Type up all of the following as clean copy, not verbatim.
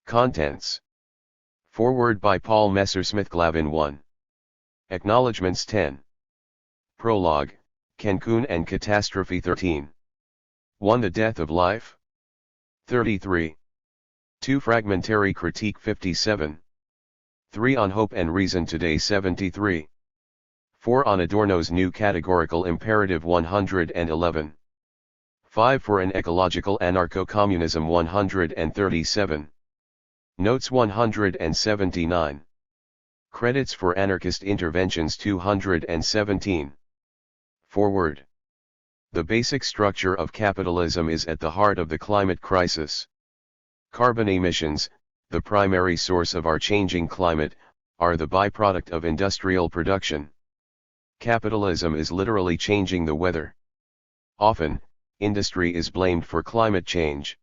Contents. Foreword by Paul Messersmith Glavin 1. Acknowledgements 10. Prologue, Cancun and Catastrophe 13. 1. The Death of Life. 33. 2. Fragmentary Critique 57. 3. On Hope and Reason Today 73. 4. On Adorno's New Categorical Imperative 111. 5. For an Ecological Anarcho-Communism 137. Notes 179. Credits for Anarchist Interventions 217. Foreword. The basic structure of capitalism is at the heart of the climate crisis. Carbon emissions, the primary source of our changing climate, are the byproduct of industrial production. Capitalism is literally changing the weather. Often, industry is blamed for climate change.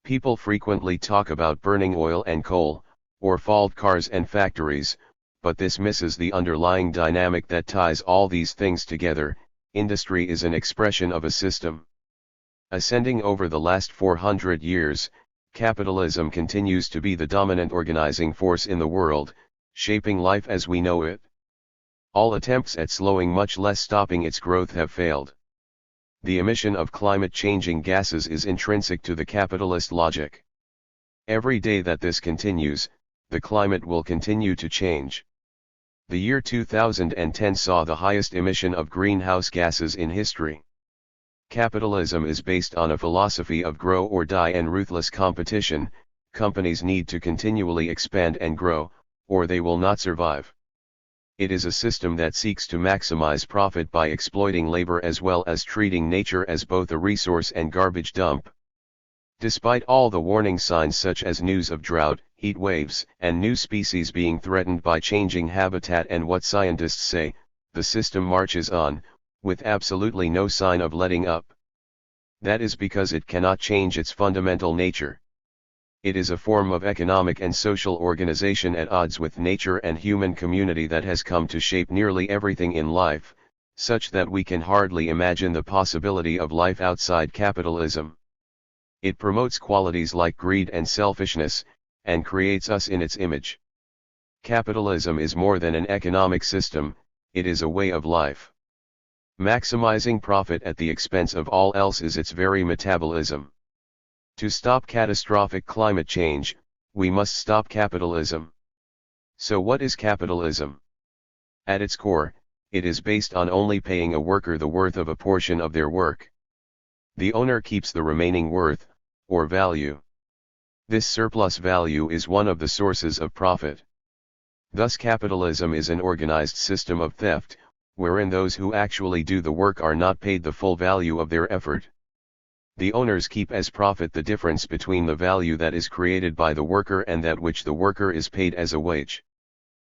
People frequently talk about burning oil and coal, or fault cars and factories, but this misses the underlying dynamic that ties all these things together. Industry is an expression of a system. Ascending over the last 400 years, capitalism continues to be the dominant organizing force in the world, shaping life as we know it. All attempts at slowing, much less stopping its growth, have failed. The emission of climate-changing gases is intrinsic to the capitalist logic. Every day that this continues, the climate will continue to change. The year 2010 saw the highest emission of greenhouse gases in history. Capitalism is based on a philosophy of grow or die and ruthless competition. Companies need to continually expand and grow, or they will not survive. It is a system that seeks to maximize profit by exploiting labor as well as treating nature as both a resource and garbage dump. Despite all the warning signs such as news of drought, heat waves, and new species being threatened by changing habitat and what scientists say, the system marches on, with absolutely no sign of letting up. That is because it cannot change its fundamental nature. It is a form of economic and social organization at odds with nature and human community that has come to shape nearly everything in life, such that we can hardly imagine the possibility of life outside capitalism. It promotes qualities like greed and selfishness, and creates us in its image. Capitalism is more than an economic system, it is a way of life. Maximizing profit at the expense of all else is its very metabolism. To stop catastrophic climate change, we must stop capitalism. So what is capitalism? At its core, it is based on only paying a worker the worth of a portion of their work. The owner keeps the remaining worth, or value. This surplus value is one of the sources of profit. Thus capitalism is an organized system of theft, wherein those who actually do the work are not paid the full value of their effort. The owners keep as profit the difference between the value that is created by the worker and that which the worker is paid as a wage.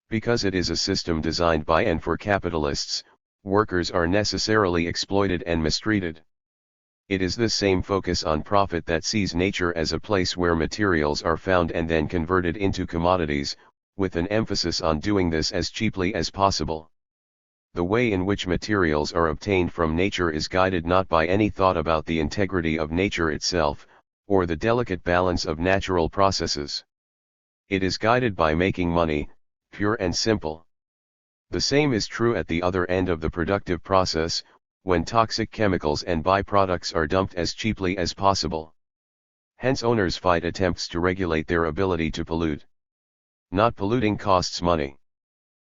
Because it is a system designed by and for capitalists, workers are necessarily exploited and mistreated. It is this same focus on profit that sees nature as a place where materials are found and then converted into commodities, with an emphasis on doing this as cheaply as possible. The way in which materials are obtained from nature is guided not by any thought about the integrity of nature itself, or the delicate balance of natural processes. It is guided by making money, pure and simple. The same is true at the other end of the productive process, when toxic chemicals and byproducts are dumped as cheaply as possible. Hence owners fight attempts to regulate their ability to pollute. Not polluting costs money.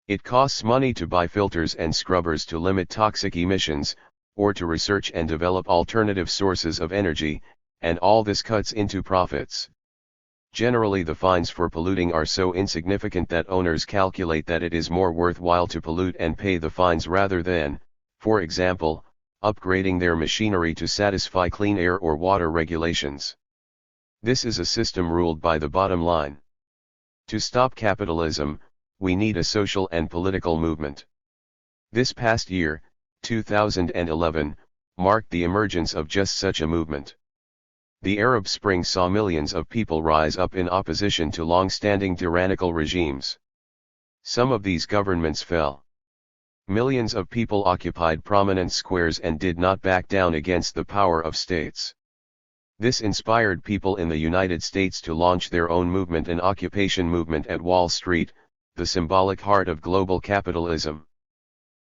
It costs money to buy filters and scrubbers to limit toxic emissions, or to research and develop alternative sources of energy, and all this cuts into profits. Generally the fines for polluting are so insignificant that owners calculate that it is more worthwhile to pollute and pay the fines rather than, for example, upgrading their machinery to satisfy clean air or water regulations. This is a system ruled by the bottom line. To stop capitalism, we need a social and political movement. This past year, 2011, marked the emergence of just such a movement. The Arab Spring saw millions of people rise up in opposition to long-standing tyrannical regimes. Some of these governments fell. Millions of people occupied prominent squares and did not back down against the power of states. This inspired people in the United States to launch their own movement, an occupation movement at Wall Street, the symbolic heart of global capitalism.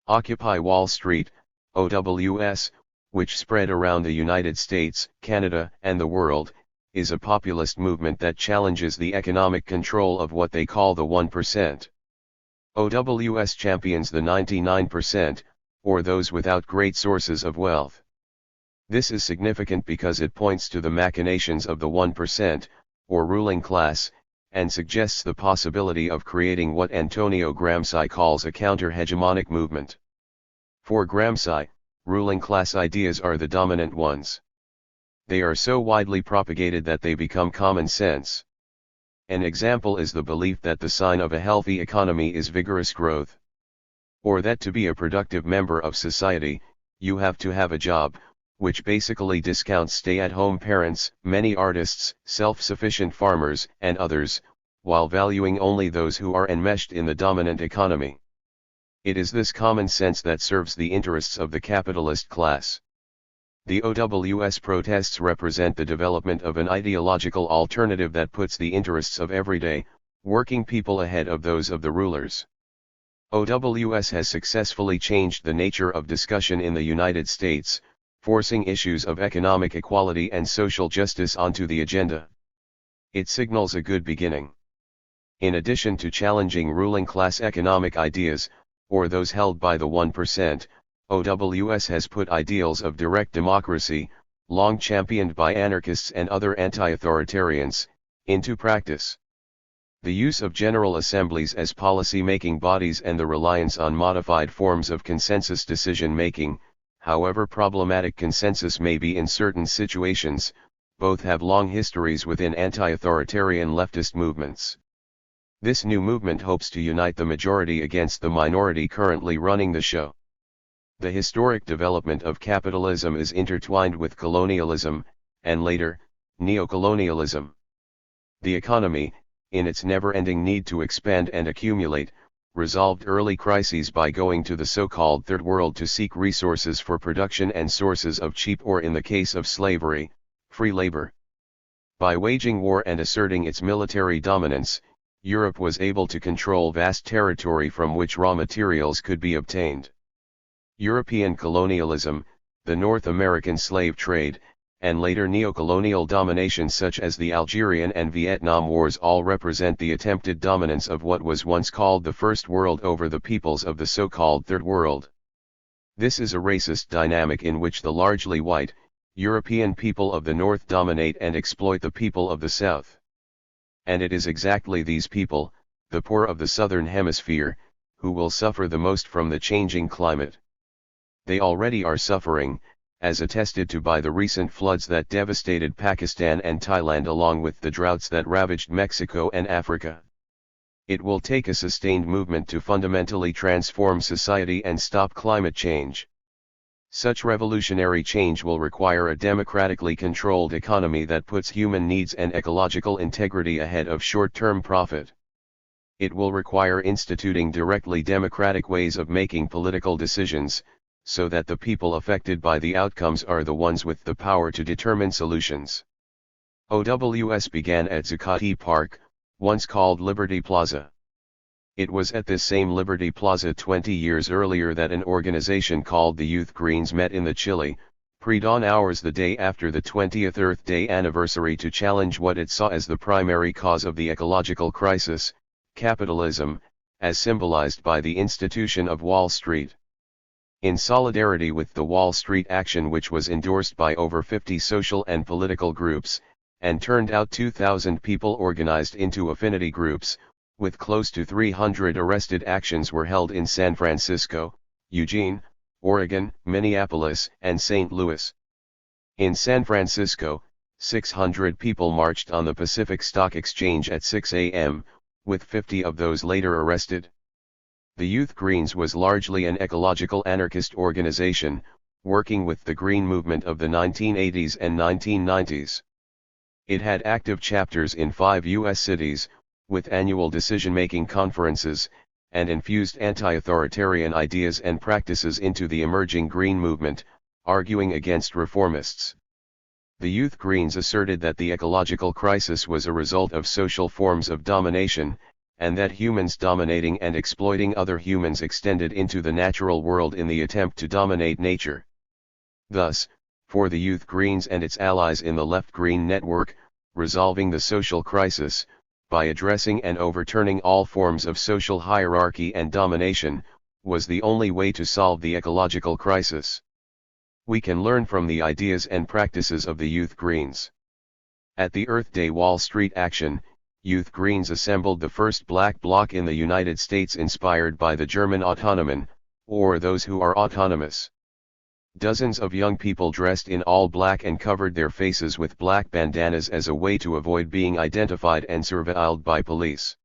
Occupy Wall Street, OWS, which spread around the United States, Canada, and the world, is a populist movement that challenges the economic control of what they call the 1%. OWS champions the 99%, or those without great sources of wealth. This is significant because it points to the machinations of the 1%, or ruling class, and suggests the possibility of creating what Antonio Gramsci calls a counter-hegemonic movement. For Gramsci, ruling class ideas are the dominant ones. They are so widely propagated that they become common sense. An example is the belief that the sign of a healthy economy is vigorous growth. Or that to be a productive member of society, you have to have a job, which basically discounts stay-at-home parents, many artists, self-sufficient farmers, and others, while valuing only those who are enmeshed in the dominant economy. It is this common sense that serves the interests of the capitalist class. The OWS protests represent the development of an ideological alternative that puts the interests of everyday, working people ahead of those of the rulers. OWS has successfully changed the nature of discussion in the United States, forcing issues of economic equality and social justice onto the agenda. It signals a good beginning. In addition to challenging ruling class economic ideas, or those held by the 1%, OWS has put ideals of direct democracy, long championed by anarchists and other anti-authoritarians, into practice. The use of general assemblies as policy-making bodies and the reliance on modified forms of consensus decision-making, however problematic consensus may be in certain situations, both have long histories within anti-authoritarian leftist movements. This new movement hopes to unite the majority against the minority currently running the show. The historic development of capitalism is intertwined with colonialism, and later, neocolonialism. The economy, in its never-ending need to expand and accumulate, resolved early crises by going to the so-called Third World to seek resources for production and sources of cheap, or in the case of slavery, free labor. By waging war and asserting its military dominance, Europe was able to control vast territory from which raw materials could be obtained. European colonialism, the North American slave trade, and later neocolonial domination such as the Algerian and Vietnam Wars all represent the attempted dominance of what was once called the First World over the peoples of the so-called Third World. This is a racist dynamic in which the largely white, European people of the North dominate and exploit the people of the South. And it is exactly these people, the poor of the Southern Hemisphere, who will suffer the most from the changing climate. They already are suffering, as attested to by the recent floods that devastated Pakistan and Thailand along with the droughts that ravaged Mexico and Africa. It will take a sustained movement to fundamentally transform society and stop climate change. Such revolutionary change will require a democratically controlled economy that puts human needs and ecological integrity ahead of short-term profit. It will require instituting directly democratic ways of making political decisions, so that the people affected by the outcomes are the ones with the power to determine solutions. OWS began at Zuccotti Park, once called Liberty Plaza. It was at this same Liberty Plaza 20 years earlier that an organization called the Youth Greens met in the chilly, pre-dawn hours the day after the 20th Earth Day anniversary to challenge what it saw as the primary cause of the ecological crisis, capitalism, as symbolized by the institution of Wall Street. In solidarity with the Wall Street action, which was endorsed by over 50 social and political groups, and turned out 2,000 people organized into affinity groups, with close to 300 arrested, actions were held in San Francisco, Eugene, Oregon, Minneapolis, and St. Louis. In San Francisco, 600 people marched on the Pacific Stock Exchange at 6 a.m., with 50 of those later arrested. The Youth Greens was largely an ecological anarchist organization, working with the Green movement of the 1980s and 1990s. It had active chapters in 5 U.S. cities, with annual decision-making conferences, and infused anti-authoritarian ideas and practices into the emerging Green movement, arguing against reformists. The Youth Greens asserted that the ecological crisis was a result of social forms of domination, and that humans dominating and exploiting other humans extended into the natural world in the attempt to dominate nature. Thus, for the Youth Greens and its allies in the Left Green network, resolving the social crisis, by addressing and overturning all forms of social hierarchy and domination, was the only way to solve the ecological crisis. We can learn from the ideas and practices of the Youth Greens. At the Earth Day Wall Street action, Youth Greens assembled the first black bloc in the United States inspired by the German Autonomen, or those who are autonomous. Dozens of young people dressed in all black and covered their faces with black bandanas as a way to avoid being identified and surveilled by police.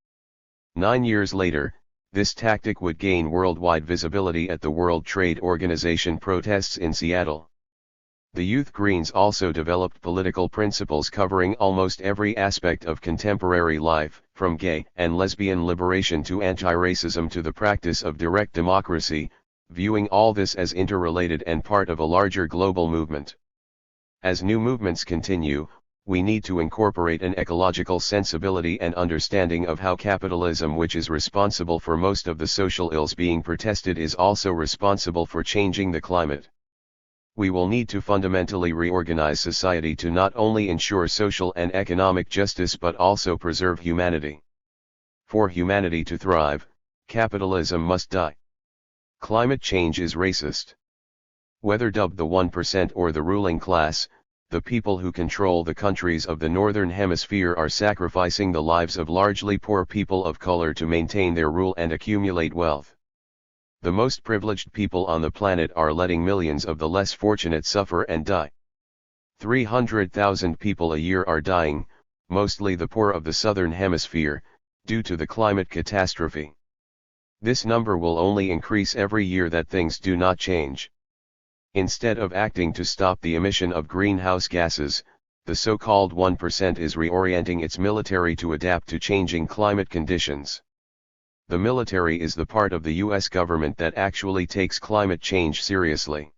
9 years later, this tactic would gain worldwide visibility at the World Trade Organization protests in Seattle. The Youth Greens also developed political principles covering almost every aspect of contemporary life, from gay and lesbian liberation to anti-racism to the practice of direct democracy, viewing all this as interrelated and part of a larger global movement. As new movements continue, we need to incorporate an ecological sensibility and understanding of how capitalism, which is responsible for most of the social ills being protested, is also responsible for changing the climate. We will need to fundamentally reorganize society to not only ensure social and economic justice but also preserve humanity. For humanity to thrive, capitalism must die. Climate change is racist. Whether dubbed the 1% or the ruling class, the people who control the countries of the Northern Hemisphere are sacrificing the lives of largely poor people of color to maintain their rule and accumulate wealth. The most privileged people on the planet are letting millions of the less fortunate suffer and die. 300,000 people a year are dying, mostly the poor of the Southern Hemisphere, due to the climate catastrophe. This number will only increase every year that things do not change. Instead of acting to stop the emission of greenhouse gases, the so-called 1% is reorienting its military to adapt to changing climate conditions. The military is the part of the US government that actually takes climate change seriously.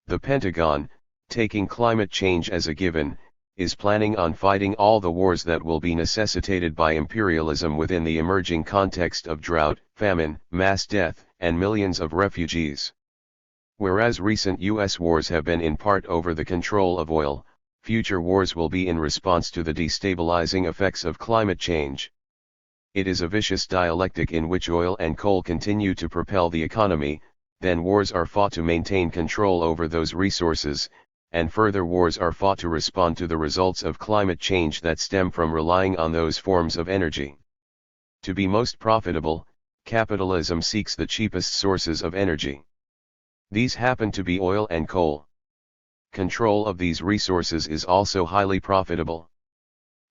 The Pentagon, taking climate change as a given, is planning on fighting all the wars that will be necessitated by imperialism within the emerging context of drought, famine, mass death, and millions of refugees. Whereas recent US wars have been in part over the control of oil, future wars will be in response to the destabilizing effects of climate change. It is a vicious dialectic in which oil and coal continue to propel the economy, then wars are fought to maintain control over those resources, and further wars are fought to respond to the results of climate change that stem from relying on those forms of energy. To be most profitable, capitalism seeks the cheapest sources of energy. These happen to be oil and coal. Control of these resources is also highly profitable.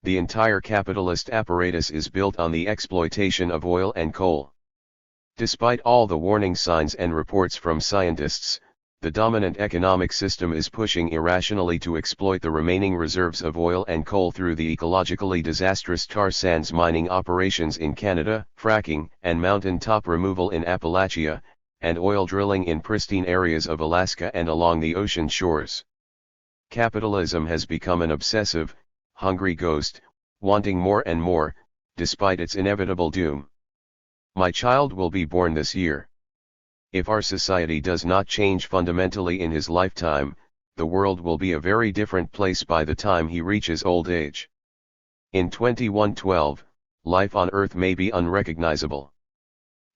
The entire capitalist apparatus is built on the exploitation of oil and coal. Despite all the warning signs and reports from scientists, the dominant economic system is pushing irrationally to exploit the remaining reserves of oil and coal through the ecologically disastrous tar sands mining operations in Canada, fracking and mountain top removal in Appalachia, and oil drilling in pristine areas of Alaska and along the ocean shores. Capitalism has become an obsessive, hungry ghost, wanting more and more, despite its inevitable doom. My child will be born this year. If our society does not change fundamentally in his lifetime, the world will be a very different place by the time he reaches old age. In 2112, life on Earth may be unrecognizable.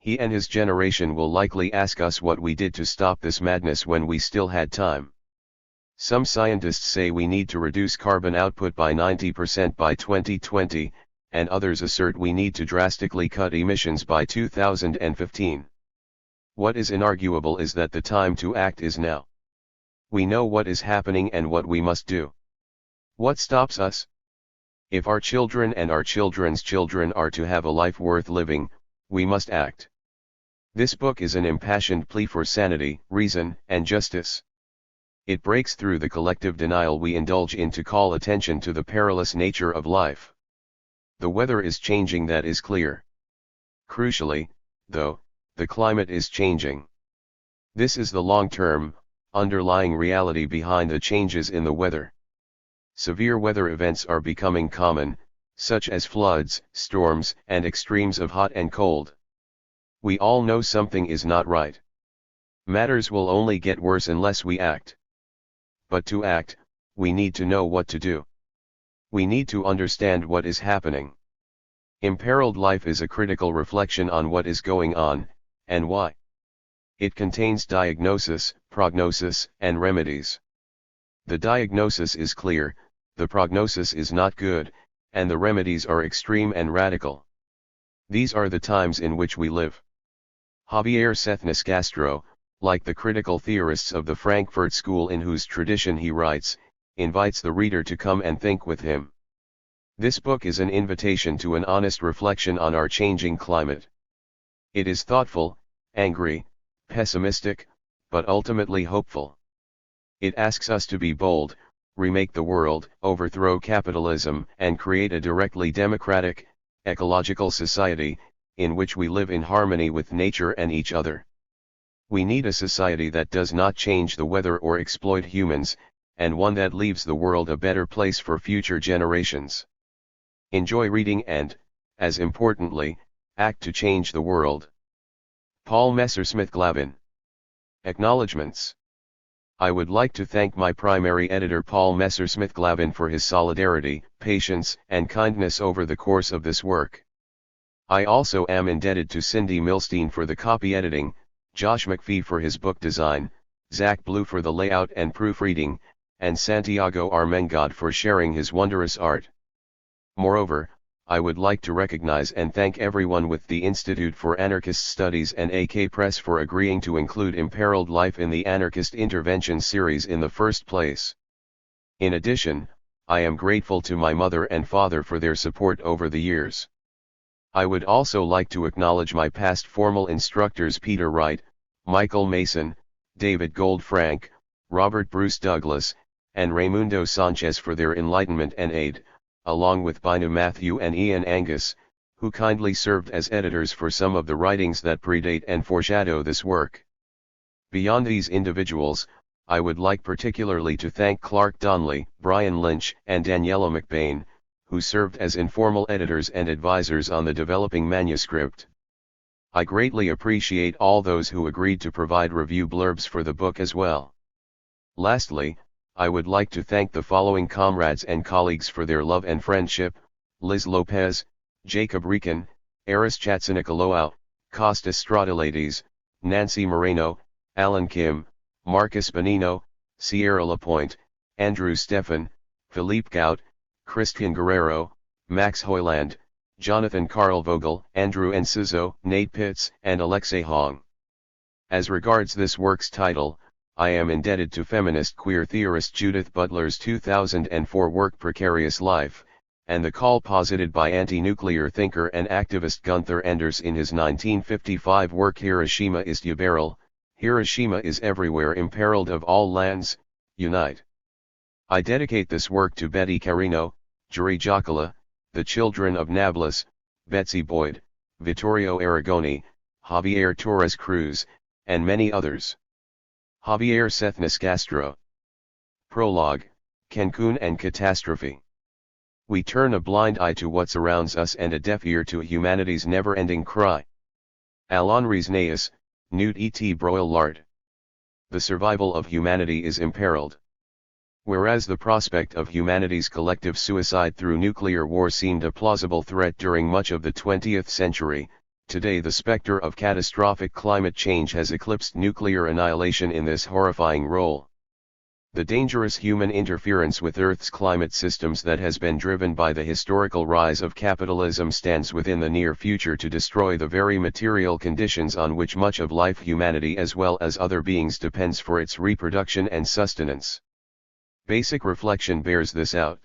He and his generation will likely ask us what we did to stop this madness when we still had time. Some scientists say we need to reduce carbon output by 90% by 2020, and others assert we need to drastically cut emissions by 2015. What is inarguable is that the time to act is now. We know what is happening and what we must do. What stops us? If our children and our children's children are to have a life worth living, we must act. This book is an impassioned plea for sanity, reason, and justice. It breaks through the collective denial we indulge in to call attention to the perilous nature of life. The weather is changing, that is clear. Crucially, though, the climate is changing. This is the long-term, underlying reality behind the changes in the weather. Severe weather events are becoming common, such as floods, storms, and extremes of hot and cold. We all know something is not right. Matters will only get worse unless we act. But to act, we need to know what to do. We need to understand what is happening. Imperiled Life is a critical reflection on what is going on, and why. It contains diagnosis, prognosis, and remedies. The diagnosis is clear, the prognosis is not good, and the remedies are extreme and radical. These are the times in which we live. Javier Cethnis Castro, like the critical theorists of the Frankfurt School in whose tradition he writes, invites the reader to come and think with him. This book is an invitation to an honest reflection on our changing climate. It is thoughtful, angry, pessimistic, but ultimately hopeful. It asks us to be bold, remake the world, overthrow capitalism, and create a directly democratic, ecological society, in which we live in harmony with nature and each other. We need a society that does not change the weather or exploit humans, and one that leaves the world a better place for future generations. Enjoy reading and, as importantly, act to change the world. Paul Messersmith-Glavin. Acknowledgements. I would like to thank my primary editor Paul Messersmith-Glavin for his solidarity, patience, and kindness over the course of this work. I also am indebted to Cindy Milstein for the copy editing, Josh McPhee for his book design, Zach Blue for the layout and proofreading, and Santiago Armengod for sharing his wondrous art. Moreover, I would like to recognize and thank everyone with the Institute for Anarchist Studies and AK Press for agreeing to include Imperiled Life in the Anarchist Intervention series in the first place. In addition, I am grateful to my mother and father for their support over the years. I would also like to acknowledge my past formal instructors Peter Wright, Michael Mason, David Goldfrank, Robert Bruce Douglas, and Raimundo Sanchez for their enlightenment and aid, along with Binu Matthew and Ian Angus, who kindly served as editors for some of the writings that predate and foreshadow this work. Beyond these individuals, I would like particularly to thank Clark Donnelly, Brian Lynch, and Daniela McBain, who served as informal editors and advisors on the developing manuscript. I greatly appreciate all those who agreed to provide review blurbs for the book as well. Lastly, I would like to thank the following comrades and colleagues for their love and friendship: Liz Lopez, Jacob Rican, Eris Chatzinikoloau, Costas Stradilades, Nancy Moreno, Alan Kim, Marcus Benino, Sierra Lapointe, Andrew Stephan, Philippe Gout, Christian Guerrero, Max Hoyland, Jonathan Carl Vogel, Andrew Enciso, Nate Pitts, and Alexei Hong. As regards this work's title, I am indebted to feminist queer theorist Judith Butler's 2004 work Precarious Life, and the call posited by anti-nuclear thinker and activist Gunther Enders in his 1955 work Hiroshima ist überall, Hiroshima is everywhere, imperiled of all lands, unite. I dedicate this work to Betty Carino, Juri Jocala, the children of Nablus, Betsy Boyd, Vittorio Aragoni, Javier Torres Cruz, and many others. Javier Cethnis Castro. Prologue, Cancun and Catastrophe. We turn a blind eye to what surrounds us and a deaf ear to humanity's never-ending cry. Alain Resnais, Newt et Broil Lard. The survival of humanity is imperiled. Whereas the prospect of humanity's collective suicide through nuclear war seemed a plausible threat during much of the 20th century, today the specter of catastrophic climate change has eclipsed nuclear annihilation in this horrifying role. The dangerous human interference with Earth's climate systems that has been driven by the historical rise of capitalism stands within the near future to destroy the very material conditions on which much of life, humanity as well as other beings, depends for its reproduction and sustenance. Basic reflection bears this out.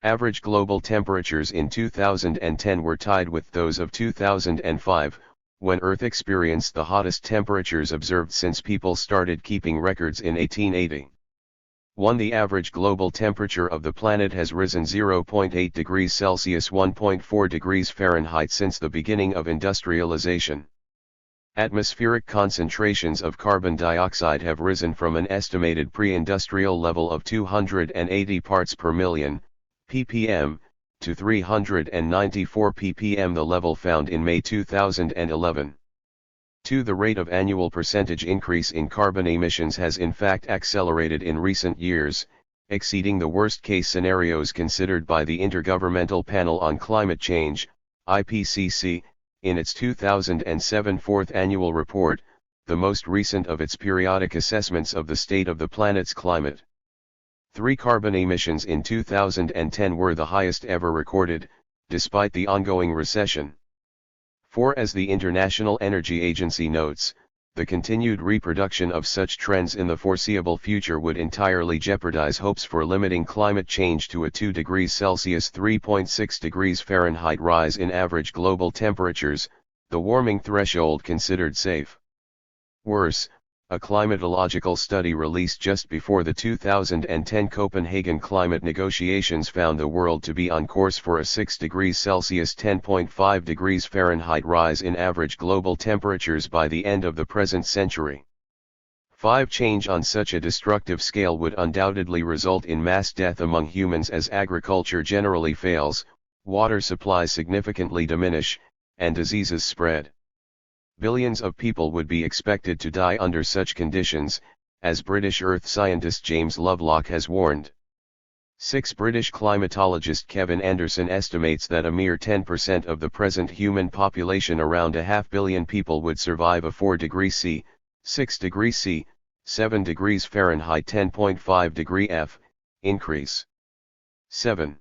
Average global temperatures in 2010 were tied with those of 2005, when Earth experienced the hottest temperatures observed since people started keeping records in 1880. The average global temperature of the planet has risen 0.8 degrees Celsius (1.4 degrees Fahrenheit) since the beginning of industrialization. Atmospheric concentrations of carbon dioxide have risen from an estimated pre-industrial level of 280 parts per million, ppm, to 394 ppm, the level found in May 2011. 2. The rate of annual percentage increase in carbon emissions has in fact accelerated in recent years, exceeding the worst-case scenarios considered by the Intergovernmental Panel on Climate Change, IPCC, in its 2007 fourth annual report, the most recent of its periodic assessments of the state of the planet's climate. 3. Carbon emissions in 2010 were the highest ever recorded, despite the ongoing recession. 4. As the International Energy Agency notes, the continued reproduction of such trends in the foreseeable future would entirely jeopardize hopes for limiting climate change to a 2 degrees Celsius (3.6 degrees Fahrenheit) rise in average global temperatures, the warming threshold considered safe. Worse, a climatological study released just before the 2010 Copenhagen climate negotiations found the world to be on course for a 6 degrees Celsius (10.5 degrees Fahrenheit) rise in average global temperatures by the end of the present century. 5. Change on such a destructive scale would undoubtedly result in mass death among humans as agriculture generally fails, water supplies significantly diminish, and diseases spread. Billions of people would be expected to die under such conditions, as British earth scientist James Lovelock has warned. 6. British climatologist Kevin Anderson estimates that a mere 10% of the present human population, around 500 million people, would survive a 4 degrees C, 6 degrees C, 7 degrees Fahrenheit (10.5 degree F) increase. 7.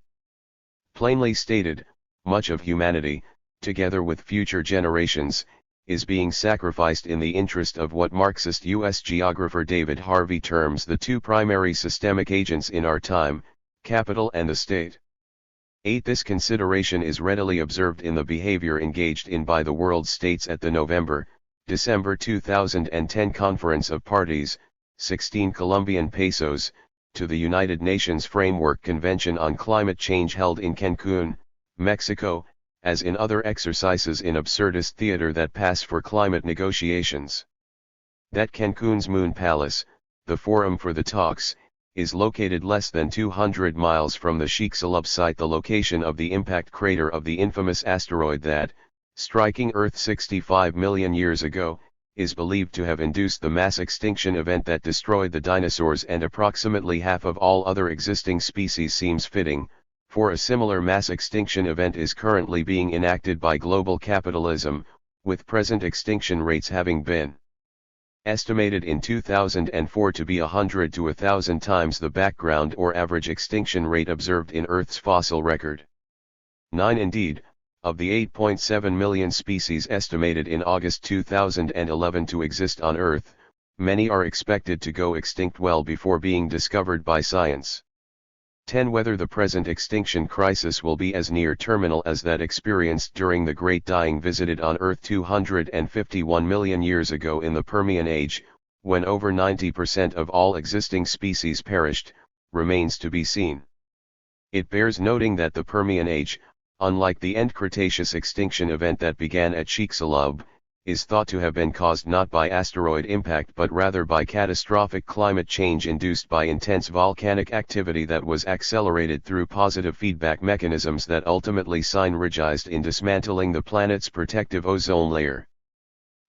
Plainly stated, much of humanity, together with future generations, is being sacrificed in the interest of what Marxist U.S. geographer David Harvey terms the two primary systemic agents in our time, capital and the state. 8. This consideration is readily observed in the behavior engaged in by the world states at the November-December 2010 Conference of Parties, 16 Colombian pesos, to the United Nations Framework Convention on Climate Change held in Cancun, Mexico, as in other exercises in absurdist theater that pass for climate negotiations. That Cancun's Moon Palace, the forum for the talks, is located less than 200 miles from the Chicxulub site, the location of the impact crater of the infamous asteroid that, striking Earth 65 million years ago, is believed to have induced the mass extinction event that destroyed the dinosaurs and approximately half of all other existing species. Seems fitting, for a similar mass extinction event is currently being enacted by global capitalism, with present extinction rates having been estimated in 2004 to be 100 to 1,000 times the background or average extinction rate observed in Earth's fossil record. 9. Indeed, of the 8.7 million species estimated in August 2011 to exist on Earth, many are expected to go extinct well before being discovered by science. 10. Whether the present extinction crisis will be as near terminal as that experienced during the Great Dying visited on Earth 251 million years ago in the Permian Age, when over 90% of all existing species perished, remains to be seen. It bears noting that the Permian Age, unlike the end Cretaceous extinction event that began at Chicxulub, is thought to have been caused not by asteroid impact but rather by catastrophic climate change induced by intense volcanic activity that was accelerated through positive feedback mechanisms that ultimately synergized in dismantling the planet's protective ozone layer.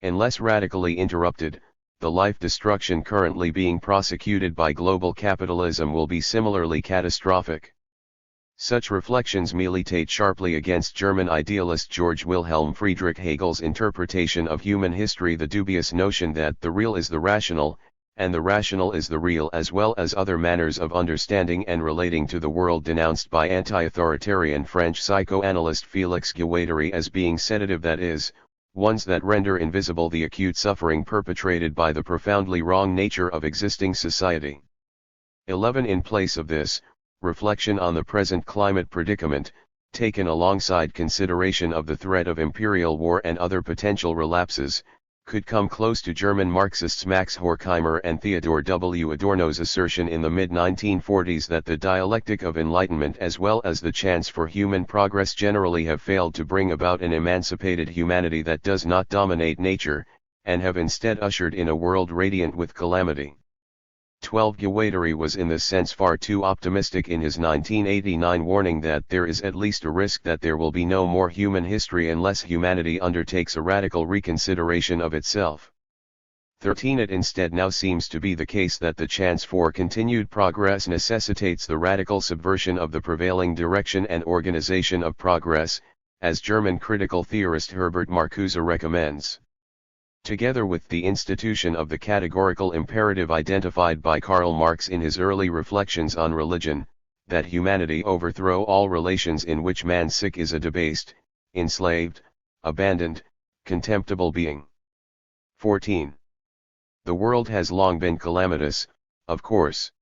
Unless radically interrupted, the life destruction currently being prosecuted by global capitalism will be similarly catastrophic. Such reflections militate sharply against German idealist Georg Wilhelm Friedrich Hegel's interpretation of human history, the dubious notion that the real is the rational, and the rational is the real, as well as other manners of understanding and relating to the world denounced by anti-authoritarian French psychoanalyst Félix Guattari as being sedative, that is, ones that render invisible the acute suffering perpetrated by the profoundly wrong nature of existing society. 11. In place of this, reflection on the present climate predicament, taken alongside consideration of the threat of imperial war and other potential relapses, could come close to German Marxists Max Horkheimer and Theodor W. Adorno's assertion in the mid-1940s that the dialectic of enlightenment as well as the chance for human progress generally have failed to bring about an emancipated humanity that does not dominate nature, and have instead ushered in a world radiant with calamity. 12. Guattari was in this sense far too optimistic in his 1989 warning that there is at least a risk that there will be no more human history unless humanity undertakes a radical reconsideration of itself. 13. It instead now seems to be the case that the chance for continued progress necessitates the radical subversion of the prevailing direction and organization of progress, as German critical theorist Herbert Marcuse recommends. Together with the institution of the categorical imperative identified by Karl Marx in his early reflections on religion, that humanity overthrow all relations in which man sick is a debased, enslaved, abandoned, contemptible being. 14. The world has long been calamitous, of course.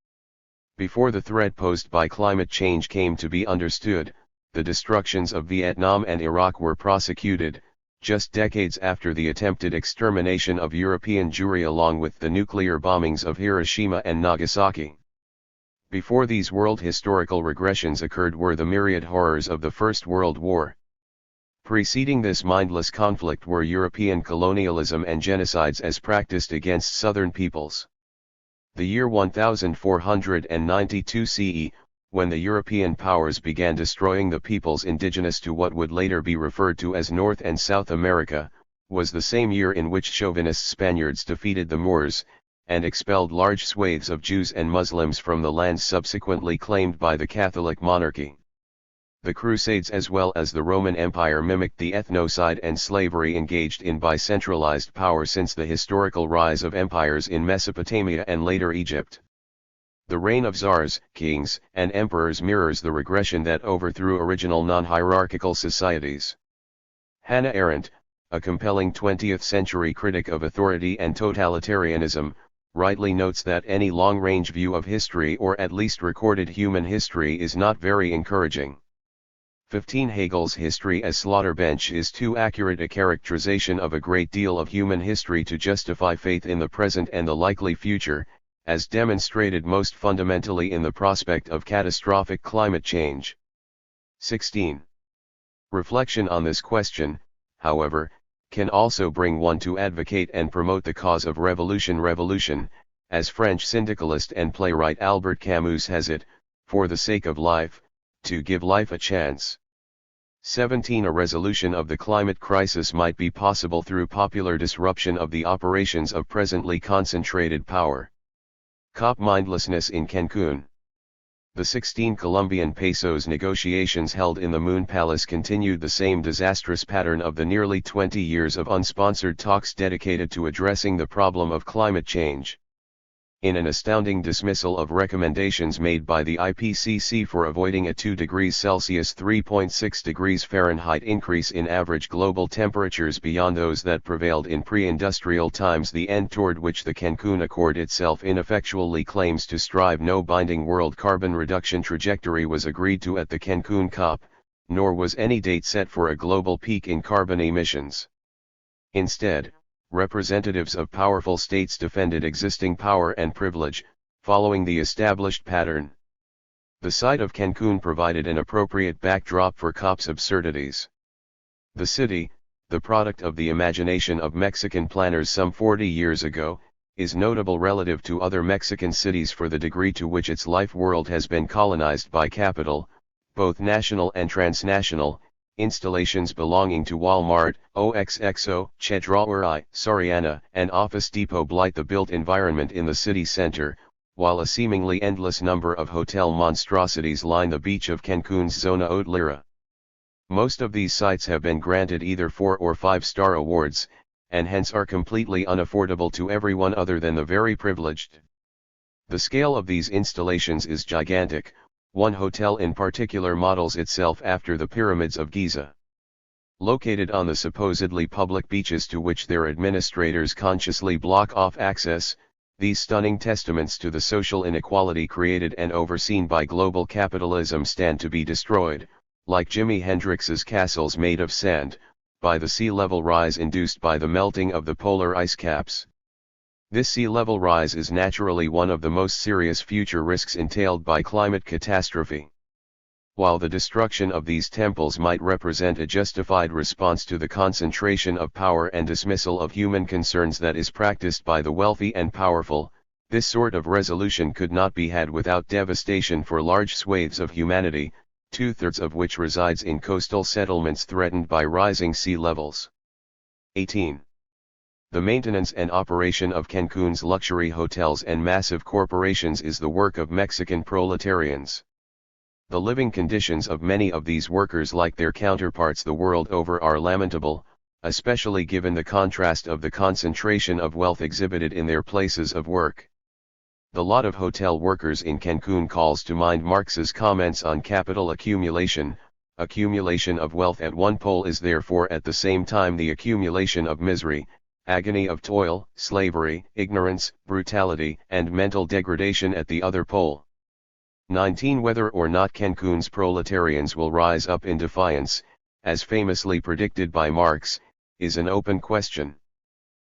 Before the threat posed by climate change came to be understood, the destructions of Vietnam and Iraq were prosecuted, just decades after the attempted extermination of European Jewry along with the nuclear bombings of Hiroshima and Nagasaki. Before these world historical regressions occurred were the myriad horrors of the First World War. Preceding this mindless conflict were European colonialism and genocides as practiced against southern peoples. The year 1492 CE, when the European powers began destroying the peoples indigenous to what would later be referred to as North and South America, was the same year in which chauvinist Spaniards defeated the Moors, and expelled large swathes of Jews and Muslims from the lands subsequently claimed by the Catholic monarchy. The Crusades as well as the Roman Empire mimicked the ethnocide and slavery engaged in by centralized power since the historical rise of empires in Mesopotamia and later Egypt. The reign of czars, kings, and emperors mirrors the regression that overthrew original non-hierarchical societies. Hannah Arendt, a compelling 20th-century critic of authority and totalitarianism, rightly notes that any long-range view of history or at least recorded human history is not very encouraging. 15. Hegel's History as Slaughterbench is too accurate a characterization of a great deal of human history to justify faith in the present and the likely future, as demonstrated most fundamentally in the prospect of catastrophic climate change. 16. Reflection on this question, however, can also bring one to advocate and promote the cause of revolution, as French syndicalist and playwright Albert Camus has it, for the sake of life, to give life a chance. 17. A resolution of the climate crisis might be possible through popular disruption of the operations of presently concentrated power. COP mindlessness in Cancun. The 16 Colombian pesos negotiations held in the Moon Palace continued the same disastrous pattern of the nearly 20 years of unsponsored talks dedicated to addressing the problem of climate change. In an astounding dismissal of recommendations made by the IPCC for avoiding a 2 degrees Celsius (3.6 degrees Fahrenheit) increase in average global temperatures beyond those that prevailed in pre-industrial times, the end toward which the Cancun Accord itself ineffectually claims to strive, no binding world carbon reduction trajectory was agreed to at the Cancun COP, nor was any date set for a global peak in carbon emissions. Instead, representatives of powerful states defended existing power and privilege, following the established pattern. The site of Cancun provided an appropriate backdrop for COP's absurdities. The city, the product of the imagination of Mexican planners some 40 years ago, is notable relative to other Mexican cities for the degree to which its life world has been colonized by capital, both national and transnational. Installations belonging to Walmart, OXXO, Chedraui, Soriana, and Office Depot blight the built environment in the city center, while a seemingly endless number of hotel monstrosities line the beach of Cancun's Zona Hotelera. Most of these sites have been granted either 4- or 5-star awards, and hence are completely unaffordable to everyone other than the very privileged. The scale of these installations is gigantic. One hotel in particular models itself after the pyramids of Giza. Located on the supposedly public beaches to which their administrators consciously block off access, these stunning testaments to the social inequality created and overseen by global capitalism stand to be destroyed, like Jimi Hendrix's castles made of sand, by the sea level rise induced by the melting of the polar ice caps. This sea level rise is naturally one of the most serious future risks entailed by climate catastrophe. While the destruction of these temples might represent a justified response to the concentration of power and dismissal of human concerns that is practiced by the wealthy and powerful, this sort of resolution could not be had without devastation for large swathes of humanity, 2/3 of which resides in coastal settlements threatened by rising sea levels. 18. The maintenance and operation of Cancún's luxury hotels and massive corporations is the work of Mexican proletarians. The living conditions of many of these workers, like their counterparts the world over, are lamentable, especially given the contrast of the concentration of wealth exhibited in their places of work. The lot of hotel workers in Cancún calls to mind Marx's comments on capital accumulation. Accumulation of wealth at one pole is therefore at the same time the accumulation of misery, agony of toil, slavery, ignorance, brutality, and mental degradation at the other pole. 19. Whether or not Cancún's proletarians will rise up in defiance, as famously predicted by Marx, is an open question.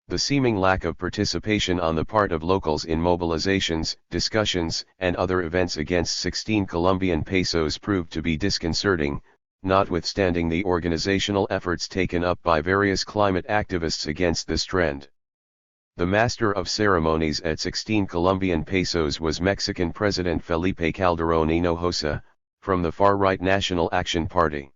The seeming lack of participation on the part of locals in mobilizations, discussions, and other events against 16 Colombian pesos proved to be disconcerting, notwithstanding the organizational efforts taken up by various climate activists against this trend. The master of ceremonies at 16 Colombian pesos was Mexican President Felipe Calderón Hinojosa, from the far-right National Action Party.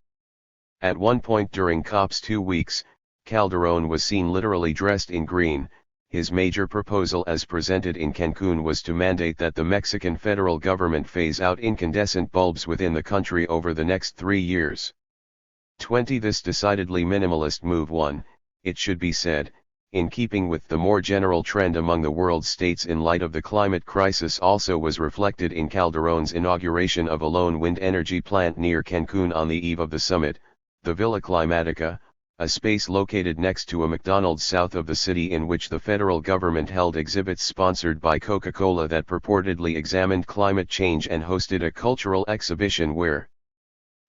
At one point during COP's 2 weeks, Calderón was seen literally dressed in green. His major proposal as presented in Cancún was to mandate that the Mexican federal government phase out incandescent bulbs within the country over the next 3 years. 20. This decidedly minimalist move won, it should be said, in keeping with the more general trend among the world states in light of the climate crisis, also was reflected in Calderón's inauguration of a lone wind energy plant near Cancún on the eve of the summit, the Villa Climatica, a space located next to a McDonald's south of the city in which the federal government held exhibits sponsored by Coca-Cola that purportedly examined climate change and hosted a cultural exhibition where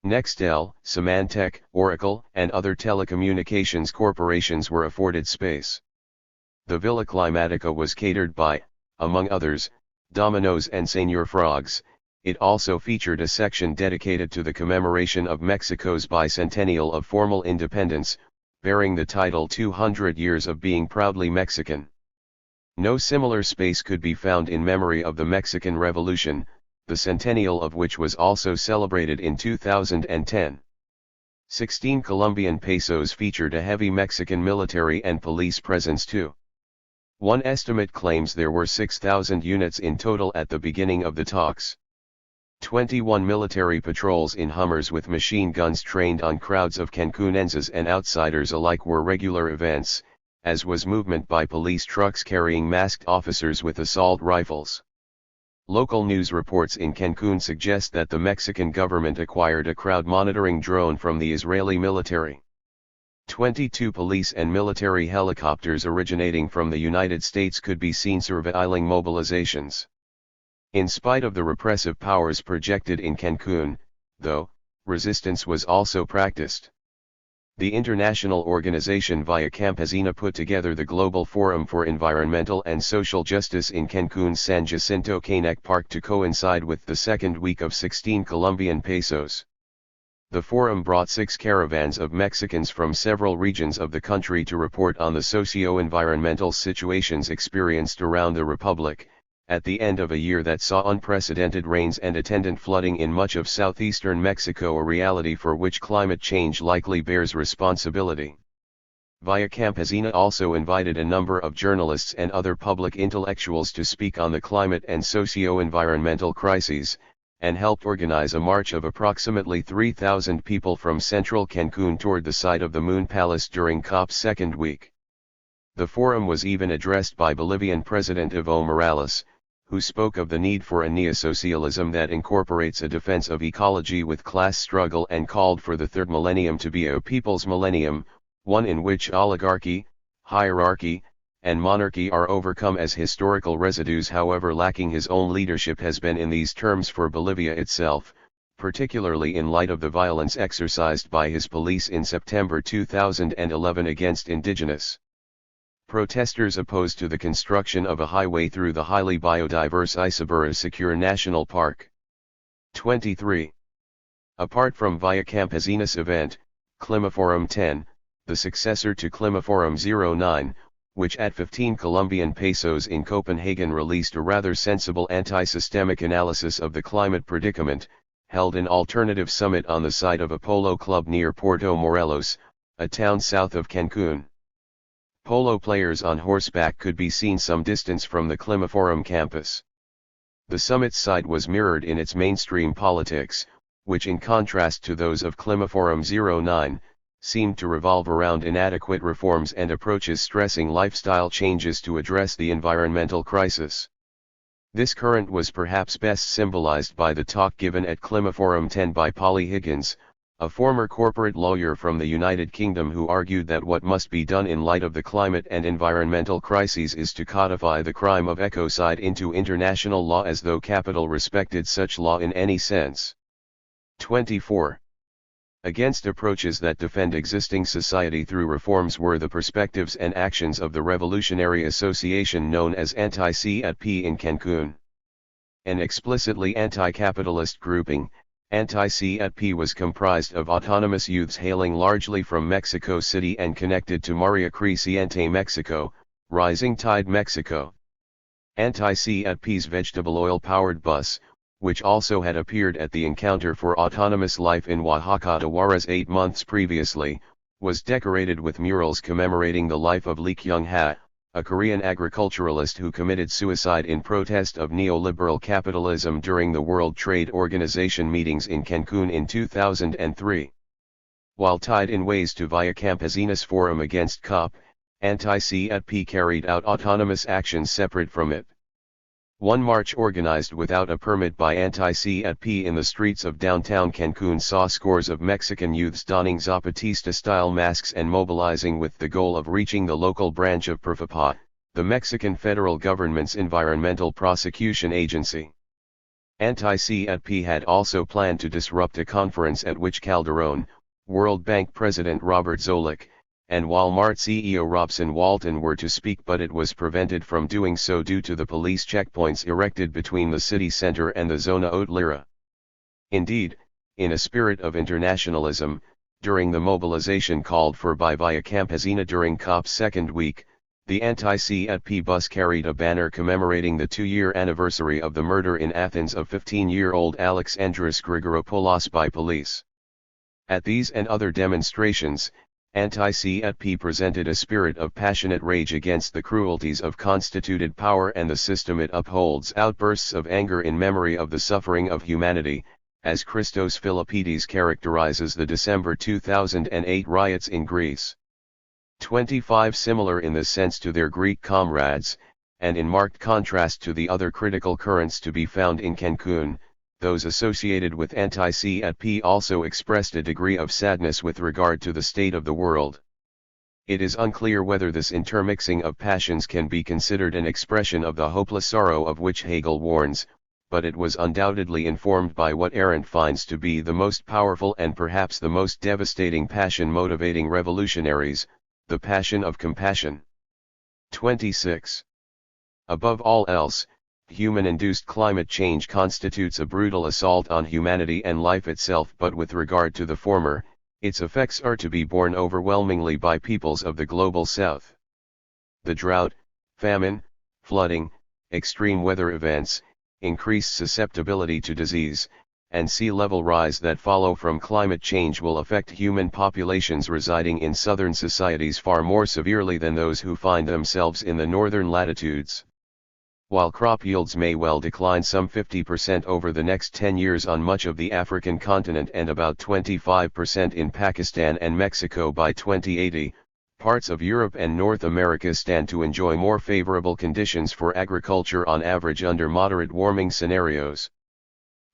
Nextel, Symantec, Oracle, and other telecommunications corporations were afforded space. The Villa Climatica was catered by, among others, Domino's and Señor Frogs. It also featured a section dedicated to the commemoration of Mexico's bicentennial of formal independence, bearing the title 200 Years of Being Proudly Mexican. No similar space could be found in memory of the Mexican Revolution, the centennial of which was also celebrated in 2010. 16 Colombian pesos featured a heavy Mexican military and police presence too. One estimate claims there were 6,000 units in total at the beginning of the talks. 21 military patrols in Hummers with machine guns trained on crowds of Cancunenses and outsiders alike were regular events, as was movement by police trucks carrying masked officers with assault rifles. Local news reports in Cancún suggest that the Mexican government acquired a crowd monitoring drone from the Israeli military. 22 police and military helicopters originating from the United States could be seen surveilling mobilizations. In spite of the repressive powers projected in Cancún, though, resistance was also practiced. The international organization Via Campesina put together the Global Forum for Environmental and Social Justice in Cancún's San Jacinto Canek Park to coincide with the second week of 16 Colombian pesos. The forum brought 6 caravans of Mexicans from several regions of the country to report on the socio-environmental situations experienced around the Republic, at the end of a year that saw unprecedented rains and attendant flooding in much of southeastern Mexico, a reality for which climate change likely bears responsibility. Via Campesina also invited a number of journalists and other public intellectuals to speak on the climate and socio-environmental crises, and helped organize a march of approximately 3,000 people from central Cancún toward the site of the Moon Palace during COP's second week. The forum was even addressed by Bolivian President Evo Morales, who spoke of the need for a neo-socialism that incorporates a defense of ecology with class struggle and called for the third millennium to be a people's millennium, one in which oligarchy, hierarchy, and monarchy are overcome as historical residues. However, lacking his own leadership has been in these terms for Bolivia itself, particularly in light of the violence exercised by his police in September 2011 against indigenous protesters opposed to the construction of a highway through the highly biodiverse Isabura Secure National Park. 23. Apart from Via Campesinas event, Climaforum 10, the successor to Climaforum 09, which at 15 Colombian pesos in Copenhagen released a rather sensible anti-systemic analysis of the climate predicament, held an alternative summit on the site of a polo club near Puerto Morelos, a town south of Cancun. Polo players on horseback could be seen some distance from the Climaforum campus. The summit's site was mirrored in its mainstream politics, which in contrast to those of Climaforum 09, seemed to revolve around inadequate reforms and approaches stressing lifestyle changes to address the environmental crisis. This current was perhaps best symbolized by the talk given at Climaforum 10 by Polly Higgins, a former corporate lawyer from the United Kingdom who argued that what must be done in light of the climate and environmental crises is to codify the crime of ecocide into international law as though capital respected such law in any sense. 24. Against approaches that defend existing society through reforms were the perspectives and actions of the revolutionary association known as Anti-CAP in Cancun. An explicitly anti-capitalist grouping, Anti-CAP was comprised of autonomous youths hailing largely from Mexico City and connected to Maria Creciente Mexico, Rising Tide Mexico. Anti-CAP's vegetable oil-powered bus, which also had appeared at the Encounter for Autonomous Life in Oaxaca de Juarez 8 months previously, was decorated with murals commemorating the life of Lee Kyung-ha, a Korean agriculturalist who committed suicide in protest of neoliberal capitalism during the World Trade Organization meetings in Cancun in 2003. While tied in ways to Via Campesinas Forum against COP, Anti-CAP carried out autonomous actions separate from it. One march organized without a permit by Anti-CAP in the streets of downtown Cancun saw scores of Mexican youths donning Zapatista-style masks and mobilizing with the goal of reaching the local branch of PROFEPA, the Mexican federal government's environmental prosecution agency. Anti-CAP had also planned to disrupt a conference at which Calderón, World Bank President Robert Zoellick, and Walmart CEO Robson Walton were to speak, but it was prevented from doing so due to the police checkpoints erected between the city center and the Zona Hotelera. Indeed, in a spirit of internationalism, during the mobilization called for by Via Campesina during COP's second week, the anti-CAP bus carried a banner commemorating the 2-year anniversary of the murder in Athens of 15-year-old Alexandros Grigoropoulos by police. At these and other demonstrations, Anti-CAP presented a spirit of passionate rage against the cruelties of constituted power and the system it upholds. Outbursts of anger in memory of the suffering of humanity, as Christos Philippides characterizes the December 2008 riots in Greece. 25 Similar in this sense to their Greek comrades, and in marked contrast to the other critical currents to be found in Cancun, those associated with anti-CAP also expressed a degree of sadness with regard to the state of the world. It is unclear whether this intermixing of passions can be considered an expression of the hopeless sorrow of which Hegel warns, but it was undoubtedly informed by what Arendt finds to be the most powerful and perhaps the most devastating passion motivating revolutionaries, the passion of compassion. 26. Above all else, human-induced climate change constitutes a brutal assault on humanity and life itself, but with regard to the former, its effects are to be borne overwhelmingly by peoples of the global south. The drought, famine, flooding, extreme weather events, increased susceptibility to disease, and sea level rise that follow from climate change will affect human populations residing in southern societies far more severely than those who find themselves in the northern latitudes. While crop yields may well decline some 50% over the next 10 years on much of the African continent and about 25% in Pakistan and Mexico by 2080, parts of Europe and North America stand to enjoy more favorable conditions for agriculture on average under moderate warming scenarios.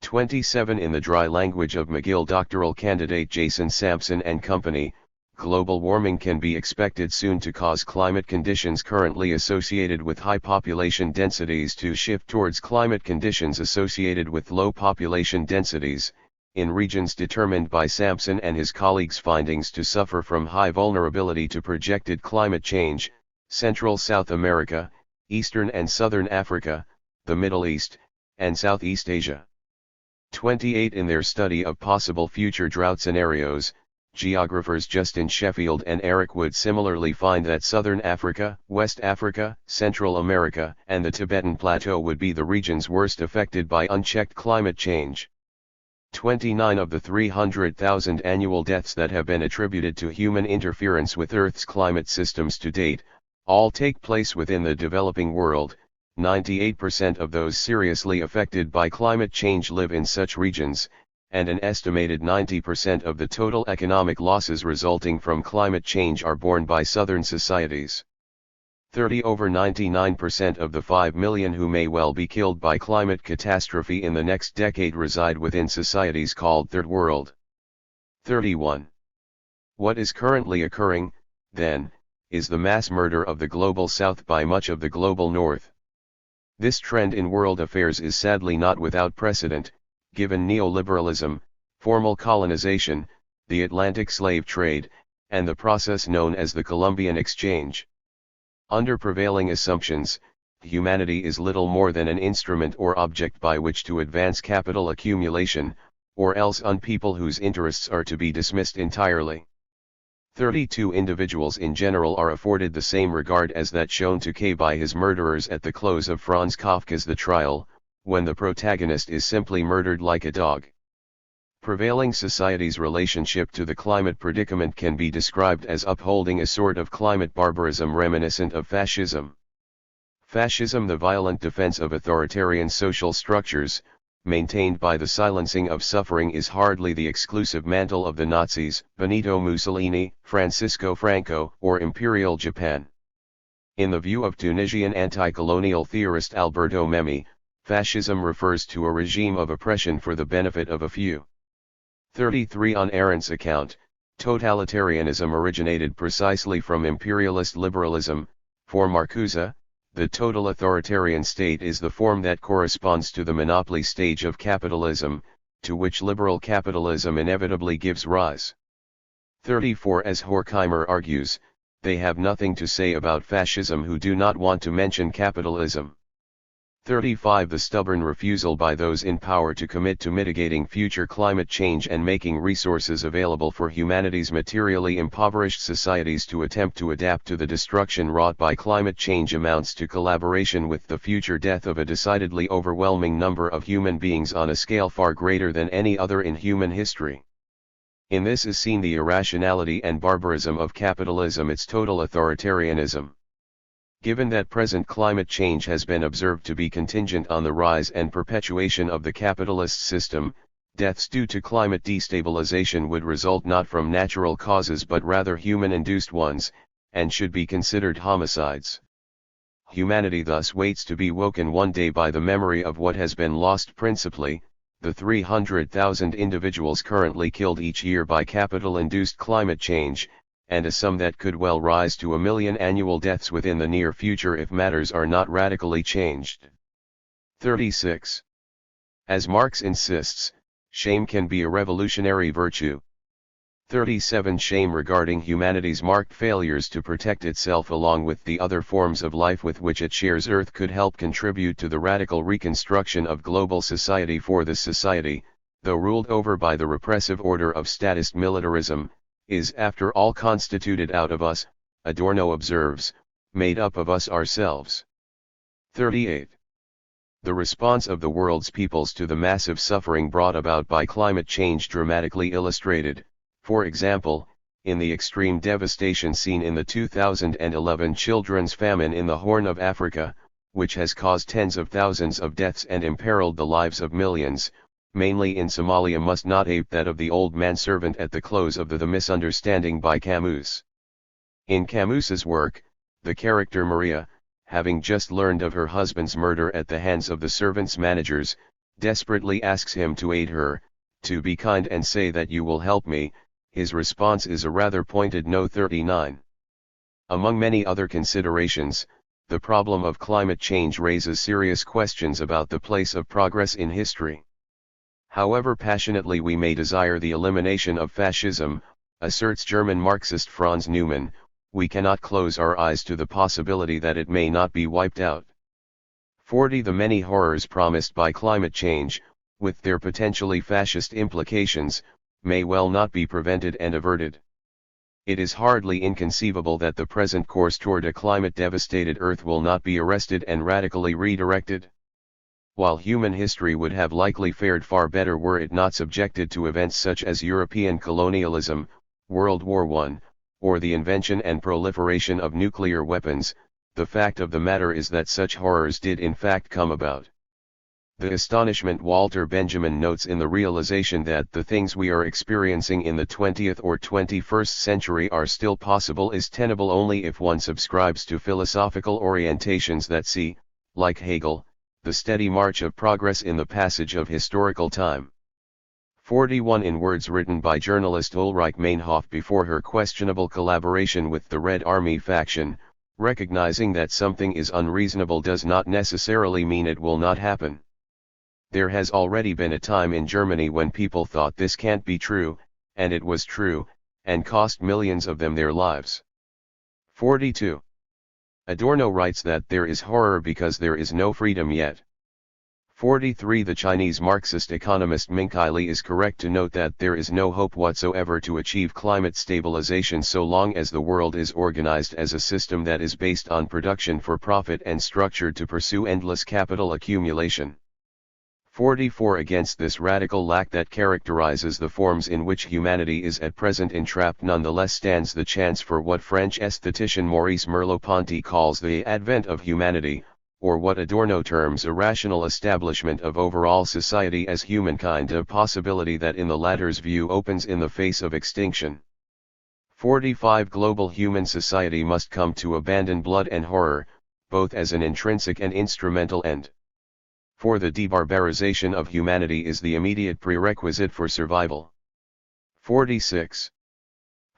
27 In the dry language of McGill doctoral candidate Jason Sampson and company, global warming can be expected soon to cause climate conditions currently associated with high population densities to shift towards climate conditions associated with low population densities, in regions determined by Sampson and his colleagues' findings to suffer from high vulnerability to projected climate change, Central South America, Eastern and Southern Africa, the Middle East, and Southeast Asia. 28 In their study of possible future drought scenarios, geographers Justin Sheffield and Eric Wood similarly find that Southern Africa, West Africa, Central America, and the Tibetan Plateau would be the regions worst affected by unchecked climate change. 29 Of the 300,000 annual deaths that have been attributed to human interference with Earth's climate systems to date, all take place within the developing world. 98% of those seriously affected by climate change live in such regions, and an estimated 90% of the total economic losses resulting from climate change are borne by southern societies. 30 Over 99% of the 5 million who may well be killed by climate catastrophe in the next decade reside within societies called Third World. 31. What is currently occurring, then, is the mass murder of the global South by much of the global North. This trend in world affairs is sadly not without precedent, given neoliberalism, formal colonization, the Atlantic slave trade, and the process known as the Columbian Exchange. Under prevailing assumptions, humanity is little more than an instrument or object by which to advance capital accumulation, or else on people whose interests are to be dismissed entirely. 32 Individuals in general are afforded the same regard as that shown to K by his murderers at the close of Franz Kafka's The Trial, when the protagonist is simply murdered like a dog. Prevailing society's relationship to the climate predicament can be described as upholding a sort of climate barbarism reminiscent of fascism. Fascism, the violent defense of authoritarian social structures, maintained by the silencing of suffering, is hardly the exclusive mantle of the Nazis, Benito Mussolini, Francisco Franco, or Imperial Japan. In the view of Tunisian anti-colonial theorist Alberto Memmi, fascism refers to a regime of oppression for the benefit of a few. 33 On Arendt's account, totalitarianism originated precisely from imperialist liberalism. For Marcuse, the total authoritarian state is the form that corresponds to the monopoly stage of capitalism, to which liberal capitalism inevitably gives rise. 34 As Horkheimer argues, they have nothing to say about fascism who do not want to mention capitalism. 35 The stubborn refusal by those in power to commit to mitigating future climate change and making resources available for humanity's materially impoverished societies to attempt to adapt to the destruction wrought by climate change amounts to collaboration with the future death of a decidedly overwhelming number of human beings on a scale far greater than any other in human history. In this is seen the irrationality and barbarism of capitalism, its total authoritarianism. Given that present climate change has been observed to be contingent on the rise and perpetuation of the capitalist system, deaths due to climate destabilization would result not from natural causes but rather human-induced ones, and should be considered homicides. Humanity thus waits to be woken one day by the memory of what has been lost, principally, the 300,000 individuals currently killed each year by capital-induced climate change, and a sum that could well rise to 1 million annual deaths within the near future if matters are not radically changed. 36. As Marx insists, shame can be a revolutionary virtue. 37 Shame regarding humanity's marked failures to protect itself along with the other forms of life with which it shares Earth could help contribute to the radical reconstruction of global society, for this society, though ruled over by the repressive order of statist militarism, is after all constituted out of us, Adorno observes, made up of us ourselves. 38. The response of the world's peoples to the massive suffering brought about by climate change dramatically illustrated, for example, in the extreme devastation seen in the 2011 children's famine in the Horn of Africa, which has caused tens of thousands of deaths and imperiled the lives of millions, mainly in Somalia, must not ape that of the old manservant at the close of The Misunderstanding by Camus. In Camus's work, the character Maria, having just learned of her husband's murder at the hands of the servants' managers, desperately asks him to aid her, to be kind and say that you will help me. His response is a rather pointed no. 39. Among many other considerations, the problem of climate change raises serious questions about the place of progress in history. However passionately we may desire the elimination of fascism, asserts German Marxist Franz Neumann, we cannot close our eyes to the possibility that it may not be wiped out. 40 The many horrors promised by climate change, with their potentially fascist implications, may well not be prevented and averted. It is hardly inconceivable that the present course toward a climate-devastated Earth will not be arrested and radically redirected. While human history would have likely fared far better were it not subjected to events such as European colonialism, World War I, or the invention and proliferation of nuclear weapons, the fact of the matter is that such horrors did in fact come about. The astonishment Walter Benjamin notes in the realization that the things we are experiencing in the 20th or 21st century are still possible is tenable only if one subscribes to philosophical orientations that see, like Hegel, the steady march of progress in the passage of historical time. 41 In words written by journalist Ulrike Meinhof before her questionable collaboration with the Red Army faction, recognizing that something is unreasonable does not necessarily mean it will not happen. There has already been a time in Germany when people thought this can't be true, and it was true, and cost millions of them their lives. 42. Adorno writes that there is horror because there is no freedom yet. 43 The Chinese Marxist economist Ming-Chi Li is correct to note that there is no hope whatsoever to achieve climate stabilization so long as the world is organized as a system that is based on production for profit and structured to pursue endless capital accumulation. 44 Against this radical lack that characterizes the forms in which humanity is at present entrapped nonetheless stands the chance for what French aesthetician Maurice Merleau-Ponty calls the advent of humanity, or what Adorno terms a rational establishment of overall society as humankind, a possibility that in the latter's view opens in the face of extinction. 45 Global human society must come to abandon blood and horror, both as an intrinsic and instrumental end. For the debarbarization of humanity is the immediate prerequisite for survival. 46.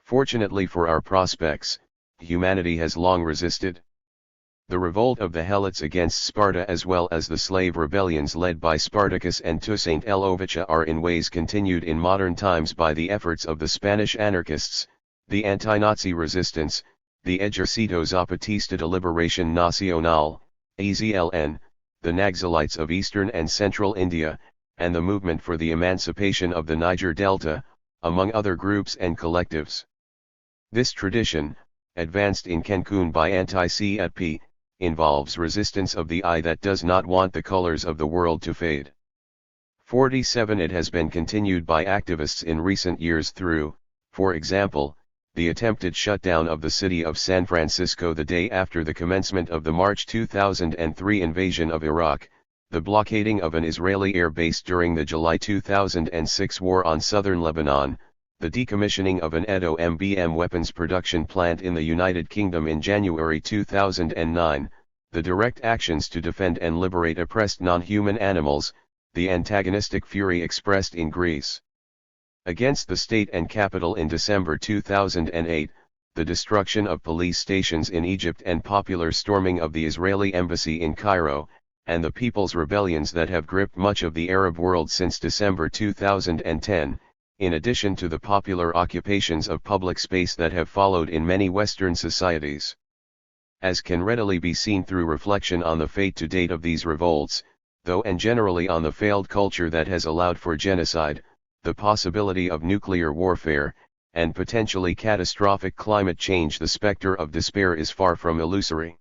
Fortunately for our prospects, humanity has long resisted. The revolt of the Helots against Sparta as well as the slave rebellions led by Spartacus and Toussaint L'Ouverture are in ways continued in modern times by the efforts of the Spanish anarchists, the anti-Nazi resistance, the Ejército Zapatista de Liberación Nacional, EZLN, the Naxalites of eastern and central India, and the movement for the emancipation of the Niger Delta, among other groups and collectives. This tradition, advanced in Cancun by anti-CEP, involves resistance of the eye that does not want the colors of the world to fade. 47 It has been continued by activists in recent years through, for example, the attempted shutdown of the city of San Francisco the day after the commencement of the March 2003 invasion of Iraq, the blockading of an Israeli air base during the July 2006 war on southern Lebanon, the decommissioning of an Edo MBM weapons production plant in the United Kingdom in January 2009, the direct actions to defend and liberate oppressed non-human animals, the antagonistic fury expressed in Greece against the state and capital in December 2008, the destruction of police stations in Egypt and popular storming of the Israeli embassy in Cairo, and the people's rebellions that have gripped much of the Arab world since December 2010, in addition to the popular occupations of public space that have followed in many Western societies. As can readily be seen through reflection on the fate to date of these revolts, though and generally on the failed culture that has allowed for genocide, the possibility of nuclear warfare, and potentially catastrophic climate change, the specter of despair is far from illusory.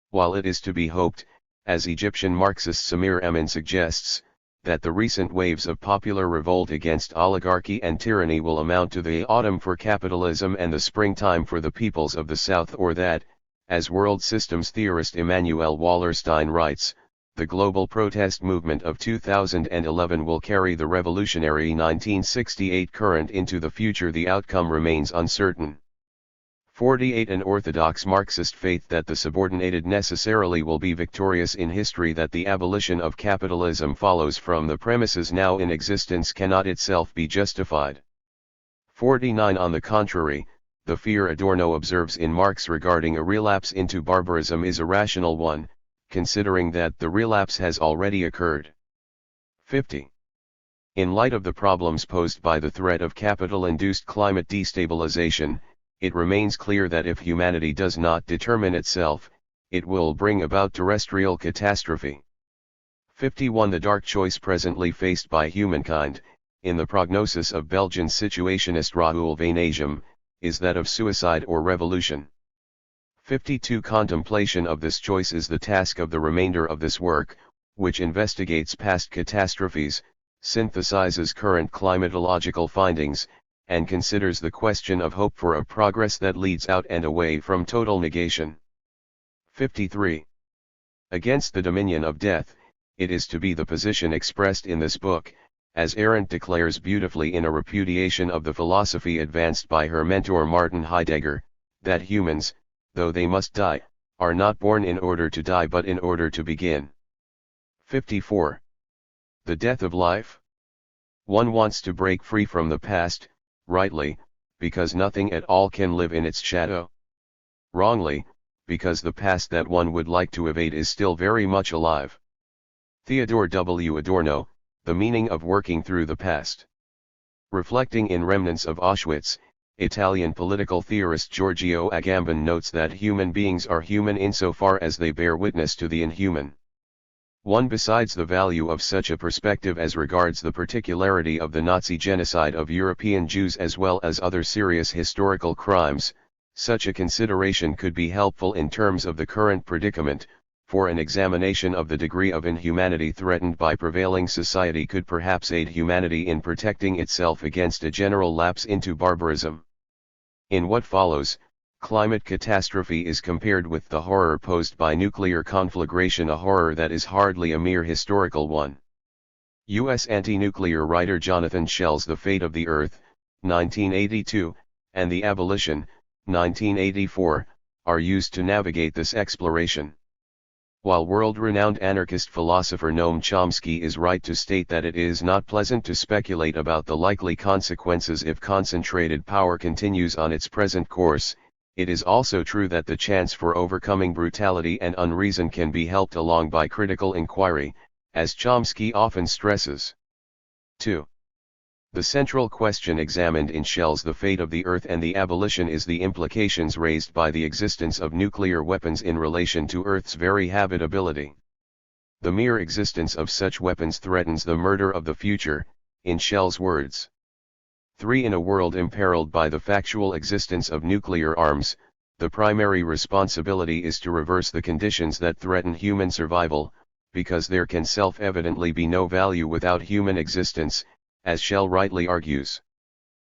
While it is to be hoped, as Egyptian Marxist Samir Emin suggests, that the recent waves of popular revolt against oligarchy and tyranny will amount to the autumn for capitalism and the springtime for the peoples of the South, or that, as world systems theorist Immanuel Wallerstein writes, the global protest movement of 2011 will carry the revolutionary 1968 current into the future. The outcome remains uncertain. 48 An orthodox Marxist faith that the subordinated necessarily will be victorious in history, that the abolition of capitalism follows from the premises now in existence, cannot itself be justified. 49 On the contrary, the fear Adorno observes in Marx regarding a relapse into barbarism is a rational one, considering that the relapse has already occurred. 50. In light of the problems posed by the threat of capital-induced climate destabilization, it remains clear that if humanity does not determine itself, it will bring about terrestrial catastrophe. 51. The dark choice presently faced by humankind, in the prognosis of Belgian situationist Raoul Vaneigem, is that of suicide or revolution. 52. Contemplation of this choice is the task of the remainder of this work, which investigates past catastrophes, synthesizes current climatological findings, and considers the question of hope for a progress that leads out and away from total negation. 53. Against the dominion of death, it is to be the position expressed in this book, as Arendt declares beautifully in a repudiation of the philosophy advanced by her mentor Martin Heidegger, that humans, though they must die, are not born in order to die but in order to begin. 54. The death of life. One wants to break free from the past, rightly, because nothing at all can live in its shadow. Wrongly, because the past that one would like to evade is still very much alive. Theodore W. Adorno, The Meaning of Working Through the Past. Reflecting in Remnants of Auschwitz, Italian political theorist Giorgio Agamben notes that human beings are human insofar as they bear witness to the inhuman. 1. Besides the value of such a perspective as regards the particularity of the Nazi genocide of European Jews as well as other serious historical crimes, such a consideration could be helpful in terms of the current predicament, for an examination of the degree of inhumanity threatened by prevailing society could perhaps aid humanity in protecting itself against a general lapse into barbarism. In what follows, climate catastrophe is compared with the horror posed by nuclear conflagration, a horror that is hardly a mere historical one. U.S. anti-nuclear writer Jonathan Schell's The Fate of the Earth, 1982, and The Abolition, 1984, are used to navigate this exploration. While world-renowned anarchist philosopher Noam Chomsky is right to state that it is not pleasant to speculate about the likely consequences if concentrated power continues on its present course, it is also true that the chance for overcoming brutality and unreason can be helped along by critical inquiry, as Chomsky often stresses. 2. The central question examined in Schell's The Fate of the Earth and The Abolition is the implications raised by the existence of nuclear weapons in relation to Earth's very habitability. The mere existence of such weapons threatens the murder of the future, in Schell's words. 3. In a world imperiled by the factual existence of nuclear arms, the primary responsibility is to reverse the conditions that threaten human survival, because there can self-evidently be no value without human existence, as Schell rightly argues.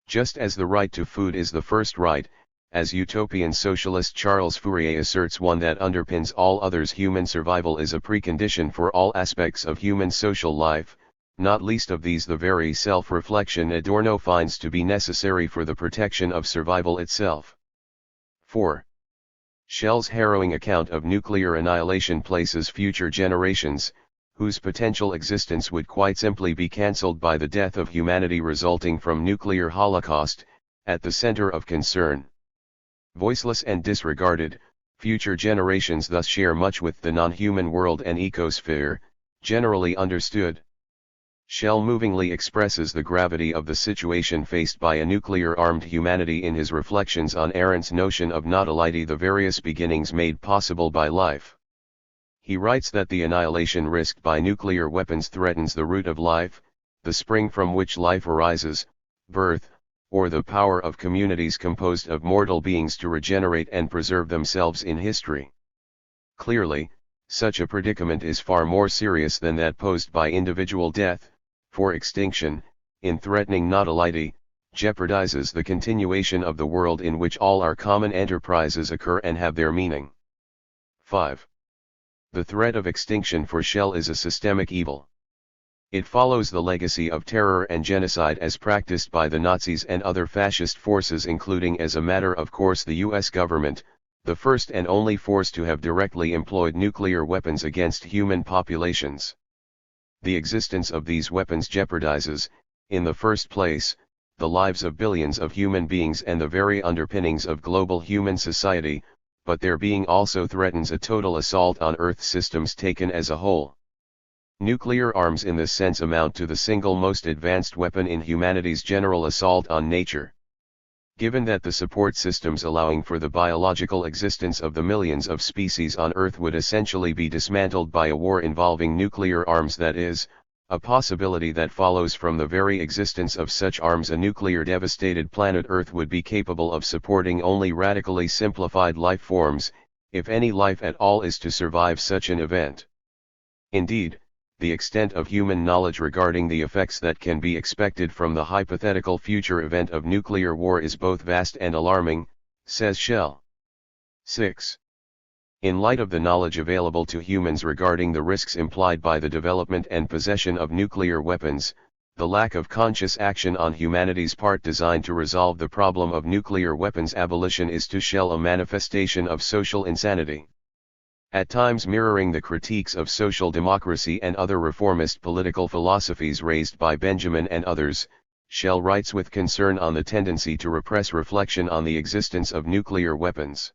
Just as the right to food is the first right, as utopian socialist Charles Fourier asserts, one that underpins all others, human survival is a precondition for all aspects of human social life, not least of these the very self-reflection Adorno finds to be necessary for the protection of survival itself. 4. Schell's harrowing account of nuclear annihilation places future generations, whose potential existence would quite simply be cancelled by the death of humanity resulting from nuclear holocaust, at the center of concern. Voiceless and disregarded, future generations thus share much with the non-human world and ecosphere, generally understood. Schell movingly expresses the gravity of the situation faced by a nuclear-armed humanity in his reflections on Arendt's notion of natality, the various beginnings made possible by life. He writes that the annihilation risked by nuclear weapons threatens the root of life, the spring from which life arises, birth, or the power of communities composed of mortal beings to regenerate and preserve themselves in history. Clearly, such a predicament is far more serious than that posed by individual death, for extinction, in threatening natality, jeopardizes the continuation of the world in which all our common enterprises occur and have their meaning. 5. The threat of extinction for Schell is a systemic evil. It follows the legacy of terror and genocide as practiced by the Nazis and other fascist forces, including as a matter of course the U.S. government, the first and only force to have directly employed nuclear weapons against human populations. The existence of these weapons jeopardizes, in the first place, the lives of billions of human beings and the very underpinnings of global human society, but their being also threatens a total assault on Earth systems taken as a whole. Nuclear arms in this sense amount to the single most advanced weapon in humanity's general assault on nature. Given that the support systems allowing for the biological existence of the millions of species on Earth would essentially be dismantled by a war involving nuclear arms, that is, a possibility that follows from the very existence of such arms, a nuclear devastated planet Earth would be capable of supporting only radically simplified life forms, if any life at all is to survive such an event. Indeed, the extent of human knowledge regarding the effects that can be expected from the hypothetical future event of nuclear war is both vast and alarming, says Shell. 6. In light of the knowledge available to humans regarding the risks implied by the development and possession of nuclear weapons, the lack of conscious action on humanity's part designed to resolve the problem of nuclear weapons abolition is to Shell a manifestation of social insanity. At times mirroring the critiques of social democracy and other reformist political philosophies raised by Benjamin and others, Shell writes with concern on the tendency to repress reflection on the existence of nuclear weapons.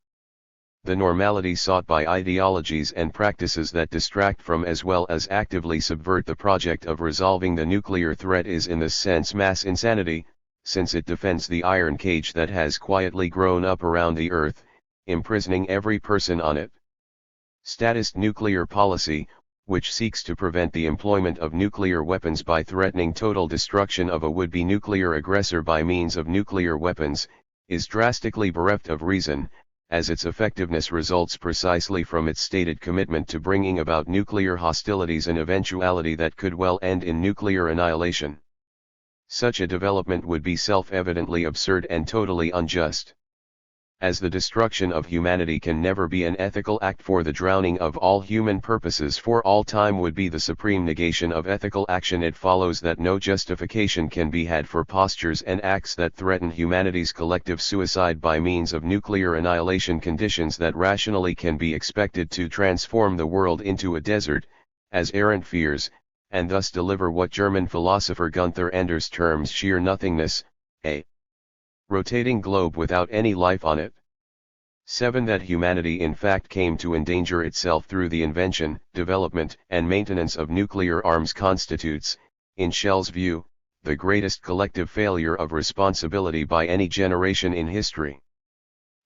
The normality sought by ideologies and practices that distract from as well as actively subvert the project of resolving the nuclear threat is in this sense mass insanity, since it defends the iron cage that has quietly grown up around the Earth, imprisoning every person on it. Statist nuclear policy, which seeks to prevent the employment of nuclear weapons by threatening total destruction of a would-be nuclear aggressor by means of nuclear weapons, is drastically bereft of reason, as its effectiveness results precisely from its stated commitment to bringing about nuclear hostilities, an eventuality that could well end in nuclear annihilation. Such a development would be self-evidently absurd and totally unjust. As the destruction of humanity can never be an ethical act, for the drowning of all human purposes for all time would be the supreme negation of ethical action, it follows that no justification can be had for postures and acts that threaten humanity's collective suicide by means of nuclear annihilation, conditions that rationally can be expected to transform the world into a desert, as Arendt fears, and thus deliver what German philosopher Gunther Enders terms sheer nothingness, a rotating globe without any life on it. 7. That humanity in fact came to endanger itself through the invention, development, and maintenance of nuclear arms constitutes, in Shell's view, the greatest collective failure of responsibility by any generation in history.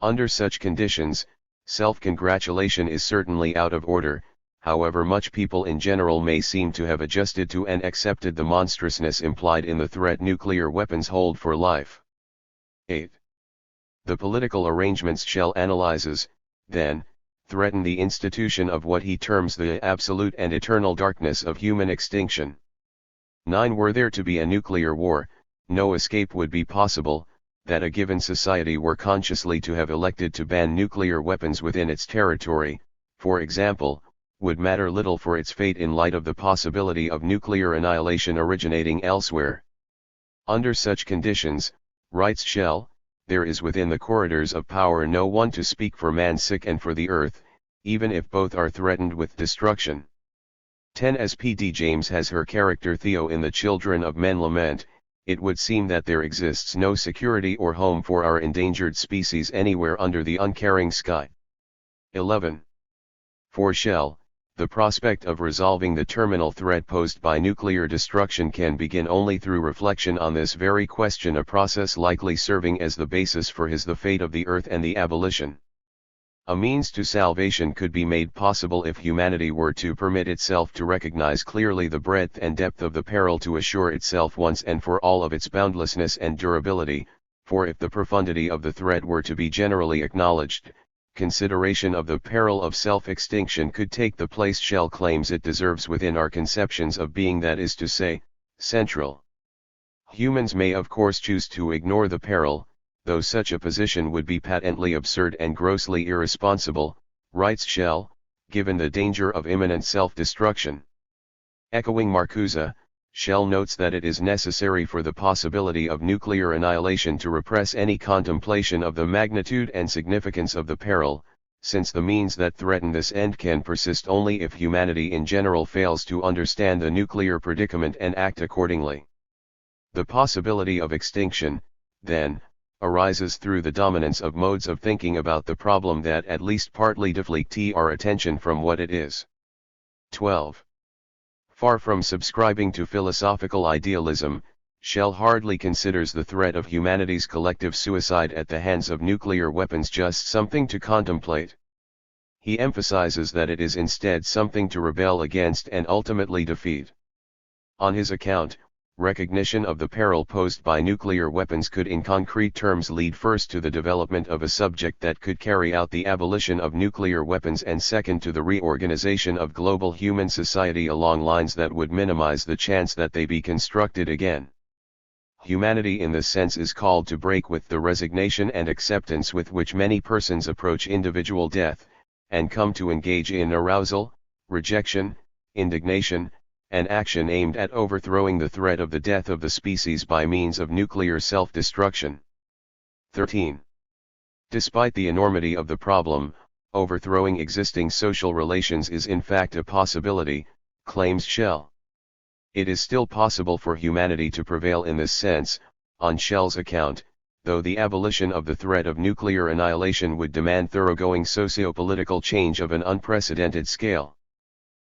Under such conditions, self-congratulation is certainly out of order, however much people in general may seem to have adjusted to and accepted the monstrousness implied in the threat nuclear weapons hold for life. 8. The political arrangements Shell analyzes, then, threaten the institution of what he terms the absolute and eternal darkness of human extinction. 9. Were there to be a nuclear war, no escape would be possible. That a given society were consciously to have elected to ban nuclear weapons within its territory, for example, would matter little for its fate in light of the possibility of nuclear annihilation originating elsewhere. Under such conditions, writes Shell, there is within the corridors of power no one to speak for man sick and for the earth, even if both are threatened with destruction. 10. As P.D. James has her character Theo in The Children of Men lament, it would seem that there exists no security or home for our endangered species anywhere under the uncaring sky. 11. For Shell, the prospect of resolving the terminal threat posed by nuclear destruction can begin only through reflection on this very question, a process likely serving as the basis for The Fate of the Earth and the Abolition. A means to salvation could be made possible if humanity were to permit itself to recognize clearly the breadth and depth of the peril, to assure itself once and for all of its boundlessness and durability, for if the profundity of the threat were to be generally acknowledged, consideration of the peril of self-extinction could take the place Shell claims it deserves within our conceptions of being, that is to say, central. Humans may of course choose to ignore the peril, though such a position would be patently absurd and grossly irresponsible, writes Shell, given the danger of imminent self-destruction. Echoing Marcuse, Shell notes that it is necessary for the possibility of nuclear annihilation to repress any contemplation of the magnitude and significance of the peril, since the means that threaten this end can persist only if humanity in general fails to understand the nuclear predicament and act accordingly. The possibility of extinction, then, arises through the dominance of modes of thinking about the problem that at least partly deflect our attention from what it is. 12. Far from subscribing to philosophical idealism, Shell hardly considers the threat of humanity's collective suicide at the hands of nuclear weapons just something to contemplate. He emphasizes that it is instead something to rebel against and ultimately defeat. On his account, recognition of the peril posed by nuclear weapons could in concrete terms lead first to the development of a subject that could carry out the abolition of nuclear weapons and second to the reorganization of global human society along lines that would minimize the chance that they be constructed again. Humanity in this sense is called to break with the resignation and acceptance with which many persons approach individual death, and come to engage in arousal, rejection, indignation, and action aimed at overthrowing the threat of the death of the species by means of nuclear self-destruction. 13. Despite the enormity of the problem, overthrowing existing social relations is in fact a possibility, claims Shell. It is still possible for humanity to prevail in this sense, on Shell's account, though the abolition of the threat of nuclear annihilation would demand thoroughgoing socio-political change of an unprecedented scale.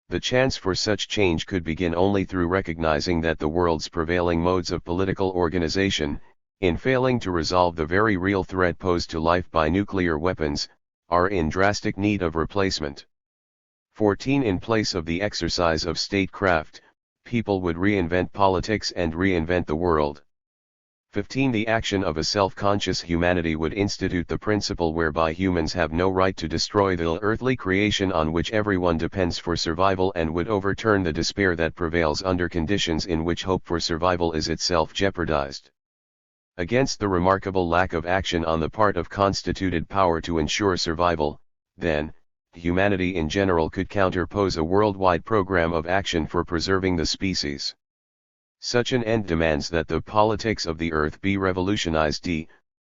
The chance for such change could begin only through recognizing that the world's prevailing modes of political organization, in failing to resolve the very real threat posed to life by nuclear weapons, are in drastic need of replacement. 14. In place of the exercise of statecraft, people would reinvent politics and reinvent the world. 15. The action of a self-conscious humanity would institute the principle whereby humans have no right to destroy the earthly creation on which everyone depends for survival, and would overturn the despair that prevails under conditions in which hope for survival is itself jeopardized. Against the remarkable lack of action on the part of constituted power to ensure survival, then, humanity in general could counterpose a worldwide program of action for preserving the species. Such an end demands that the politics of the earth be revolutionized,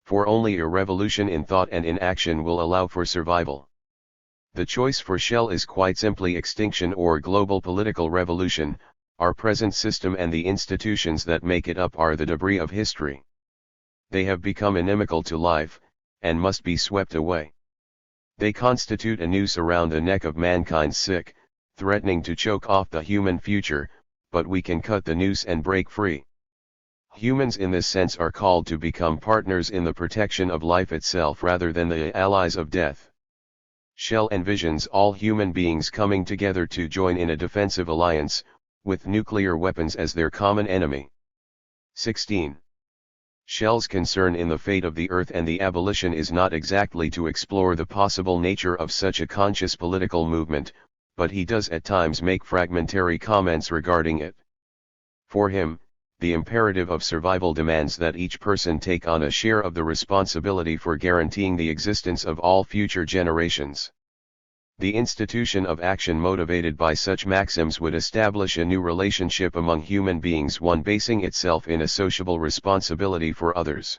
for only a revolution in thought and in action will allow for survival. The choice for Shell is quite simply extinction or global political revolution. Our present system and the institutions that make it up are the debris of history. They have become inimical to life, and must be swept away. They constitute a noose around the neck of mankind, threatening to choke off the human future, but we can cut the noose and break free. Humans in this sense are called to become partners in the protection of life itself rather than the allies of death. Shell envisions all human beings coming together to join in a defensive alliance, with nuclear weapons as their common enemy. 16. Shell's concern in the fate of the earth and the abolition is not exactly to explore the possible nature of such a conscious political movement, but he does at times make fragmentary comments regarding it. For him, the imperative of survival demands that each person take on a share of the responsibility for guaranteeing the existence of all future generations. The institution of action motivated by such maxims would establish a new relationship among human beings, one basing itself in a sociable responsibility for others.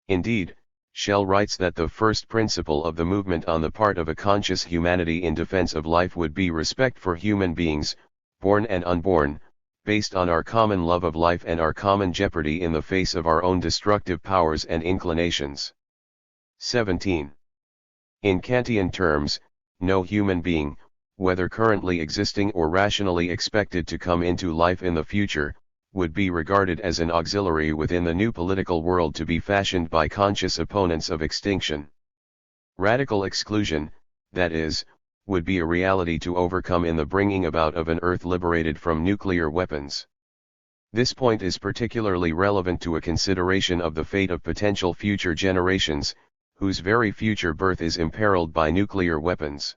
Indeed, Shell writes that the first principle of the movement on the part of a conscious humanity in defense of life would be respect for human beings, born and unborn, based on our common love of life and our common jeopardy in the face of our own destructive powers and inclinations. 17. In Kantian terms, no human being, whether currently existing or rationally expected to come into life in the future, would be regarded as an auxiliary within the new political world to be fashioned by conscious opponents of extinction. Radical exclusion, that is, would be a reality to overcome in the bringing about of an earth liberated from nuclear weapons. This point is particularly relevant to a consideration of the fate of potential future generations, whose very future birth is imperiled by nuclear weapons.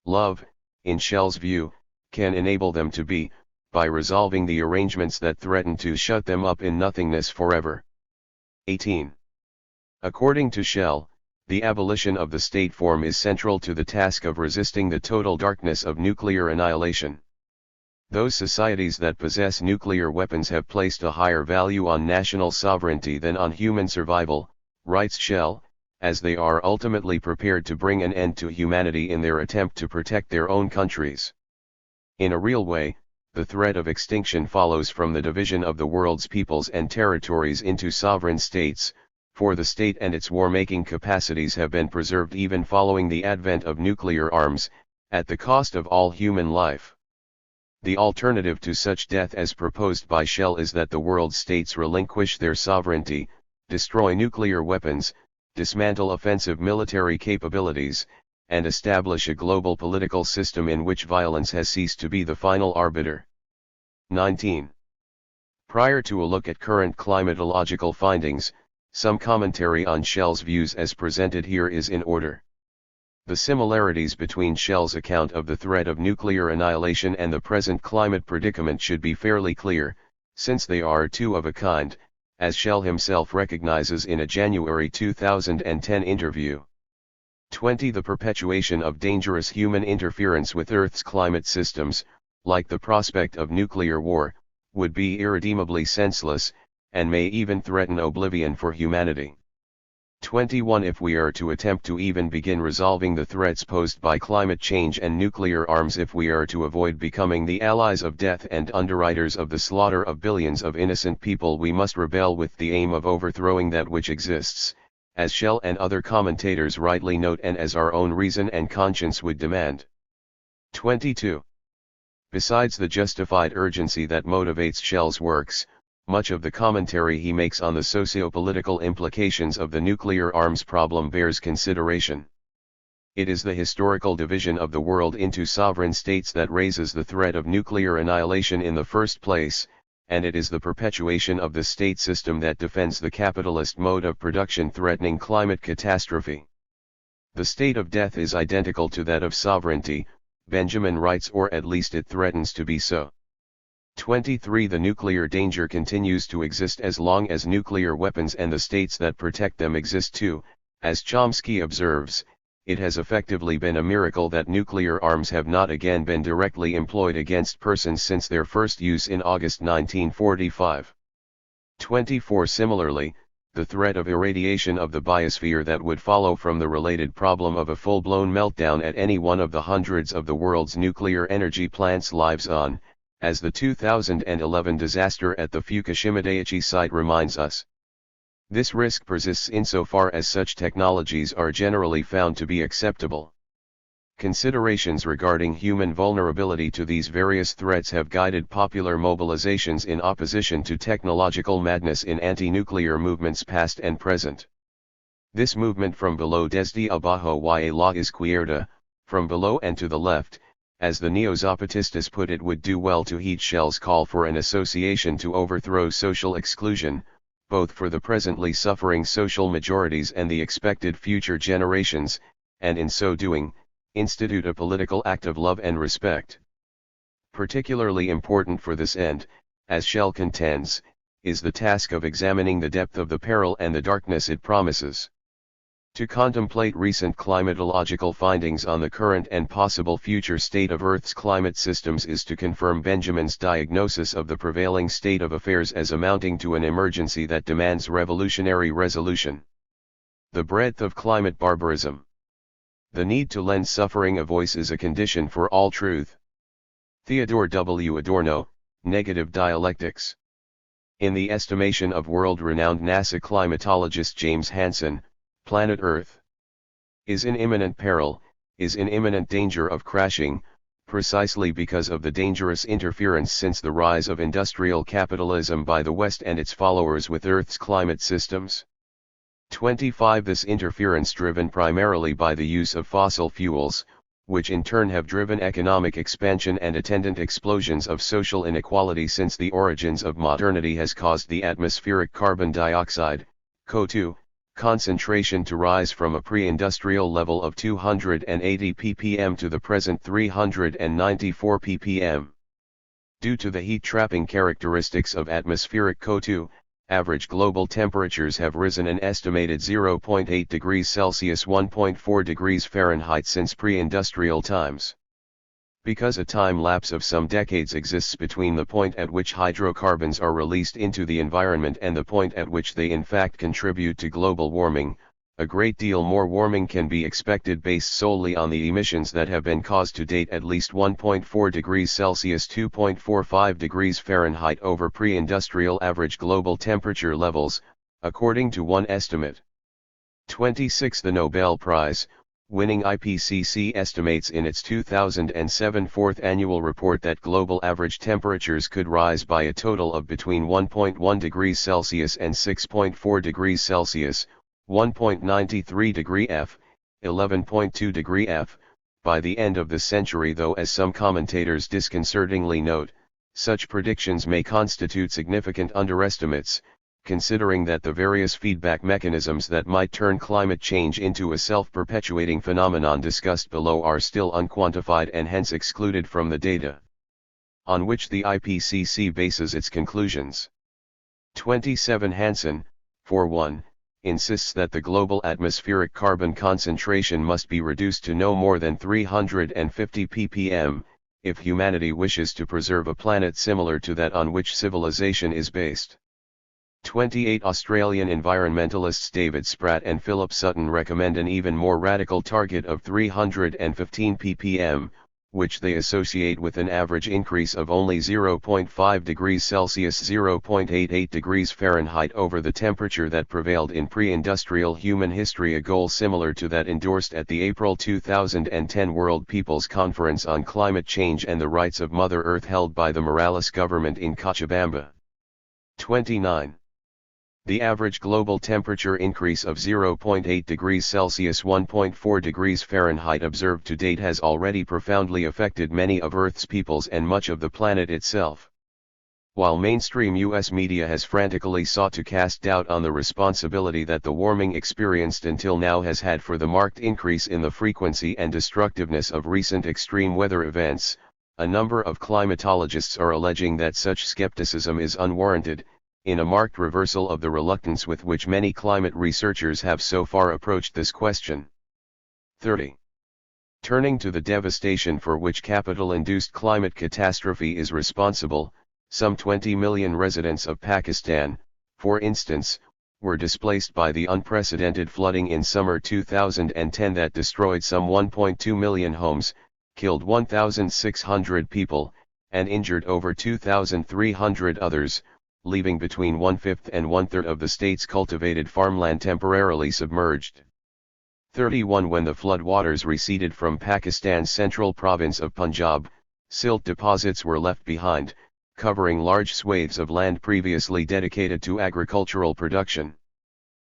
Love, in Shell's view, can enable them to be, by resolving the arrangements that threaten to shut them up in nothingness forever. 18. According to Shell, the abolition of the state form is central to the task of resisting the total darkness of nuclear annihilation. Those societies that possess nuclear weapons have placed a higher value on national sovereignty than on human survival, writes Shell, as they are ultimately prepared to bring an end to humanity in their attempt to protect their own countries. In a real way, the threat of extinction follows from the division of the world's peoples and territories into sovereign states, for the state and its war-making capacities have been preserved even following the advent of nuclear arms, at the cost of all human life. The alternative to such death as proposed by Shell is that the world states relinquish their sovereignty, destroy nuclear weapons, dismantle offensive military capabilities, and establish a global political system in which violence has ceased to be the final arbiter. 19. Prior to a look at current climatological findings, some commentary on Shell's views as presented here is in order. The similarities between Shell's account of the threat of nuclear annihilation and the present climate predicament should be fairly clear, since they are two of a kind, as Shell himself recognizes in a January 2010 interview. 20. The perpetuation of dangerous human interference with Earth's climate systems, like the prospect of nuclear war, would be irredeemably senseless, and may even threaten oblivion for humanity. 21. If we are to attempt to even begin resolving the threats posed by climate change and nuclear arms, if we are to avoid becoming the allies of death and underwriters of the slaughter of billions of innocent people, we must rebel with the aim of overthrowing that which exists, as Shell and other commentators rightly note and as our own reason and conscience would demand. 22. Besides the justified urgency that motivates Shell's works, much of the commentary he makes on the socio-political implications of the nuclear arms problem bears consideration. It is the historical division of the world into sovereign states that raises the threat of nuclear annihilation in the first place, and it is the perpetuation of the state system that defends the capitalist mode of production threatening climate catastrophe. The state of death is identical to that of sovereignty, Benjamin writes, or at least it threatens to be so. 23. The nuclear danger continues to exist as long as nuclear weapons and the states that protect them exist too. As Chomsky observes, it has effectively been a miracle that nuclear arms have not again been directly employed against persons since their first use in August 1945. 24. Similarly, the threat of irradiation of the biosphere that would follow from the related problem of a full-blown meltdown at any one of the hundreds of the world's nuclear energy plants lives on, as the 2011 disaster at the Fukushima Daiichi site reminds us. This risk persists insofar as such technologies are generally found to be acceptable. Considerations regarding human vulnerability to these various threats have guided popular mobilizations in opposition to technological madness in anti-nuclear movements past and present. This movement from below desde abajo y la izquierda, from below and to the left, as the neo-Zapatistas put it, would do well to heed Shell's call for an association to overthrow social exclusion, both for the presently suffering social majorities and the expected future generations, and in so doing, institute a political act of love and respect. Particularly important for this end, as Shell contends, is the task of examining the depth of the peril and the darkness it promises. To contemplate recent climatological findings on the current and possible future state of Earth's climate systems is to confirm Benjamin's diagnosis of the prevailing state of affairs as amounting to an emergency that demands revolutionary resolution. The breadth of climate barbarism. The need to lend suffering a voice is a condition for all truth. Theodore W. Adorno, Negative Dialectics. In the estimation of world-renowned NASA climatologist James Hansen, planet Earth is in imminent peril, is in imminent danger of crashing, precisely because of the dangerous interference since the rise of industrial capitalism by the West and its followers with Earth's climate systems. 25. This interference driven primarily by the use of fossil fuels, which in turn have driven economic expansion and attendant explosions of social inequality since the origins of modernity, has caused the atmospheric carbon dioxide, CO2, concentration to rise from a pre-industrial level of 280 ppm to the present 394 ppm. Due to the heat-trapping characteristics of atmospheric CO2, average global temperatures have risen an estimated 0.8 degrees Celsius (1.4 degrees Fahrenheit) since pre-industrial times. Because a time lapse of some decades exists between the point at which hydrocarbons are released into the environment and the point at which they in fact contribute to global warming, a great deal more warming can be expected based solely on the emissions that have been caused to date, at least 1.4 degrees Celsius (2.45 degrees Fahrenheit) over pre-industrial average global temperature levels, according to one estimate. 26. The Nobel Prize, Winning IPCC estimates in its 2007 fourth annual report that global average temperatures could rise by a total of between 1.1 degrees Celsius and 6.4 degrees Celsius, 1.93 degree F, 11.2 degree F, by the end of the century, though as some commentators disconcertingly note, such predictions may constitute significant underestimates, considering that the various feedback mechanisms that might turn climate change into a self-perpetuating phenomenon discussed below are still unquantified and hence excluded from the data on which the IPCC bases its conclusions. 27 Hansen, for one, insists that the global atmospheric carbon concentration must be reduced to no more than 350 ppm, if humanity wishes to preserve a planet similar to that on which civilization is based. 28 Australian environmentalists David Spratt and Philip Sutton recommend an even more radical target of 315 ppm, which they associate with an average increase of only 0.5 degrees Celsius (0.88 degrees Fahrenheit) over the temperature that prevailed in pre-industrial human history, a goal similar to that endorsed at the April 2010 World People's Conference on Climate Change and the Rights of Mother Earth held by the Morales government in Cochabamba. 29. The average global temperature increase of 0.8 degrees Celsius (1.4 degrees Fahrenheit) observed to date has already profoundly affected many of Earth's peoples and much of the planet itself. While mainstream U.S. media has frantically sought to cast doubt on the responsibility that the warming experienced until now has had for the marked increase in the frequency and destructiveness of recent extreme weather events, a number of climatologists are alleging that such skepticism is unwarranted, in a marked reversal of the reluctance with which many climate researchers have so far approached this question. 30. Turning to the devastation for which capital-induced climate catastrophe is responsible, some 20 million residents of Pakistan, for instance, were displaced by the unprecedented flooding in summer 2010 that destroyed some 1.2 million homes, killed 1,600 people, and injured over 2,300 others, leaving between 1/5 and 1/3 of the state's cultivated farmland temporarily submerged. 31. When the floodwaters receded from Pakistan's central province of Punjab, silt deposits were left behind, covering large swathes of land previously dedicated to agricultural production.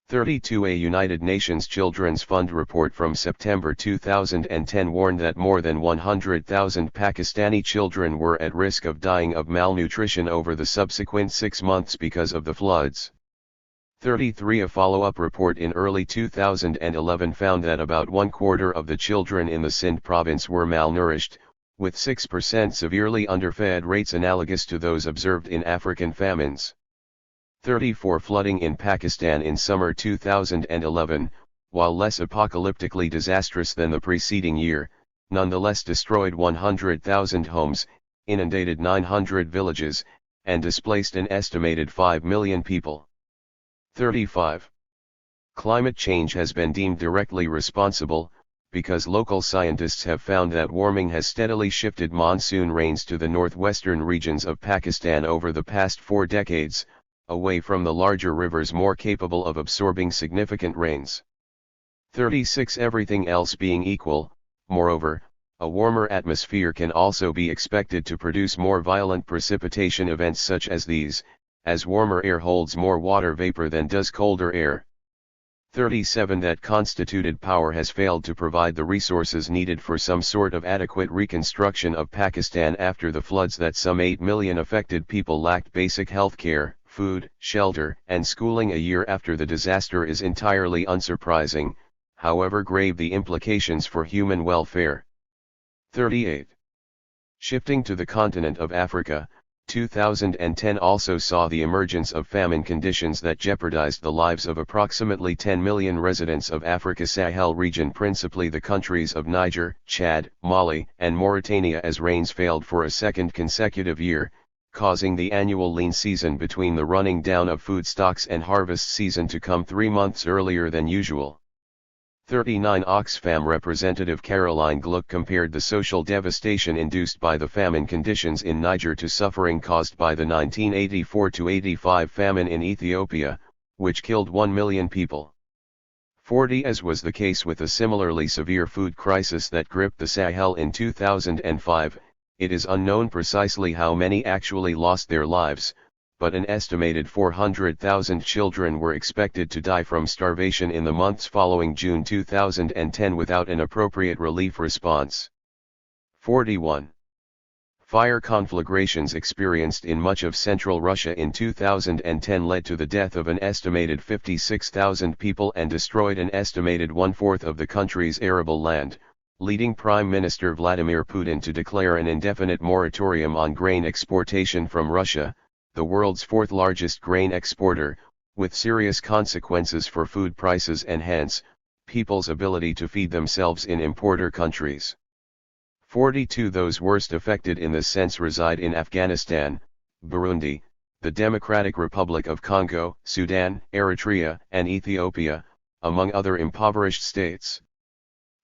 32. A United Nations Children's Fund report from September 2010 warned that more than 100,000 Pakistani children were at risk of dying of malnutrition over the subsequent 6 months because of the floods. 33. A follow-up report in early 2011 found that about 1/4 of the children in the Sindh province were malnourished, with 6% severely underfed, rates analogous to those observed in African famines. 34. Flooding in Pakistan in summer 2011, while less apocalyptically disastrous than the preceding year, nonetheless destroyed 100,000 homes, inundated 900 villages, and displaced an estimated 5 million people. 35. Climate change has been deemed directly responsible, because local scientists have found that warming has steadily shifted monsoon rains to the northwestern regions of Pakistan over the past 4 decades, away from the larger rivers more capable of absorbing significant rains. 36. Everything else being equal, moreover, a warmer atmosphere can also be expected to produce more violent precipitation events such as these, as warmer air holds more water vapor than does colder air. 37. That constituted power has failed to provide the resources needed for some sort of adequate reconstruction of Pakistan after the floods, that some 8 million affected people lacked basic health care, food, shelter, and schooling a year after the disaster is entirely unsurprising, however grave the implications for human welfare. 38. Shifting to the continent of Africa, 2010 also saw the emergence of famine conditions that jeopardized the lives of approximately 10 million residents of Africa's Sahel region, principally the countries of Niger, Chad, Mali, and Mauritania, as rains failed for a second consecutive year, causing the annual lean season between the running down of food stocks and harvest season to come 3 months earlier than usual. 39. Oxfam representative Caroline Gluck compared the social devastation induced by the famine conditions in Niger to suffering caused by the 1984-85 famine in Ethiopia, which killed 1 million people. 40. As was the case with a similarly severe food crisis that gripped the Sahel in 2005, it is unknown precisely how many actually lost their lives, but an estimated 400,000 children were expected to die from starvation in the months following June 2010 without an appropriate relief response. 41. Fire conflagrations experienced in much of central Russia in 2010 led to the death of an estimated 56,000 people and destroyed an estimated one-fourth of the country's arable land, leading Prime Minister Vladimir Putin to declare an indefinite moratorium on grain exportation from Russia, the world's fourth-largest grain exporter, with serious consequences for food prices and hence, people's ability to feed themselves in importer countries. 42. Those worst affected in this sense reside in Afghanistan, Burundi, the Democratic Republic of Congo, Sudan, Eritrea, and Ethiopia, among other impoverished states.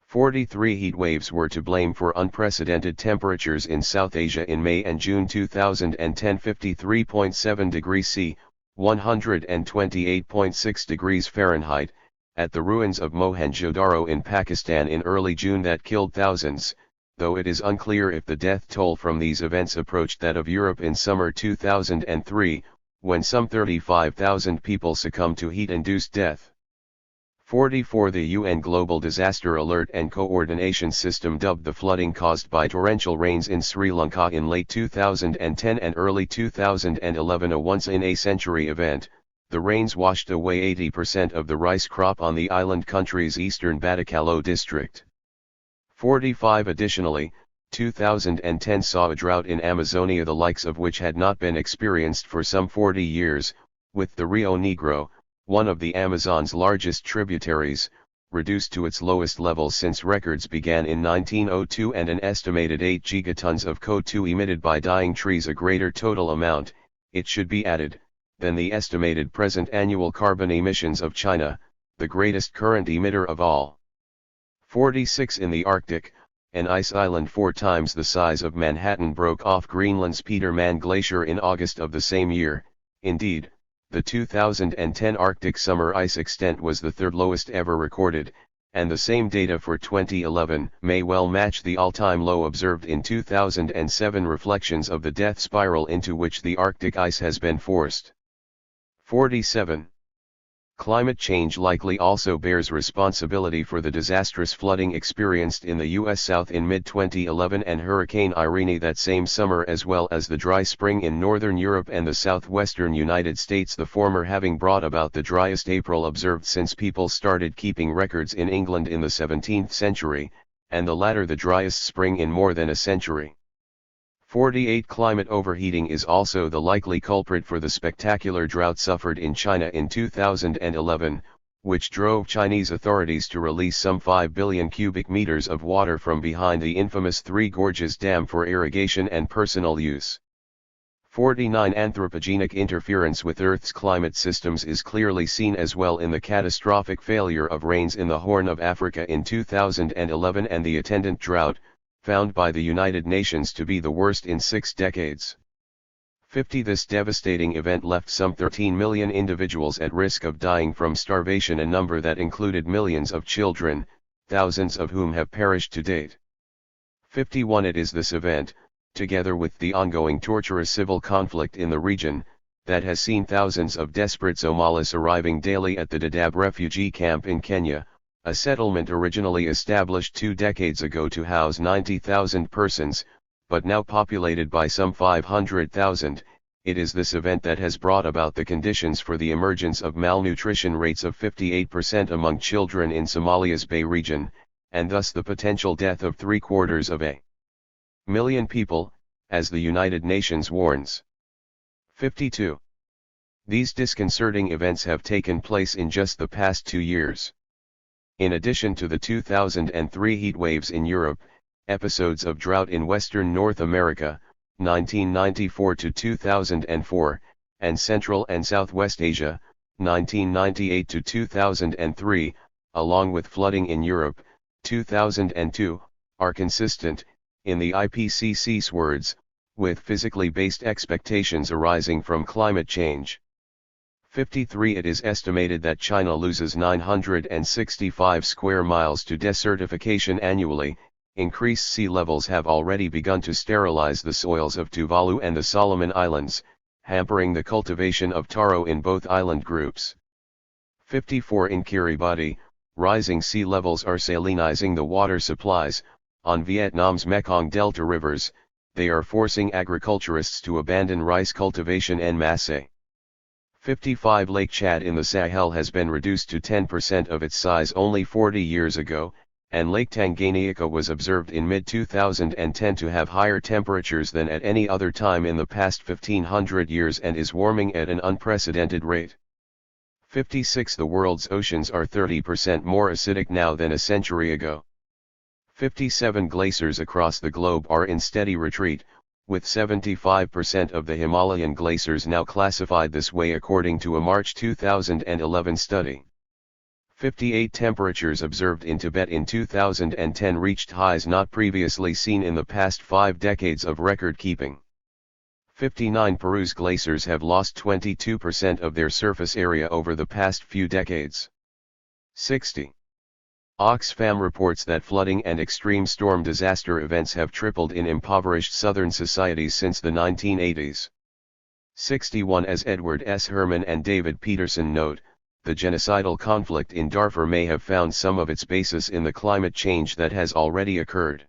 43. Heat waves were to blame for unprecedented temperatures in South Asia in May and June 2010. 53.7 degrees C, 128.6 degrees Fahrenheit, at the ruins of Mohenjo-Daro in Pakistan in early June that killed thousands, though it is unclear if the death toll from these events approached that of Europe in summer 2003, when some 35,000 people succumbed to heat-induced death. 44. The UN Global Disaster Alert and Coordination System dubbed the flooding caused by torrential rains in Sri Lanka in late 2010 and early 2011 a once-in-a-century event. The rains washed away 80% of the rice crop on the island country's eastern Batticaloa district. 45. Additionally, 2010 saw a drought in Amazonia the likes of which had not been experienced for some 40 years, with the Rio Negro, one of the Amazon's largest tributaries, reduced to its lowest level since records began in 1902 and an estimated 8 gigatons of CO2 emitted by dying trees, a greater total amount, it should be added, than the estimated present annual carbon emissions of China, the greatest current emitter of all. 46. In the Arctic, an ice island 4 times the size of Manhattan broke off Greenland's Petermann Glacier in August of the same year. Indeed, the 2010 Arctic summer ice extent was the third lowest ever recorded, and the same data for 2011 may well match the all-time low observed in 2007. Reflections of the death spiral into which the Arctic ice has been forced. 47. Climate change likely also bears responsibility for the disastrous flooding experienced in the U.S. South in mid-2011 and Hurricane Irene that same summer, as well as the dry spring in northern Europe and the southwestern United States, the former having brought about the driest April observed since people started keeping records in England in the 17th century, and the latter the driest spring in more than a century. 48. Climate overheating is also the likely culprit for the spectacular drought suffered in China in 2011, which drove Chinese authorities to release some 5 billion cubic meters of water from behind the infamous Three Gorges Dam for irrigation and personal use. 49. Anthropogenic interference with Earth's climate systems is clearly seen as well in the catastrophic failure of rains in the Horn of Africa in 2011 and the attendant drought, found by the United Nations to be the worst in 6 decades. 50. This devastating event left some 13 million individuals at risk of dying from starvation, a number that included millions of children, thousands of whom have perished to date. 51. It is this event, together with the ongoing torturous civil conflict in the region, that has seen thousands of desperate Somalis arriving daily at the Dadaab refugee camp in Kenya, a settlement originally established 2 decades ago to house 90,000 persons, but now populated by some 500,000. It is this event that has brought about the conditions for the emergence of malnutrition rates of 58% among children in Somalia's Bay region, and thus the potential death of 3/4 of a million people, as the United Nations warns. 52. These disconcerting events have taken place in just the past 2 years. In addition to the 2003 heat waves in Europe, episodes of drought in western North America, 1994 to 2004, and Central and Southwest Asia, 1998 to 2003, along with flooding in Europe, 2002, are consistent, in the IPCC's words, with physically based expectations arising from climate change. 53. It is estimated that China loses 965 square miles to desertification annually. Increased sea levels have already begun to sterilize the soils of Tuvalu and the Solomon Islands, hampering the cultivation of taro in both island groups. 54. In Kiribati, rising sea levels are salinizing the water supplies. On Vietnam's Mekong Delta rivers, they are forcing agriculturists to abandon rice cultivation en masse. 55. Lake Chad in the Sahel has been reduced to 10% of its size only 40 years ago, and Lake Tanganyika was observed in mid-2010 to have higher temperatures than at any other time in the past 1500 years and is warming at an unprecedented rate. 56. The world's oceans are 30% more acidic now than a century ago. 57. Glaciers across the globe are in steady retreat, with 75% of the Himalayan glaciers now classified this way according to a March 2011 study. 58. Temperatures observed in Tibet in 2010 reached highs not previously seen in the past 5 decades of record-keeping. 59. Peru's glaciers have lost 22% of their surface area over the past few decades. 60. Oxfam reports that flooding and extreme storm disaster events have tripled in impoverished southern societies since the 1980s. 61. As Edward S. Herman and David Peterson note, the genocidal conflict in Darfur may have found some of its basis in the climate change that has already occurred.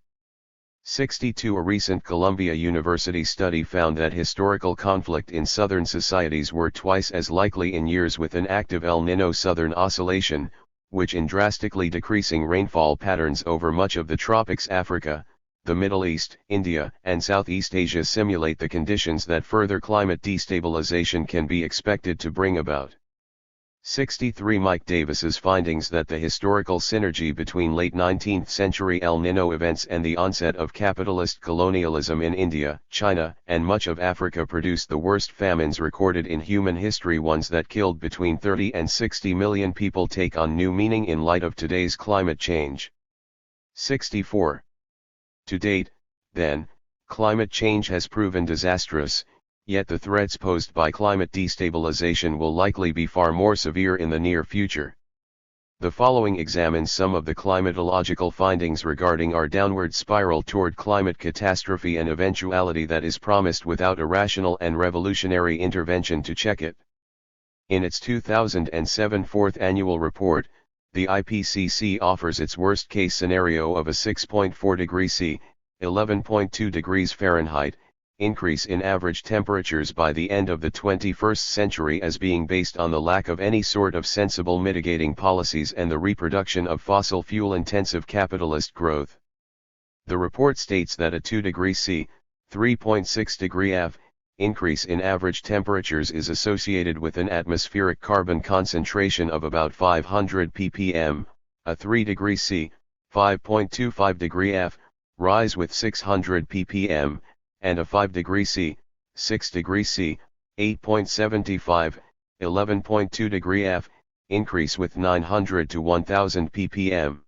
62. A recent Columbia University study found that historical conflict in southern societies were twice as likely in years with an active El Niño southern oscillation, which in drastically decreasing rainfall patterns over much of the tropics Africa, the Middle East, India, and Southeast Asia simulate the conditions that further climate destabilization can be expected to bring about. 63. Mike Davis's findings that the historical synergy between late 19th century El Niño events and the onset of capitalist colonialism in India, China, and much of Africa produced the worst famines recorded in human history, ones that killed between 30 and 60 million people, take on new meaning in light of today's climate change. 64. To date, then, climate change has proven disastrous, yet the threats posed by climate destabilization will likely be far more severe in the near future. The following examines some of the climatological findings regarding our downward spiral toward climate catastrophe and eventuality that is promised without a rational and revolutionary intervention to check it. In its 2007 fourth annual report, the IPCC offers its worst-case scenario of a 6.4 degrees C, 11.2 degrees Fahrenheit, increase in average temperatures by the end of the 21st century as being based on the lack of any sort of sensible mitigating policies and the reproduction of fossil fuel-intensive capitalist growth. The report states that a 2 degree C, 3.6 degree F, increase in average temperatures is associated with an atmospheric carbon concentration of about 500 ppm, a 3 degree C, 5.25 degree F, rise with 600 ppm, and a 5 degree C, 6 degree C, 8.75, 11.2 degree F, increase with 900 to 1000 ppm.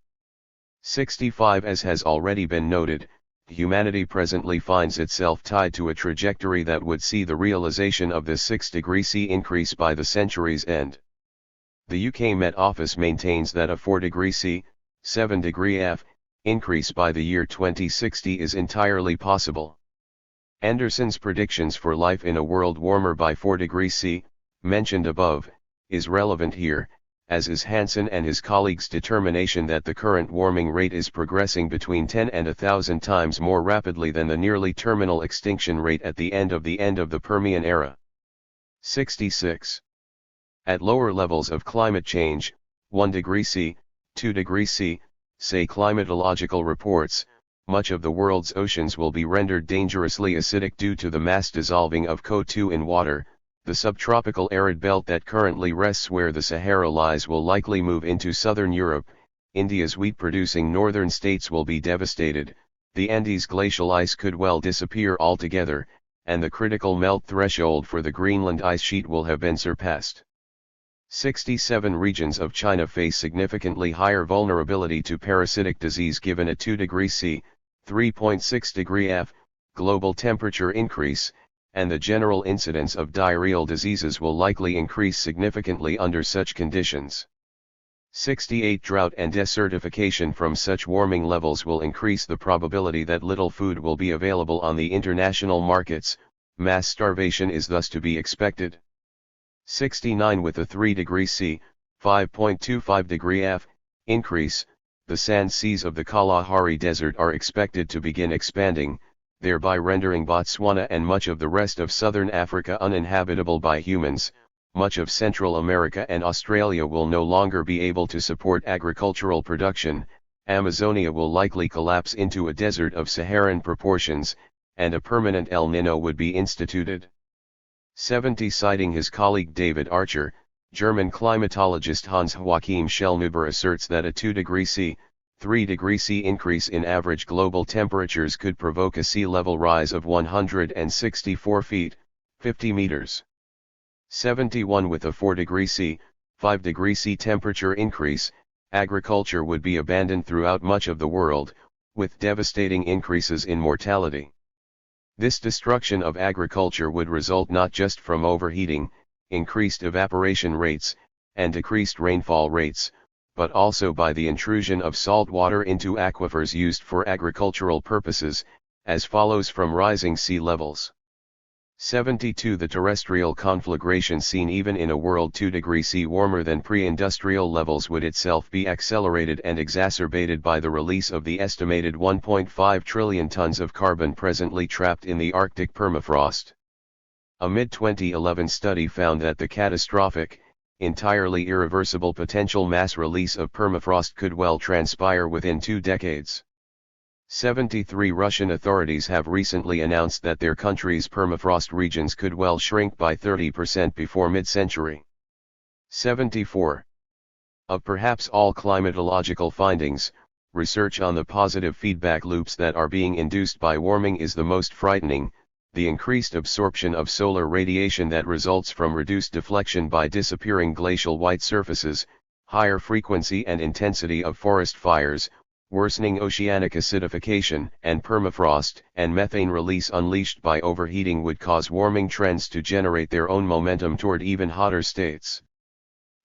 65. As has already been noted, humanity presently finds itself tied to a trajectory that would see the realization of the 6 degree C increase by the century's end. The UK Met Office maintains that a 4 degree C, 7 degree F, increase by the year 2060 is entirely possible. Anderson's predictions for life in a world warmer by 4 degrees C, mentioned above, is relevant here, as is Hansen and his colleagues' determination that the current warming rate is progressing between 10 and 1,000 times more rapidly than the nearly terminal extinction rate at the end of the Permian era. 66. At lower levels of climate change, 1 degree C, 2 degrees C, say climatological reports, much of the world's oceans will be rendered dangerously acidic due to the mass dissolving of CO2 in water. The subtropical arid belt that currently rests where the Sahara lies will likely move into southern Europe. India's wheat-producing northern states will be devastated. The Andes glacial ice could well disappear altogether, and the critical melt threshold for the Greenland ice sheet will have been surpassed. 67 regions of China face significantly higher vulnerability to parasitic disease given a 2 degree C, 3.6 degree F, global temperature increase, and the general incidence of diarrheal diseases will likely increase significantly under such conditions. 68 Drought and desertification from such warming levels will increase the probability that little food will be available on the international markets. Mass starvation is thus to be expected. 69 With a 3 degree C, 5.25 degree F, increase, the sand seas of the Kalahari Desert are expected to begin expanding, thereby rendering Botswana and much of the rest of southern Africa uninhabitable by humans. Much of Central America and Australia will no longer be able to support agricultural production. Amazonia will likely collapse into a desert of Saharan proportions, and a permanent El Niño would be instituted. 70 Citing his colleague David Archer, German climatologist Hans-Joachim Schellnhuber asserts that a 2 degree C, 3 degree C increase in average global temperatures could provoke a sea level rise of 164 feet, 50 meters. 71 With a 4 degree C, 5 degree C temperature increase, agriculture would be abandoned throughout much of the world, with devastating increases in mortality. This destruction of agriculture would result not just from overheating, increased evaporation rates, and decreased rainfall rates, but also by the intrusion of salt water into aquifers used for agricultural purposes, as follows from rising sea levels. 72 The terrestrial conflagration seen even in a world 2 degrees C warmer than pre-industrial levels would itself be accelerated and exacerbated by the release of the estimated 1.5 trillion tons of carbon presently trapped in the Arctic permafrost. A mid-2011 study found that the catastrophic, entirely irreversible potential mass release of permafrost could well transpire within 2 decades. 73 Russian authorities have recently announced that their country's permafrost regions could well shrink by 30% before mid-century. 74. Of perhaps all climatological findings, research on the positive feedback loops that are being induced by warming is the most frightening. The increased absorption of solar radiation that results from reduced deflection by disappearing glacial white surfaces, higher frequency and intensity of forest fires, worsening oceanic acidification and permafrost and methane release unleashed by overheating would cause warming trends to generate their own momentum toward even hotter states.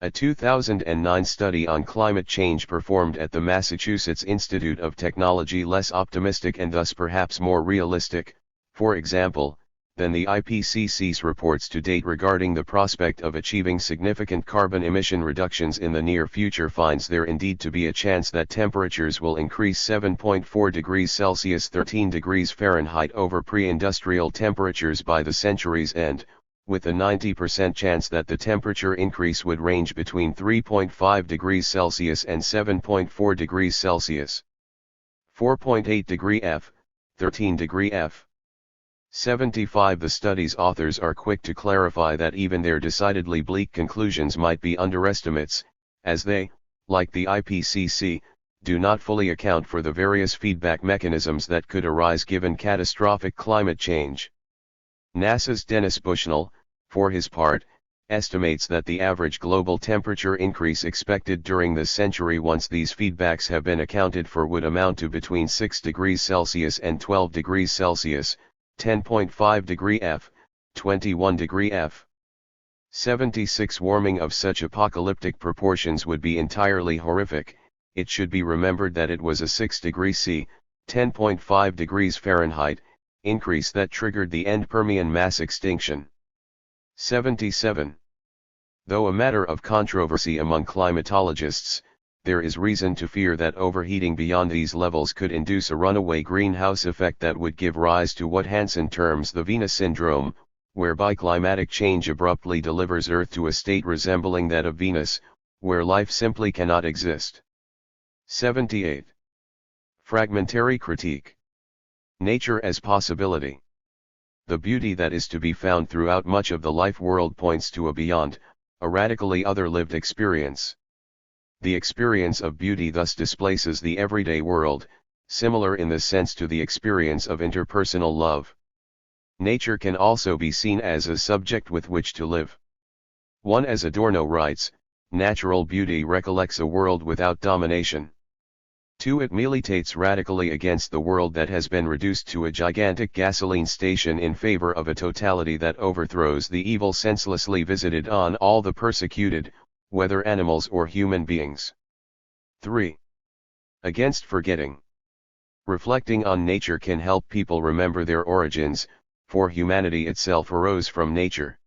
A 2009 study on climate change performed at the Massachusetts Institute of Technology less optimistic and thus perhaps more realistic, for example, than the IPCC's reports to date regarding the prospect of achieving significant carbon emission reductions in the near future finds there indeed to be a chance that temperatures will increase 7.4 degrees Celsius 13 degrees Fahrenheit over pre-industrial temperatures by the century's end, with a 90% chance that the temperature increase would range between 3.5 degrees Celsius and 7.4 degrees Celsius. 4.8 degree F, 13 degree F. 75 The study's authors are quick to clarify that even their decidedly bleak conclusions might be underestimates, as they, like the IPCC, do not fully account for the various feedback mechanisms that could arise given catastrophic climate change. NASA's Dennis Bushnell, for his part, estimates that the average global temperature increase expected during this century once these feedbacks have been accounted for would amount to between 6 degrees Celsius and 12 degrees Celsius, 10.5 degree F, 21 degree F. 76 Warming of such apocalyptic proportions would be entirely horrific. It should be remembered that it was a 6 degree C, 10.5 degrees Fahrenheit, increase that triggered the end Permian mass extinction. 77. Though a matter of controversy among climatologists, there is reason to fear that overheating beyond these levels could induce a runaway greenhouse effect that would give rise to what Hansen terms the Venus syndrome, whereby climatic change abruptly delivers Earth to a state resembling that of Venus, where life simply cannot exist. 78. Fragmentary critique. Nature as possibility. The beauty that is to be found throughout much of the life world points to a beyond, a radically other lived experience. The experience of beauty thus displaces the everyday world, similar in this sense to the experience of interpersonal love. Nature can also be seen as a subject with which to live. One as Adorno writes, natural beauty recollects a world without domination. 2. It militates radically against the world that has been reduced to a gigantic gasoline station in favor of a totality that overthrows the evil senselessly visited on all the persecuted, whether animals or human beings. 3. Against forgetting. Reflecting on nature can help people remember their origins, for humanity itself arose from nature.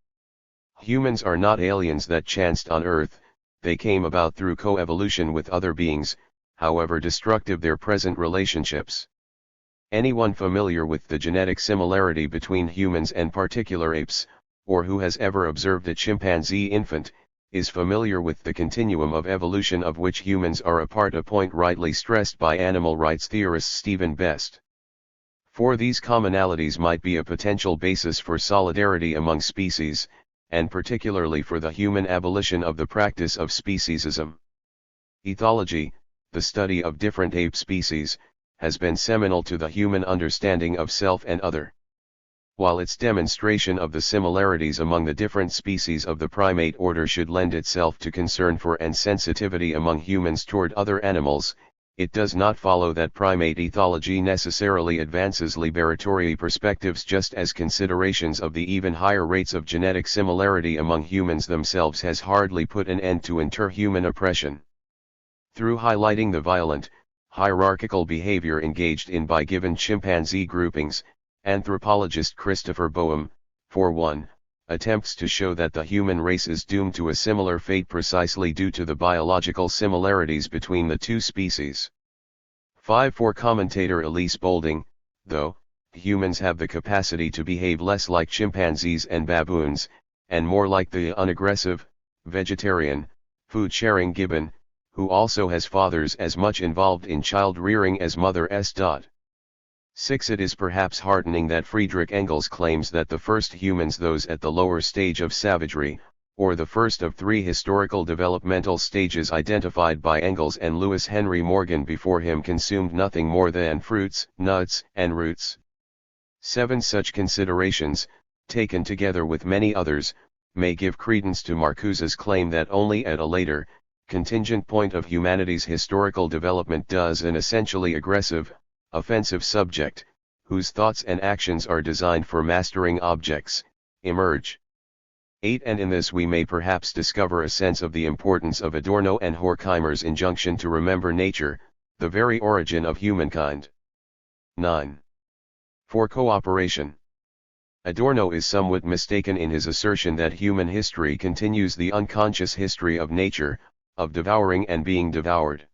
Humans are not aliens that chanced on Earth, they came about through coevolution with other beings, however destructive their present relationships. Anyone familiar with the genetic similarity between humans and particular apes, or who has ever observed a chimpanzee infant, is familiar with the continuum of evolution of which humans are a part, a point rightly stressed by animal rights theorist Stephen Best. For these commonalities might be a potential basis for solidarity among species, and particularly for the human abolition of the practice of speciesism. Ethology, the study of different ape species, has been seminal to the human understanding of self and other. While its demonstration of the similarities among the different species of the primate order should lend itself to concern for and sensitivity among humans toward other animals, it does not follow that primate ethology necessarily advances liberatory perspectives, just as considerations of the even higher rates of genetic similarity among humans themselves has hardly put an end to interhuman oppression. Through highlighting the violent, hierarchical behavior engaged in by given chimpanzee groupings, anthropologist Christopher Boehm, for one, attempts to show that the human race is doomed to a similar fate precisely due to the biological similarities between the two species. 5. For commentator Elise Boulding, though, humans have the capacity to behave less like chimpanzees and baboons, and more like the unaggressive, vegetarian, food-sharing gibbon, who also has fathers as much involved in child-rearing as mothers. 6. It is perhaps heartening that Friedrich Engels claims that the first humans, those at the lower stage of savagery, or the first of 3 historical developmental stages identified by Engels and Lewis Henry Morgan before him, consumed nothing more than fruits, nuts, and roots. 7. Such considerations, taken together with many others, may give credence to Marcuse's claim that only at a later, contingent point of humanity's historical development does an essentially aggressive, offensive subject, whose thoughts and actions are designed for mastering objects, emerge. 8. And in this we may perhaps discover a sense of the importance of Adorno and Horkheimer's injunction to remember nature, the very origin of humankind. 9. For cooperation. Adorno is somewhat mistaken in his assertion that human history continues the unconscious history of nature, of devouring and being devoured.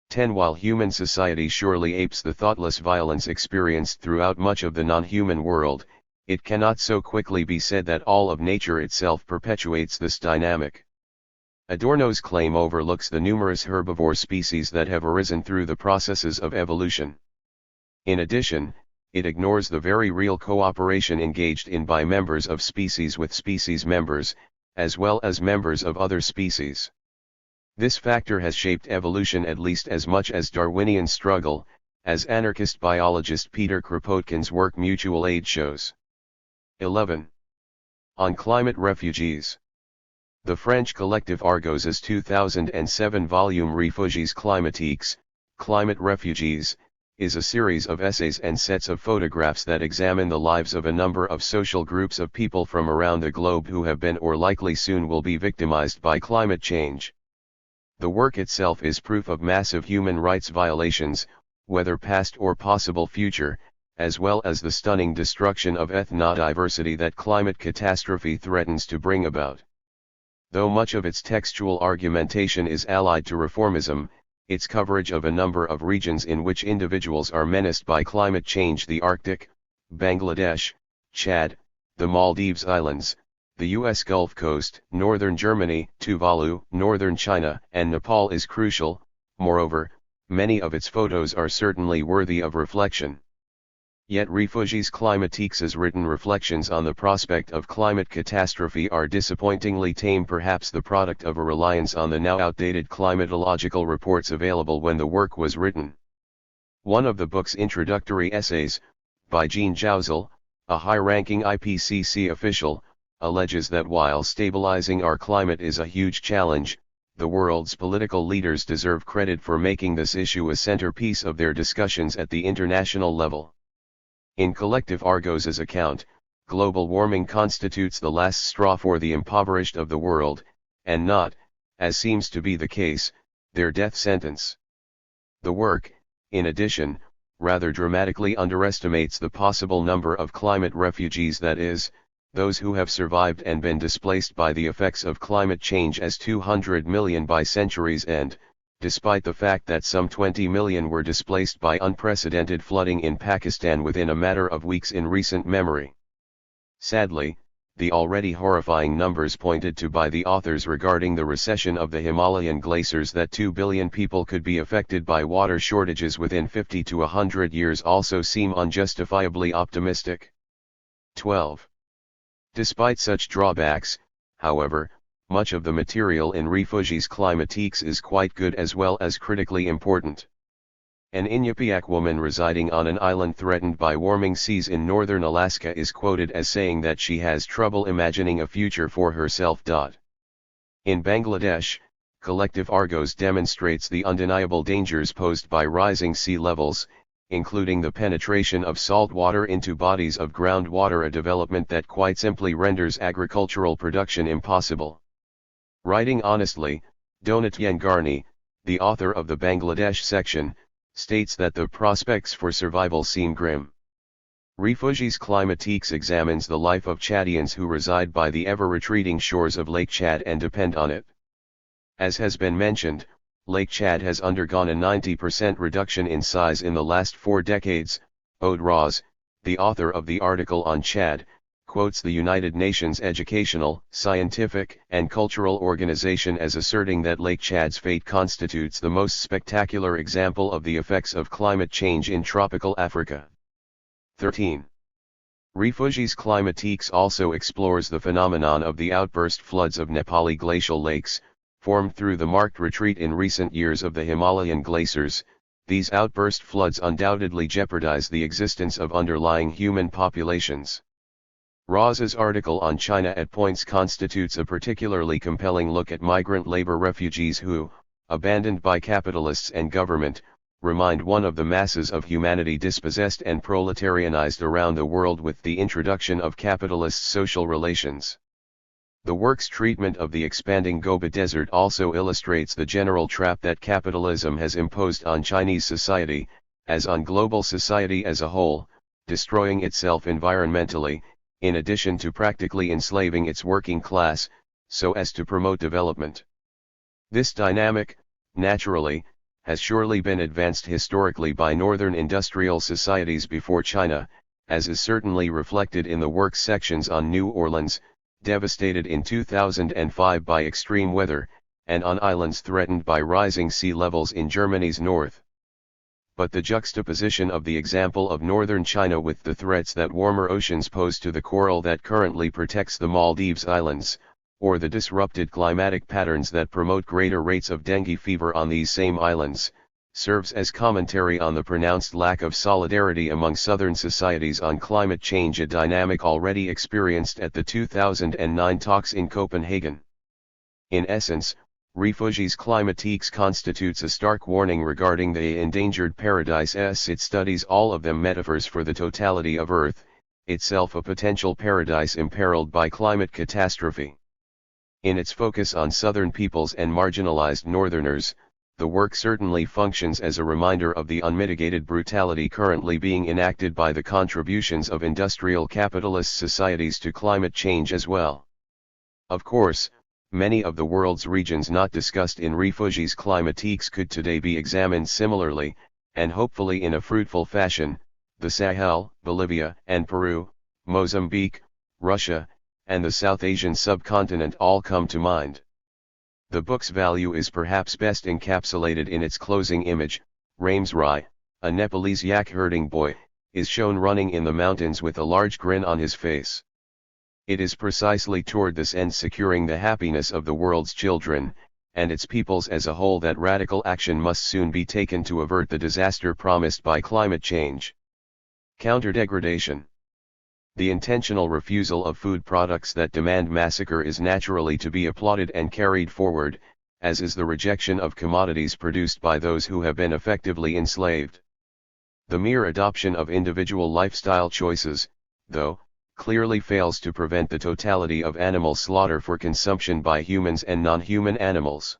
10. While human society surely apes the thoughtless violence experienced throughout much of the non-human world, it cannot so quickly be said that all of nature itself perpetuates this dynamic. Adorno's claim overlooks the numerous herbivore species that have arisen through the processes of evolution. In addition, it ignores the very real cooperation engaged in by members of species with species members, as well as members of other species. This factor has shaped evolution at least as much as Darwinian struggle, as anarchist biologist Peter Kropotkin's work Mutual Aid shows. 11. On climate refugees. The French collective Argos's 2007 volume Refugiés climatiques, Climate Refugees, is a series of essays and sets of photographs that examine the lives of a number of social groups of people from around the globe who have been or likely soon will be victimized by climate change. The work itself is proof of massive human rights violations, whether past or possible future, as well as the stunning destruction of ethnodiversity that climate catastrophe threatens to bring about. Though much of its textual argumentation is allied to reformism, its coverage of a number of regions in which individuals are menaced by climate change, the Arctic, Bangladesh, Chad, the Maldives Islands, the U.S. Gulf Coast, northern Germany, Tuvalu, northern China, and Nepal is crucial. Moreover, many of its photos are certainly worthy of reflection. Yet Refugiés climatiques' written reflections on the prospect of climate catastrophe are disappointingly tame, perhaps the product of a reliance on the now outdated climatological reports available when the work was written. One of the book's introductory essays, by Jean Jouzel, a high-ranking IPCC official, alleges that while stabilizing our climate is a huge challenge, the world's political leaders deserve credit for making this issue a centerpiece of their discussions at the international level. In Collective Argos's account, global warming constitutes the last straw for the impoverished of the world, and not, as seems to be the case, their death sentence. The work, in addition, rather dramatically underestimates the possible number of climate refugees, that is, those who have survived and been displaced by the effects of climate change, as 200 million by century's end, despite the fact that some 20 million were displaced by unprecedented flooding in Pakistan within a matter of weeks in recent memory. Sadly, the already horrifying numbers pointed to by the authors regarding the recession of the Himalayan glaciers, that 2 billion people could be affected by water shortages within 50 to 100 years, also seem unjustifiably optimistic. 12. Despite such drawbacks, however, much of the material in Refugees Climatiques is quite good as well as critically important. An Iñupiaq woman residing on an island threatened by warming seas in northern Alaska is quoted as saying that she has trouble imagining a future for herself. In Bangladesh, Collective Argos demonstrates the undeniable dangers posed by rising sea levels, including the penetration of salt water into bodies of groundwater, a development that quite simply renders agricultural production impossible. Writing honestly, Donatien Garni, the author of the Bangladesh section, states that the prospects for survival seem grim. Refugees Climatiques examines the life of Chadians who reside by the ever-retreating shores of Lake Chad and depend on it. As has been mentioned, Lake Chad has undergone a 90% reduction in size in the last 4 decades. Ode Raz, the author of the article on Chad, quotes the United Nations Educational, Scientific, and Cultural Organization as asserting that Lake Chad's fate constitutes the most spectacular example of the effects of climate change in tropical Africa. 13. Refugees Climatiques also explores the phenomenon of the outburst floods of Nepali glacial lakes, formed through the marked retreat in recent years of the Himalayan glaciers. These outburst floods undoubtedly jeopardize the existence of underlying human populations. Raz's article on China at points constitutes a particularly compelling look at migrant labor refugees who, abandoned by capitalists and government, remind one of the masses of humanity dispossessed and proletarianized around the world with the introduction of capitalist social relations. The work's treatment of the expanding Gobi Desert also illustrates the general trap that capitalism has imposed on Chinese society, as on global society as a whole, destroying itself environmentally, in addition to practically enslaving its working class, so as to promote development. This dynamic, naturally, has surely been advanced historically by northern industrial societies before China, as is certainly reflected in the work's sections on New Orleans, devastated in 2005 by extreme weather, and on islands threatened by rising sea levels in Germany's north. But the juxtaposition of the example of northern China with the threats that warmer oceans pose to the coral that currently protects the Maldives Islands, or the disrupted climatic patterns that promote greater rates of dengue fever on these same islands, serves as commentary on the pronounced lack of solidarity among southern societies on climate change, a dynamic already experienced at the 2009 talks in Copenhagen. In essence, Refugees Climatiques constitutes a stark warning regarding the endangered paradise, as it studies all of them metaphors for the totality of Earth, itself a potential paradise imperiled by climate catastrophe. In its focus on southern peoples and marginalized northerners, the work certainly functions as a reminder of the unmitigated brutality currently being enacted by the contributions of industrial capitalist societies to climate change as well. Of course, many of the world's regions not discussed in Refugees Climatiques could today be examined similarly, and hopefully in a fruitful fashion. The Sahel, Bolivia and Peru, Mozambique, Russia, and the South Asian subcontinent all come to mind. The book's value is perhaps best encapsulated in its closing image. Rames Rai, a Nepalese yak herding boy, is shown running in the mountains with a large grin on his face. It is precisely toward this end, securing the happiness of the world's children, and its peoples as a whole, that radical action must soon be taken to avert the disaster promised by climate change. Counter-degradation. The intentional refusal of food products that demand massacre is naturally to be applauded and carried forward, as is the rejection of commodities produced by those who have been effectively enslaved. The mere adoption of individual lifestyle choices, though, clearly fails to prevent the totality of animal slaughter for consumption by humans and non-human animals.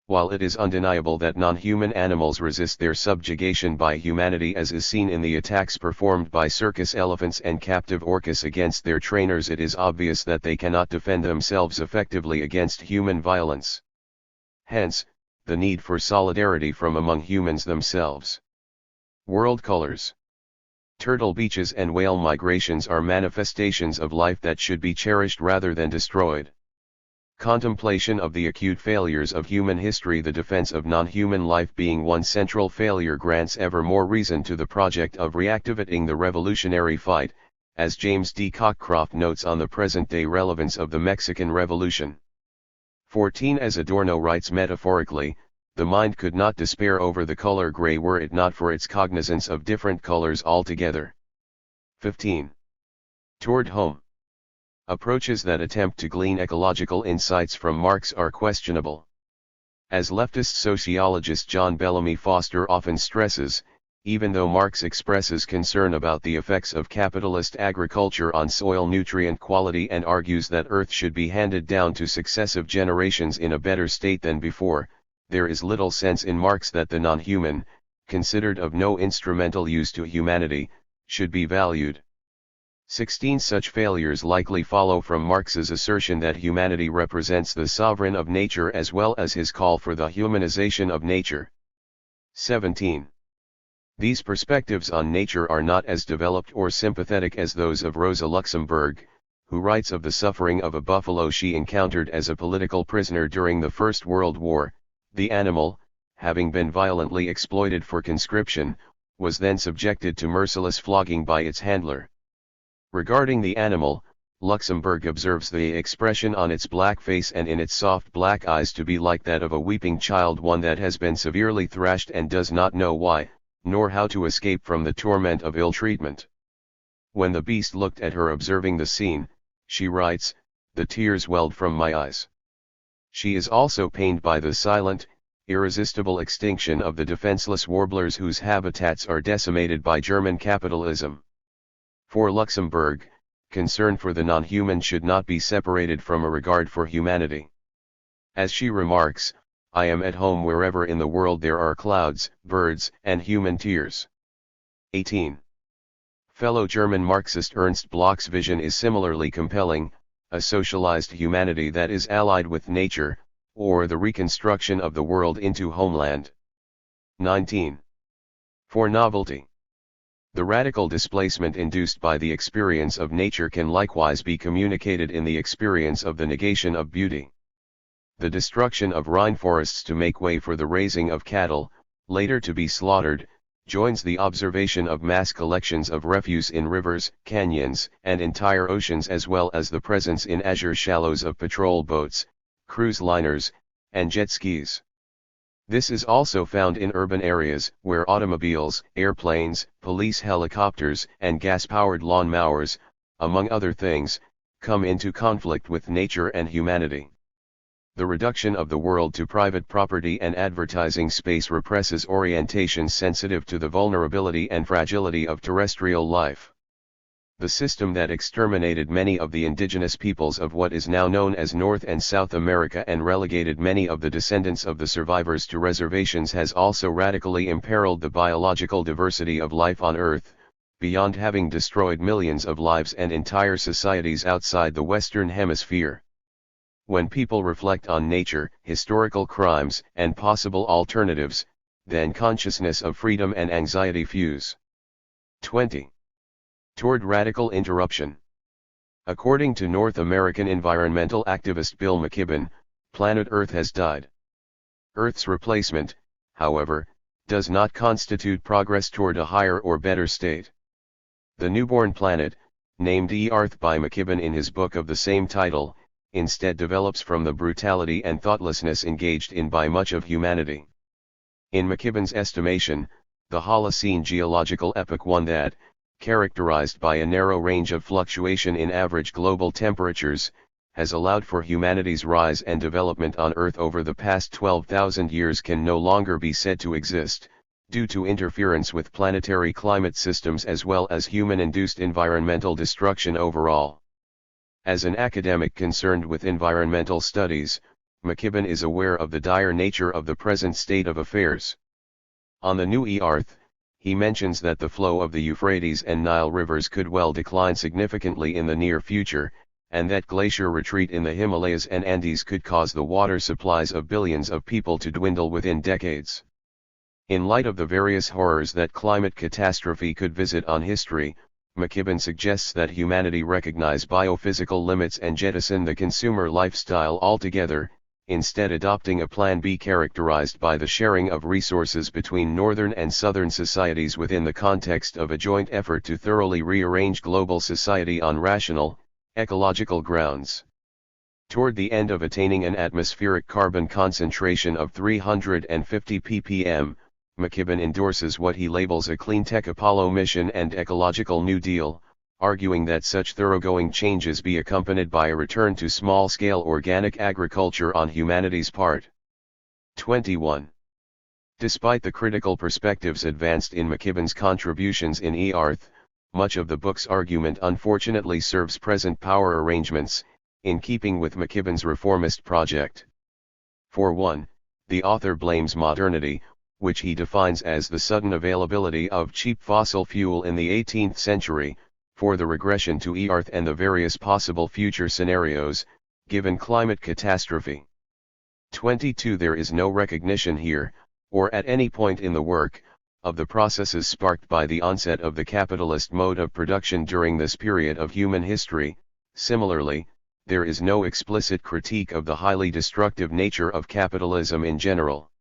While it is undeniable that non-human animals resist their subjugation by humanity, as is seen in the attacks performed by circus elephants and captive orcas against their trainers, it is obvious that they cannot defend themselves effectively against human violence. Hence, the need for solidarity from among humans themselves. World colors. Turtle beaches and whale migrations are manifestations of life that should be cherished rather than destroyed. Contemplation of the acute failures of human history, the defense of non-human life being one central failure, grants ever more reason to the project of reactivating the revolutionary fight, as James D. Cockcroft notes on the present-day relevance of the Mexican Revolution. 14. As Adorno writes metaphorically, the mind could not despair over the color gray were it not for its cognizance of different colors altogether. 15. Toward home. Approaches that attempt to glean ecological insights from Marx are questionable. As leftist sociologist John Bellamy Foster often stresses, even though Marx expresses concern about the effects of capitalist agriculture on soil nutrient quality and argues that Earth should be handed down to successive generations in a better state than before, there is little sense in Marx that the non-human, considered of no instrumental use to humanity, should be valued. 16. Such failures likely follow from Marx's assertion that humanity represents the sovereign of nature as well as his call for the humanization of nature. 17. These perspectives on nature are not as developed or sympathetic as those of Rosa Luxemburg, who writes of the suffering of a buffalo she encountered as a political prisoner during the First World War. The animal, having been violently exploited for conscription, was then subjected to merciless flogging by its handler. Regarding the animal, Luxemburg observes the expression on its black face and in its soft black eyes to be like that of a weeping child, one that has been severely thrashed and does not know why, nor how to escape from the torment of ill treatment. When the beast looked at her observing the scene, she writes, the tears welled from my eyes. She is also pained by the silent, irresistible extinction of the defenseless warblers whose habitats are decimated by German capitalism. For Luxemburg, concern for the non-human should not be separated from a regard for humanity. As she remarks, I am at home wherever in the world there are clouds, birds, and human tears. 18. Fellow German Marxist Ernst Bloch's vision is similarly compelling, a socialized humanity that is allied with nature, or the reconstruction of the world into homeland. 19. For novelty. The radical displacement induced by the experience of nature can likewise be communicated in the experience of the negation of beauty. The destruction of rainforests to make way for the raising of cattle, later to be slaughtered, joins the observation of mass collections of refuse in rivers, canyons, and entire oceans, as well as the presence in azure shallows of patrol boats, cruise liners, and jet skis. This is also found in urban areas, where automobiles, airplanes, police helicopters, and gas-powered lawn mowers, among other things, come into conflict with nature and humanity. The reduction of the world to private property and advertising space represses orientations sensitive to the vulnerability and fragility of terrestrial life. The system that exterminated many of the indigenous peoples of what is now known as North and South America and relegated many of the descendants of the survivors to reservations has also radically imperiled the biological diversity of life on Earth, beyond having destroyed millions of lives and entire societies outside the Western Hemisphere. When people reflect on nature, historical crimes, and possible alternatives, then consciousness of freedom and anxiety fuse. 20. Toward radical interruption. According to North American environmental activist Bill McKibben, planet Earth has died. Earth's replacement, however, does not constitute progress toward a higher or better state. The newborn planet, named Earth by McKibben in his book of the same title, instead develops from the brutality and thoughtlessness engaged in by much of humanity. In McKibben's estimation, the Holocene geological epoch, one that, characterized by a narrow range of fluctuation in average global temperatures, has allowed for humanity's rise and development on Earth over the past 12,000 years can no longer be said to exist, due to interference with planetary climate systems as well as human-induced environmental destruction overall. As an academic concerned with environmental studies, McKibben is aware of the dire nature of the present state of affairs. On the new Earth, he mentions that the flow of the Euphrates and Nile rivers could well decline significantly in the near future, and that glacier retreat in the Himalayas and Andes could cause the water supplies of billions of people to dwindle within decades. In light of the various horrors that climate catastrophe could visit on history, McKibben suggests that humanity recognize biophysical limits and jettison the consumer lifestyle altogether, instead adopting a Plan B characterized by the sharing of resources between northern and southern societies within the context of a joint effort to thoroughly rearrange global society on rational, ecological grounds. Toward the end of attaining an atmospheric carbon concentration of 350 ppm, McKibben endorses what he labels a clean-tech Apollo mission and ecological New Deal, arguing that such thoroughgoing changes be accompanied by a return to small-scale organic agriculture on humanity's part. 21. Despite the critical perspectives advanced in McKibben's contributions in E-Arth, much of the book's argument unfortunately serves present power arrangements, in keeping with McKibben's reformist project. For one, the author blames modernity, which he defines as the sudden availability of cheap fossil fuel in the 18th century, for the regression to E-Arth and the various possible future scenarios, given climate catastrophe. 22. There is no recognition here, or at any point in the work, of the processes sparked by the onset of the capitalist mode of production during this period of human history. Similarly, there is no explicit critique of the highly destructive nature of capitalism in general.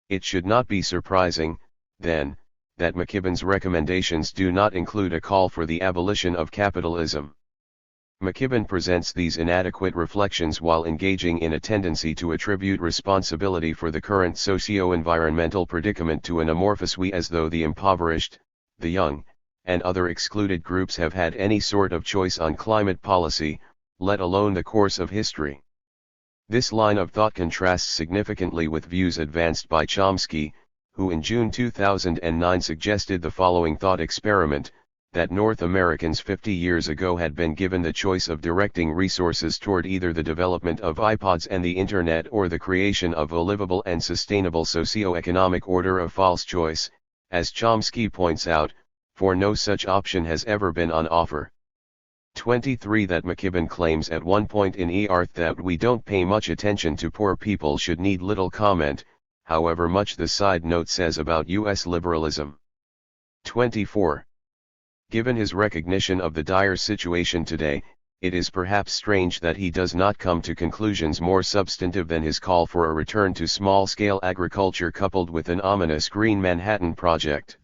It should not be surprising, then, that McKibben's recommendations do not include a call for the abolition of capitalism. McKibben presents these inadequate reflections while engaging in a tendency to attribute responsibility for the current socio-environmental predicament to an amorphous we, as though the impoverished, the young, and other excluded groups have had any sort of choice on climate policy, let alone the course of history. This line of thought contrasts significantly with views advanced by Chomsky, who in June 2009 suggested the following thought experiment, that North Americans 50 years ago had been given the choice of directing resources toward either the development of iPods and the Internet or the creation of a livable and sustainable socio-economic order. A false choice, as Chomsky points out, for no such option has ever been on offer. 23. That McKibben claims at one point in E-Arth that we don't pay much attention to poor people should need little comment, however much the side note says about U.S. liberalism. 24. Given his recognition of the dire situation today, it is perhaps strange that he does not come to conclusions more substantive than his call for a return to small-scale agriculture coupled with an ominous Green Manhattan project.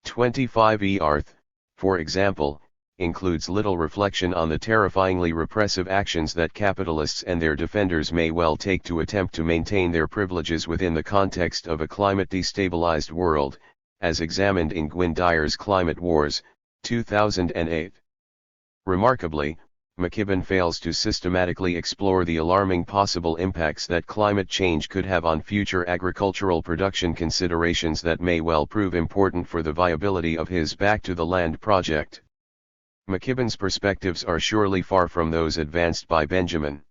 25. E-Arth, for example, includes little reflection on the terrifyingly repressive actions that capitalists and their defenders may well take to attempt to maintain their privileges within the context of a climate-destabilized world, as examined in Gwynne Dyer's Climate Wars, 2008. Remarkably, McKibben fails to systematically explore the alarming possible impacts that climate change could have on future agricultural production, considerations that may well prove important for the viability of his Back to the Land project. McKibben's perspectives are surely far from those advanced by Benjamin.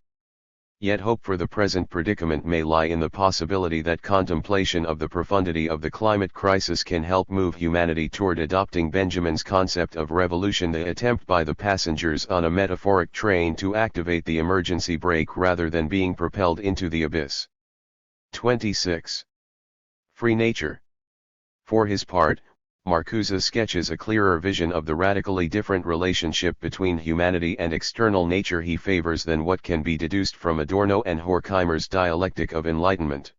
Yet hope for the present predicament may lie in the possibility that contemplation of the profundity of the climate crisis can help move humanity toward adopting Benjamin's concept of revolution, the attempt by the passengers on a metaphoric train to activate the emergency brake rather than being propelled into the abyss. 26. Free nature. For his part, Marcuse sketches a clearer vision of the radically different relationship between humanity and external nature he favors than what can be deduced from Adorno and Horkheimer's dialectic of enlightenment.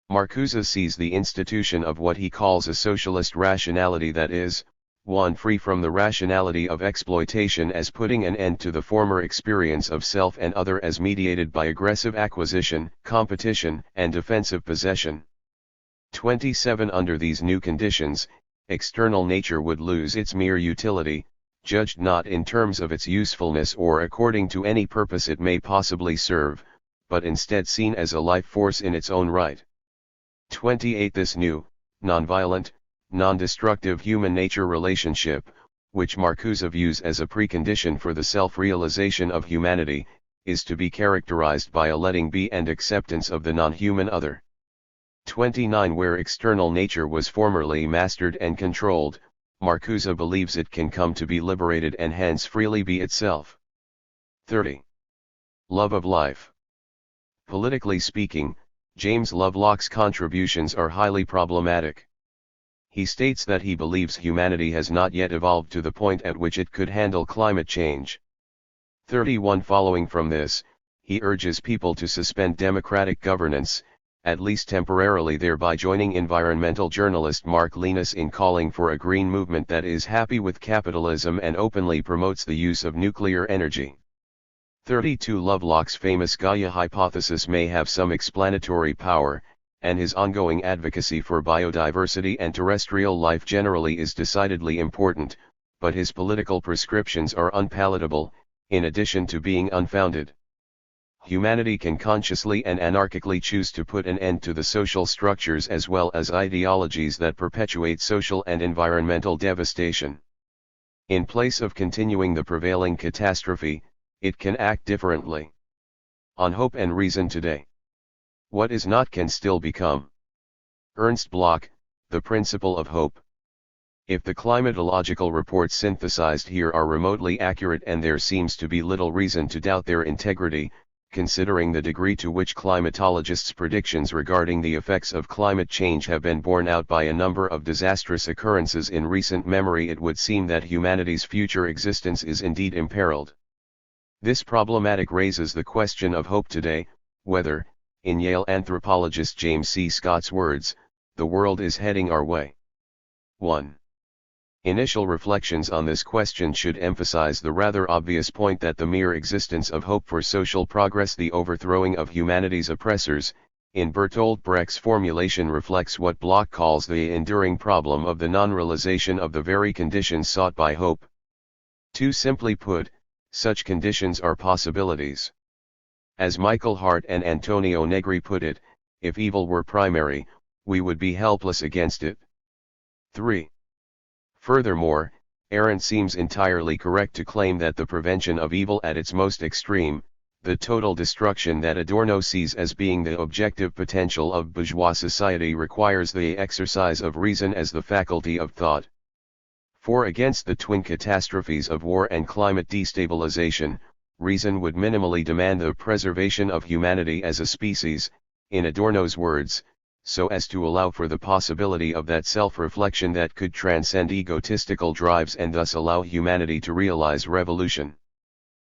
Marcuse sees the institution of what he calls a socialist rationality, that is, one free from the rationality of exploitation, as putting an end to the former experience of self and other as mediated by aggressive acquisition, competition, and defensive possession. 27. Under these new conditions, external nature would lose its mere utility, judged not in terms of its usefulness or according to any purpose it may possibly serve, but instead seen as a life force in its own right. 28. This new, nonviolent, non-destructive human nature relationship, which Marcuse views as a precondition for the self-realization of humanity, is to be characterized by a letting be and acceptance of the non-human other. 29. Where external nature was formerly mastered and controlled, Marcuse believes it can come to be liberated and hence freely be itself. 30. Love of life. Politically speaking, James Lovelock's contributions are highly problematic. He states that he believes humanity has not yet evolved to the point at which it could handle climate change. 31. Following from this, he urges people to suspend democratic governance, at least temporarily, thereby joining environmental journalist Mark Linus in calling for a green movement that is happy with capitalism and openly promotes the use of nuclear energy. 32. Lovelock's famous Gaia hypothesis may have some explanatory power, and his ongoing advocacy for biodiversity and terrestrial life generally is decidedly important, but his political prescriptions are unpalatable, in addition to being unfounded. Humanity can consciously and anarchically choose to put an end to the social structures as well as ideologies that perpetuate social and environmental devastation. In place of continuing the prevailing catastrophe, it can act differently. On Hope and Reason Today. What is not can still become. Ernst Bloch, The Principle of Hope. If the climatological reports synthesized here are remotely accurate, and there seems to be little reason to doubt their integrity, considering the degree to which climatologists' predictions regarding the effects of climate change have been borne out by a number of disastrous occurrences in recent memory, it would seem that humanity's future existence is indeed imperiled. This problematic raises the question of hope today, whether, in Yale anthropologist James C. Scott's words, the world is heading our way. 1. Initial reflections on this question should emphasize the rather obvious point that the mere existence of hope for social progress, the overthrowing of humanity's oppressors, in Bertolt Brecht's formulation, reflects what Bloch calls the enduring problem of the non-realization of the very conditions sought by hope. Too simply put, such conditions are possibilities. As Michael Hart and Antonio Negri put it, if evil were primary, we would be helpless against it. 3. Furthermore, Arendt seems entirely correct to claim that the prevention of evil at its most extreme, the total destruction that Adorno sees as being the objective potential of bourgeois society, requires the exercise of reason as the faculty of thought. For against the twin catastrophes of war and climate destabilization, reason would minimally demand the preservation of humanity as a species, in Adorno's words, so as to allow for the possibility of that self-reflection that could transcend egotistical drives and thus allow humanity to realize revolution.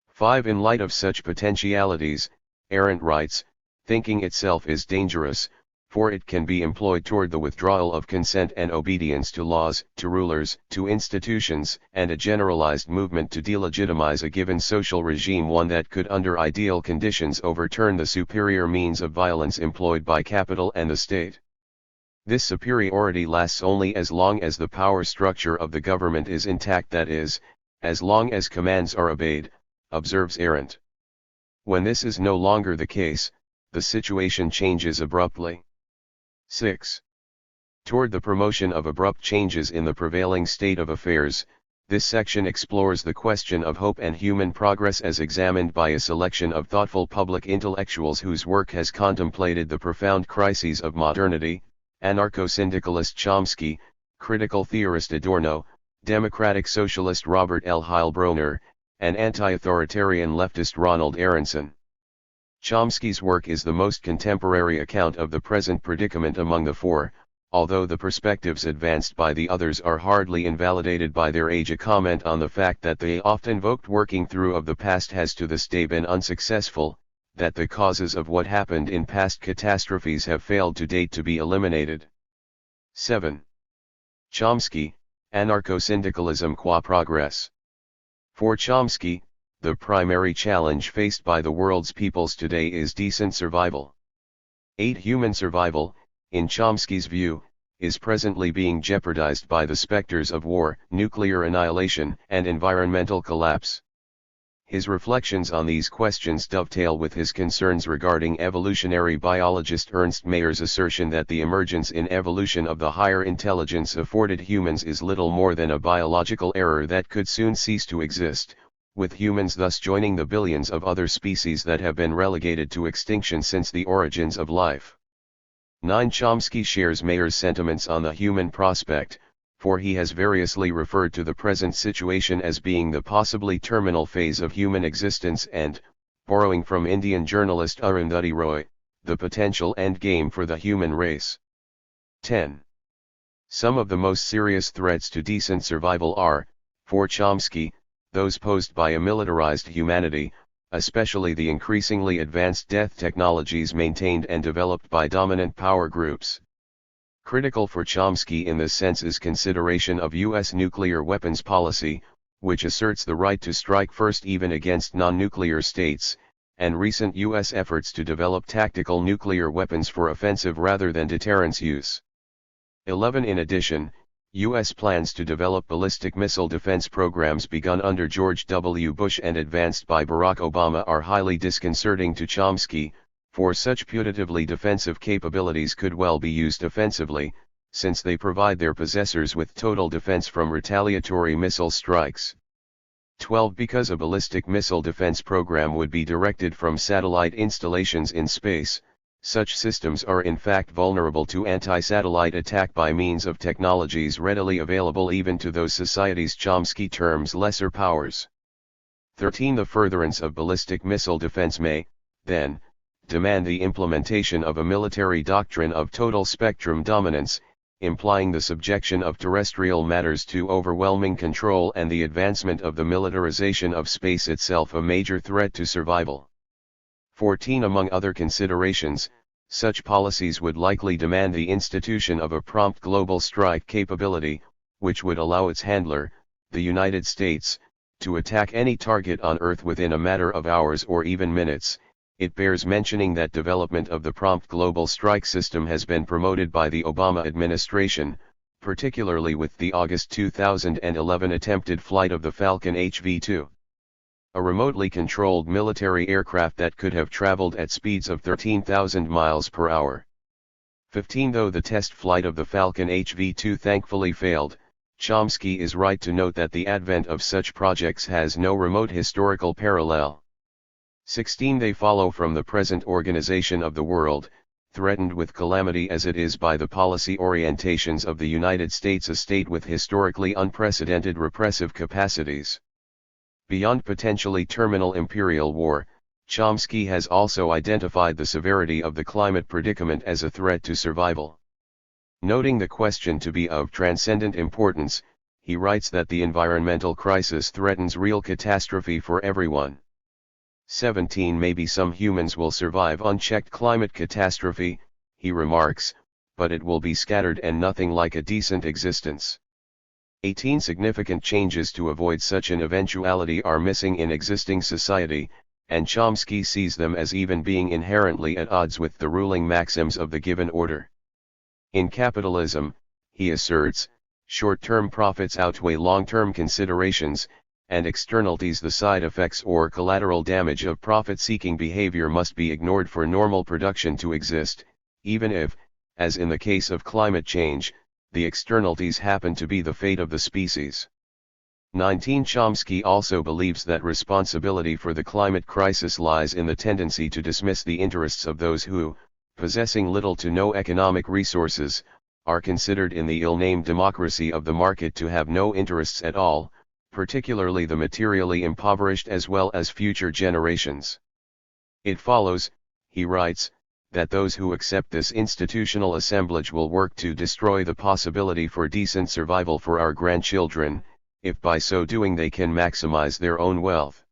5. In light of such potentialities, Arendt writes, thinking itself is dangerous, for it can be employed toward the withdrawal of consent and obedience to laws, to rulers, to institutions, and a generalized movement to delegitimize a given social regime, one that could under ideal conditions overturn the superior means of violence employed by capital and the state. This superiority lasts only as long as the power structure of the government is intact, that is, as long as commands are obeyed, observes Arendt. When this is no longer the case, the situation changes abruptly. 6. Toward the promotion of abrupt changes in the prevailing state of affairs, this section explores the question of hope and human progress as examined by a selection of thoughtful public intellectuals whose work has contemplated the profound crises of modernity: anarcho-syndicalist Chomsky, critical theorist Adorno, democratic socialist Robert L. Heilbronner, and anti-authoritarian leftist Ronald Aronson. Chomsky's work is the most contemporary account of the present predicament among the four, although the perspectives advanced by the others are hardly invalidated by their age. A comment on the fact that the oft-invoked working through of the past has to this day been unsuccessful, that the causes of what happened in past catastrophes have failed to date to be eliminated. 7. Chomsky, Anarcho-Syndicalism qua Progress. For Chomsky, the primary challenge faced by the world's peoples today is decent survival. 8. Human survival, in Chomsky's view, is presently being jeopardized by the specters of war, nuclear annihilation, and environmental collapse. His reflections on these questions dovetail with his concerns regarding evolutionary biologist Ernst Mayer's assertion that the emergence in evolution of the higher intelligence afforded humans is little more than a biological error that could soon cease to exist, with humans thus joining the billions of other species that have been relegated to extinction since the origins of life. 9. Chomsky shares Mayer's sentiments on the human prospect, for he has variously referred to the present situation as being the possibly terminal phase of human existence and, borrowing from Indian journalist Arundhati Roy, the potential end game for the human race. 10. Some of the most serious threats to decent survival are, for Chomsky, those posed by a militarized humanity, especially the increasingly advanced death technologies maintained and developed by dominant power groups. Critical for Chomsky in this sense is consideration of U.S. nuclear weapons policy, which asserts the right to strike first even against non-nuclear states, and recent U.S. efforts to develop tactical nuclear weapons for offensive rather than deterrence use. 11. In addition, U.S. plans to develop ballistic missile defense programs begun under George W. Bush and advanced by Barack Obama are highly disconcerting to Chomsky, for such putatively defensive capabilities could well be used offensively, since they provide their possessors with total defense from retaliatory missile strikes. 12. Because a ballistic missile defense program would be directed from satellite installations in space, such systems are in fact vulnerable to anti-satellite attack by means of technologies readily available even to those societies Chomsky terms lesser powers. 13. The furtherance of ballistic missile defense may, then, demand the implementation of a military doctrine of total spectrum dominance, implying the subjection of terrestrial matters to overwhelming control and the advancement of the militarization of space itself a major threat to survival. 14. Among other considerations, such policies would likely demand the institution of a prompt global strike capability, which would allow its handler, the United States, to attack any target on Earth within a matter of hours or even minutes. It bears mentioning that development of the prompt global strike system has been promoted by the Obama administration, particularly with the August 2011 attempted flight of the Falcon HV-2. A remotely controlled military aircraft that could have traveled at speeds of 13,000 miles per hour. 15. Though the test flight of the Falcon HV-2 thankfully failed, Chomsky is right to note that the advent of such projects has no remote historical parallel. 16. They follow from the present organization of the world, threatened with calamity as it is by the policy orientations of the United States, a state with historically unprecedented repressive capacities. Beyond potentially terminal imperial war, Chomsky has also identified the severity of the climate predicament as a threat to survival. Noting the question to be of transcendent importance, he writes that the environmental crisis threatens real catastrophe for everyone. 17. Maybe some humans will survive unchecked climate catastrophe, he remarks, but it will be scattered and nothing like a decent existence. 18. Significant changes to avoid such an eventuality are missing in existing society, and Chomsky sees them as even being inherently at odds with the ruling maxims of the given order. In capitalism, he asserts, short-term profits outweigh long-term considerations, and externalities, the side effects or collateral damage of profit-seeking behavior, must be ignored for normal production to exist, even if, as in the case of climate change, the externalities happen to be the fate of the species. 19. Chomsky also believes that responsibility for the climate crisis lies in the tendency to dismiss the interests of those who, possessing little to no economic resources, are considered in the ill-named democracy of the market to have no interests at all, particularly the materially impoverished as well as future generations. It follows, he writes, that those who accept this institutional assemblage will work to destroy the possibility for decent survival for our grandchildren, if by so doing they can maximize their own wealth.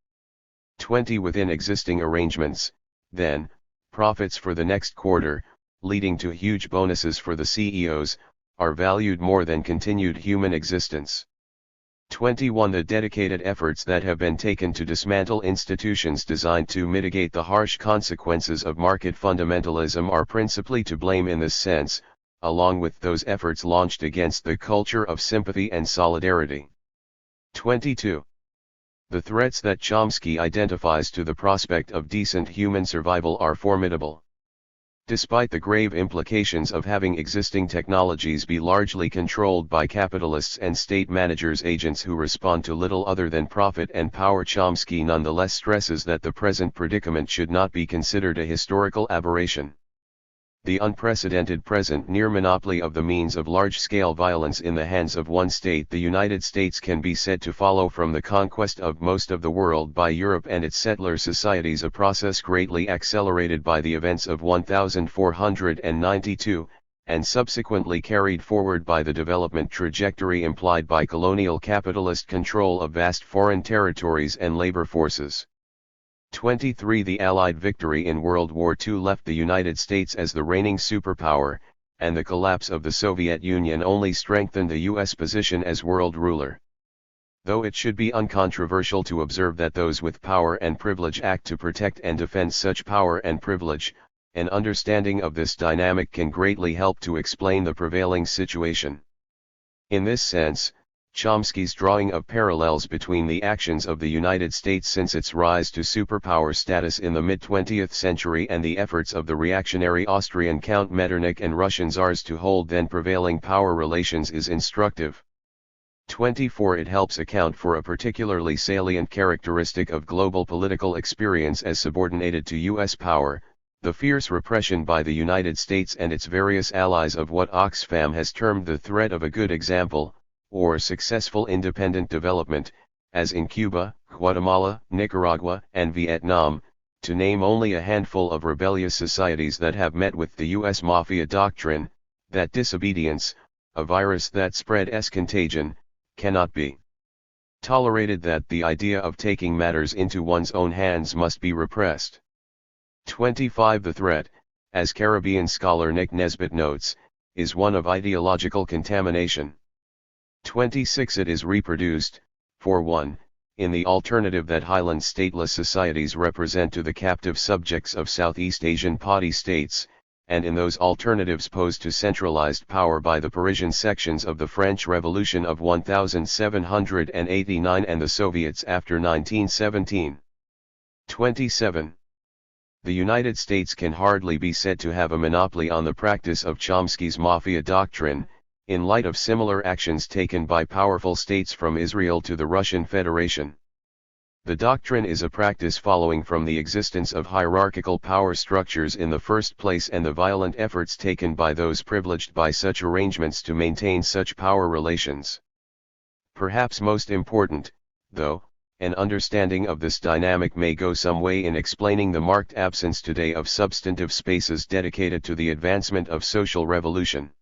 20. Within existing arrangements, then, profits for the next quarter, leading to huge bonuses for the CEOs, are valued more than continued human existence. 21. The dedicated efforts that have been taken to dismantle institutions designed to mitigate the harsh consequences of market fundamentalism are principally to blame in this sense, along with those efforts launched against the culture of sympathy and solidarity. 22. The threats that Chomsky identifies to the prospect of decent human survival are formidable. Despite the grave implications of having existing technologies be largely controlled by capitalists and state managers, agents who respond to little other than profit and power, Chomsky nonetheless stresses that the present predicament should not be considered a historical aberration. The unprecedented present near monopoly of the means of large-scale violence in the hands of one state, the United States, can be said to follow from the conquest of most of the world by Europe and its settler societies, a process greatly accelerated by the events of 1492, and subsequently carried forward by the development trajectory implied by colonial capitalist control of vast foreign territories and labor forces. 23. The Allied victory in World War II left the United States as the reigning superpower, and the collapse of the Soviet Union only strengthened the U.S. position as world ruler. Though it should be uncontroversial to observe that those with power and privilege act to protect and defend such power and privilege, an understanding of this dynamic can greatly help to explain the prevailing situation. In this sense, Chomsky's drawing of parallels between the actions of the United States since its rise to superpower status in the mid-20th century and the efforts of the reactionary Austrian Count Metternich and Russian Tsars to hold then prevailing power relations is instructive. 24. It helps account for a particularly salient characteristic of global political experience as subordinated to U.S. power, the fierce repression by the United States and its various allies of what Oxfam has termed the threat of a good example, or successful independent development, as in Cuba, Guatemala, Nicaragua, and Vietnam, to name only a handful of rebellious societies that have met with the U.S. mafia doctrine, that disobedience, a virus that spread as contagion, cannot be tolerated, that the idea of taking matters into one's own hands must be repressed. 25. The threat, as Caribbean scholar Nick Nesbitt notes, is one of ideological contamination. 26. It is reproduced, for one, in the alternative that highland stateless societies represent to the captive subjects of Southeast Asian party states, and in those alternatives posed to centralized power by the Parisian sections of the French Revolution of 1789 and the Soviets after 1917. 27. The United States can hardly be said to have a monopoly on the practice of Chomsky's mafia doctrine, in light of similar actions taken by powerful states from Israel to the Russian Federation. The doctrine is a practice following from the existence of hierarchical power structures in the first place and the violent efforts taken by those privileged by such arrangements to maintain such power relations. Perhaps most important, though, an understanding of this dynamic may go some way in explaining the marked absence today of substantive spaces dedicated to the advancement of social revolution.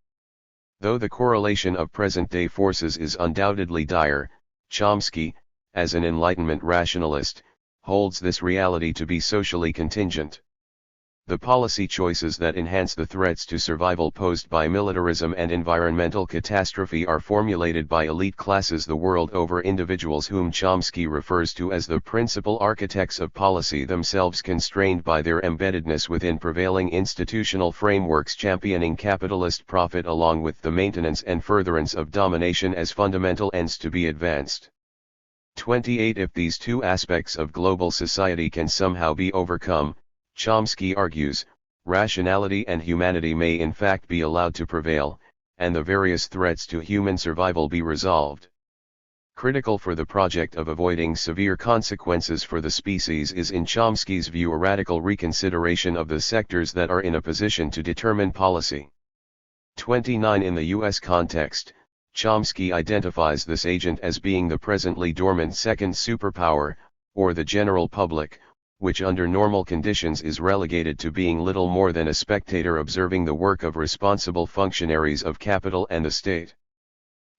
Though the correlation of present-day forces is undoubtedly dire, Chomsky, as an Enlightenment rationalist, holds this reality to be socially contingent. The policy choices that enhance the threats to survival posed by militarism and environmental catastrophe are formulated by elite classes the world over, individuals whom Chomsky refers to as the principal architects of policy, themselves constrained by their embeddedness within prevailing institutional frameworks championing capitalist profit along with the maintenance and furtherance of domination as fundamental ends to be advanced. 28. If these two aspects of global society can somehow be overcome, Chomsky argues, rationality and humanity may in fact be allowed to prevail, and the various threats to human survival be resolved. Critical for the project of avoiding severe consequences for the species is, in Chomsky's view, a radical reconsideration of the sectors that are in a position to determine policy. 29. In the U.S. context, Chomsky identifies this agent as being the presently dormant second superpower, or the general public, which under normal conditions is relegated to being little more than a spectator observing the work of responsible functionaries of capital and the state.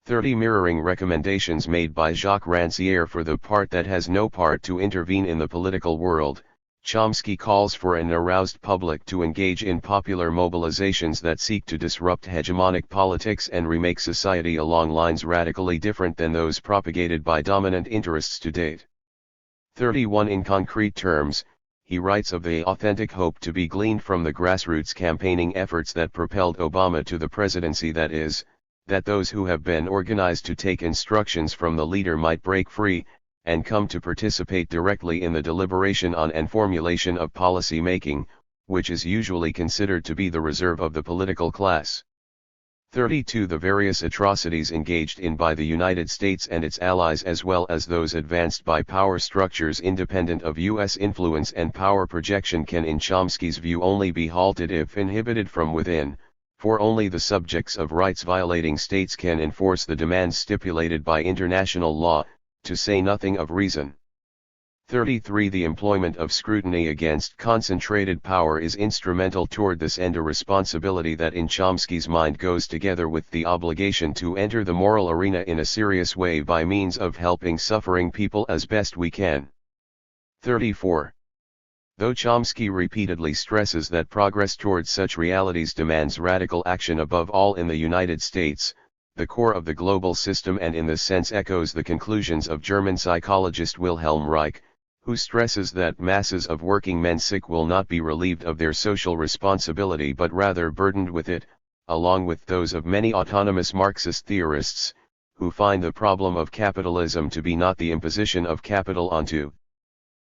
30. Mirroring recommendations made by Jacques Rancière for the part that has no part to intervene in the political world, Chomsky calls for an aroused public to engage in popular mobilizations that seek to disrupt hegemonic politics and remake society along lines radically different than those propagated by dominant interests to date. 31. In concrete terms, he writes of the authentic hope to be gleaned from the grassroots campaigning efforts that propelled Obama to the presidency, that is, that those who have been organized to take instructions from the leader might break free, and come to participate directly in the deliberation on and formulation of policy making, which is usually considered to be the reserve of the political class. 32. The various atrocities engaged in by the United States and its allies, as well as those advanced by power structures independent of U.S. influence and power projection, can in Chomsky's view only be halted if inhibited from within, for only the subjects of rights-violating states can enforce the demands stipulated by international law, to say nothing of reason. 33. The employment of scrutiny against concentrated power is instrumental toward this end, a responsibility that in Chomsky's mind goes together with the obligation to enter the moral arena in a serious way by means of helping suffering people as best we can. 34. Though Chomsky repeatedly stresses that progress towards such realities demands radical action above all in the United States, the core of the global system, and in this sense echoes the conclusions of German psychologist Wilhelm Reich, who stresses that masses of working men sick will not be relieved of their social responsibility but rather burdened with it, along with those of many autonomous Marxist theorists, who find the problem of capitalism to be not the imposition of capital onto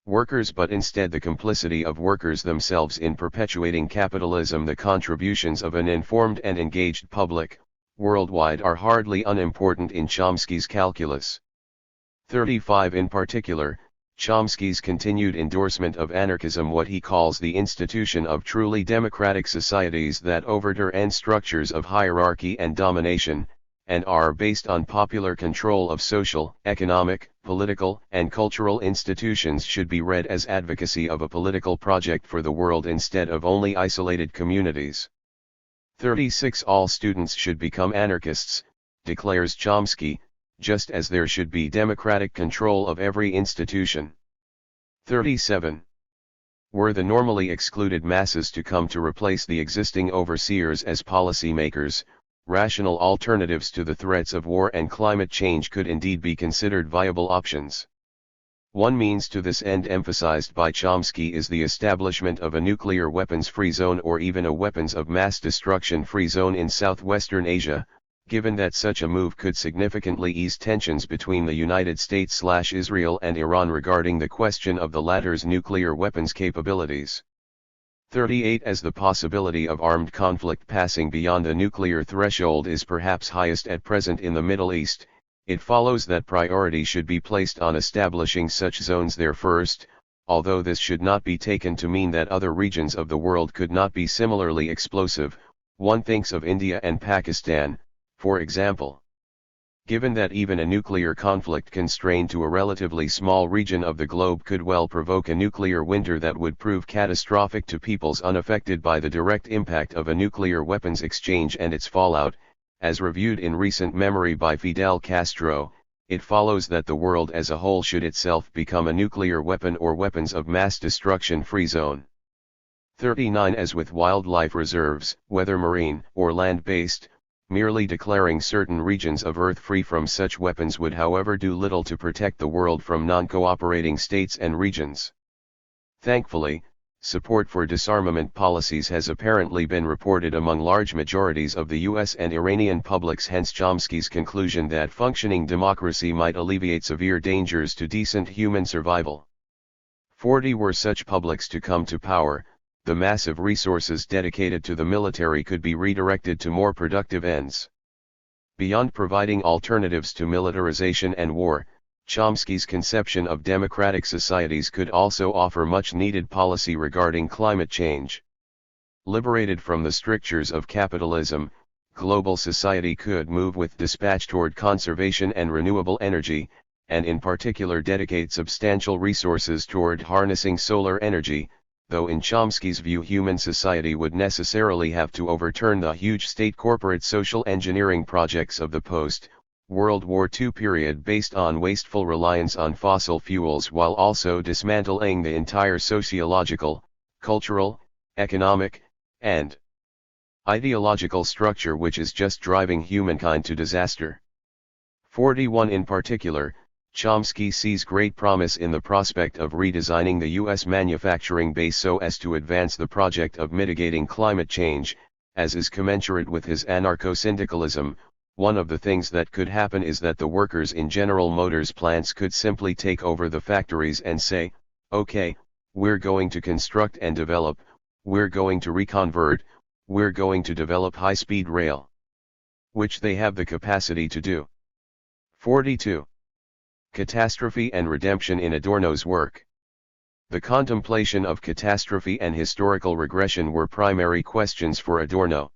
workers but instead the complicity of workers themselves in perpetuating capitalism. The contributions of an informed and engaged public, worldwide, are hardly unimportant in Chomsky's calculus. 35. In particular, Chomsky's continued endorsement of anarchism, what he calls the institution of truly democratic societies that overturn end structures of hierarchy and domination, and are based on popular control of social, economic, political, and cultural institutions, should be read as advocacy of a political project for the world instead of only isolated communities. 36. All students should become anarchists, declares Chomsky, just as there should be democratic control of every institution. 37. Were the normally excluded masses to come to replace the existing overseers as policymakers, rational alternatives to the threats of war and climate change could indeed be considered viable options. One means to this end emphasized by Chomsky is the establishment of a nuclear weapons-free zone or even a weapons of mass destruction-free zone in southwestern Asia, given that such a move could significantly ease tensions between the United States/Israel and Iran regarding the question of the latter's nuclear weapons capabilities. 38. As the possibility of armed conflict passing beyond the nuclear threshold is perhaps highest at present in the Middle East, it follows that priority should be placed on establishing such zones there first, although this should not be taken to mean that other regions of the world could not be similarly explosive. One thinks of India and Pakistan, for example. Given that even a nuclear conflict constrained to a relatively small region of the globe could well provoke a nuclear winter that would prove catastrophic to peoples unaffected by the direct impact of a nuclear weapons exchange and its fallout, as reviewed in recent memory by Fidel Castro, it follows that the world as a whole should itself become a nuclear weapon or weapons of mass destruction free zone. 39. As with wildlife reserves, whether marine or land-based, merely declaring certain regions of Earth free from such weapons would however do little to protect the world from non-cooperating states and regions. Thankfully, support for disarmament policies has apparently been reported among large majorities of the US and Iranian publics, hence Chomsky's conclusion that functioning democracy might alleviate severe dangers to decent human survival. 40. Were such publics to come to power, the massive resources dedicated to the military could be redirected to more productive ends. Beyond providing alternatives to militarization and war, Chomsky's conception of democratic societies could also offer much-needed policy regarding climate change. Liberated from the strictures of capitalism, global society could move with dispatch toward conservation and renewable energy, and in particular dedicate substantial resources toward harnessing solar energy, though in Chomsky's view human society would necessarily have to overturn the huge state corporate social engineering projects of the post-World War II period based on wasteful reliance on fossil fuels, while also dismantling the entire sociological, cultural, economic, and ideological structure which is just driving humankind to disaster. 41. In particular, Chomsky sees great promise in the prospect of redesigning the U.S. manufacturing base so as to advance the project of mitigating climate change, as is commensurate with his anarcho-syndicalism. One of the things that could happen is that the workers in General Motors plants could simply take over the factories and say, okay, we're going to construct and develop, we're going to reconvert, we're going to develop high-speed rail. Which they have the capacity to do. 42. Catastrophe and redemption in Adorno's work. The contemplation of catastrophe and historical regression were primary questions for Adorno.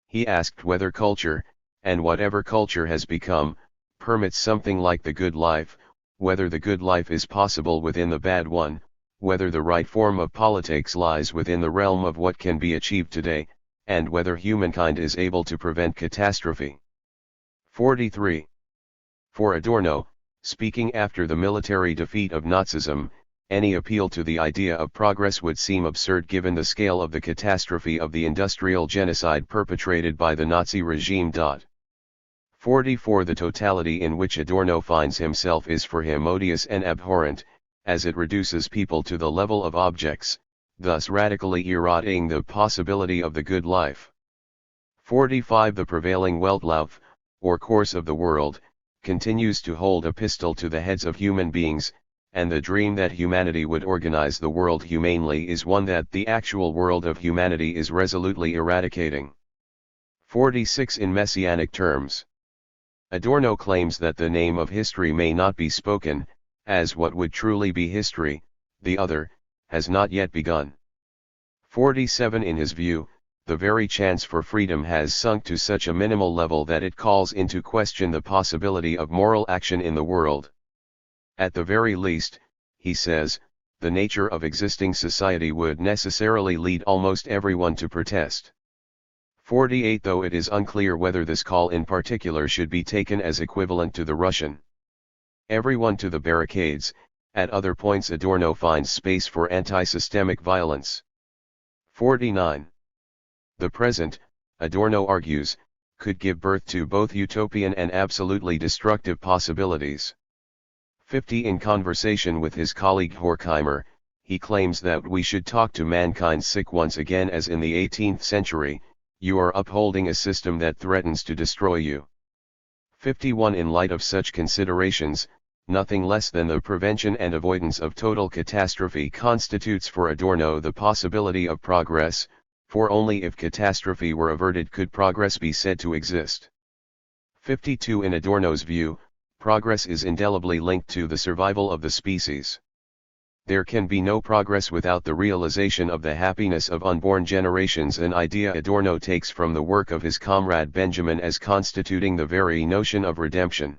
He asked whether culture, and whatever culture has become, permits something like the good life, whether the good life is possible within the bad one, whether the right form of politics lies within the realm of what can be achieved today, and whether humankind is able to prevent catastrophe. 43. For Adorno, speaking after the military defeat of Nazism, any appeal to the idea of progress would seem absurd given the scale of the catastrophe of the industrial genocide perpetrated by the Nazi regime. 44. The totality in which Adorno finds himself is for him odious and abhorrent, as it reduces people to the level of objects, thus radically eroding the possibility of the good life. 45. The prevailing Weltlauf, or course of the world, continues to hold a pistol to the heads of human beings, and the dream that humanity would organize the world humanely is one that the actual world of humanity is resolutely eradicating. 46. In messianic terms, Adorno claims that the name of history may not be spoken, as what would truly be history, the other, has not yet begun. 47. In his view, the very chance for freedom has sunk to such a minimal level that it calls into question the possibility of moral action in the world. At the very least, he says, the nature of existing society would necessarily lead almost everyone to protest. 48. Though it is unclear whether this call in particular should be taken as equivalent to the Russian "everyone to the barricades," at other points Adorno finds space for anti-systemic violence. 49. The present, Adorno argues, could give birth to both utopian and absolutely destructive possibilities. 50. In conversation with his colleague Horkheimer, he claims that we should talk to mankind sick once again as in the 18th century, you are upholding a system that threatens to destroy you. 51. In light of such considerations, nothing less than the prevention and avoidance of total catastrophe constitutes for Adorno the possibility of progress, for only if catastrophe were averted could progress be said to exist. 52. In Adorno's view, progress is indelibly linked to the survival of the species. There can be no progress without the realization of the happiness of unborn generations, an idea Adorno takes from the work of his comrade Benjamin as constituting the very notion of redemption.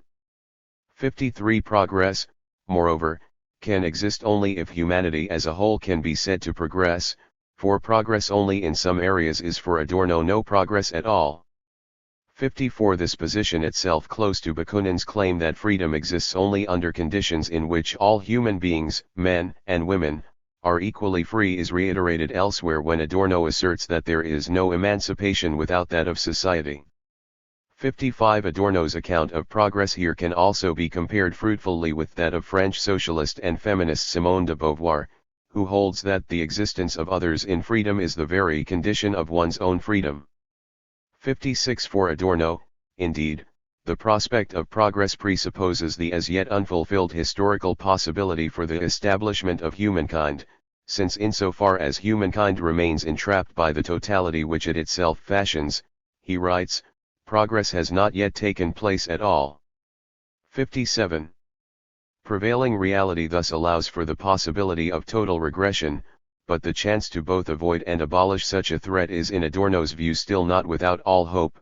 53. Progress, moreover, can exist only if humanity as a whole can be said to progress, for progress only in some areas is for Adorno no progress at all. 54. This position itself close to Bakunin's claim that freedom exists only under conditions in which all human beings, men and women, are equally free is reiterated elsewhere when Adorno asserts that there is no emancipation without that of society. 55. Adorno's account of progress here can also be compared fruitfully with that of French socialist and feminist Simone de Beauvoir, who holds that the existence of others in freedom is the very condition of one's own freedom. 56. For Adorno, indeed, the prospect of progress presupposes the as yet unfulfilled historical possibility for the establishment of humankind, since insofar as humankind remains entrapped by the totality which it itself fashions, he writes, progress has not yet taken place at all. 57. Prevailing reality thus allows for the possibility of total regression, but the chance to both avoid and abolish such a threat is in Adorno's view still not without all hope,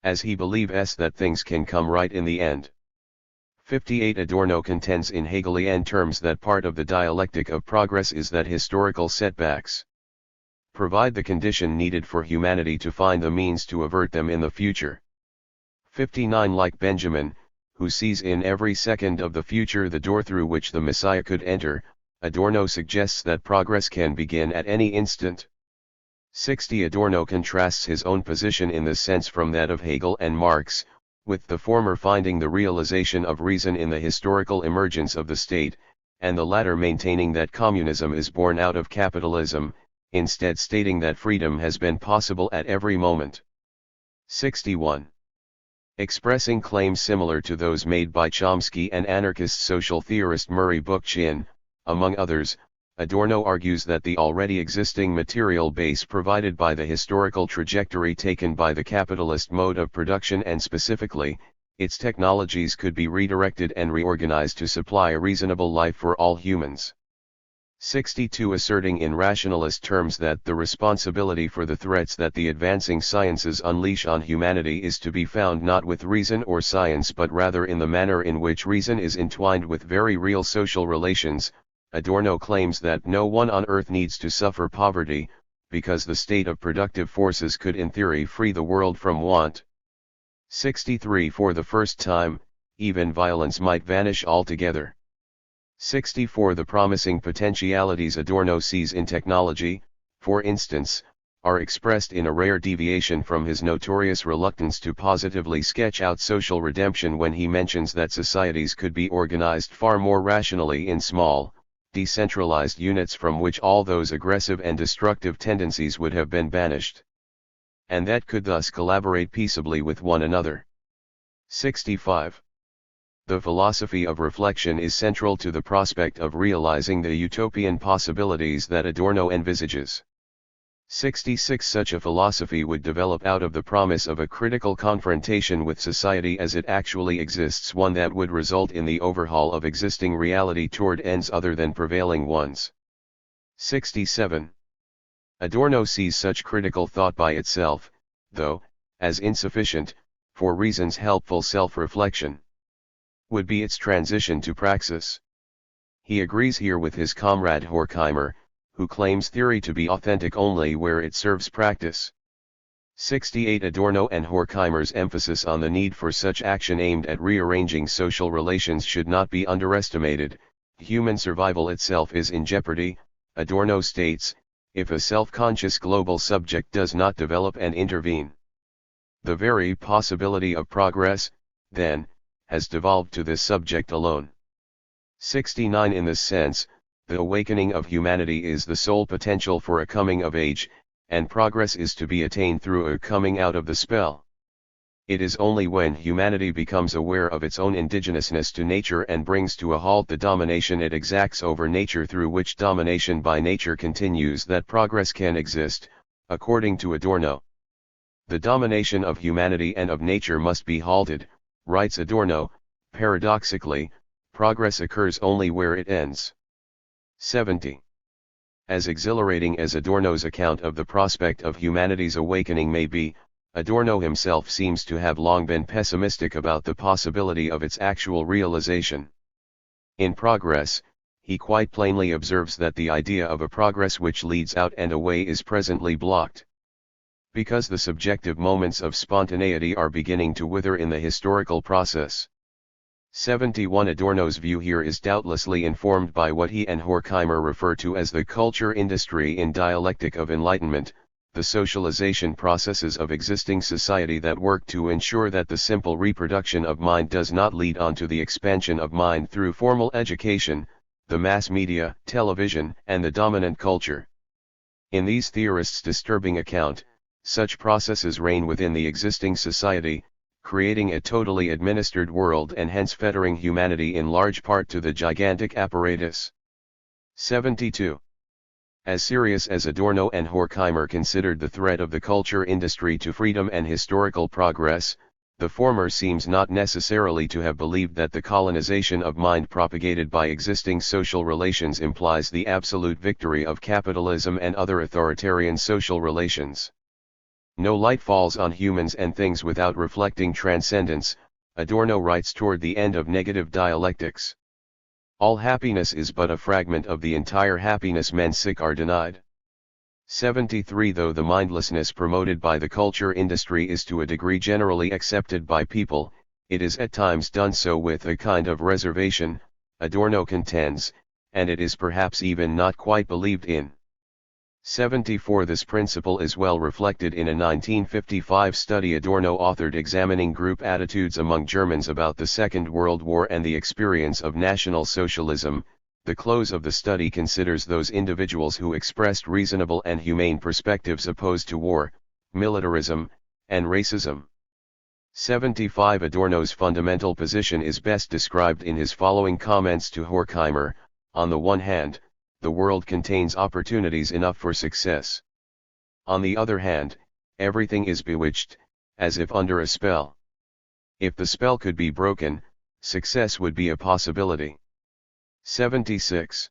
as he believes that things can come right in the end. 58. Adorno contends in Hegelian terms that part of the dialectic of progress is that historical setbacks provide the condition needed for humanity to find the means to avert them in the future. 59. Like Benjamin, who sees in every second of the future the door through which the Messiah could enter, Adorno suggests that progress can begin at any instant. 60. Adorno contrasts his own position in this sense from that of Hegel and Marx, with the former finding the realization of reason in the historical emergence of the state, and the latter maintaining that communism is born out of capitalism, instead stating that freedom has been possible at every moment. 61. Expressing claims similar to those made by Chomsky and anarchist social theorist Murray Bookchin, among others, Adorno argues that the already existing material base provided by the historical trajectory taken by the capitalist mode of production and specifically, its technologies could be redirected and reorganized to supply a reasonable life for all humans. 62. Asserting in rationalist terms that the responsibility for the threats that the advancing sciences unleash on humanity is to be found not with reason or science but rather in the manner in which reason is entwined with very real social relations, Adorno claims that no one on earth needs to suffer poverty, because the state of productive forces could in theory free the world from want. 63. For the first time, even violence might vanish altogether. 64. The promising potentialities Adorno sees in technology, for instance, are expressed in a rare deviation from his notorious reluctance to positively sketch out social redemption when he mentions that societies could be organized far more rationally in small, decentralized units from which all those aggressive and destructive tendencies would have been banished, and that could thus collaborate peaceably with one another. 65. The philosophy of reflection is central to the prospect of realizing the utopian possibilities that Adorno envisages. 66. Such a philosophy would develop out of the promise of a critical confrontation with society as it actually exists, one that would result in the overhaul of existing reality toward ends other than prevailing ones. 67. Adorno sees such critical thought by itself, though, as insufficient, for reasons helpful self-reflection would be its transition to praxis. He agrees here with his comrade Horkheimer, who claims theory to be authentic only where it serves practice. 68. Adorno and Horkheimer's emphasis on the need for such action aimed at rearranging social relations should not be underestimated. Human survival itself is in jeopardy, Adorno states, if a self-conscious global subject does not develop and intervene. The very possibility of progress, then, has devolved to this subject alone. 69. In this sense, the awakening of humanity is the sole potential for a coming of age, and progress is to be attained through a coming out of the spell. It is only when humanity becomes aware of its own indigenousness to nature and brings to a halt the domination it exacts over nature, through which domination by nature continues, that progress can exist, according to Adorno. The domination of humanity and of nature must be halted, writes Adorno. Paradoxically, progress occurs only where it ends. 70. As exhilarating as Adorno's account of the prospect of humanity's awakening may be, Adorno himself seems to have long been pessimistic about the possibility of its actual realization. In Progress, he quite plainly observes that the idea of a progress which leads out and away is presently blocked, because the subjective moments of spontaneity are beginning to wither in the historical process. 71. Adorno's view here is doubtlessly informed by what he and Horkheimer refer to as the culture industry in Dialectic of Enlightenment, the socialization processes of existing society that work to ensure that the simple reproduction of mind does not lead on to the expansion of mind through formal education, the mass media, television, and the dominant culture. In these theorists' disturbing account, such processes reign within the existing society, creating a totally administered world and hence fettering humanity in large part to the gigantic apparatus. 72. As serious as Adorno and Horkheimer considered the threat of the culture industry to freedom and historical progress, the former seems not necessarily to have believed that the colonization of mind propagated by existing social relations implies the absolute victory of capitalism and other authoritarian social relations. No light falls on humans and things without reflecting transcendence, Adorno writes toward the end of Negative Dialectics. All happiness is but a fragment of the entire happiness men sick are denied. 73. Though the mindlessness promoted by the culture industry is to a degree generally accepted by people, it is at times done so with a kind of reservation, Adorno contends, and it is perhaps even not quite believed in. 74. This principle is well reflected in a 1955 study Adorno authored examining group attitudes among Germans about the Second World War and the experience of National Socialism. The close of the study considers those individuals who expressed reasonable and humane perspectives opposed to war, militarism, and racism. 75. Adorno's fundamental position is best described in his following comments to Horkheimer. On the one hand, the world contains opportunities enough for success. On the other hand, everything is bewitched, as if under a spell. If the spell could be broken, success would be a possibility. 76.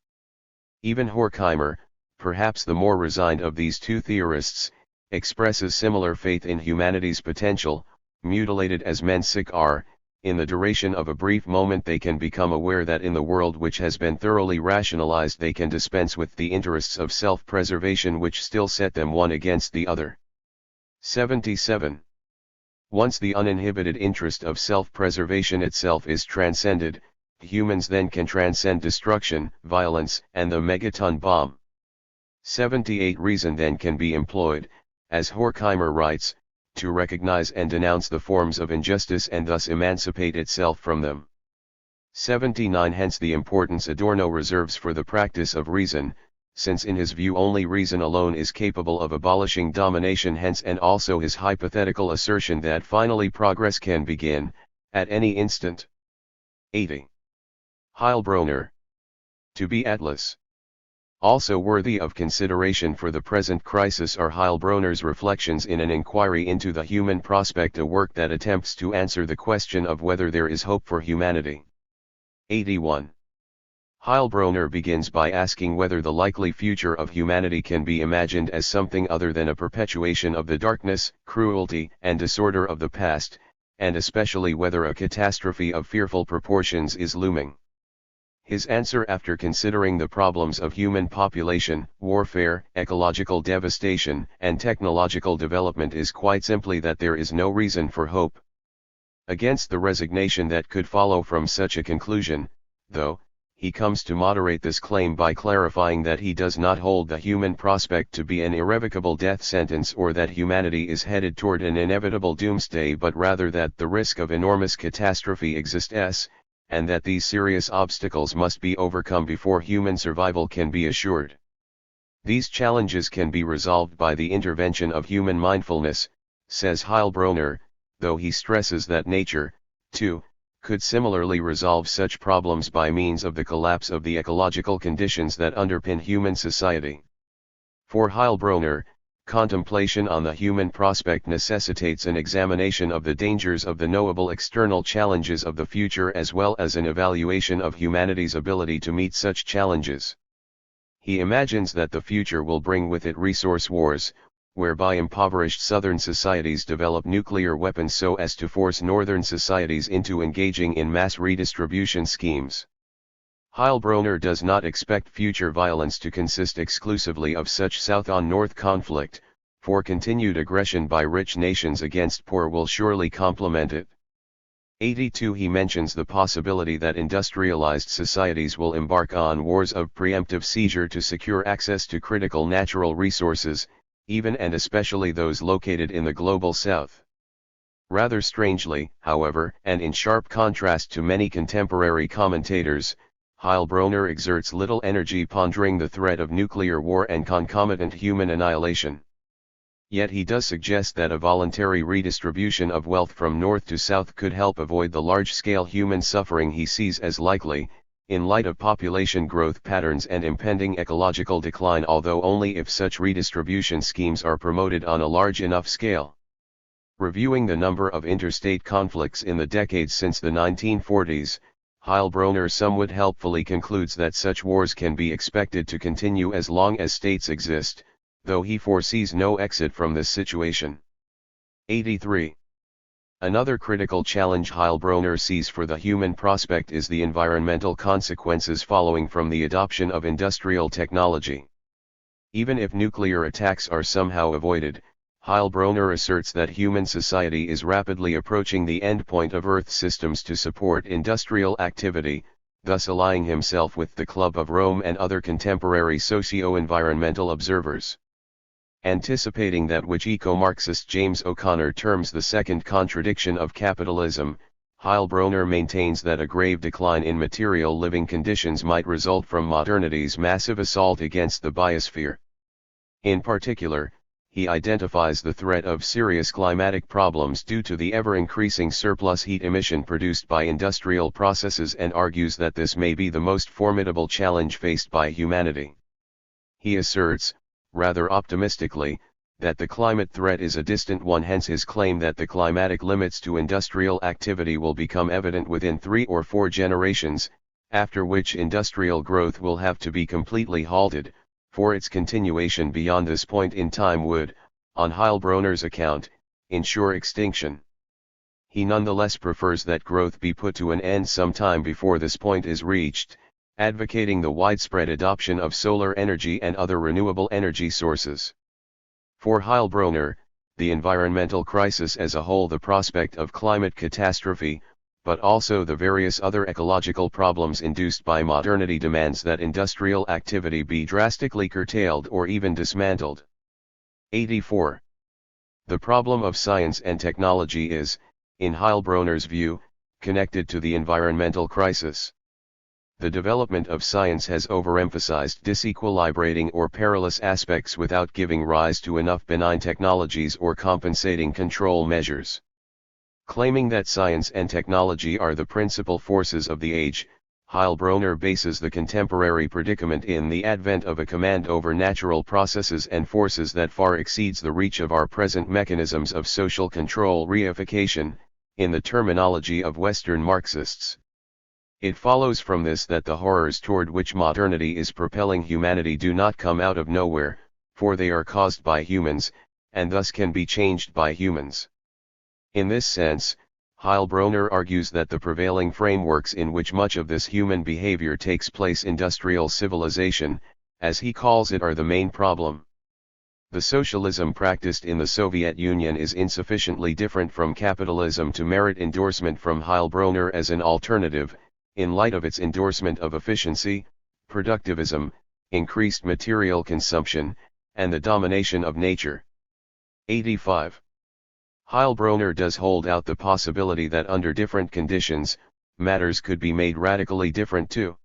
Even Horkheimer, perhaps the more resigned of these two theorists, expresses similar faith in humanity's potential. Mutilated as men sick are, in the duration of a brief moment they can become aware that in the world which has been thoroughly rationalized they can dispense with the interests of self-preservation which still set them one against the other. 77. Once the uninhibited interest of self-preservation itself is transcended, humans then can transcend destruction, violence, and the megaton bomb. 78. Reason then can be employed, as Horkheimer writes, to recognize and denounce the forms of injustice and thus emancipate itself from them. 79. Hence the importance Adorno reserves for the practice of reason, since in his view only reason alone is capable of abolishing domination, hence and also his hypothetical assertion that finally progress can begin, at any instant. 80. Heilbronner. To be Atlas. Also worthy of consideration for the present crisis are Heilbronner's reflections in an inquiry into the human prospect, a work that attempts to answer the question of whether there is hope for humanity. 81. Heilbronner begins by asking whether the likely future of humanity can be imagined as something other than a perpetuation of the darkness, cruelty, and disorder of the past, and especially whether a catastrophe of fearful proportions is looming. His answer, after considering the problems of human population, warfare, ecological devastation, and technological development, is quite simply that there is no reason for hope. Against the resignation that could follow from such a conclusion, though, he comes to moderate this claim by clarifying that he does not hold the human prospect to be an irrevocable death sentence or that humanity is headed toward an inevitable doomsday, but rather that the risk of enormous catastrophe exists, and that these serious obstacles must be overcome before human survival can be assured. These challenges can be resolved by the intervention of human mindfulness, says Heilbronner, though he stresses that nature, too, could similarly resolve such problems by means of the collapse of the ecological conditions that underpin human society. For Heilbronner, contemplation on the human prospect necessitates an examination of the dangers of the knowable external challenges of the future as well as an evaluation of humanity's ability to meet such challenges. He imagines that the future will bring with it resource wars, whereby impoverished southern societies develop nuclear weapons so as to force northern societies into engaging in mass redistribution schemes. Heilbronner does not expect future violence to consist exclusively of such South-on-North conflict, for continued aggression by rich nations against poor will surely complement it. 82. He mentions the possibility that industrialized societies will embark on wars of preemptive seizure to secure access to critical natural resources, even and especially those located in the global South. Rather strangely, however, and in sharp contrast to many contemporary commentators, Heilbronner exerts little energy pondering the threat of nuclear war and concomitant human annihilation. Yet he does suggest that a voluntary redistribution of wealth from north to south could help avoid the large-scale human suffering he sees as likely, in light of population growth patterns and impending ecological decline, although only if such redistribution schemes are promoted on a large enough scale. Reviewing the number of interstate conflicts in the decades since the 1940s, Heilbronner somewhat helpfully concludes that such wars can be expected to continue as long as states exist, though he foresees no exit from this situation. 83. Another critical challenge Heilbronner sees for the human prospect is the environmental consequences following from the adoption of industrial technology. Even if nuclear attacks are somehow avoided, Heilbronner asserts that human society is rapidly approaching the endpoint of Earth systems to support industrial activity, thus allying himself with the Club of Rome and other contemporary socio-environmental observers. Anticipating that which eco-Marxist James O'Connor terms the second contradiction of capitalism, Heilbronner maintains that a grave decline in material living conditions might result from modernity's massive assault against the biosphere. In particular, he identifies the threat of serious climatic problems due to the ever-increasing surplus heat emission produced by industrial processes and argues that this may be the most formidable challenge faced by humanity. He asserts, rather optimistically, that the climate threat is a distant one, hence his claim that the climatic limits to industrial activity will become evident within 3 or 4 generations, after which industrial growth will have to be completely halted, for its continuation beyond this point in time would, on Heilbronner's account, ensure extinction. He nonetheless prefers that growth be put to an end sometime before this point is reached, advocating the widespread adoption of solar energy and other renewable energy sources. For Heilbronner, the environmental crisis as a whole, the prospect of climate catastrophe, but also the various other ecological problems induced by modernity, demands that industrial activity be drastically curtailed or even dismantled. 84. The problem of science and technology is, in Heilbronner's view, connected to the environmental crisis. The development of science has overemphasized disequilibrating or perilous aspects without giving rise to enough benign technologies or compensating control measures. Claiming that science and technology are the principal forces of the age, Heilbronner bases the contemporary predicament in the advent of a command over natural processes and forces that far exceeds the reach of our present mechanisms of social control reification, in the terminology of Western Marxists. It follows from this that the horrors toward which modernity is propelling humanity do not come out of nowhere, for they are caused by humans, and thus can be changed by humans. In this sense, Heilbronner argues that the prevailing frameworks in which much of this human behavior takes place, industrial civilization, as he calls it, are the main problem. The socialism practiced in the Soviet Union is insufficiently different from capitalism to merit endorsement from Heilbronner as an alternative, in light of its endorsement of efficiency, productivism, increased material consumption, and the domination of nature. 85. Heilbronner does hold out the possibility that under different conditions, matters could be made radically different too.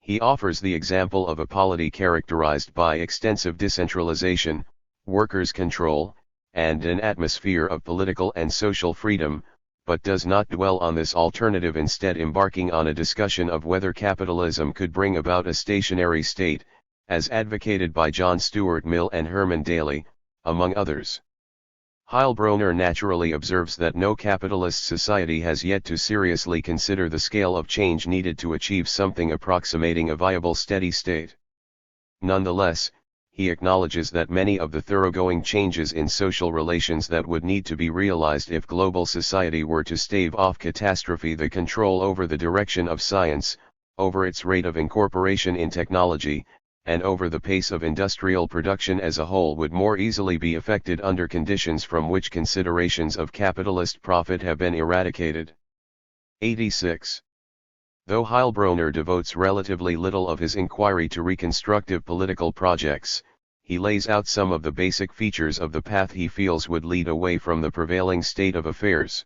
He offers the example of a polity characterized by extensive decentralization, workers' control, and an atmosphere of political and social freedom, but does not dwell on this alternative, instead embarking on a discussion of whether capitalism could bring about a stationary state, as advocated by John Stuart Mill and Herman Daly, among others. Heilbronner naturally observes that no capitalist society has yet to seriously consider the scale of change needed to achieve something approximating a viable steady state. Nonetheless, he acknowledges that many of the thoroughgoing changes in social relations that would need to be realized if global society were to stave off catastrophe, the control over the direction of science, over its rate of incorporation in technology, and over the pace of industrial production as a whole, would more easily be effected under conditions from which considerations of capitalist profit have been eradicated. 86. Though Heilbronner devotes relatively little of his inquiry to reconstructive political projects, he lays out some of the basic features of the path he feels would lead away from the prevailing state of affairs.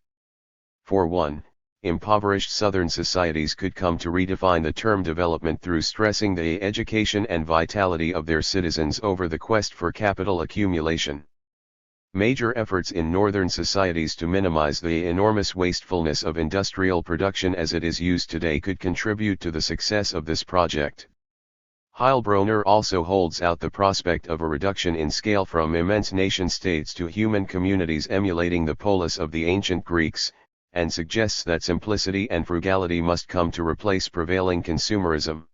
For one, impoverished southern societies could come to redefine the term development through stressing the education and vitality of their citizens over the quest for capital accumulation. Major efforts in northern societies to minimize the enormous wastefulness of industrial production as it is used today could contribute to the success of this project. Heilbronner also holds out the prospect of a reduction in scale from immense nation-states to human communities emulating the polis of the ancient Greeks, and suggests that simplicity and frugality must come to replace prevailing consumerism.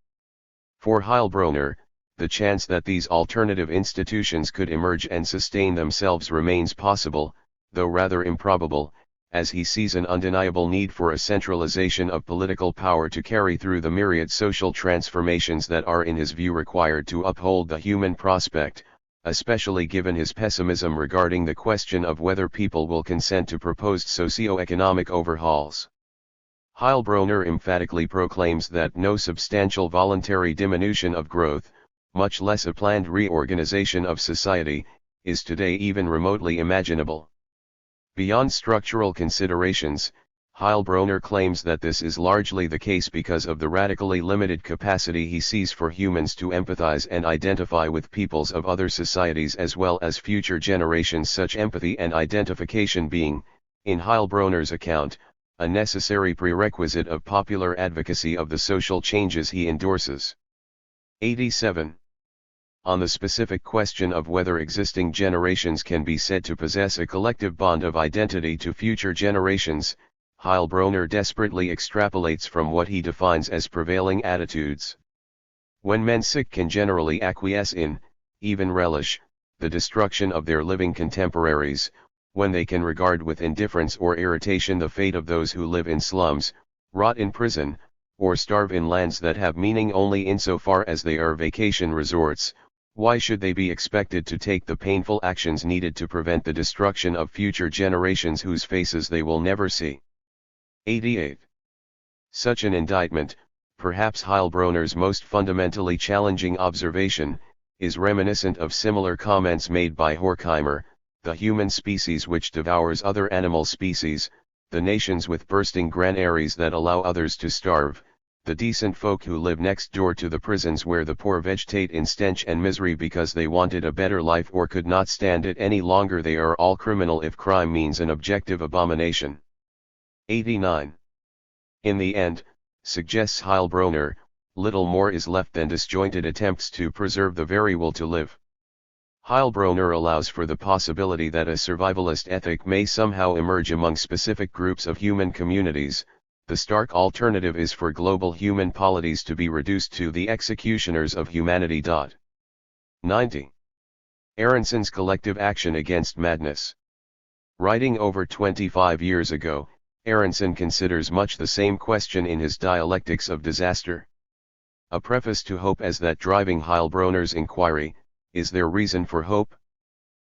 For Heilbronner, the chance that these alternative institutions could emerge and sustain themselves remains possible, though rather improbable, as he sees an undeniable need for a centralization of political power to carry through the myriad social transformations that are in his view required to uphold the human prospect, especially given his pessimism regarding the question of whether people will consent to proposed socio-economic overhauls. Heilbronner emphatically proclaims that no substantial voluntary diminution of growth, much less a planned reorganization of society, is today even remotely imaginable. Beyond structural considerations, Heilbronner claims that this is largely the case because of the radically limited capacity he sees for humans to empathize and identify with peoples of other societies as well as future generations, such empathy and identification being, in Heilbronner's account, a necessary prerequisite of popular advocacy of the social changes he endorses. 87. On the specific question of whether existing generations can be said to possess a collective bond of identity to future generations, Heilbronner desperately extrapolates from what he defines as prevailing attitudes. When men sick can generally acquiesce in, even relish, the destruction of their living contemporaries, when they can regard with indifference or irritation the fate of those who live in slums, rot in prison, or starve in lands that have meaning only insofar as they are vacation resorts, why should they be expected to take the painful actions needed to prevent the destruction of future generations whose faces they will never see? 88. Such an indictment, perhaps Heilbronner's most fundamentally challenging observation, is reminiscent of similar comments made by Horkheimer: the human species which devours other animal species, the nations with bursting granaries that allow others to starve, the decent folk who live next door to the prisons where the poor vegetate in stench and misery because they wanted a better life or could not stand it any longer, they are all criminal if crime means an objective abomination. 89. In the end, suggests Heilbronner, little more is left than disjointed attempts to preserve the very will to live. Heilbronner allows for the possibility that a survivalist ethic may somehow emerge among specific groups of human communities. The stark alternative is for global human polities to be reduced to the executioners of humanity. 90. Aronson's collective action against madness. Writing over 25 years ago, Aronson considers much the same question in his Dialectics of Disaster. A preface to Hope as that driving Heilbronner's inquiry: is there reason for hope?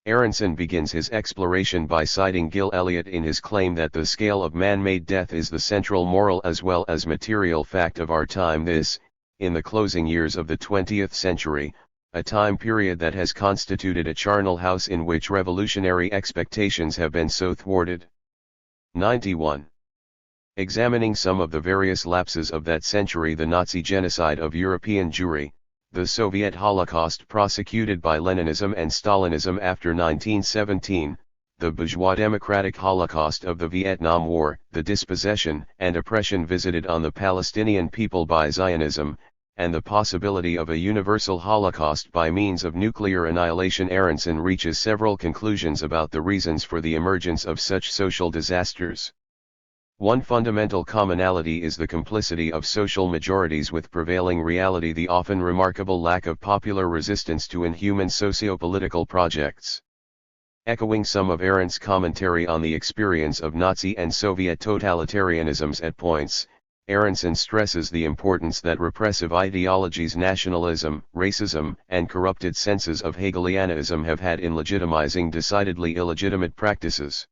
Aronson begins his exploration by citing Gil Elliot in his claim that the scale of man-made death is the central moral as well as material fact of our time. This, in the closing years of the 20th century, a time period that has constituted a charnel house in which revolutionary expectations have been so thwarted. 91. Examining some of the various lapses of that century: the Nazi genocide of European Jewry, the Soviet Holocaust prosecuted by Leninism and Stalinism after 1917, the bourgeois democratic Holocaust of the Vietnam War, the dispossession and oppression visited on the Palestinian people by Zionism, and the possibility of a universal Holocaust by means of nuclear annihilation. Aronson reaches several conclusions about the reasons for the emergence of such social disasters. One fundamental commonality is the complicity of social majorities with prevailing reality, the often remarkable lack of popular resistance to inhuman socio-political projects. Echoing some of Arendt's commentary on the experience of Nazi and Soviet totalitarianisms at points, Aronson stresses the importance that repressive ideologies, nationalism, racism, and corrupted senses of Hegelianism have had in legitimizing decidedly illegitimate practices.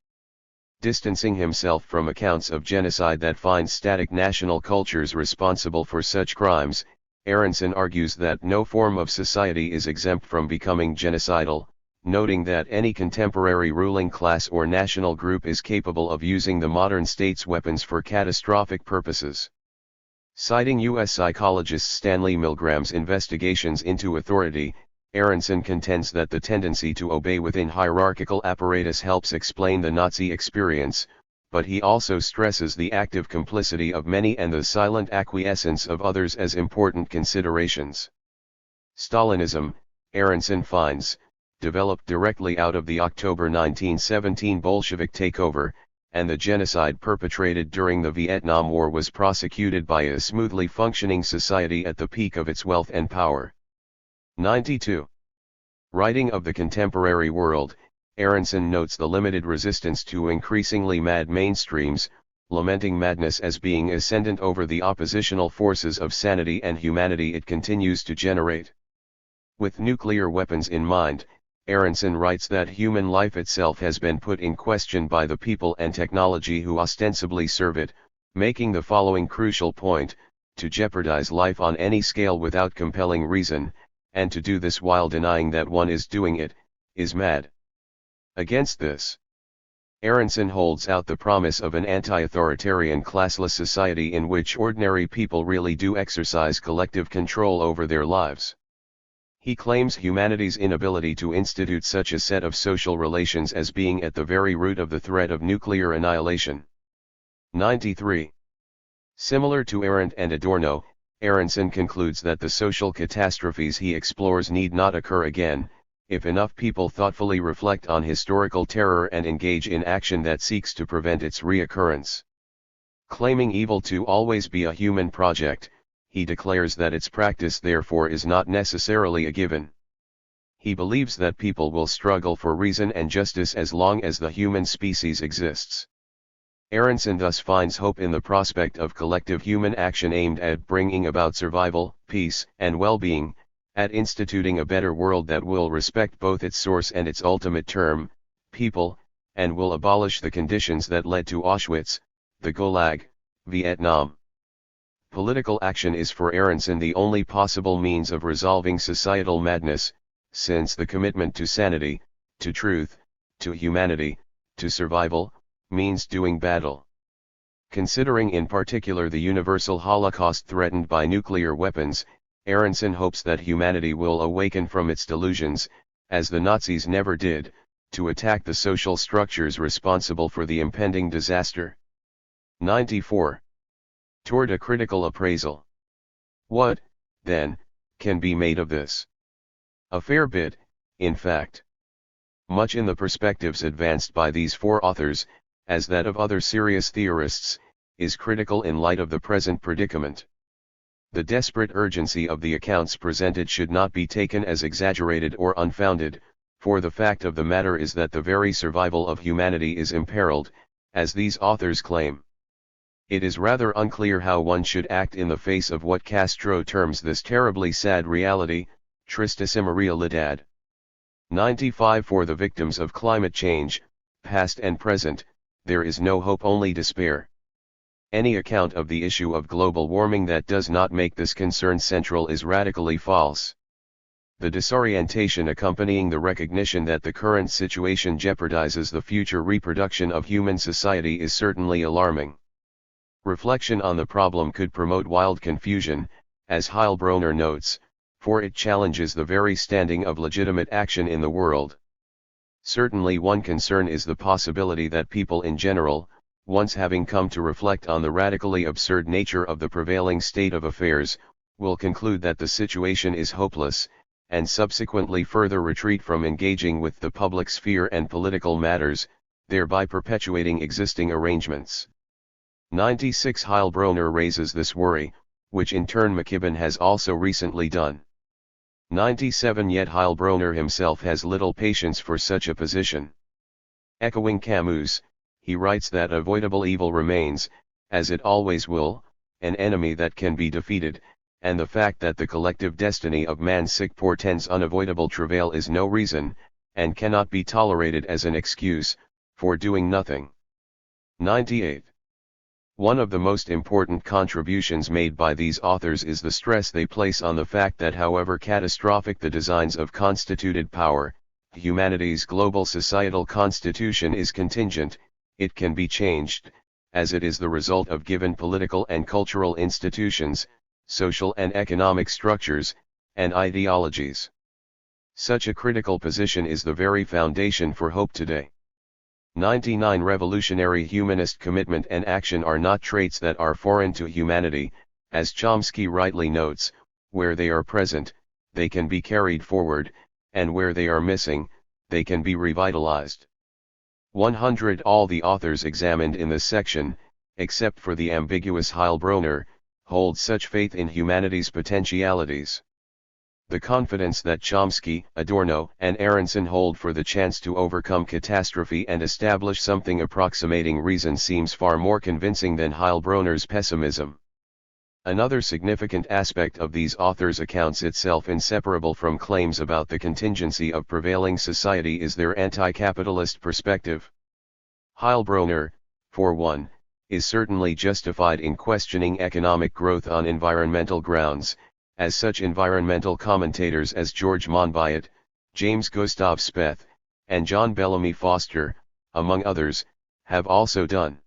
Distancing himself from accounts of genocide that find static national cultures responsible for such crimes, Aronson argues that no form of society is exempt from becoming genocidal, noting that any contemporary ruling class or national group is capable of using the modern state's weapons for catastrophic purposes. Citing U.S. psychologist Stanley Milgram's investigations into authority, Aronson contends that the tendency to obey within hierarchical apparatus helps explain the Nazi experience, but he also stresses the active complicity of many and the silent acquiescence of others as important considerations. Stalinism, Aronson finds, developed directly out of the October 1917 Bolshevik takeover, and the genocide perpetrated during the Vietnam War was prosecuted by a smoothly functioning society at the peak of its wealth and power. 92. Writing of the contemporary world, Aronson notes the limited resistance to increasingly mad mainstreams, lamenting madness as being ascendant over the oppositional forces of sanity and humanity it continues to generate. With nuclear weapons in mind, Aronson writes that human life itself has been put in question by the people and technology who ostensibly serve it, making the following crucial point: to jeopardize life on any scale without compelling reason, and to do this while denying that one is doing it, is mad. Against this, Aronson holds out the promise of an anti-authoritarian classless society in which ordinary people really do exercise collective control over their lives. He claims humanity's inability to institute such a set of social relations as being at the very root of the threat of nuclear annihilation. 93. Similar to Arendt and Adorno, Aronson concludes that the social catastrophes he explores need not occur again, if enough people thoughtfully reflect on historical terror and engage in action that seeks to prevent its reoccurrence. Claiming evil to always be a human project, he declares that its practice therefore is not necessarily a given. He believes that people will struggle for reason and justice as long as the human species exists. Aronson thus finds hope in the prospect of collective human action aimed at bringing about survival, peace, and well-being, at instituting a better world that will respect both its source and its ultimate term, people, and will abolish the conditions that led to Auschwitz, the Gulag, Vietnam. Political action is for Aronson the only possible means of resolving societal madness, since the commitment to sanity, to truth, to humanity, to survival, means doing battle. Considering in particular the universal Holocaust threatened by nuclear weapons, Aronson hopes that humanity will awaken from its delusions, as the Nazis never did, to attack the social structures responsible for the impending disaster. 94. Toward a critical appraisal. What, then, can be made of this? A fair bit, in fact. Much in the perspectives advanced by these four authors, as that of other serious theorists, is critical in light of the present predicament. The desperate urgency of the accounts presented should not be taken as exaggerated or unfounded, for the fact of the matter is that the very survival of humanity is imperiled, as these authors claim. It is rather unclear how one should act in the face of what Castro terms this terribly sad reality, tristísima realidad. 95. For the victims of climate change, past and present, there is no hope, only despair. Any account of the issue of global warming that does not make this concern central is radically false. The disorientation accompanying the recognition that the current situation jeopardizes the future reproduction of human society is certainly alarming. Reflection on the problem could promote wild confusion, as Heilbronner notes, for it challenges the very standing of legitimate action in the world. Certainly one concern is the possibility that people in general, once having come to reflect on the radically absurd nature of the prevailing state of affairs, will conclude that the situation is hopeless, and subsequently further retreat from engaging with the public sphere and political matters, thereby perpetuating existing arrangements. 96. Heilbronner raises this worry, which in turn McKibben has also recently done. 97. Yet Heilbronner himself has little patience for such a position. Echoing Camus, he writes that avoidable evil remains, as it always will, an enemy that can be defeated, and the fact that the collective destiny of man portends unavoidable travail is no reason, and cannot be tolerated as an excuse, for doing nothing. 98. One of the most important contributions made by these authors is the stress they place on the fact that however catastrophic the designs of constituted power, humanity's global societal constitution is contingent, it can be changed, as it is the result of given political and cultural institutions, social and economic structures, and ideologies. Such a critical position is the very foundation for hope today. 99. Revolutionary humanist commitment and action are not traits that are foreign to humanity, as Chomsky rightly notes, where they are present, they can be carried forward, and where they are missing, they can be revitalized. 100. All the authors examined in this section, except for the ambiguous Heilbronner, hold such faith in humanity's potentialities. The confidence that Chomsky, Adorno, and Aronson hold for the chance to overcome catastrophe and establish something approximating reason seems far more convincing than Heilbronner's pessimism. Another significant aspect of these authors' accounts, itself inseparable from claims about the contingency of prevailing society, is their anti-capitalist perspective. Heilbronner, for one, is certainly justified in questioning economic growth on environmental grounds, as such environmental commentators as George Monbiot, James Gustav Speth, and John Bellamy Foster, among others, have also done.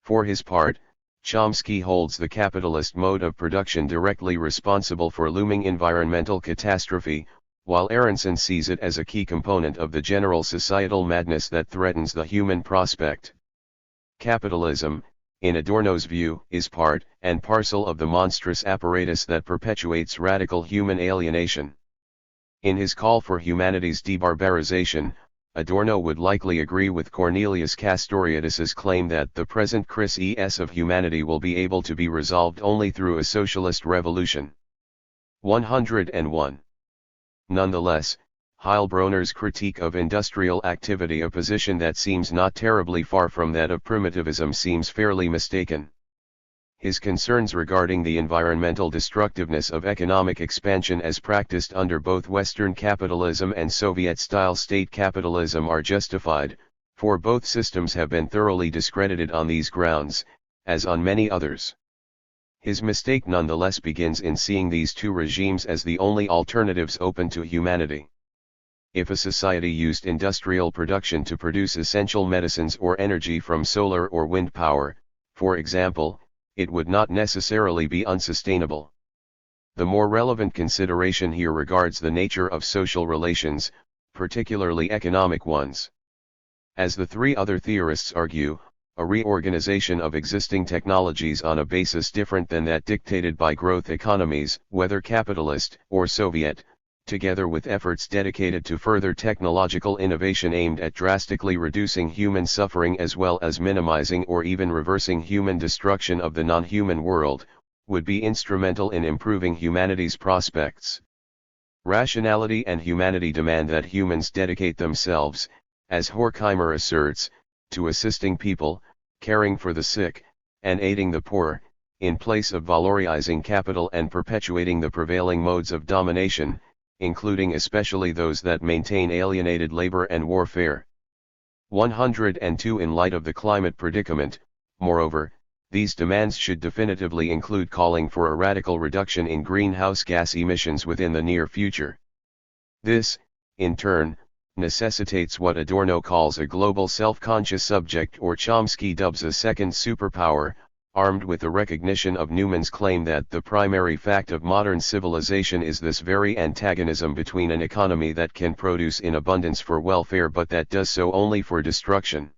For his part, Chomsky holds the capitalist mode of production directly responsible for looming environmental catastrophe, while Aronson sees it as a key component of the general societal madness that threatens the human prospect. Capitalism, in Adorno's view, is part and parcel of the monstrous apparatus that perpetuates radical human alienation. In his call for humanity's debarbarization, Adorno would likely agree with Cornelius Castoriadis's claim that the present crisis of humanity will be able to be resolved only through a socialist revolution. 101. Nonetheless, Heilbronner's critique of industrial activity, a position that seems not terribly far from that of primitivism, seems fairly mistaken. His concerns regarding the environmental destructiveness of economic expansion as practiced under both Western capitalism and Soviet-style state capitalism are justified, for both systems have been thoroughly discredited on these grounds, as on many others. His mistake nonetheless begins in seeing these two regimes as the only alternatives open to humanity. If a society used industrial production to produce essential medicines or energy from solar or wind power, for example, it would not necessarily be unsustainable. The more relevant consideration here regards the nature of social relations, particularly economic ones. As the three other theorists argue, a reorganization of existing technologies on a basis different than that dictated by growth economies, whether capitalist or Soviet, together with efforts dedicated to further technological innovation aimed at drastically reducing human suffering as well as minimizing or even reversing human destruction of the non-human world, would be instrumental in improving humanity's prospects. Rationality and humanity demand that humans dedicate themselves, as Horkheimer asserts, to assisting people, caring for the sick, and aiding the poor, in place of valorizing capital and perpetuating the prevailing modes of domination, including especially those that maintain alienated labor and warfare. 102. In light of the climate predicament, moreover, these demands should definitively include calling for a radical reduction in greenhouse gas emissions within the near future. This, in turn, necessitates what Adorno calls a global self-conscious subject, or Chomsky dubs a second superpower, armed with the recognition of Newman's claim that the primary fact of modern civilization is this very antagonism between an economy that can produce in abundance for welfare but that does so only for destruction.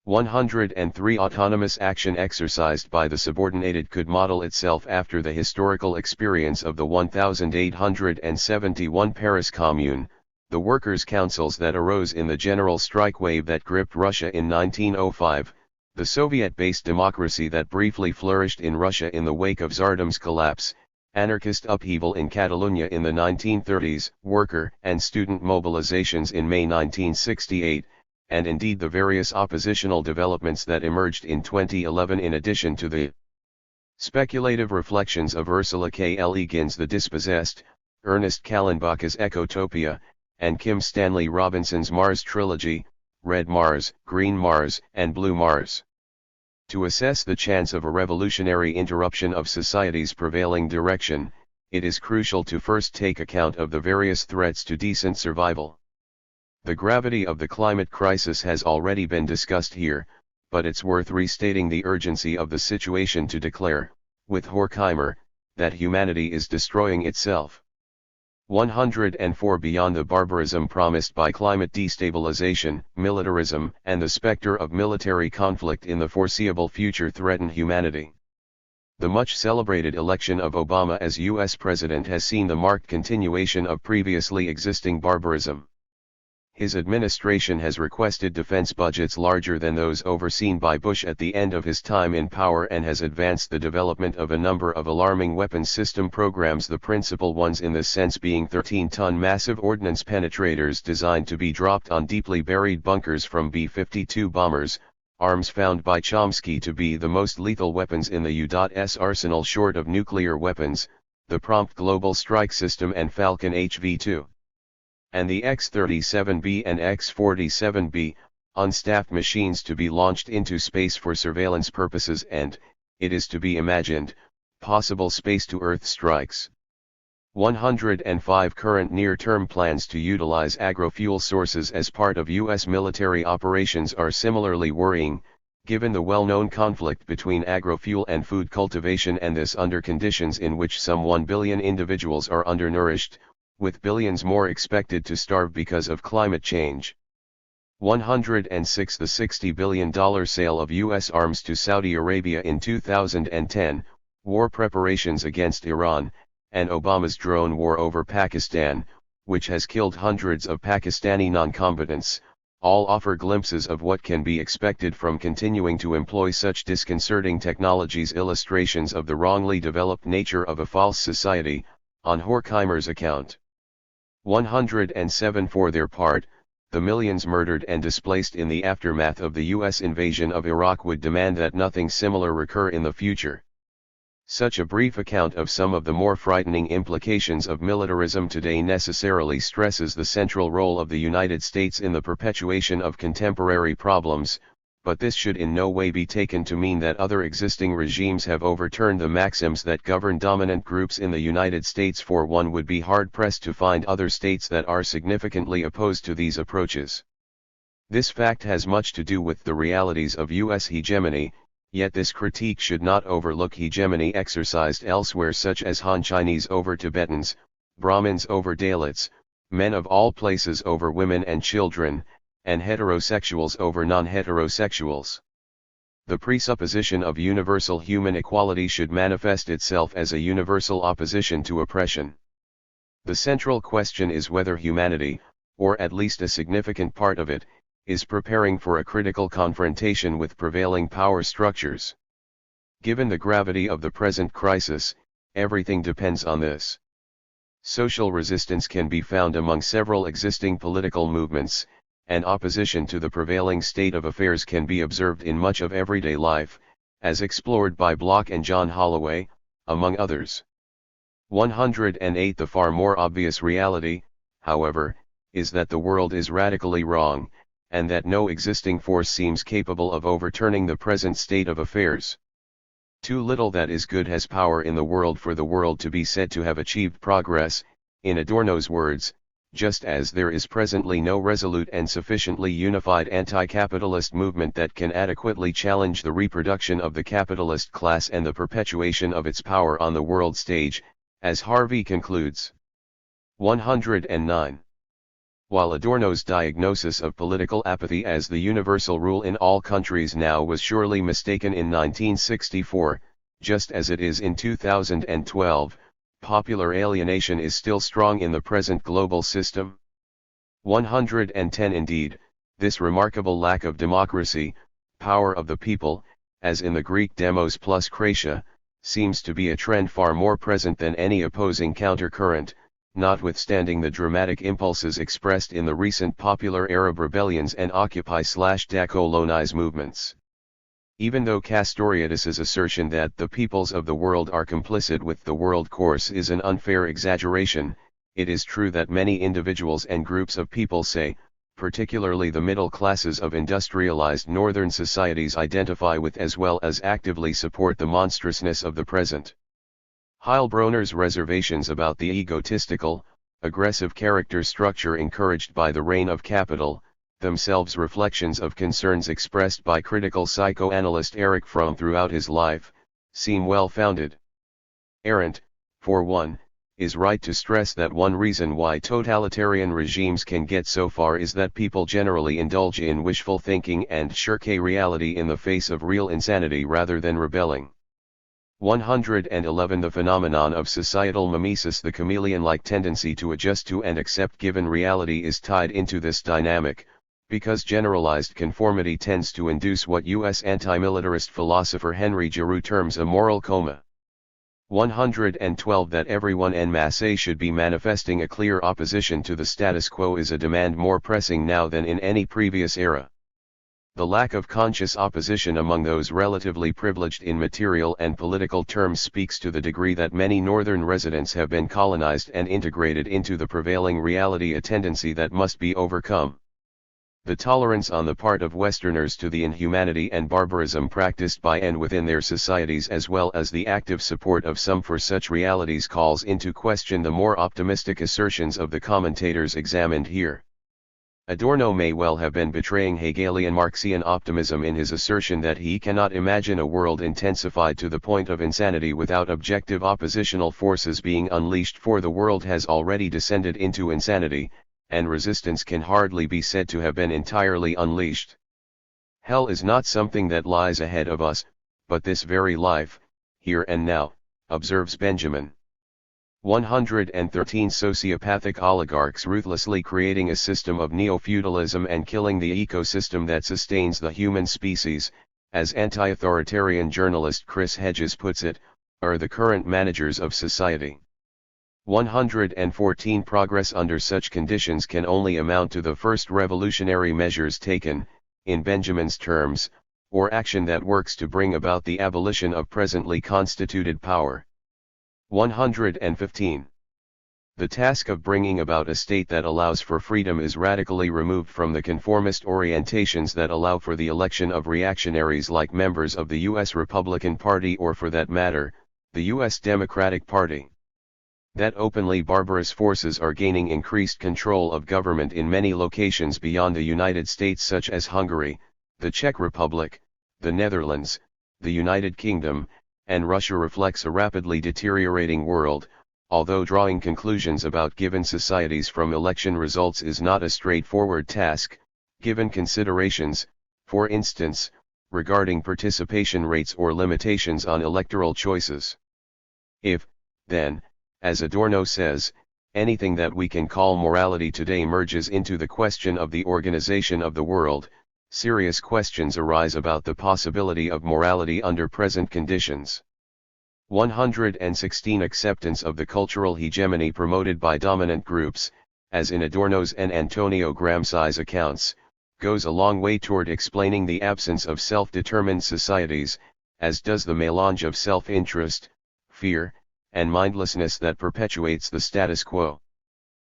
103. Autonomous action exercised by the subordinated could model itself after the historical experience of the 1871 Paris Commune, the workers' councils that arose in the general strike wave that gripped Russia in 1905, the Soviet-based democracy that briefly flourished in Russia in the wake of Tsardom's collapse, anarchist upheaval in Catalonia in the 1930s, worker and student mobilizations in May 1968, and indeed the various oppositional developments that emerged in 2011, in addition to the speculative reflections of Ursula K. Le Guin's The Dispossessed, Ernest Kallenbach's Ecotopia, and Kim Stanley Robinson's Mars trilogy, Red Mars, Green Mars, and Blue Mars. To assess the chance of a revolutionary interruption of society's prevailing direction, it is crucial to first take account of the various threats to decent survival. The gravity of the climate crisis has already been discussed here, but it's worth restating the urgency of the situation to declare, with Horkheimer, that humanity is destroying itself. 104. Beyond the barbarism promised by climate destabilization, militarism, and the specter of military conflict in the foreseeable future threaten humanity. The much celebrated election of Obama as U.S. President has seen the marked continuation of previously existing barbarism. His administration has requested defense budgets larger than those overseen by Bush at the end of his time in power and has advanced the development of a number of alarming weapons system programs, the principal ones in this sense being 13-ton massive ordnance penetrators designed to be dropped on deeply buried bunkers from B-52 bombers, arms found by Chomsky to be the most lethal weapons in the U.S. arsenal short of nuclear weapons, the Prompt Global Strike System and Falcon HV-2. And the X-37B and X-47B, unstaffed machines to be launched into space for surveillance purposes and, it is to be imagined, possible space-to-Earth strikes. 105 Current near-term plans to utilize agrofuel sources as part of U.S. military operations are similarly worrying, given the well-known conflict between agrofuel and food cultivation, and this under conditions in which some 1 billion individuals are undernourished, with billions more expected to starve because of climate change. 106 The $60 billion sale of U.S. arms to Saudi Arabia in 2010, war preparations against Iran, and Obama's drone war over Pakistan, which has killed hundreds of Pakistani non-combatants, all offer glimpses of what can be expected from continuing to employ such disconcerting technologies, illustrations of the wrongly developed nature of a false society, on Horkheimer's account. 107 For their part, the millions murdered and displaced in the aftermath of the U.S. invasion of Iraq would demand that nothing similar recur in the future. Such a brief account of some of the more frightening implications of militarism today necessarily stresses the central role of the United States in the perpetuation of contemporary problems, but this should in no way be taken to mean that other existing regimes have overturned the maxims that govern dominant groups in the United States, for one would be hard-pressed to find other states that are significantly opposed to these approaches. This fact has much to do with the realities of U.S. hegemony, yet this critique should not overlook hegemony exercised elsewhere, such as Han Chinese over Tibetans, Brahmins over Dalits, men of all places over women and children, and heterosexuals over non-heterosexuals. The presupposition of universal human equality should manifest itself as a universal opposition to oppression. The central question is whether humanity, or at least a significant part of it, is preparing for a critical confrontation with prevailing power structures. Given the gravity of the present crisis, everything depends on this. Social resistance can be found among several existing political movements, and opposition to the prevailing state of affairs can be observed in much of everyday life, as explored by Bloch and John Holloway, among others. 108 The far more obvious reality, however, is that the world is radically wrong, and that no existing force seems capable of overturning the present state of affairs. Too little that is good has power in the world for the world to be said to have achieved progress, in Adorno's words, just as there is presently no resolute and sufficiently unified anti-capitalist movement that can adequately challenge the reproduction of the capitalist class and the perpetuation of its power on the world stage, as Harvey concludes. 109. While Adorno's diagnosis of political apathy as the universal rule in all countries now was surely mistaken in 1964, just as it is in 2012, popular alienation is still strong in the present global system. 110 Indeed, this remarkable lack of democracy, power of the people, as in the Greek demos plus kratia, seems to be a trend far more present than any opposing countercurrent, notwithstanding the dramatic impulses expressed in the recent popular Arab rebellions and Occupy/decolonize movements. Even though Castoriadis's assertion that the peoples of the world are complicit with the world course is an unfair exaggeration, it is true that many individuals and groups of people say, particularly the middle classes of industrialized northern societies, identify with as well as actively support the monstrousness of the present. Heilbronner's reservations about the egotistical, aggressive character structure encouraged by the reign of capital, themselves reflections of concerns expressed by critical psychoanalyst Erich Fromm throughout his life, seem well founded. Arendt, for one, is right to stress that one reason why totalitarian regimes can get so far is that people generally indulge in wishful thinking and shirk a reality in the face of real insanity rather than rebelling. 111 The phenomenon of societal mimesis, the chameleon-like tendency to adjust to and accept given reality, is tied into this dynamic, because generalized conformity tends to induce what U.S. anti-militarist philosopher Henry Giroux terms a moral coma. 112 That everyone en masse should be manifesting a clear opposition to the status quo is a demand more pressing now than in any previous era. The lack of conscious opposition among those relatively privileged in material and political terms speaks to the degree that many northern residents have been colonized and integrated into the prevailing reality, a tendency that must be overcome. The tolerance on the part of Westerners to the inhumanity and barbarism practiced by and within their societies, as well as the active support of some for such realities, calls into question the more optimistic assertions of the commentators examined here. Adorno may well have been betraying Hegelian Marxian optimism in his assertion that he cannot imagine a world intensified to the point of insanity without objective oppositional forces being unleashed, for the world has already descended into insanity, and resistance can hardly be said to have been entirely unleashed. Hell is not something that lies ahead of us, but this very life, here and now, observes Benjamin. 113 Sociopathic oligarchs ruthlessly creating a system of neo-feudalism and killing the ecosystem that sustains the human species, as anti-authoritarian journalist Chris Hedges puts it, are the current managers of society. 114 Progress under such conditions can only amount to the first revolutionary measures taken, in Benjamin's terms, or action that works to bring about the abolition of presently constituted power. 115. The task of bringing about a state that allows for freedom is radically removed from the conformist orientations that allow for the election of reactionaries like members of the U.S. Republican Party, or for that matter, the U.S. Democratic Party. That openly barbarous forces are gaining increased control of government in many locations beyond the United States, such as Hungary, the Czech Republic, the Netherlands, the United Kingdom, and Russia, reflects a rapidly deteriorating world. Although drawing conclusions about given societies from election results is not a straightforward task, given considerations, for instance, regarding participation rates or limitations on electoral choices. If, then, as Adorno says, anything that we can call morality today merges into the question of the organization of the world, serious questions arise about the possibility of morality under present conditions. 116 Acceptance of the cultural hegemony promoted by dominant groups, as in Adorno's and Antonio Gramsci's accounts, goes a long way toward explaining the absence of self-determined societies, as does the melange of self-interest, fear, and mindlessness that perpetuates the status quo.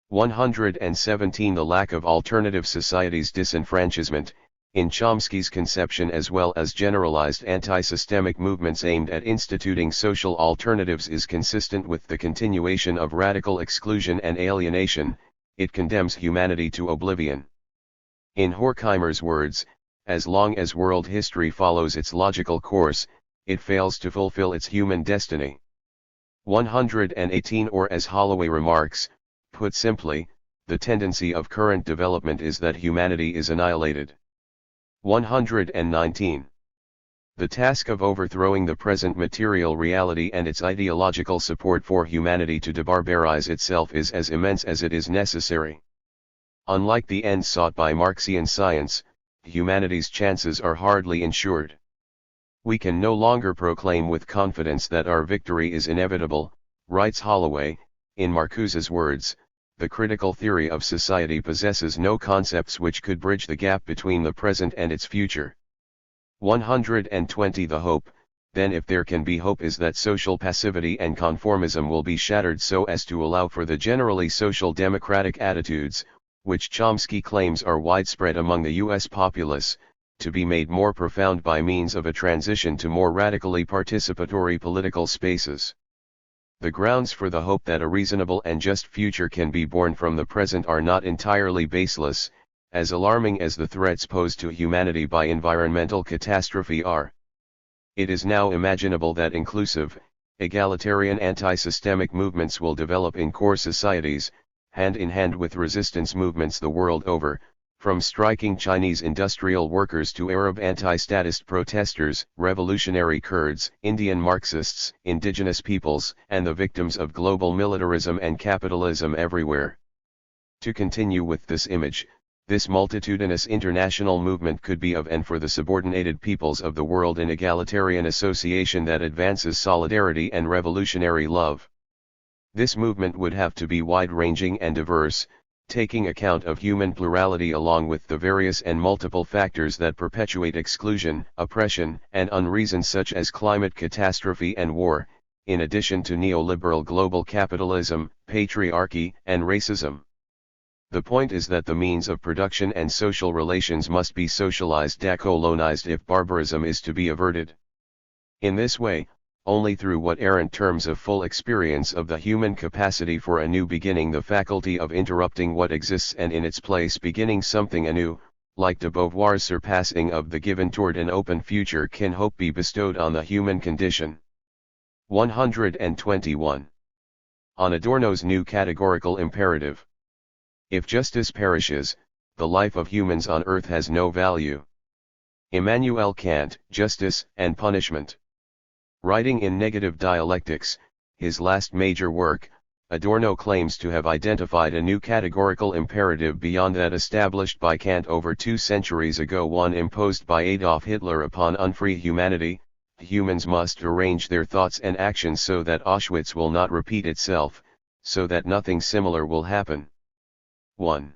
117 The lack of alternative societies, disenfranchisement, in Chomsky's conception, as well as generalized anti-systemic movements aimed at instituting social alternatives, is consistent with the continuation of radical exclusion and alienation. It condemns humanity to oblivion. In Horkheimer's words, as long as world history follows its logical course, it fails to fulfill its human destiny. 118 Or, as Holloway remarks, put simply, the tendency of current development is that humanity is annihilated. 119. The task of overthrowing the present material reality and its ideological support for humanity to debarbarize itself is as immense as it is necessary. Unlike the ends sought by Marxian science, humanity's chances are hardly ensured. We can no longer proclaim with confidence that our victory is inevitable, writes Holloway. In Marcuse's words, the critical theory of society possesses no concepts which could bridge the gap between the present and its future. 120 The hope, then, if there can be hope, is that social passivity and conformism will be shattered so as to allow for the generally social democratic attitudes, which Chomsky claims are widespread among the U.S. populace, to be made more profound by means of a transition to more radically participatory political spaces. The grounds for the hope that a reasonable and just future can be born from the present are not entirely baseless, as alarming as the threats posed to humanity by environmental catastrophe are. It is now imaginable that inclusive, egalitarian anti-systemic movements will develop in core societies, hand in hand with resistance movements the world over, from striking Chinese industrial workers to Arab anti-statist protesters, revolutionary Kurds, Indian Marxists, indigenous peoples, and the victims of global militarism and capitalism everywhere. To continue with this image, this multitudinous international movement could be of and for the subordinated peoples of the world an egalitarian association that advances solidarity and revolutionary love. This movement would have to be wide-ranging and diverse, taking account of human plurality along with the various and multiple factors that perpetuate exclusion, oppression, and unreason, such as climate catastrophe and war, in addition to neoliberal global capitalism, patriarchy, and racism. The point is that the means of production and social relations must be socialized, decolonized if barbarism is to be averted. In this way, only through what Arendt terms of full experience of the human capacity for a new beginning, the faculty of interrupting what exists and in its place beginning something anew, like de Beauvoir's surpassing of the given toward an open future, can hope be bestowed on the human condition. 121. On Adorno's new categorical imperative. If justice perishes, the life of humans on earth has no value. Immanuel Kant, Justice and Punishment. Writing in Negative Dialectics, his last major work, Adorno claims to have identified a new categorical imperative beyond that established by Kant over 2 centuries ago, one imposed by Adolf Hitler upon unfree humanity: humans must arrange their thoughts and actions so that Auschwitz will not repeat itself, so that nothing similar will happen. 1.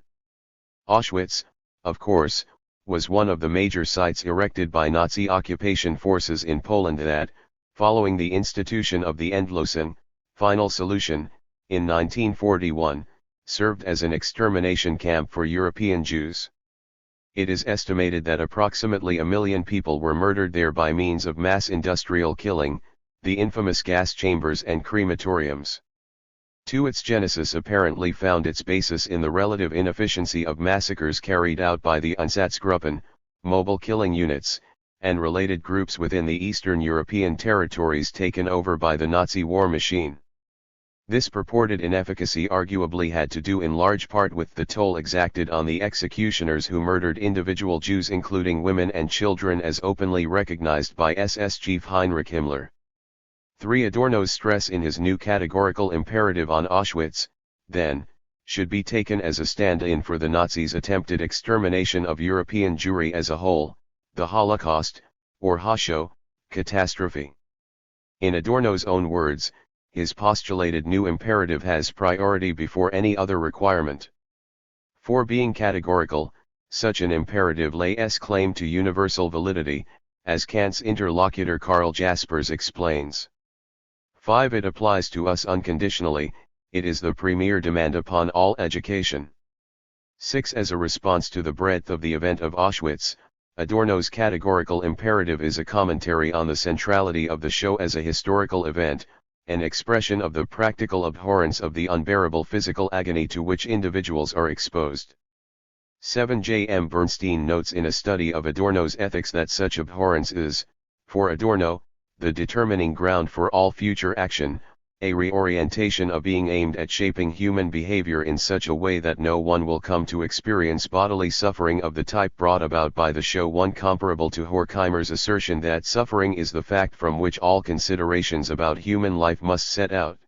Auschwitz, of course, was one of the major sites erected by Nazi occupation forces in Poland that, following the institution of the Endlosen, final solution, in 1941, served as an extermination camp for European Jews. It is estimated that approximately 1 million people were murdered there by means of mass industrial killing, the infamous gas chambers and crematoriums. Its genesis apparently found its basis in the relative inefficiency of massacres carried out by the Einsatzgruppen, mobile killing units, and related groups within the Eastern European territories taken over by the Nazi war machine. This purported inefficacy arguably had to do in large part with the toll exacted on the executioners who murdered individual Jews, including women and children, as openly recognized by SS chief Heinrich Himmler. 3. Adorno's stress in his new categorical imperative on Auschwitz, then, should be taken as a stand-in for the Nazis' attempted extermination of European Jewry as a whole, the Holocaust, or Hasho, catastrophe. In Adorno's own words, his postulated new imperative has priority before any other requirement. For being categorical, such an imperative lays claim to universal validity, as Kant's interlocutor Karl Jaspers explains. 5. It applies to us unconditionally, it is the premier demand upon all education. 6. As a response to the breadth of the event of Auschwitz, Adorno's categorical imperative is a commentary on the centrality of the show as a historical event, an expression of the practical abhorrence of the unbearable physical agony to which individuals are exposed. 7. J. M. Bernstein notes in a study of Adorno's ethics that such abhorrence is, for Adorno, the determining ground for all future action, a reorientation of being aimed at shaping human behavior in such a way that no one will come to experience bodily suffering of the type brought about by the show, one comparable to Horkheimer's assertion that suffering is the fact from which all considerations about human life must set out.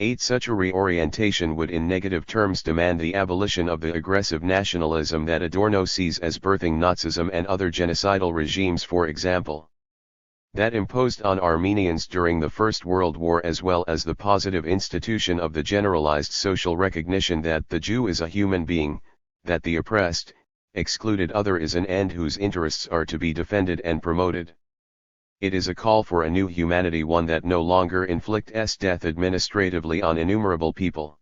8. Such a reorientation would in negative terms demand the abolition of the aggressive nationalism that Adorno sees as birthing Nazism and other genocidal regimes, for example, that imposed on Armenians during the First World War, as well as the positive institution of the generalized social recognition that the Jew is a human being, that the oppressed, excluded other is an end whose interests are to be defended and promoted. It is a call for a new humanity, one that no longer inflicts death administratively on innumerable people.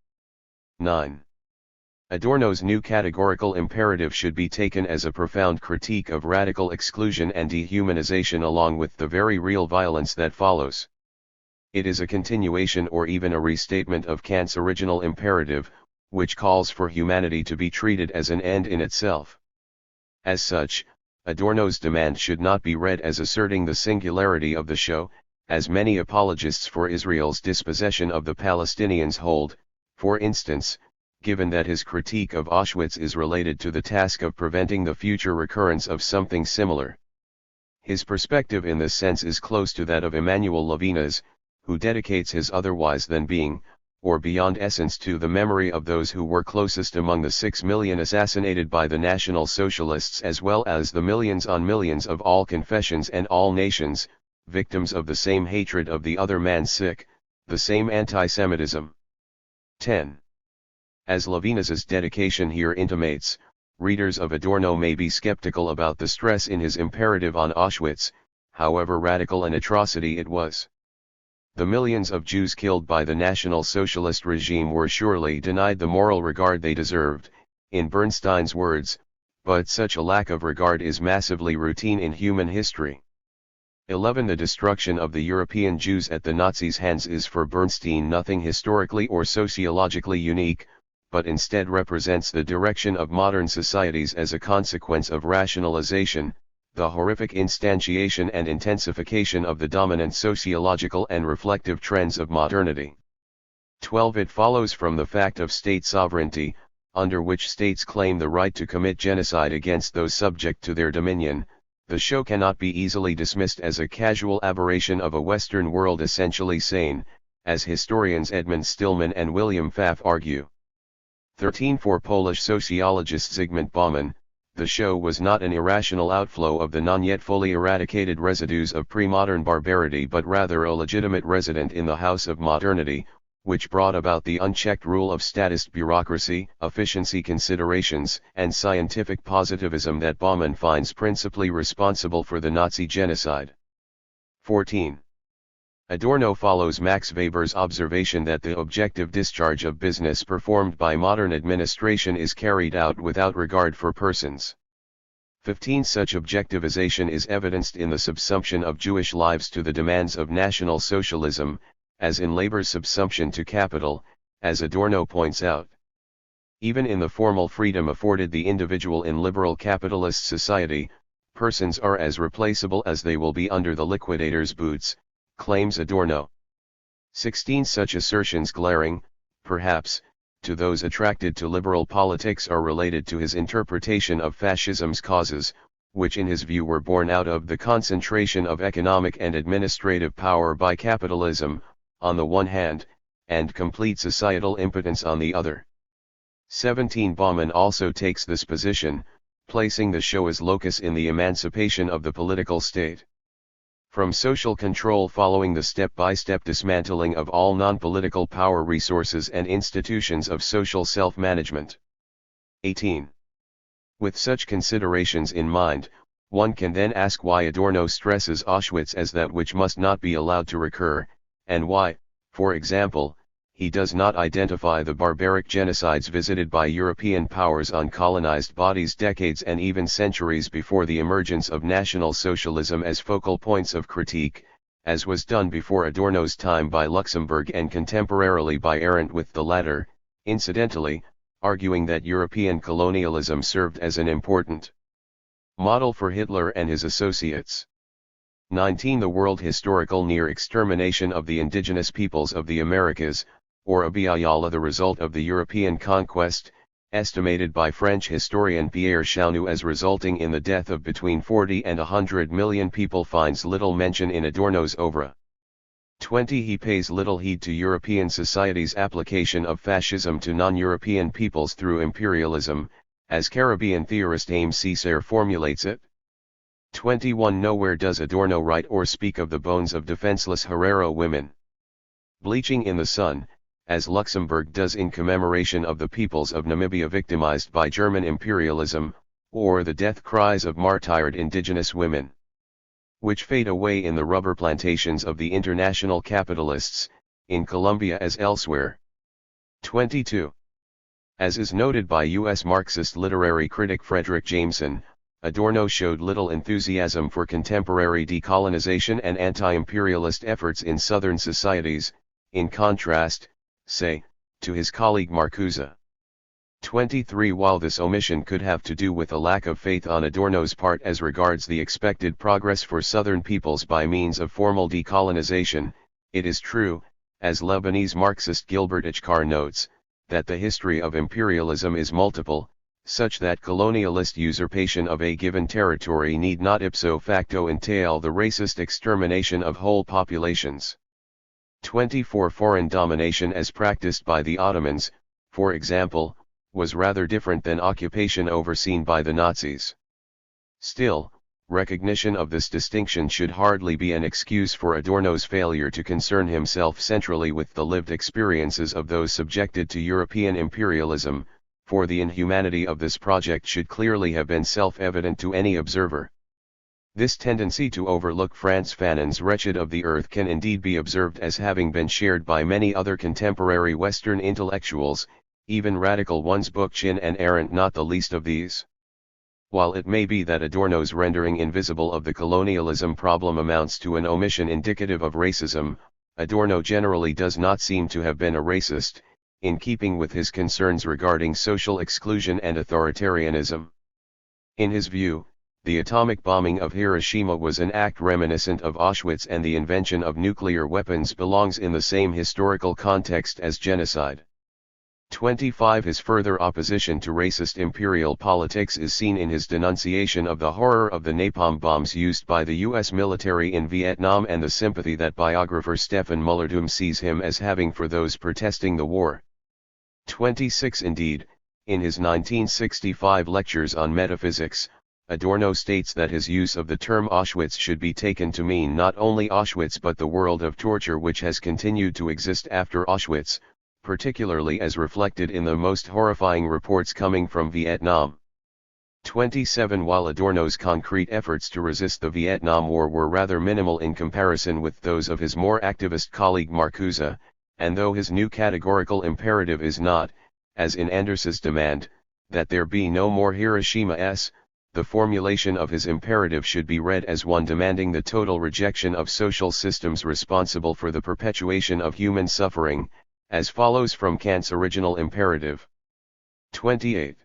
9. Adorno's new categorical imperative should be taken as a profound critique of radical exclusion and dehumanization, along with the very real violence that follows. It is a continuation or even a restatement of Kant's original imperative, which calls for humanity to be treated as an end in itself. As such, Adorno's demand should not be read as asserting the singularity of the show, as many apologists for Israel's dispossession of the Palestinians hold, for instance, given that his critique of Auschwitz is related to the task of preventing the future recurrence of something similar. His perspective in this sense is close to that of Emmanuel Levinas, who dedicates his otherwise than being, or beyond essence, to the memory of those who were closest among the 6 million assassinated by the National Socialists, as well as the millions on millions of all confessions and all nations, victims of the same hatred of the other man, the same anti-Semitism. 10. As Levinas's dedication here intimates, readers of Adorno may be skeptical about the stress in his imperative on Auschwitz, however radical an atrocity it was. The millions of Jews killed by the National Socialist regime were surely denied the moral regard they deserved, in Bernstein's words, but such a lack of regard is massively routine in human history. 11. The destruction of the European Jews at the Nazis' hands is for Bernstein nothing historically or sociologically unique, but instead represents the direction of modern societies as a consequence of rationalization, the horrific instantiation and intensification of the dominant sociological and reflective trends of modernity. 12. It follows from the fact of state sovereignty, under which states claim the right to commit genocide against those subject to their dominion. The show cannot be easily dismissed as a casual aberration of a Western world essentially sane, as historians Edmund Stillman and William Pfaff argue. 13. For Polish sociologist Zygmunt Bauman, the show was not an irrational outflow of the non-yet fully eradicated residues of pre-modern barbarity but rather a legitimate resident in the house of modernity, which brought about the unchecked rule of statist bureaucracy, efficiency considerations, and scientific positivism that Bauman finds principally responsible for the Nazi genocide. 14. Adorno follows Max Weber's observation that the objective discharge of business performed by modern administration is carried out without regard for persons. 15. Such objectivization is evidenced in the subsumption of Jewish lives to the demands of National Socialism, as in labor's subsumption to capital, as Adorno points out. Even in the formal freedom afforded the individual in liberal capitalist society, persons are as replaceable as they will be under the liquidator's boots, claims Adorno. 16. Such assertions, glaring, perhaps, to those attracted to liberal politics, are related to his interpretation of fascism's causes, which in his view were born out of the concentration of economic and administrative power by capitalism, on the one hand, and complete societal impotence on the other. 17. Bauman also takes this position, placing the show as locus in the emancipation of the political state from social control following the step-by-step dismantling of all non-political power resources and institutions of social self-management. 18. With such considerations in mind, one can then ask why Adorno stresses Auschwitz as that which must not be allowed to recur, and why, for example, he does not identify the barbaric genocides visited by European powers on colonized bodies decades and even centuries before the emergence of National Socialism as focal points of critique, as was done before Adorno's time by Luxemburg and contemporarily by Arendt, with the latter, incidentally, arguing that European colonialism served as an important model for Hitler and his associates. 19. The world historical near extermination of the indigenous peoples of the Americas, or Abiyala, the result of the European conquest, estimated by French historian Pierre Chaunou as resulting in the death of between 40 and 100 million people, finds little mention in Adorno's oeuvre. 20. He pays little heed to European society's application of fascism to non-European peoples through imperialism, as Caribbean theorist Aimé Césaire formulates it. 21. Nowhere does Adorno write or speak of the bones of defenseless Herero women bleaching in the sun, as Luxemburg does in commemoration of the peoples of Namibia victimized by German imperialism, or the death cries of martyred indigenous women, which fade away in the rubber plantations of the international capitalists, in Colombia as elsewhere. 22. As is noted by U.S. Marxist literary critic Frederick Jameson, Adorno showed little enthusiasm for contemporary decolonization and anti-imperialist efforts in Southern societies, in contrast, say, to his colleague Marcuse. 23. While this omission could have to do with a lack of faith on Adorno's part as regards the expected progress for Southern peoples by means of formal decolonization, it is true, as Lebanese Marxist Gilbert Ichkar notes, that the history of imperialism is multiple, such that colonialist usurpation of a given territory need not ipso facto entail the racist extermination of whole populations. 24. Foreign domination as practiced by the Ottomans, for example, was rather different than occupation overseen by the Nazis. Still, recognition of this distinction should hardly be an excuse for Adorno's failure to concern himself centrally with the lived experiences of those subjected to European imperialism, for the inhumanity of this project should clearly have been self-evident to any observer. This tendency to overlook Frantz Fanon's Wretched of the Earth can indeed be observed as having been shared by many other contemporary Western intellectuals, even radical ones, Bookchin and Arendt not the least of these. While it may be that Adorno's rendering invisible of the colonialism problem amounts to an omission indicative of racism, Adorno generally does not seem to have been a racist, in keeping with his concerns regarding social exclusion and authoritarianism. In his view, the atomic bombing of Hiroshima was an act reminiscent of Auschwitz, and the invention of nuclear weapons belongs in the same historical context as genocide. 25. His further opposition to racist imperial politics is seen in his denunciation of the horror of the napalm bombs used by the U.S. military in Vietnam and the sympathy that biographer Stefan Mullerdum sees him as having for those protesting the war. 26. Indeed, in his 1965 lectures on metaphysics, Adorno states that his use of the term Auschwitz should be taken to mean not only Auschwitz but the world of torture which has continued to exist after Auschwitz, particularly as reflected in the most horrifying reports coming from Vietnam. 27. While Adorno's concrete efforts to resist the Vietnam War were rather minimal in comparison with those of his more activist colleague Marcuse, and though his new categorical imperative is not, as in Anders's demand, that there be no more Hiroshima-s, the formulation of his imperative should be read as one demanding the total rejection of social systems responsible for the perpetuation of human suffering, as follows from Kant's original imperative. 28.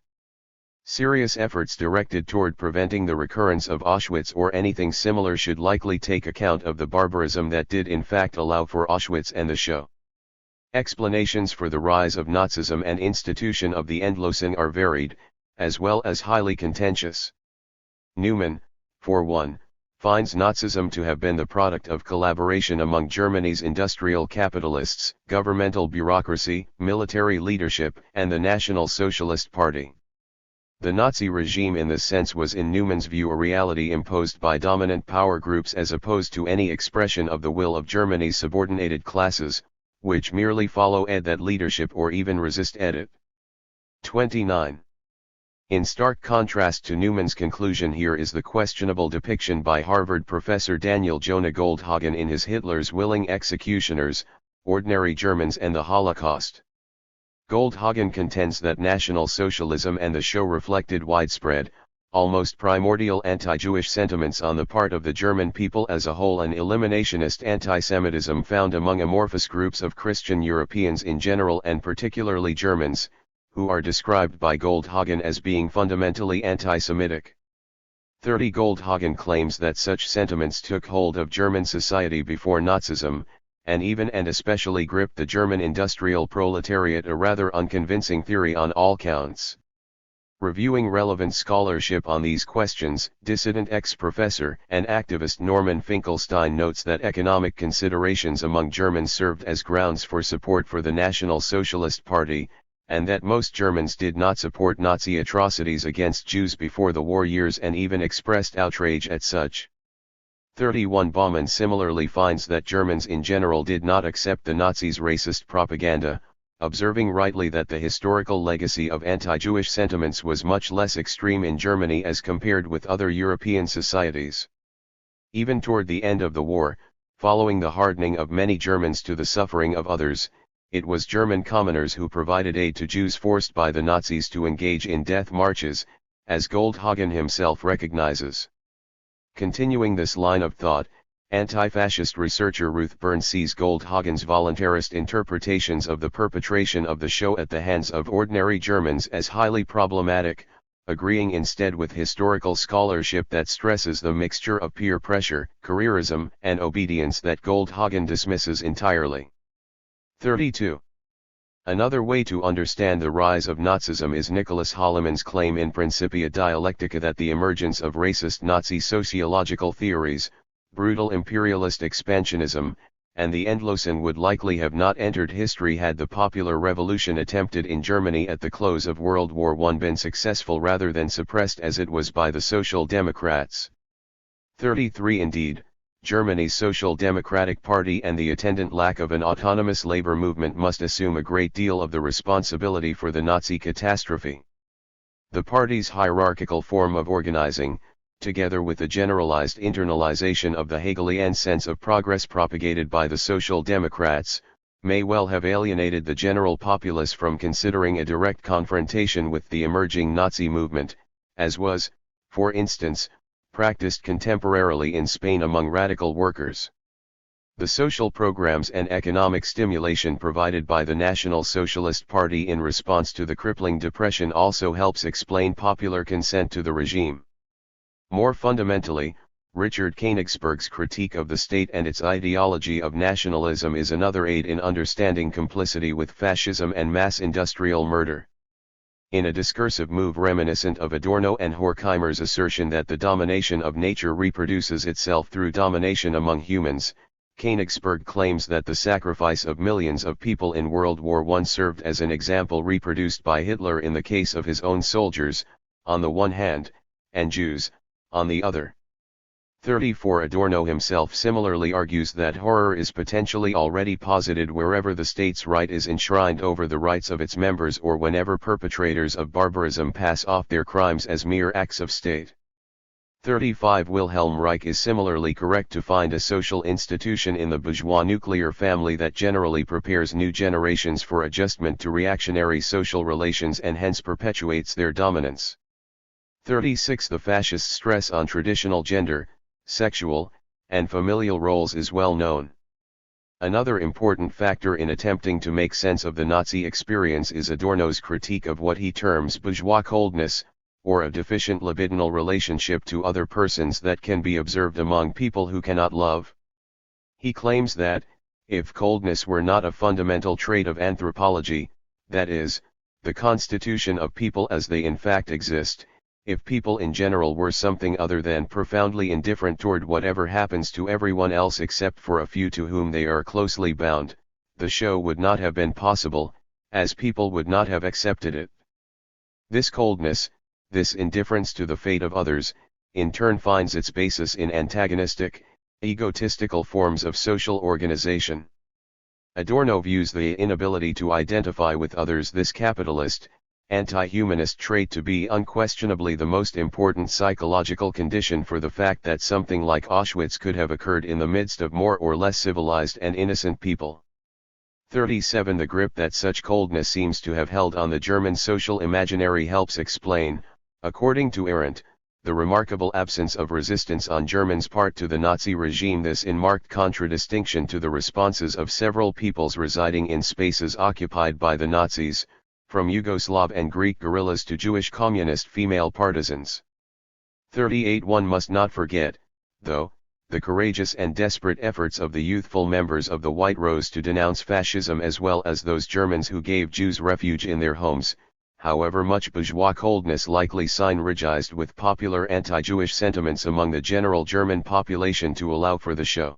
Serious efforts directed toward preventing the recurrence of Auschwitz or anything similar should likely take account of the barbarism that did in fact allow for Auschwitz and the show. Explanations for the rise of Nazism and institution of the Endlosen are varied, as well as highly contentious. Newman, for one, finds Nazism to have been the product of collaboration among Germany's industrial capitalists, governmental bureaucracy, military leadership, and the National Socialist Party. The Nazi regime in this sense was in Newman's view a reality imposed by dominant power groups as opposed to any expression of the will of Germany's subordinated classes, which merely follow that leadership or even resist it. 29. In stark contrast to Newman's conclusion here is the questionable depiction by Harvard professor Daniel Jonah Goldhagen in his Hitler's Willing Executioners, Ordinary Germans and the Holocaust. Goldhagen contends that National Socialism and the show reflected widespread, almost primordial anti-Jewish sentiments on the part of the German people as a whole, and eliminationist anti-Semitism found among amorphous groups of Christian Europeans in general and particularly Germans, who are described by Goldhagen as being fundamentally anti-Semitic. 30. Goldhagen claims that such sentiments took hold of German society before Nazism, and even and especially gripped the German industrial proletariat, a rather unconvincing theory on all counts. Reviewing relevant scholarship on these questions, dissident ex-professor and activist Norman Finkelstein notes that economic considerations among Germans served as grounds for support for the National Socialist Party, and that most Germans did not support Nazi atrocities against Jews before the war years and even expressed outrage at such. 31. Baumann similarly finds that Germans in general did not accept the Nazis' racist propaganda, observing rightly that the historical legacy of anti-Jewish sentiments was much less extreme in Germany as compared with other European societies. Even toward the end of the war, following the hardening of many Germans to the suffering of others, it was German commoners who provided aid to Jews forced by the Nazis to engage in death marches, as Goldhagen himself recognizes. Continuing this line of thought, anti-fascist researcher Ruth Byrne sees Goldhagen's voluntarist interpretations of the perpetration of the show at the hands of ordinary Germans as highly problematic, agreeing instead with historical scholarship that stresses the mixture of peer pressure, careerism, and obedience that Goldhagen dismisses entirely. 32. Another way to understand the rise of Nazism is Nicholas Hollemann's claim in Principia Dialectica that the emergence of racist Nazi sociological theories, brutal imperialist expansionism, and the Endlosen would likely have not entered history had the popular revolution attempted in Germany at the close of World War I been successful rather than suppressed as it was by the Social Democrats. 33. Indeed, Germany's Social Democratic Party and the attendant lack of an autonomous labor movement must assume a great deal of the responsibility for the Nazi catastrophe. The party's hierarchical form of organizing, together with the generalized internalization of the Hegelian sense of progress propagated by the Social Democrats, may well have alienated the general populace from considering a direct confrontation with the emerging Nazi movement, as was, for instance, practiced contemporarily in Spain among radical workers. The social programs and economic stimulation provided by the National Socialist Party in response to the crippling depression also helps explain popular consent to the regime. More fundamentally, Richard Koenigsberg's critique of the state and its ideology of nationalism is another aid in understanding complicity with fascism and mass industrial murder. In a discursive move reminiscent of Adorno and Horkheimer's assertion that the domination of nature reproduces itself through domination among humans, Koenigsberg claims that the sacrifice of millions of people in World War I served as an example reproduced by Hitler in the case of his own soldiers, on the one hand, and Jews, on the other. 34 Adorno himself similarly argues that horror is potentially already posited wherever the state's right is enshrined over the rights of its members or whenever perpetrators of barbarism pass off their crimes as mere acts of state. 35 Wilhelm Reich is similarly correct to find a social institution in the bourgeois nuclear family that generally prepares new generations for adjustment to reactionary social relations and hence perpetuates their dominance. 36 The fascist stress on traditional gender, sexual, and familial roles is well known. Another important factor in attempting to make sense of the Nazi experience is Adorno's critique of what he terms bourgeois coldness, or a deficient libidinal relationship to other persons that can be observed among people who cannot love. He claims that, if coldness were not a fundamental trait of anthropology, that is, the constitution of people as they in fact exist, if people in general were something other than profoundly indifferent toward whatever happens to everyone else except for a few to whom they are closely bound, the show would not have been possible, as people would not have accepted it. This coldness, this indifference to the fate of others, in turn finds its basis in antagonistic, egotistical forms of social organization. Adorno views the inability to identify with others this capitalist, anti-humanist trait to be unquestionably the most important psychological condition for the fact that something like Auschwitz could have occurred in the midst of more or less civilized and innocent people. 37 The grip that such coldness seems to have held on the German social imaginary helps explain, according to Arendt, the remarkable absence of resistance on Germans' part to the Nazi regime, this in marked contradistinction to the responses of several peoples residing in spaces occupied by the Nazis, from Yugoslav and Greek guerrillas to Jewish communist female partisans. 38 One must not forget, though, the courageous and desperate efforts of the youthful members of the White Rose to denounce fascism as well as those Germans who gave Jews refuge in their homes, however much bourgeois coldness likely synergized with popular anti-Jewish sentiments among the general German population to allow for the show.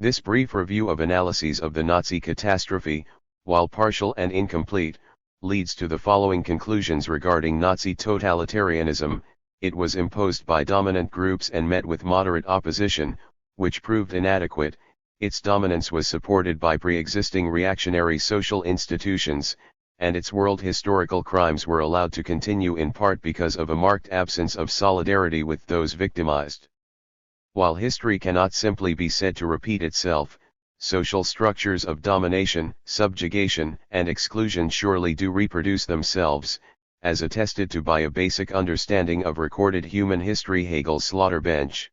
This brief review of analyses of the Nazi catastrophe, while partial and incomplete, leads to the following conclusions regarding Nazi totalitarianism. It was imposed by dominant groups and met with moderate opposition, which proved inadequate. Its dominance was supported by pre-existing reactionary social institutions, and its world historical crimes were allowed to continue in part because of a marked absence of solidarity with those victimized. While history cannot simply be said to repeat itself, social structures of domination, subjugation, and exclusion surely do reproduce themselves, as attested to by a basic understanding of recorded human history. Hegel's slaughter bench.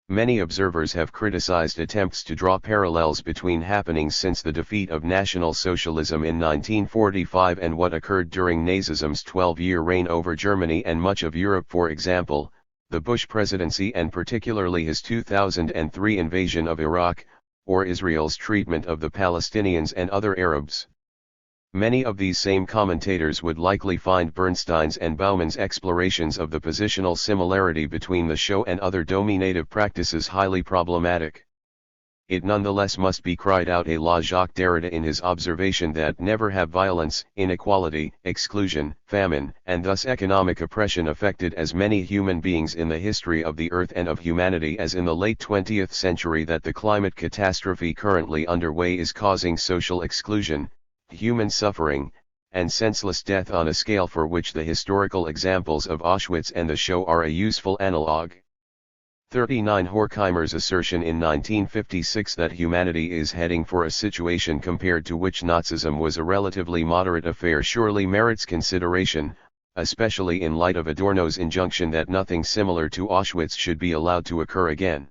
Many observers have criticized attempts to draw parallels between happenings since the defeat of National Socialism in 1945 and what occurred during Nazism's 12-year reign over Germany and much of Europe. For example, the Bush presidency and particularly his 2003 invasion of Iraq, or Israel's treatment of the Palestinians and other Arabs. Many of these same commentators would likely find Bernstein's and Bauman's explorations of the positional similarity between the show and other dominative practices highly problematic. It nonetheless must be cried out à la Jacques Derrida in his observation that never have violence, inequality, exclusion, famine, and thus economic oppression affected as many human beings in the history of the earth and of humanity as in the late 20th century. That the climate catastrophe currently underway is causing social exclusion, human suffering, and senseless death on a scale for which the historical examples of Auschwitz and the Shoah are a useful analog. 39. Horkheimer's assertion in 1956 that humanity is heading for a situation compared to which Nazism was a relatively moderate affair surely merits consideration, especially in light of Adorno's injunction that nothing similar to Auschwitz should be allowed to occur again.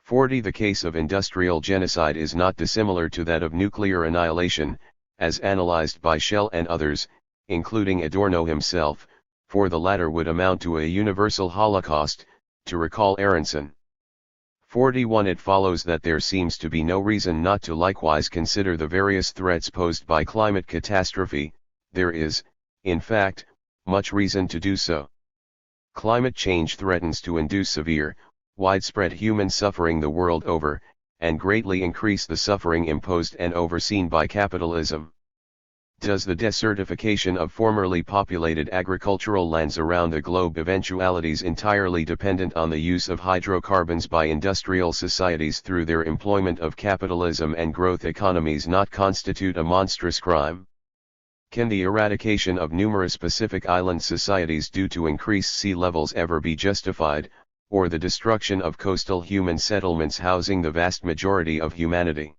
40. The case of industrial genocide is not dissimilar to that of nuclear annihilation, as analyzed by Schell and others, including Adorno himself, for the latter would amount to a universal holocaust, to recall Aronson. 41. It follows that there seems to be no reason not to likewise consider the various threats posed by climate catastrophe. There is, in fact, much reason to do so. Climate change threatens to induce severe, widespread human suffering the world over, and greatly increase the suffering imposed and overseen by capitalism. Does the desertification of formerly populated agricultural lands around the globe, eventualities entirely dependent on the use of hydrocarbons by industrial societies through their employment of capitalism and growth economies, not constitute a monstrous crime? Can the eradication of numerous Pacific Island societies due to increased sea levels ever be justified, or the destruction of coastal human settlements housing the vast majority of humanity?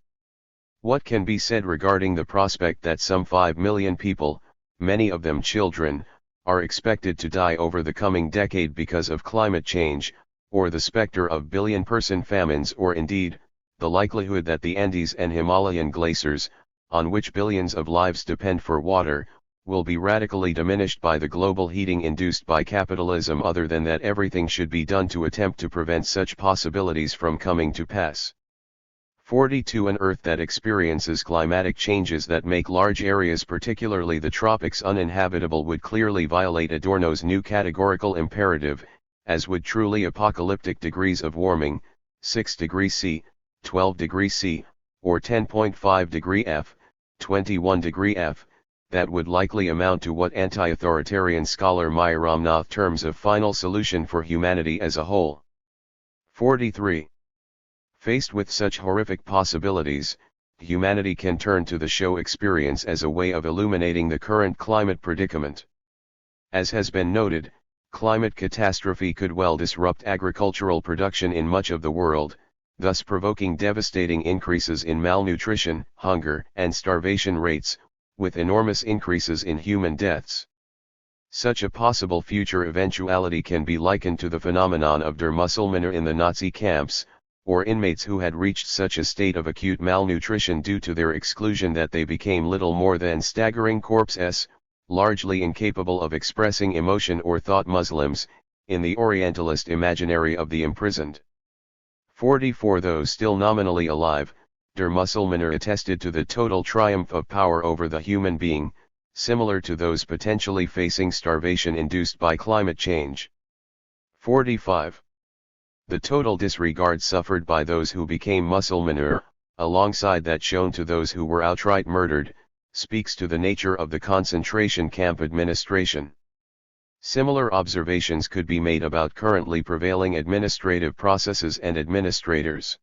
What can be said regarding the prospect that some 5 million people, many of them children, are expected to die over the coming decade because of climate change, or the specter of billion-person famines, or indeed, the likelihood that the Andes and Himalayan glaciers, on which billions of lives depend for water, will be radically diminished by the global heating induced by capitalism, other than that everything should be done to attempt to prevent such possibilities from coming to pass? 42. An Earth that experiences climatic changes that make large areas, particularly the tropics, uninhabitable would clearly violate Adorno's new categorical imperative, as would truly apocalyptic degrees of warming, 6 degrees C, 12 degrees C, or 10.5 degree F, 21 degree F, that would likely amount to what anti-authoritarian scholar Myramnath terms a final solution for humanity as a whole. 43. Faced with such horrific possibilities, humanity can turn to the Shoah experience as a way of illuminating the current climate predicament. As has been noted, climate catastrophe could well disrupt agricultural production in much of the world, thus provoking devastating increases in malnutrition, hunger, and starvation rates, with enormous increases in human deaths. Such a possible future eventuality can be likened to the phenomenon of der Muselmänner in the Nazi camps, or inmates who had reached such a state of acute malnutrition due to their exclusion that they became little more than staggering corpses, largely incapable of expressing emotion or thought. Muslims, in the Orientalist imaginary of the imprisoned. 44. Though still nominally alive, der Muselmänner attested to the total triumph of power over the human being, similar to those potentially facing starvation induced by climate change. 45. The total disregard suffered by those who became Muselmänner, alongside that shown to those who were outright murdered, speaks to the nature of the concentration camp administration. Similar observations could be made about currently prevailing administrative processes and administrators.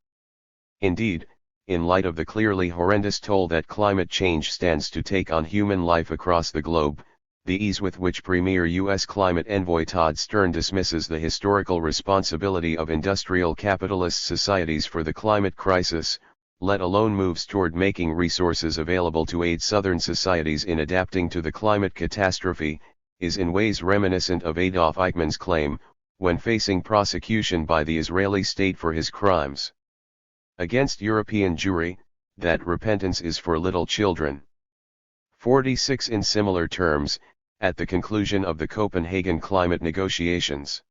Indeed, in light of the clearly horrendous toll that climate change stands to take on human life across the globe, the ease with which Premier U.S. climate envoy Todd Stern dismisses the historical responsibility of industrial capitalist societies for the climate crisis, let alone moves toward making resources available to aid southern societies in adapting to the climate catastrophe, is in ways reminiscent of Adolf Eichmann's claim, when facing prosecution by the Israeli state for his crimes against European Jewry, that repentance is for little children. 46. In similar terms, at the conclusion of the Copenhagen climate negotiations,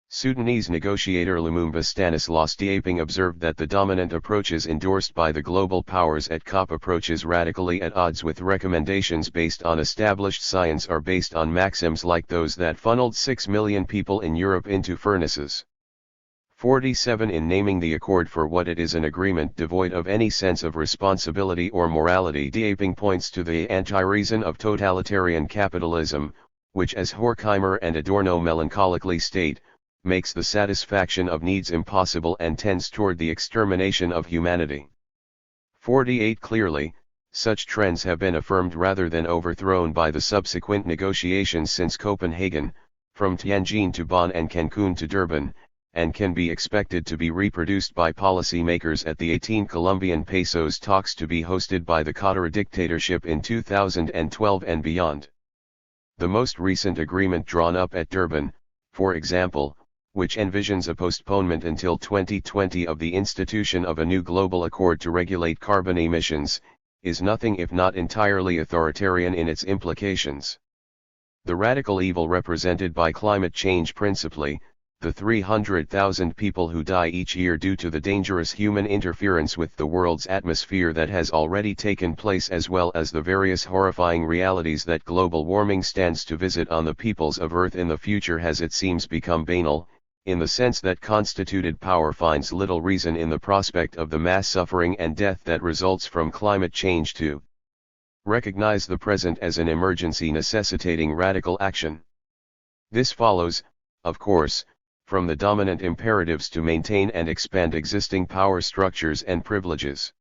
Sudanese negotiator Lumumba Stanislas Diaping observed that the dominant approaches endorsed by the global powers at COP, approaches radically at odds with recommendations based on established science, are based on maxims like those that funneled 6 million people in Europe into furnaces. 47. In naming the accord for what it is, an agreement devoid of any sense of responsibility or morality, Diaping points to the anti-reason of totalitarian capitalism, which, as Horkheimer and Adorno melancholically state, makes the satisfaction of needs impossible and tends toward the extermination of humanity. 48. Clearly, Such trends have been affirmed rather than overthrown by the subsequent negotiations since Copenhagen, from Tianjin to Bonn and Cancun to Durban, and can be expected to be reproduced by policymakers at the 18 Colombian pesos talks to be hosted by the Qatar dictatorship in 2012 and beyond. The most recent agreement drawn up at Durban, for example, which envisions a postponement until 2020 of the institution of a new global accord to regulate carbon emissions, is nothing if not entirely authoritarian in its implications. The radical evil represented by climate change, principally, the 300,000 people who die each year due to the dangerous human interference with the world's atmosphere that has already taken place, as well as the various horrifying realities that global warming stands to visit on the peoples of Earth in the future, has it seems become banal, in the sense that constituted power finds little reason in the prospect of the mass suffering and death that results from climate change to recognize the present as an emergency necessitating radical action. This follows, of course, from the dominant imperatives to maintain and expand existing power structures and privileges.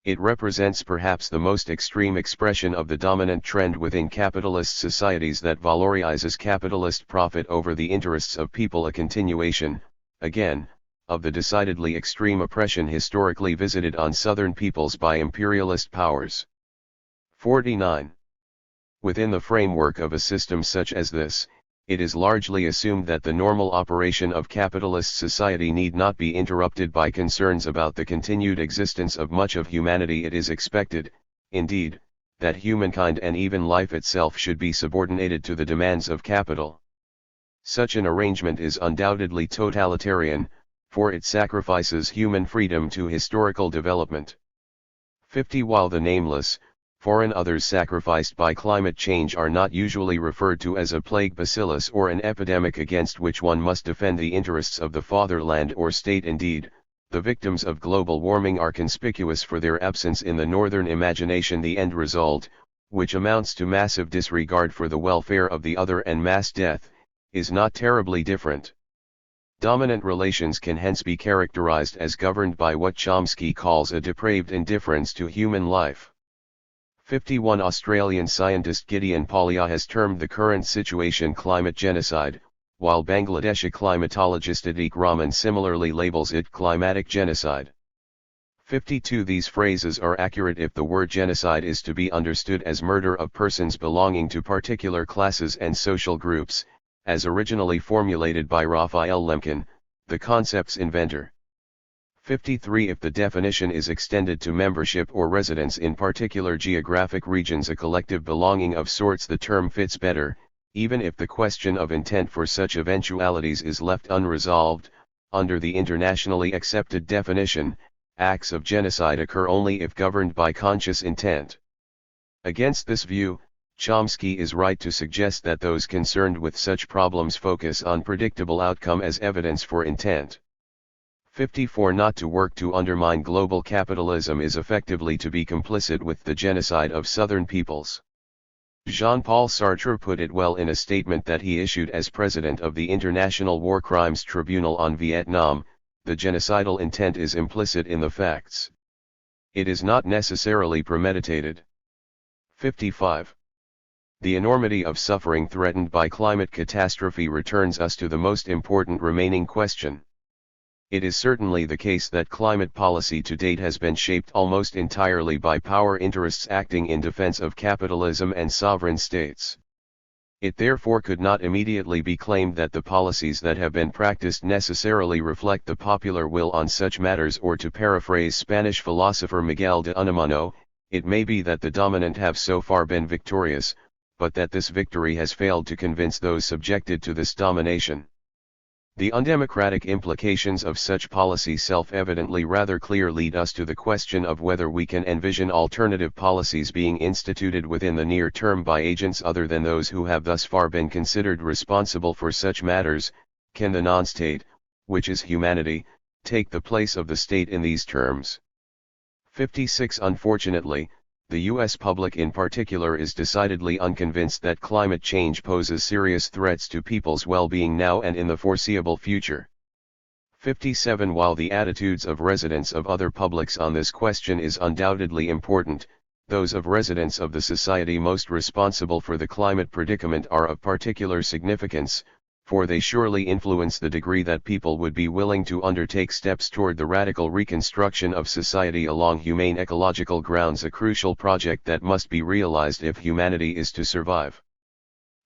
It represents perhaps the most extreme expression of the dominant trend within capitalist societies that valorizes capitalist profit over the interests of people, a continuation, again, of the decidedly extreme oppression historically visited on southern peoples by imperialist powers. 49. Within the framework of a system such as this, it is largely assumed that the normal operation of capitalist society need not be interrupted by concerns about the continued existence of much of humanity. It is expected, indeed, that humankind and even life itself should be subordinated to the demands of capital. Such an arrangement is undoubtedly totalitarian, for it sacrifices human freedom to historical development. 50. While the nameless, foreign others sacrificed by climate change are not usually referred to as a plague bacillus or an epidemic against which one must defend the interests of the fatherland or state, indeed, the victims of global warming are conspicuous for their absence in the northern imagination. The end result, which amounts to massive disregard for the welfare of the other and mass death, is not terribly different. Dominant relations can hence be characterized as governed by what Chomsky calls a depraved indifference to human life. 51. Australian scientist Gideon Polya has termed the current situation climate genocide, while Bangladeshi climatologist Atiq Rahman similarly labels it climatic genocide. 52. These phrases are accurate if the word genocide is to be understood as murder of persons belonging to particular classes and social groups, as originally formulated by Raphael Lemkin, the concept's inventor. 53. If the definition is extended to membership or residence in particular geographic regions, a collective belonging of sorts, the term fits better, even if the question of intent for such eventualities is left unresolved. Under the internationally accepted definition, acts of genocide occur only if governed by conscious intent. Against this view, Chomsky is right to suggest that those concerned with such problems focus on predictable outcome as evidence for intent. 54. Not to work to undermine global capitalism is effectively to be complicit with the genocide of southern peoples. Jean-Paul Sartre put it well in a statement that he issued as president of the International War Crimes Tribunal on Vietnam: the genocidal intent is implicit in the facts. It is not necessarily premeditated. 55. The enormity of suffering threatened by climate catastrophe returns us to the most important remaining question. It is certainly the case that climate policy to date has been shaped almost entirely by power interests acting in defense of capitalism and sovereign states. It therefore could not immediately be claimed that the policies that have been practiced necessarily reflect the popular will on such matters, or to paraphrase Spanish philosopher Miguel de Unamuno, it may be that the dominant have so far been victorious, but that this victory has failed to convince those subjected to this domination. The undemocratic implications of such policy, self-evidently rather clear, lead us to the question of whether we can envision alternative policies being instituted within the near term by agents other than those who have thus far been considered responsible for such matters. Can the non-state, which is humanity, take the place of the state in these terms? 56. Unfortunately, the U.S. public in particular is decidedly unconvinced that climate change poses serious threats to people's well-being now and in the foreseeable future. 57. While the attitudes of residents of other publics on this question is undoubtedly important, Those of residents of the society most responsible for the climate predicament are of particular significance, for they surely influence the degree that people would be willing to undertake steps toward the radical reconstruction of society along humane ecological grounds, a crucial project that must be realized if humanity is to survive.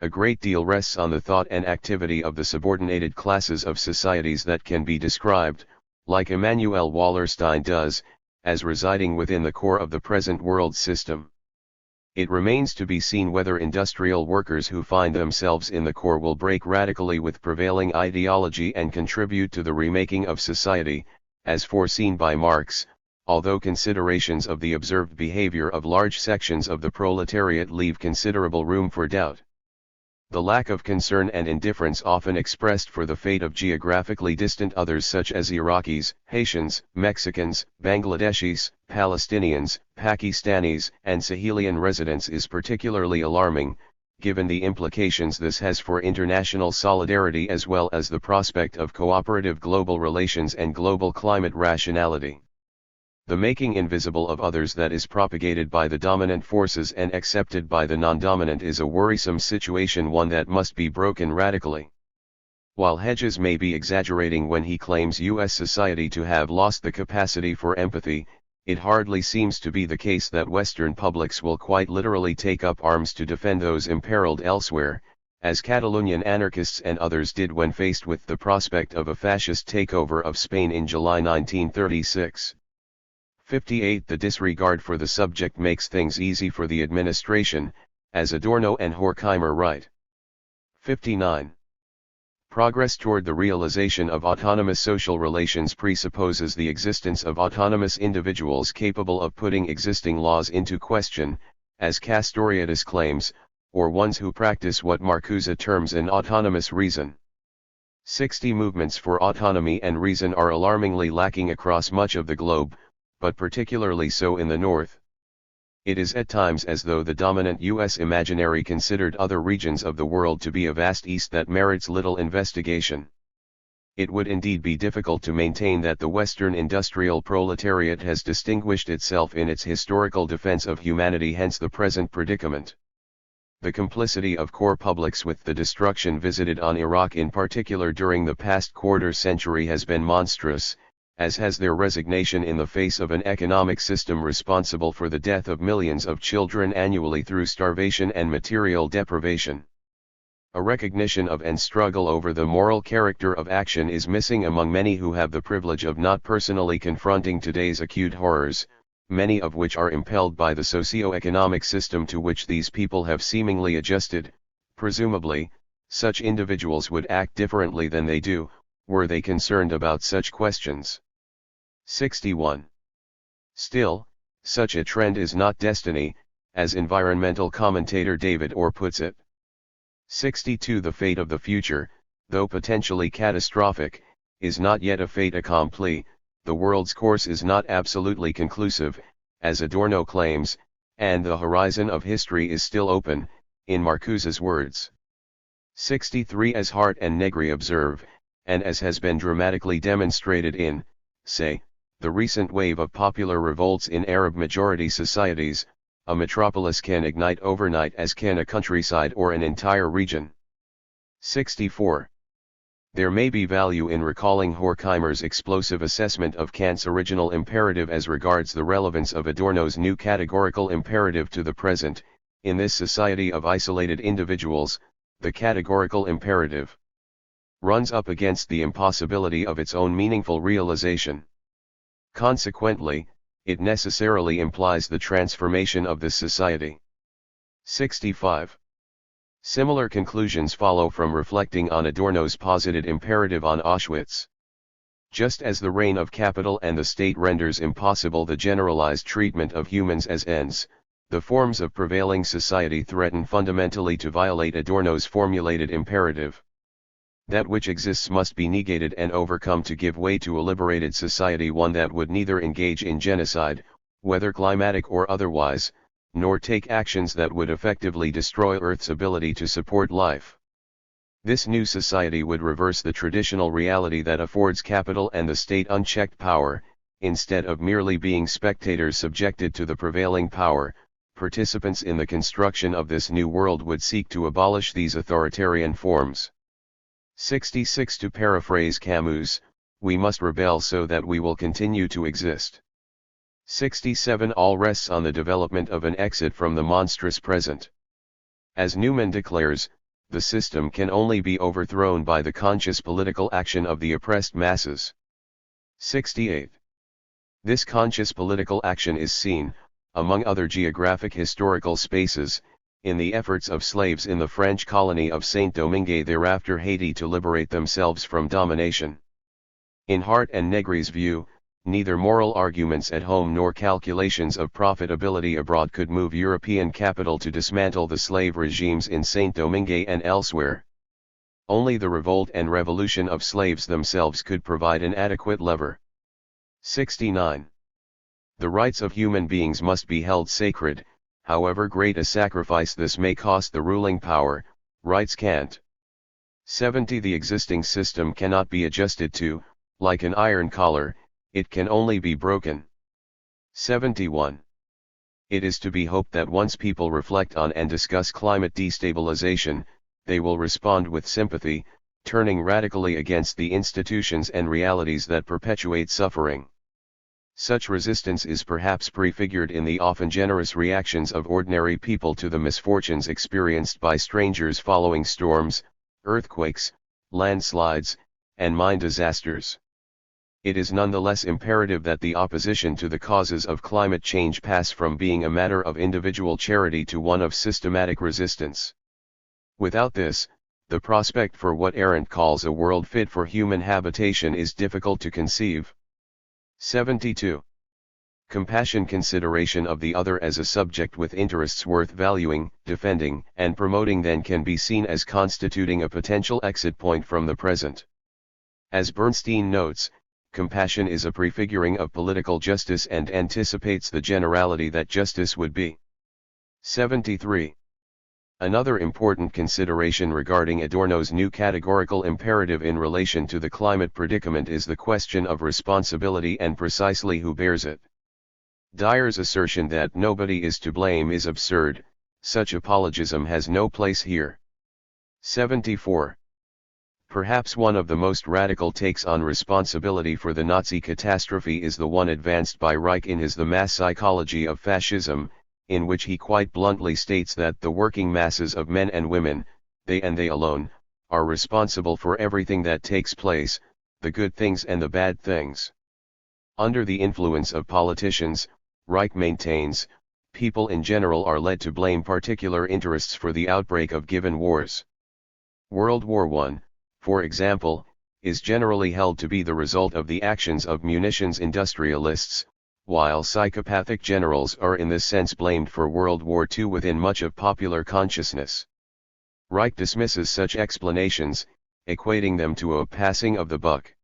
A great deal rests on the thought and activity of the subordinated classes of societies that can be described, like Immanuel Wallerstein does, as residing within the core of the present world system. It remains to be seen whether industrial workers who find themselves in the core will break radically with prevailing ideology and contribute to the remaking of society, as foreseen by Marx, although considerations of the observed behavior of large sections of the proletariat leave considerable room for doubt. The lack of concern and indifference often expressed for the fate of geographically distant others such as Iraqis, Haitians, Mexicans, Bangladeshis, Palestinians, Pakistanis, and Sahelian residents is particularly alarming, given the implications this has for international solidarity as well as the prospect of cooperative global relations and global climate rationality. The making invisible of others that is propagated by the dominant forces and accepted by the non-dominant is a worrisome situation, one that must be broken radically. While Hedges may be exaggerating when he claims U.S. society to have lost the capacity for empathy, it hardly seems to be the case that Western publics will quite literally take up arms to defend those imperiled elsewhere, as Catalonian anarchists and others did when faced with the prospect of a fascist takeover of Spain in July 1936. 58. The disregard for the subject makes things easy for the administration, as Adorno and Horkheimer write. 59. Progress toward the realization of autonomous social relations presupposes the existence of autonomous individuals capable of putting existing laws into question, as Castoriadis claims, or ones who practice what Marcuse terms an autonomous reason. 60. Movements for autonomy and reason are alarmingly lacking across much of the globe, but particularly so in the North. It is at times as though the dominant U.S. imaginary considered other regions of the world to be a vast East that merits little investigation. It would indeed be difficult to maintain that the Western industrial proletariat has distinguished itself in its historical defense of humanity, hence the present predicament. The complicity of core publics with the destruction visited on Iraq in particular during the past quarter century has been monstrous, as has their resignation in the face of an economic system responsible for the death of millions of children annually through starvation and material deprivation. A recognition of and struggle over the moral character of action is missing among many who have the privilege of not personally confronting today's acute horrors, many of which are impelled by the socio-economic system to which these people have seemingly adjusted. Presumably, such individuals would act differently than they do, were they concerned about such questions. 61. Still, such a trend is not destiny, as environmental commentator David Orr puts it. 62. The fate of the future, though potentially catastrophic, is not yet a fait accompli. The world's course is not absolutely conclusive, as Adorno claims, and the horizon of history is still open, in Marcuse's words. 63. As Hart and Negri observe, and as has been dramatically demonstrated in, say, the recent wave of popular revolts in Arab-majority societies, a metropolis can ignite overnight as can a countryside or an entire region. 64. There may be value in recalling Horkheimer's explosive assessment of Kant's original imperative as regards the relevance of Adorno's new categorical imperative to the present. In this society of isolated individuals, the categorical imperative runs up against the impossibility of its own meaningful realization. Consequently, it necessarily implies the transformation of this society. 65. Similar conclusions follow from reflecting on Adorno's posited imperative on Auschwitz. Just as the reign of capital and the state renders impossible the generalized treatment of humans as ends, the forms of prevailing society threaten fundamentally to violate Adorno's formulated imperative. That which exists must be negated and overcome to give way to a liberated society, one that would neither engage in genocide, whether climatic or otherwise, nor take actions that would effectively destroy Earth's ability to support life. This new society would reverse the traditional reality that affords capital and the state unchecked power, instead of merely being spectators subjected to the prevailing power, participants in the construction of this new world would seek to abolish these authoritarian forms. 66. To paraphrase Camus, we must rebel so that we will continue to exist. 67. All rests on the development of an exit from the monstrous present. As Newman declares, the system can only be overthrown by the conscious political action of the oppressed masses. 68. This conscious political action is seen, among other geographic historical spaces, in the efforts of slaves in the French colony of Saint-Domingue, thereafter Haiti, to liberate themselves from domination. In Hart and Negri's view, neither moral arguments at home nor calculations of profitability abroad could move European capital to dismantle the slave regimes in Saint-Domingue and elsewhere. Only the revolt and revolution of slaves themselves could provide an adequate lever. 69. The rights of human beings must be held sacred, however great a sacrifice this may cost the ruling power. Rights can't. 70. The existing system cannot be adjusted to, like an iron collar, it can only be broken. 71. It is to be hoped that once people reflect on and discuss climate destabilization, they will respond with sympathy, turning radically against the institutions and realities that perpetuate suffering. Such resistance is perhaps prefigured in the often generous reactions of ordinary people to the misfortunes experienced by strangers following storms, earthquakes, landslides, and mine disasters. It is nonetheless imperative that the opposition to the causes of climate change pass from being a matter of individual charity to one of systematic resistance. Without this, the prospect for what Arendt calls a world fit for human habitation is difficult to conceive. 72. Compassion, consideration of the other as a subject with interests worth valuing, defending, and promoting, then can be seen as constituting a potential exit point from the present. As Bernstein notes, compassion is a prefiguring of political justice and anticipates the generality that justice would be. 73. Another important consideration regarding Adorno's new categorical imperative in relation to the climate predicament is the question of responsibility and precisely who bears it. Dyer's assertion that nobody is to blame is absurd, such apologism has no place here. 74. Perhaps one of the most radical takes on responsibility for the Nazi catastrophe is the one advanced by Reich in his The Mass Psychology of Fascism, in which he quite bluntly states that the working masses of men and women, they and they alone, are responsible for everything that takes place, the good things and the bad things. Under the influence of politicians, Reich maintains, people in general are led to blame particular interests for the outbreak of given wars. World War I, for example, is generally held to be the result of the actions of munitions industrialists, while psychopathic generals are in this sense blamed for World War II within much of popular consciousness. Reich dismisses such explanations, equating them to a passing of the buck.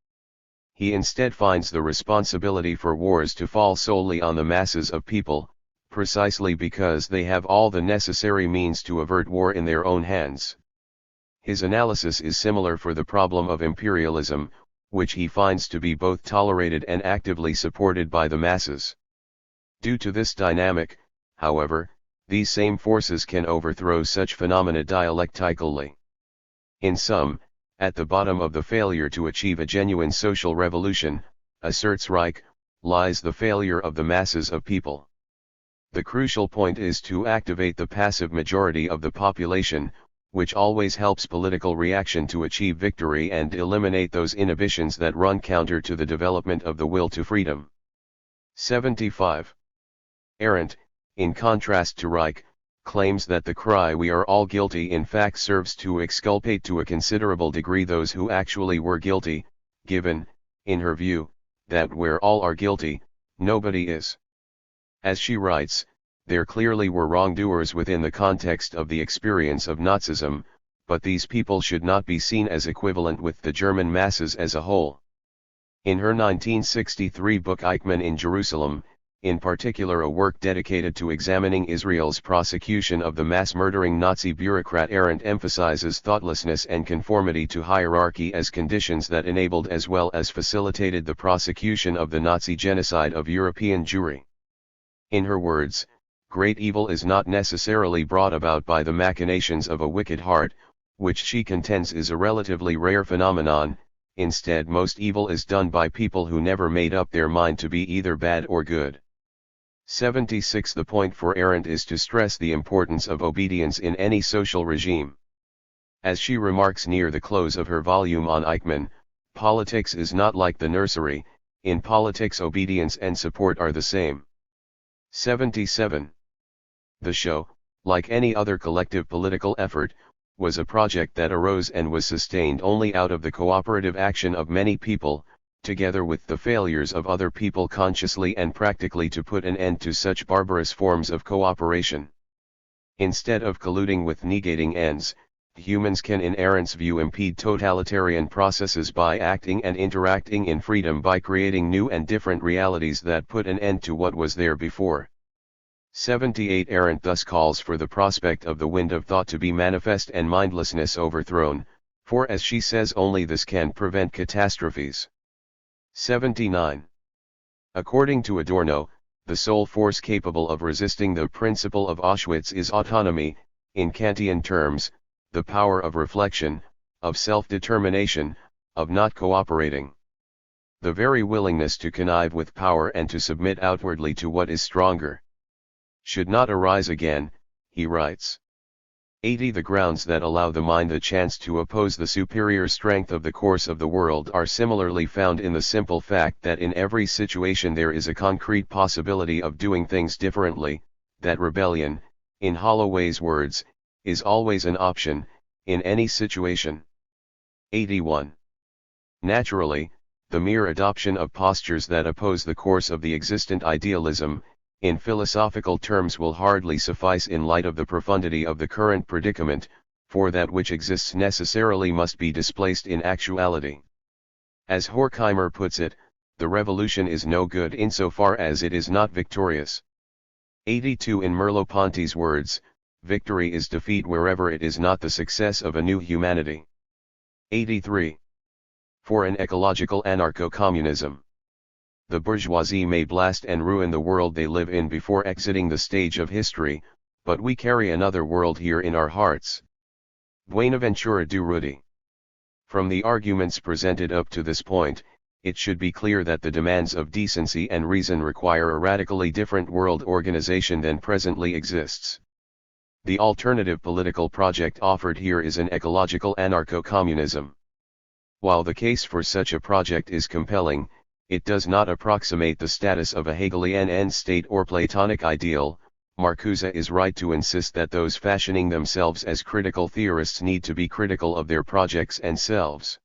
He instead finds the responsibility for wars to fall solely on the masses of people, precisely because they have all the necessary means to avert war in their own hands. His analysis is similar for the problem of imperialism, which he finds to be both tolerated and actively supported by the masses. Due to this dynamic, however, these same forces can overthrow such phenomena dialectically. In sum, at the bottom of the failure to achieve a genuine social revolution, asserts Reich, lies the failure of the masses of people. The crucial point is to activate the passive majority of the population, which always helps political reaction to achieve victory and eliminate those inhibitions that run counter to the development of the will to freedom. 75. Arendt, in contrast to Reich, claims that the cry "we are all guilty" in fact serves to exculpate to a considerable degree those who actually were guilty, given, in her view, that where all are guilty, nobody is. As she writes, there clearly were wrongdoers within the context of the experience of Nazism, but these people should not be seen as equivalent with the German masses as a whole. In her 1963 book Eichmann in Jerusalem, in particular a work dedicated to examining Israel's prosecution of the mass-murdering Nazi bureaucrat, Arendt emphasizes thoughtlessness and conformity to hierarchy as conditions that enabled as well as facilitated the prosecution of the Nazi genocide of European Jewry. In her words, great evil is not necessarily brought about by the machinations of a wicked heart, which she contends is a relatively rare phenomenon. Instead, most evil is done by people who never made up their mind to be either bad or good. 76. The point for Arendt is to stress the importance of obedience in any social regime. As she remarks near the close of her volume on Eichmann, politics is not like the nursery. In politics, obedience and support are the same. 77. The show, like any other collective political effort, was a project that arose and was sustained only out of the cooperative action of many people, together with the failures of other people consciously and practically to put an end to such barbarous forms of cooperation. Instead of colluding with negating ends, humans can in Arendt's view impede totalitarian processes by acting and interacting in freedom, by creating new and different realities that put an end to what was there before. 78. Arendt thus calls for the prospect of the wind of thought to be manifest and mindlessness overthrown, for as she says, only this can prevent catastrophes. 79. According to Adorno, the sole force capable of resisting the principle of Auschwitz is autonomy, in Kantian terms, the power of reflection, of self-determination, of not cooperating. The very willingness to connive with power and to submit outwardly to what is stronger should not arise again, he writes. 80. The grounds that allow the mind a chance to oppose the superior strength of the course of the world are similarly found in the simple fact that in every situation there is a concrete possibility of doing things differently, that rebellion, in Holloway's words, is always an option, in any situation. 81. Naturally, the mere adoption of postures that oppose the course of the existent idealism, in philosophical terms, will hardly suffice in light of the profundity of the current predicament, for that which exists necessarily must be displaced in actuality. As Horkheimer puts it, the revolution is no good insofar as it is not victorious. 82. In Merleau-Ponty's words, victory is defeat wherever it is not the success of a new humanity. 83. For an ecological anarcho-communism. The bourgeoisie may blast and ruin the world they live in before exiting the stage of history, but we carry another world here in our hearts. Buenaventura Durruti. From the arguments presented up to this point, it should be clear that the demands of decency and reason require a radically different world organization than presently exists. The alternative political project offered here is an ecological anarcho-communism. While the case for such a project is compelling, it does not approximate the status of a Hegelian end state or Platonic ideal. Marcuse is right to insist that those fashioning themselves as critical theorists need to be critical of their projects and selves.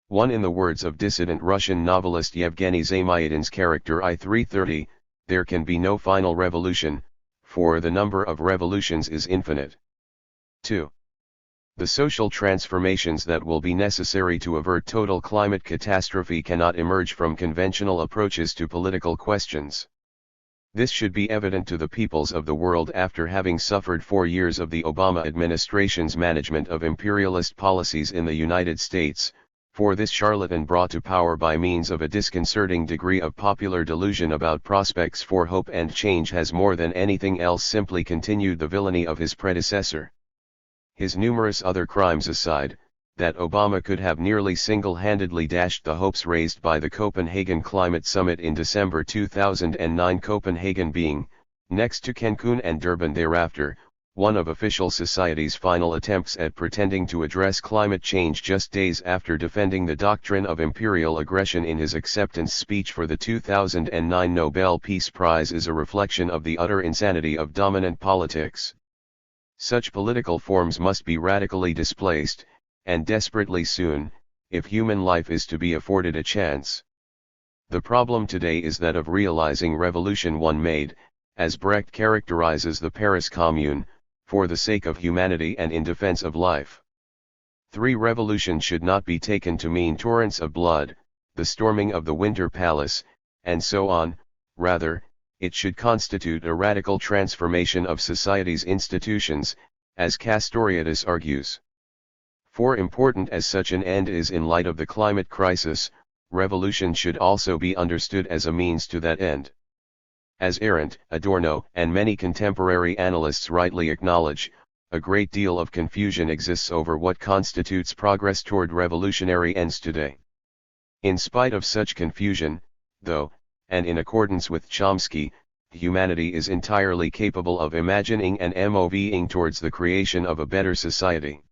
1. In the words of dissident Russian novelist Yevgeny Zamyatin's character I-330, there can be no final revolution, for the number of revolutions is infinite. 2. The social transformations that will be necessary to avert total climate catastrophe cannot emerge from conventional approaches to political questions. This should be evident to the peoples of the world after having suffered 4 years of the Obama administration's management of imperialist policies in the United States, for this charlatan brought to power by means of a disconcerting degree of popular delusion about prospects for hope and change has more than anything else simply continued the villainy of his predecessor. His numerous other crimes aside, that Obama could have nearly single-handedly dashed the hopes raised by the Copenhagen Climate Summit in December 2009, Copenhagen being, next to Cancun and Durban thereafter, one of official society's final attempts at pretending to address climate change just days after defending the doctrine of imperial aggression in his acceptance speech for the 2009 Nobel Peace Prize is a reflection of the utter insanity of dominant politics. Such political forms must be radically displaced, and desperately soon, if human life is to be afforded a chance. The problem today is that of realizing revolution one made, as Brecht characterizes the Paris Commune, for the sake of humanity and in defense of life. 3. Revolution should not be taken to mean torrents of blood, the storming of the Winter Palace, and so on. Rather, it should constitute a radical transformation of society's institutions, as Castoriadis argues. 4. Important as such an end is in light of the climate crisis, revolution should also be understood as a means to that end. As Arendt, Adorno, and many contemporary analysts rightly acknowledge, a great deal of confusion exists over what constitutes progress toward revolutionary ends today. In spite of such confusion, though, and in accordance with Chomsky, humanity is entirely capable of imagining and moving towards the creation of a better society.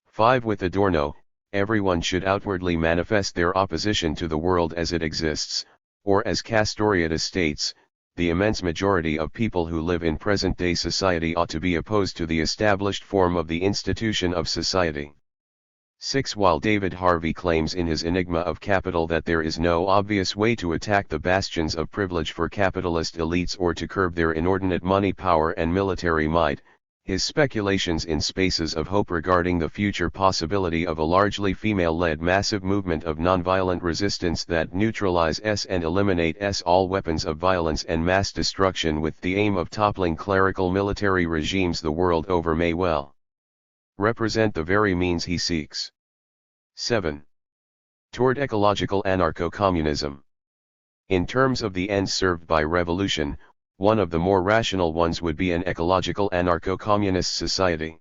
5. With Adorno, everyone should outwardly manifest their opposition to the world as it exists, or as Castoriadis states, the immense majority of people who live in present-day society ought to be opposed to the established form of the institution of society. 6. While David Harvey claims in his Enigma of Capital that there is no obvious way to attack the bastions of privilege for capitalist elites or to curb their inordinate money power and military might, his speculations in Spaces of Hope regarding the future possibility of a largely female-led massive movement of nonviolent resistance that neutralize and eliminate all weapons of violence and mass destruction with the aim of toppling clerical military regimes the world over may well represent the very means he seeks. 7. Toward ecological anarcho-communism. In terms of the ends served by revolution, one of the more rational ones would be an ecological anarcho-communist society.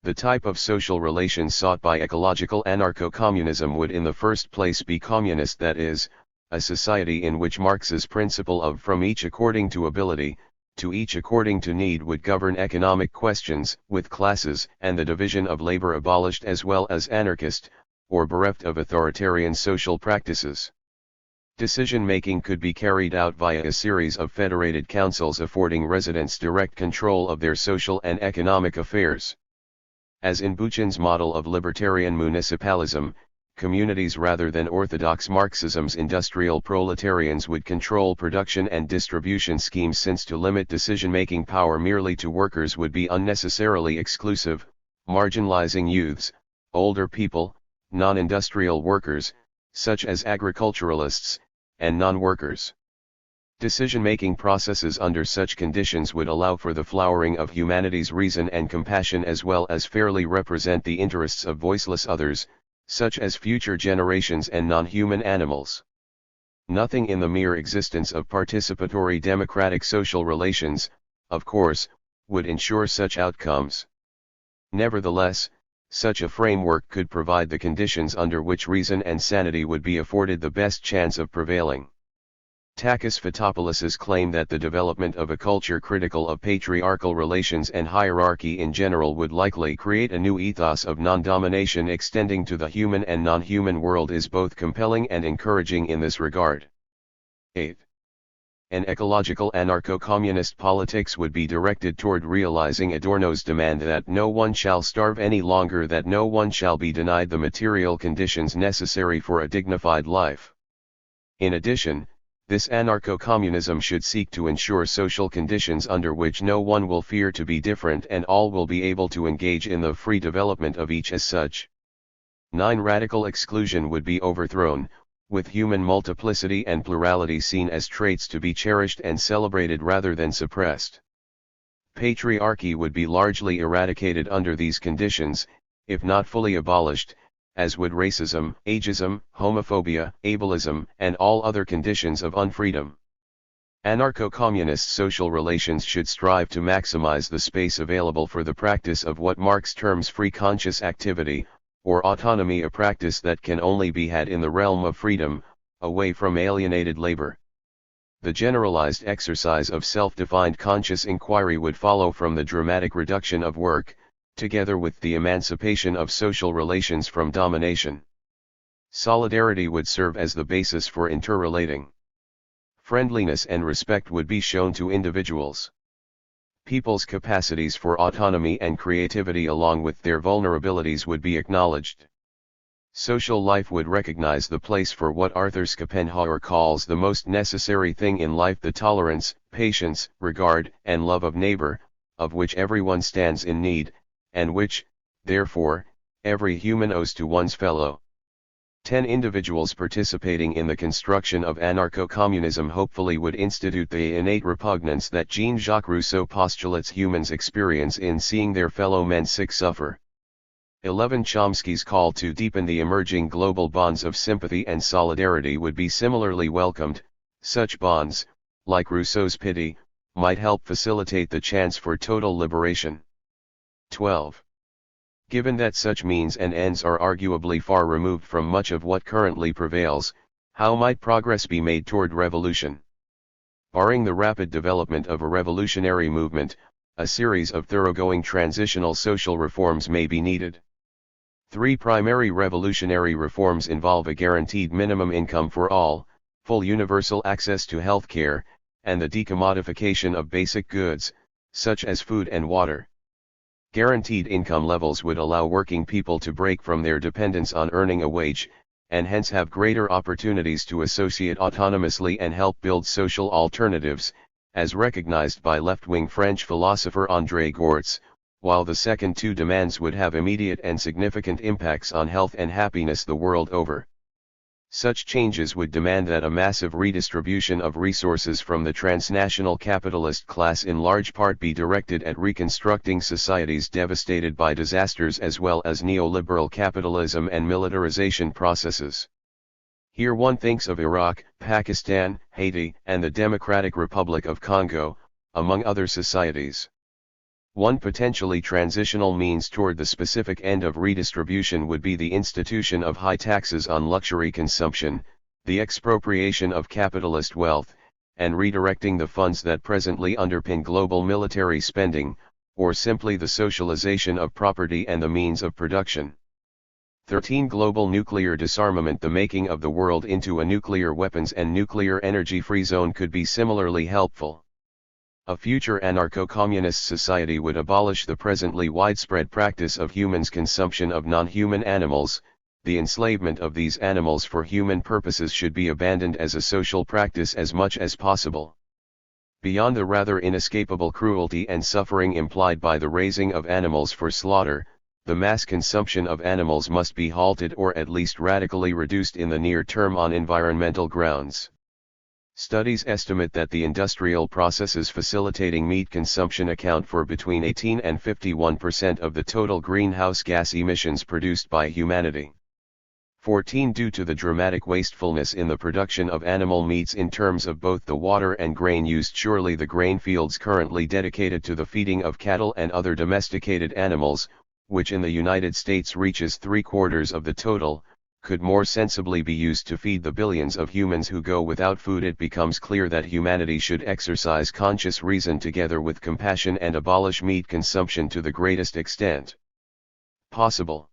The type of social relations sought by ecological anarcho-communism would in the first place be communist, that is, a society in which Marx's principle of from each according to ability, to each according to need would govern economic questions, with classes and the division of labor abolished as well as anarchist, or bereft of authoritarian social practices. Decision-making could be carried out via a series of federated councils affording residents direct control of their social and economic affairs. As in Buchan's model of libertarian municipalism, communities rather than orthodox Marxism's industrial proletarians would control production and distribution schemes, since to limit decision-making power merely to workers would be unnecessarily exclusive, marginalizing youths, older people, non-industrial workers, such as agriculturalists, and non-workers. Decision-making processes under such conditions would allow for the flowering of humanity's reason and compassion, as well as fairly represent the interests of voiceless others, such as future generations and non-human animals. Nothing in the mere existence of participatory democratic social relations, of course, would ensure such outcomes. Nevertheless, such a framework could provide the conditions under which reason and sanity would be afforded the best chance of prevailing. Takis Fotopoulos' claim that the development of a culture critical of patriarchal relations and hierarchy in general would likely create a new ethos of non-domination extending to the human and non-human world is both compelling and encouraging in this regard. 8. An ecological anarcho-communist politics would be directed toward realizing Adorno's demand that no one shall starve any longer, that no one shall be denied the material conditions necessary for a dignified life. In addition, this anarcho-communism should seek to ensure social conditions under which no one will fear to be different and all will be able to engage in the free development of each as such. 9. Radical exclusion would be overthrown, with human multiplicity and plurality seen as traits to be cherished and celebrated rather than suppressed. Patriarchy would be largely eradicated under these conditions, if not fully abolished, as would racism, ageism, homophobia, ableism, and all other conditions of unfreedom. Anarcho-communist social relations should strive to maximize the space available for the practice of what Marx terms free conscious activity, or autonomy, a practice that can only be had in the realm of freedom, away from alienated labor. The generalized exercise of self-defined conscious inquiry would follow from the dramatic reduction of work, together with the emancipation of social relations from domination. Solidarity would serve as the basis for interrelating. Friendliness and respect would be shown to individuals. People's capacities for autonomy and creativity along with their vulnerabilities would be acknowledged. Social life would recognize the place for what Arthur Schopenhauer calls the most necessary thing in life: the tolerance, patience, regard, and love of neighbor, of which everyone stands in need, and which, therefore, every human owes to one's fellow. 10. Individuals participating in the construction of anarcho-communism hopefully would institute the innate repugnance that Jean-Jacques Rousseau postulates humans experience in seeing their fellow men sick suffer. 11. Chomsky's call to deepen the emerging global bonds of sympathy and solidarity would be similarly welcomed. Such bonds, like Rousseau's pity, might help facilitate the chance for total liberation. 12. Given that such means and ends are arguably far removed from much of what currently prevails, how might progress be made toward revolution? Barring the rapid development of a revolutionary movement, a series of thoroughgoing transitional social reforms may be needed. 3 primary revolutionary reforms involve a guaranteed minimum income for all, full universal access to health care, and the decommodification of basic goods, such as food and water. Guaranteed income levels would allow working people to break from their dependence on earning a wage, and hence have greater opportunities to associate autonomously and help build social alternatives, as recognized by left-wing French philosopher André Gortz, while the second 2 demands would have immediate and significant impacts on health and happiness the world over. Such changes would demand that a massive redistribution of resources from the transnational capitalist class in large part be directed at reconstructing societies devastated by disasters as well as neoliberal capitalism and militarization processes. Here one thinks of Iraq, Pakistan, Haiti, and the Democratic Republic of Congo, among other societies. One potentially transitional means toward the specific end of redistribution would be the institution of high taxes on luxury consumption, the expropriation of capitalist wealth, and redirecting the funds that presently underpin global military spending, or simply the socialization of property and the means of production. 13. Global nuclear disarmament. The making of the world into a nuclear weapons and nuclear energy-free zone could be similarly helpful. A future anarcho-communist society would abolish the presently widespread practice of humans' consumption of non-human animals. The enslavement of these animals for human purposes should be abandoned as a social practice as much as possible. Beyond the rather inescapable cruelty and suffering implied by the raising of animals for slaughter, the mass consumption of animals must be halted or at least radically reduced in the near term on environmental grounds. Studies estimate that the industrial processes facilitating meat consumption account for between 18 and 51% of the total greenhouse gas emissions produced by humanity. 14. Due to the dramatic wastefulness in the production of animal meats in terms of both the water and grain used, surely the grain fields currently dedicated to the feeding of cattle and other domesticated animals, which in the United States reaches 3/4 of the total, could more sensibly be used to feed the billions of humans who go without food. It becomes clear that humanity should exercise conscious reason together with compassion and abolish meat consumption to the greatest extent possible.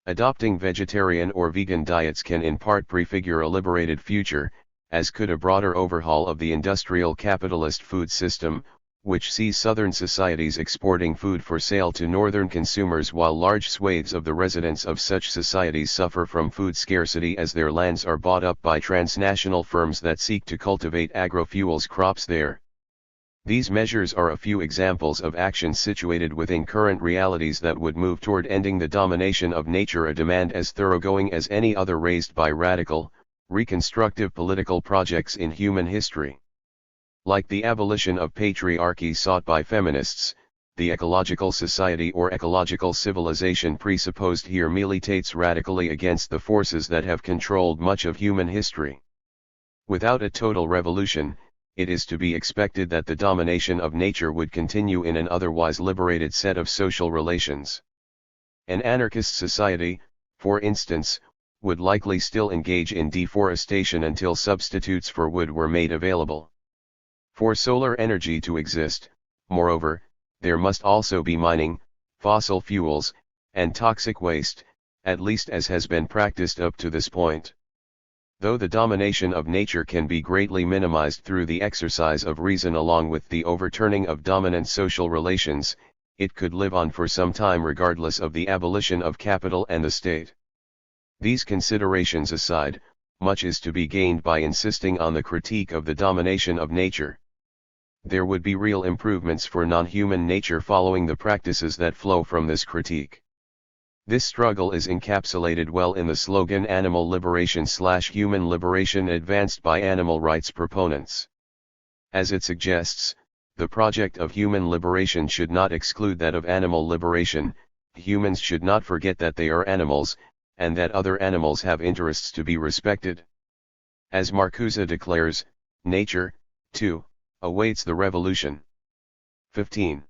Adopting vegetarian or vegan diets can in part prefigure a liberated future, as could a broader overhaul of the industrial capitalist food system, which sees southern societies exporting food for sale to northern consumers while large swathes of the residents of such societies suffer from food scarcity as their lands are bought up by transnational firms that seek to cultivate agrofuels crops there. These measures are a few examples of actions situated within current realities that would move toward ending the domination of nature, a demand as thoroughgoing as any other raised by radical, reconstructive political projects in human history. Like the abolition of patriarchy sought by feminists, the ecological society or ecological civilization presupposed here militates radically against the forces that have controlled much of human history. Without a total revolution, it is to be expected that the domination of nature would continue in an otherwise liberated set of social relations. An anarchist society, for instance, would likely still engage in deforestation until substitutes for wood were made available. For solar energy to exist, moreover, there must also be mining, fossil fuels, and toxic waste, at least as has been practiced up to this point. Though the domination of nature can be greatly minimized through the exercise of reason along with the overturning of dominant social relations, it could live on for some time regardless of the abolition of capital and the state. These considerations aside, much is to be gained by insisting on the critique of the domination of nature. There would be real improvements for non-human nature following the practices that flow from this critique. This struggle is encapsulated well in the slogan Animal Liberation/Human Liberation advanced by animal rights proponents. As it suggests, the project of human liberation should not exclude that of animal liberation. Humans should not forget that they are animals, and that other animals have interests to be respected. As Marcuse declares, nature, 2. Awaits the revolution. 15.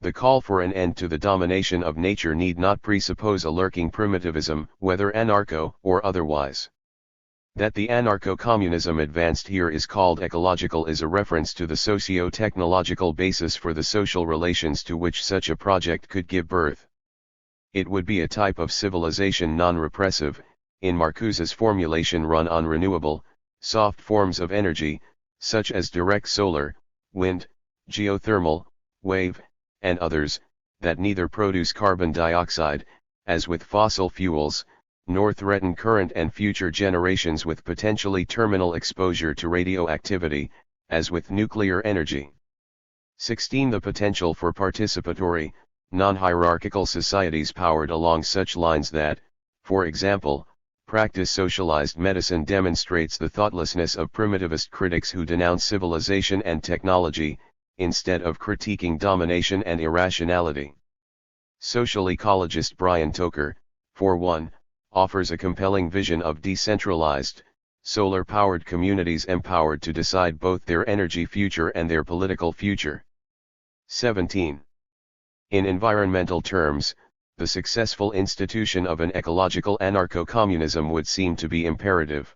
The call for an end to the domination of nature need not presuppose a lurking primitivism, whether anarcho or otherwise. That the anarcho-communism advanced here is called ecological is a reference to the socio-technological basis for the social relations to which such a project could give birth. It would be a type of civilization non-repressive, in Marcuse's formulation run on renewable, soft forms of energy, such as direct solar, wind, geothermal, wave, and others, that neither produce carbon dioxide, as with fossil fuels, nor threaten current and future generations with potentially terminal exposure to radioactivity, as with nuclear energy. 16. The potential for participatory, non-hierarchical societies powered along such lines that, for example, practice socialized medicine demonstrates the thoughtlessness of primitivist critics who denounce civilization and technology, instead of critiquing domination and irrationality. Social ecologist Brian Toker, for one, offers a compelling vision of decentralized, solar-powered communities empowered to decide both their energy future and their political future. 17. In environmental terms, the successful institution of an ecological anarcho-communism would seem to be imperative.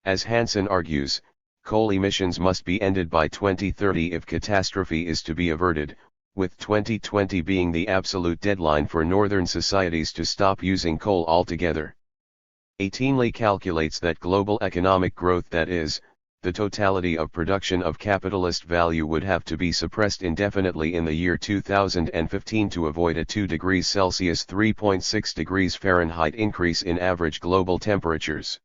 As Hansen argues, coal emissions must be ended by 2030 if catastrophe is to be averted, with 2020 being the absolute deadline for northern societies to stop using coal altogether. 18. Lee calculates that global economic growth, that is, the totality of production of capitalist value, would have to be suppressed indefinitely in the year 2015 to avoid a 2 degrees Celsius (3.6 degrees Fahrenheit) increase in average global temperatures.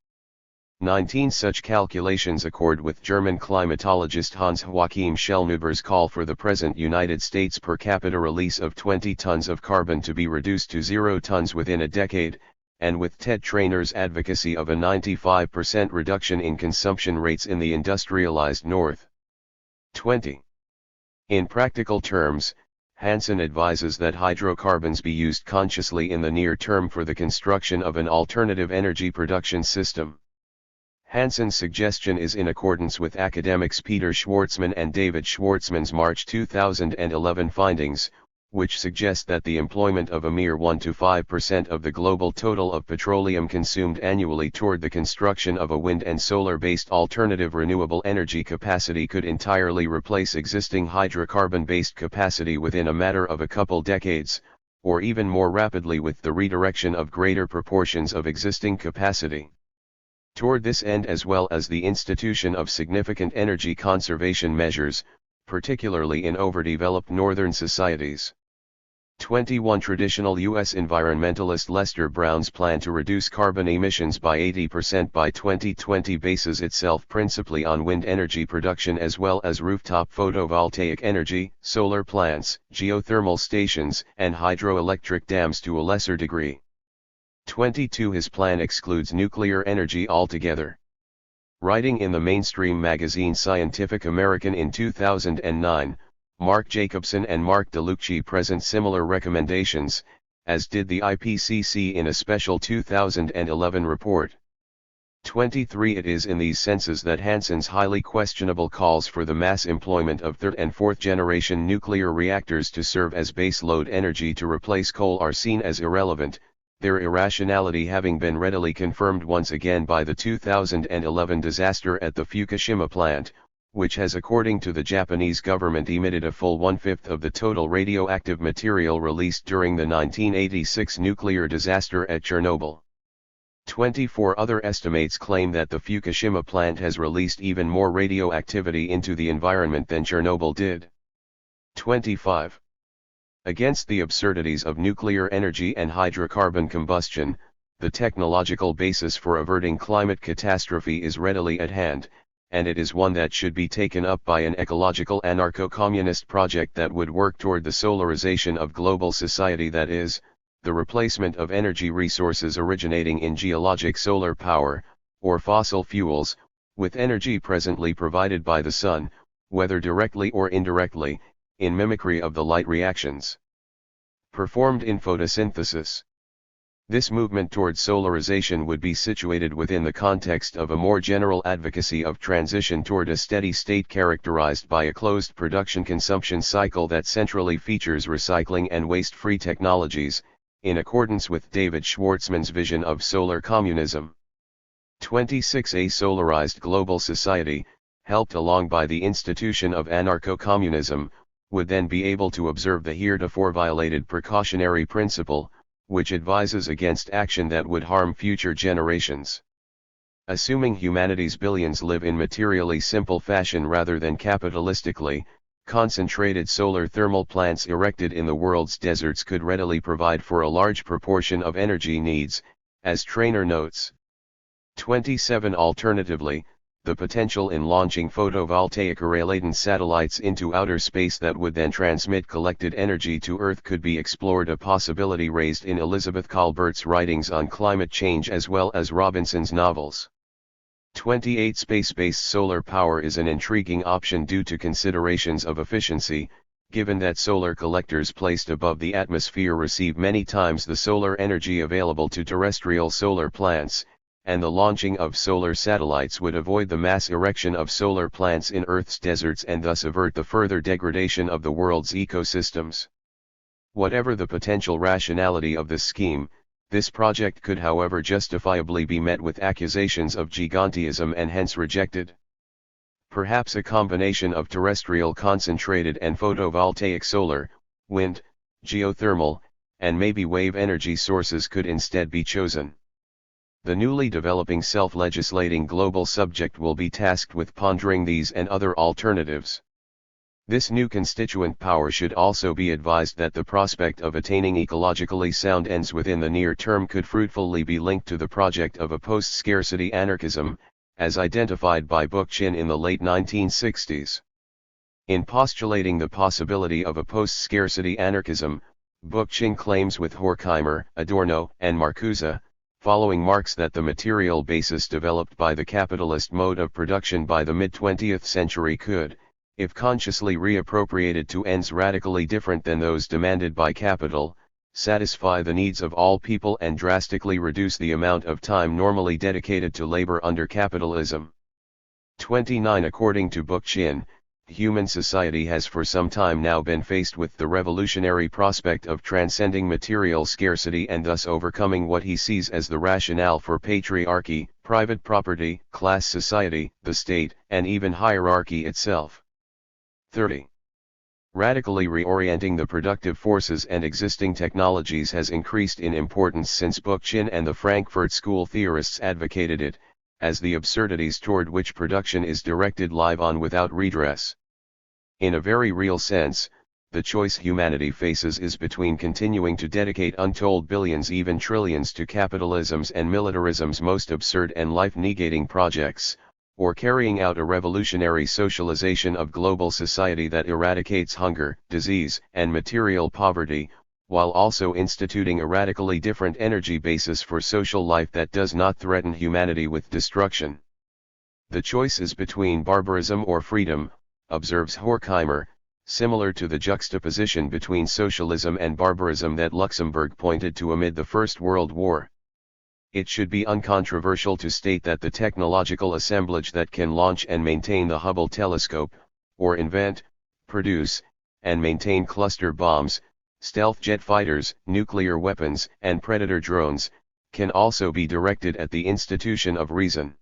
19. Such calculations accord with German climatologist Hans-Joachim Schellnhuber's call for the present United States per capita release of 20 tons of carbon to be reduced to 0 tons within a decade, and with Ted Trainor's advocacy of a 95% reduction in consumption rates in the industrialized North. 20. In practical terms, Hansen advises that hydrocarbons be used consciously in the near term for the construction of an alternative energy production system. Hansen's suggestion is in accordance with academics Peter Schwartzman and David Schwartzman's March 2011 findings, which suggest that the employment of a mere 1 to 5% of the global total of petroleum consumed annually toward the construction of a wind and solar-based alternative renewable energy capacity could entirely replace existing hydrocarbon-based capacity within a matter of a couple decades, or even more rapidly with the redirection of greater proportions of existing capacity. Toward this end, as well as the institution of significant energy conservation measures, particularly in overdeveloped northern societies. 21. Traditional U.S. environmentalist Lester Brown's plan to reduce carbon emissions by 80% by 2020 bases itself principally on wind energy production as well as rooftop photovoltaic energy, solar plants, geothermal stations, and hydroelectric dams to a lesser degree. 22. His plan excludes nuclear energy altogether. Writing in the mainstream magazine Scientific American in 2009, Mark Jacobson and Mark DeLucci present similar recommendations, as did the IPCC in a special 2011 report. 23. It is in these senses that Hansen's highly questionable calls for the mass employment of third and fourth generation nuclear reactors to serve as base load energy to replace coal are seen as irrelevant, their irrationality having been readily confirmed once again by the 2011 disaster at the Fukushima plant, which has, according to the Japanese government, emitted a full 1/5 of the total radioactive material released during the 1986 nuclear disaster at Chernobyl. 24. Other estimates claim that the Fukushima plant has released even more radioactivity into the environment than Chernobyl did. 25. Against the absurdities of nuclear energy and hydrocarbon combustion, the technological basis for averting climate catastrophe is readily at hand, and it is one that should be taken up by an ecological anarcho-communist project that would work toward the solarization of global society, that is, the replacement of energy resources originating in geologic solar power, or fossil fuels, with energy presently provided by the sun, whether directly or indirectly, in mimicry of the light reactions performed in photosynthesis. This movement towards solarization would be situated within the context of a more general advocacy of transition toward a steady state characterized by a closed production-consumption cycle that centrally features recycling and waste-free technologies, in accordance with David Schwartzman's vision of solar communism. 26. A solarized global society, helped along by the institution of anarcho-communism, would then be able to observe the heretofore violated precautionary principle, which advises against action that would harm future generations. Assuming humanity's billions live in materially simple fashion rather than capitalistically, concentrated solar thermal plants erected in the world's deserts could readily provide for a large proportion of energy needs, as Traynor notes. 27. Alternatively, the potential in launching photovoltaic array-laden satellites into outer space that would then transmit collected energy to Earth could be explored, a possibility raised in Elizabeth Colbert's writings on climate change as well as Robinson's novels. 28. Space-based solar power is an intriguing option due to considerations of efficiency, given that solar collectors placed above the atmosphere receive many times the solar energy available to terrestrial solar plants, and the launching of solar satellites would avoid the mass erection of solar plants in Earth's deserts and thus avert the further degradation of the world's ecosystems. Whatever the potential rationality of this scheme, this project could however justifiably be met with accusations of gigantism and hence rejected. Perhaps a combination of terrestrial concentrated and photovoltaic solar, wind, geothermal, and maybe wave energy sources could instead be chosen. The newly developing self-legislating global subject will be tasked with pondering these and other alternatives. This new constituent power should also be advised that the prospect of attaining ecologically sound ends within the near term could fruitfully be linked to the project of a post-scarcity anarchism, as identified by Bookchin in the late 1960s. In postulating the possibility of a post-scarcity anarchism, Bookchin claims with Horkheimer, Adorno, and Marcuse, following Marx, that the material basis developed by the capitalist mode of production by the mid-20th century could, if consciously reappropriated to ends radically different than those demanded by capital, satisfy the needs of all people and drastically reduce the amount of time normally dedicated to labor under capitalism. 29. According to Bookchin, human society has for some time now been faced with the revolutionary prospect of transcending material scarcity and thus overcoming what he sees as the rationale for patriarchy, private property, class society, the state, and even hierarchy itself. 30. Radically reorienting the productive forces and existing technologies has increased in importance since Bookchin and the Frankfurt School theorists advocated it, as the absurdities toward which production is directed live on without redress. In a very real sense, the choice humanity faces is between continuing to dedicate untold billions, even trillions, to capitalism's and militarism's most absurd and life-negating projects, or carrying out a revolutionary socialization of global society that eradicates hunger, disease, and material poverty, while also instituting a radically different energy basis for social life that does not threaten humanity with destruction. The choice is between barbarism or freedom, observes Horkheimer, similar to the juxtaposition between socialism and barbarism that Luxemburg pointed to amid the First World War. It should be uncontroversial to state that the technological assemblage that can launch and maintain the Hubble telescope, or invent, produce, and maintain cluster bombs, stealth jet fighters, nuclear weapons, and predator drones, can also be directed at the institution of reason.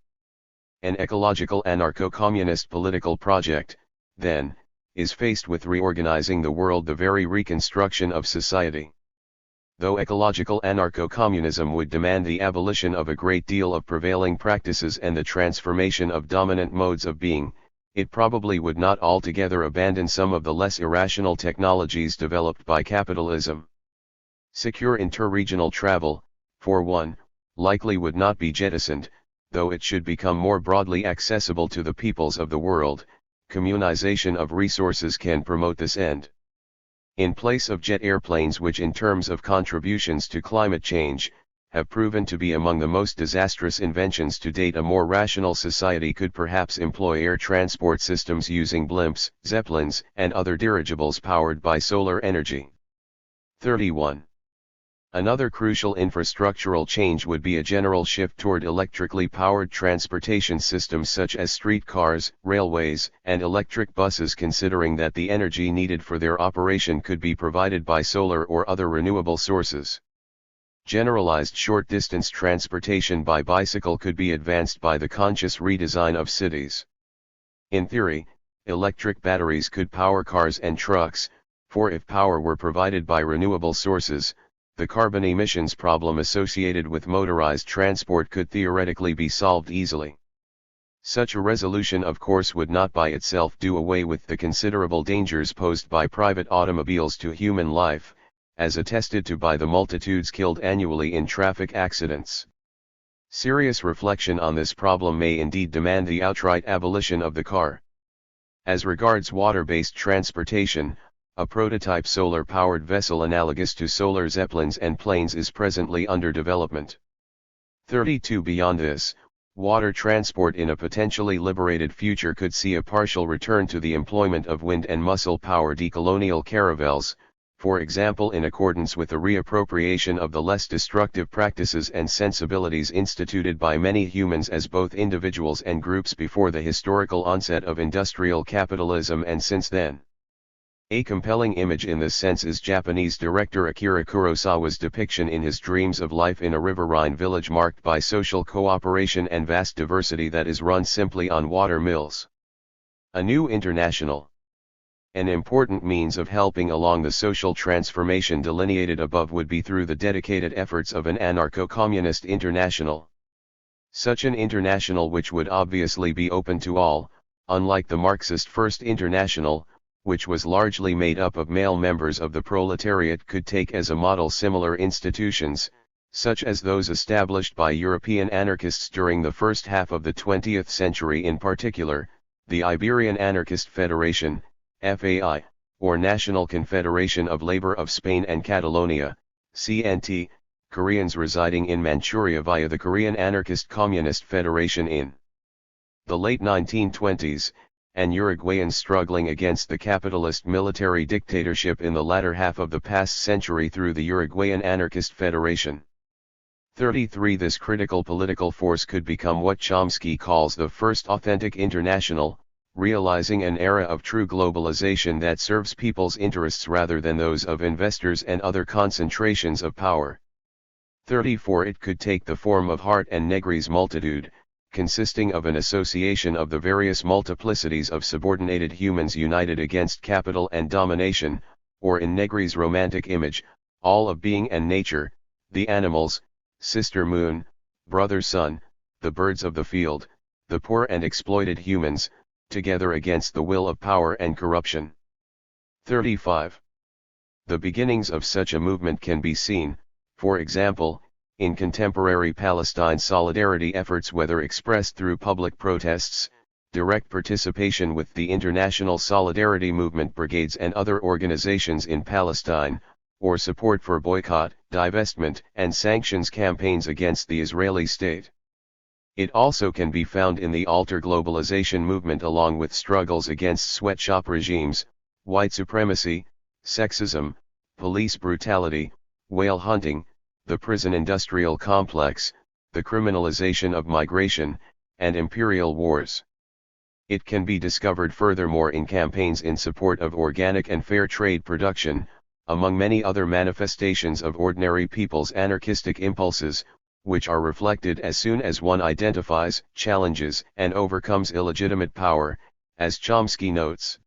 An ecological anarcho-communist political project, then, is faced with reorganizing the world, the very reconstruction of society. Though ecological anarcho-communism would demand the abolition of a great deal of prevailing practices and the transformation of dominant modes of being, it probably would not altogether abandon some of the less irrational technologies developed by capitalism. Secure interregional travel, for one, likely would not be jettisoned, though it should become more broadly accessible to the peoples of the world. Communization of resources can promote this end. In place of jet airplanes, which in terms of contributions to climate change, have proven to be among the most disastrous inventions to date, a more rational society could perhaps employ air transport systems using blimps, zeppelins, and other dirigibles powered by solar energy. 31. Another crucial infrastructural change would be a general shift toward electrically powered transportation systems such as streetcars, railways, and electric buses, considering that the energy needed for their operation could be provided by solar or other renewable sources. Generalized short-distance transportation by bicycle could be advanced by the conscious redesign of cities. In theory, electric batteries could power cars and trucks, for if power were provided by renewable sources, the carbon emissions problem associated with motorized transport could theoretically be solved easily. Such a resolution of course would not by itself do away with the considerable dangers posed by private automobiles to human life, as attested to by the multitudes killed annually in traffic accidents. Serious reflection on this problem may indeed demand the outright abolition of the car. As regards water-based transportation, a prototype solar-powered vessel analogous to solar zeppelins and planes is presently under development. 32 Beyond this, water transport in a potentially liberated future could see a partial return to the employment of wind and muscle-powered decolonial caravels, for example in accordance with the reappropriation of the less destructive practices and sensibilities instituted by many humans as both individuals and groups before the historical onset of industrial capitalism and since then. A compelling image in this sense is Japanese director Akira Kurosawa's depiction in his Dreams of Life in a riverine village marked by social cooperation and vast diversity that is run simply on water mills. A new international. An important means of helping along the social transformation delineated above would be through the dedicated efforts of an anarcho-communist international. Such an international, which would obviously be open to all, unlike the Marxist First International, which was largely made up of male members of the proletariat, could take as a model similar institutions, such as those established by European anarchists during the first half of the 20th century, in particular, the Iberian Anarchist Federation, FAI, or National Confederation of Labor of Spain and Catalonia, CNT, Koreans residing in Manchuria via the Korean Anarchist Communist Federation in the late 1920s, and Uruguayans struggling against the capitalist military dictatorship in the latter half of the past century through the Uruguayan Anarchist Federation. 33 This critical political force could become what Chomsky calls the first authentic international, realizing an era of true globalization that serves people's interests rather than those of investors and other concentrations of power. 34 It could take the form of Hart and Negri's multitude, consisting of an association of the various multiplicities of subordinated humans united against capital and domination, or in Negri's romantic image, all of being and nature, the animals, sister moon, brother sun, the birds of the field, the poor and exploited humans, together against the will of power and corruption. 35. The beginnings of such a movement can be seen, for example, in contemporary Palestine solidarity efforts, whether expressed through public protests, direct participation with the International Solidarity Movement brigades and other organizations in Palestine, or support for boycott, divestment, and sanctions campaigns against the Israeli state. It also can be found in the alter globalization movement, along with struggles against sweatshop regimes, white supremacy, sexism, police brutality, whale hunting, the prison industrial complex, the criminalization of migration, and imperial wars. It can be discovered furthermore in campaigns in support of organic and fair trade production, among many other manifestations of ordinary people's anarchistic impulses, which are reflected as soon as one identifies, challenges, and overcomes illegitimate power, as Chomsky notes.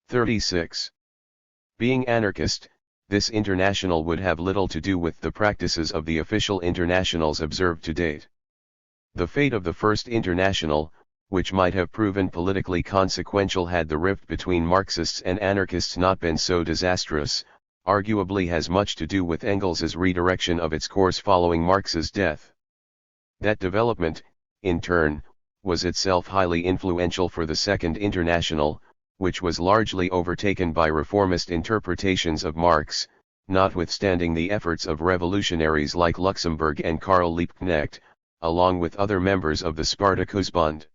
36. Being anarchist, this international would have little to do with the practices of the official internationals observed to date. The fate of the first international, which might have proven politically consequential had the rift between Marxists and anarchists not been so disastrous, arguably has much to do with Engels's redirection of its course following Marx's death. That development, in turn, was itself highly influential for the Second International, which was largely overtaken by reformist interpretations of Marx, notwithstanding the efforts of revolutionaries like Luxemburg and Karl Liebknecht, along with other members of the Spartakusbund.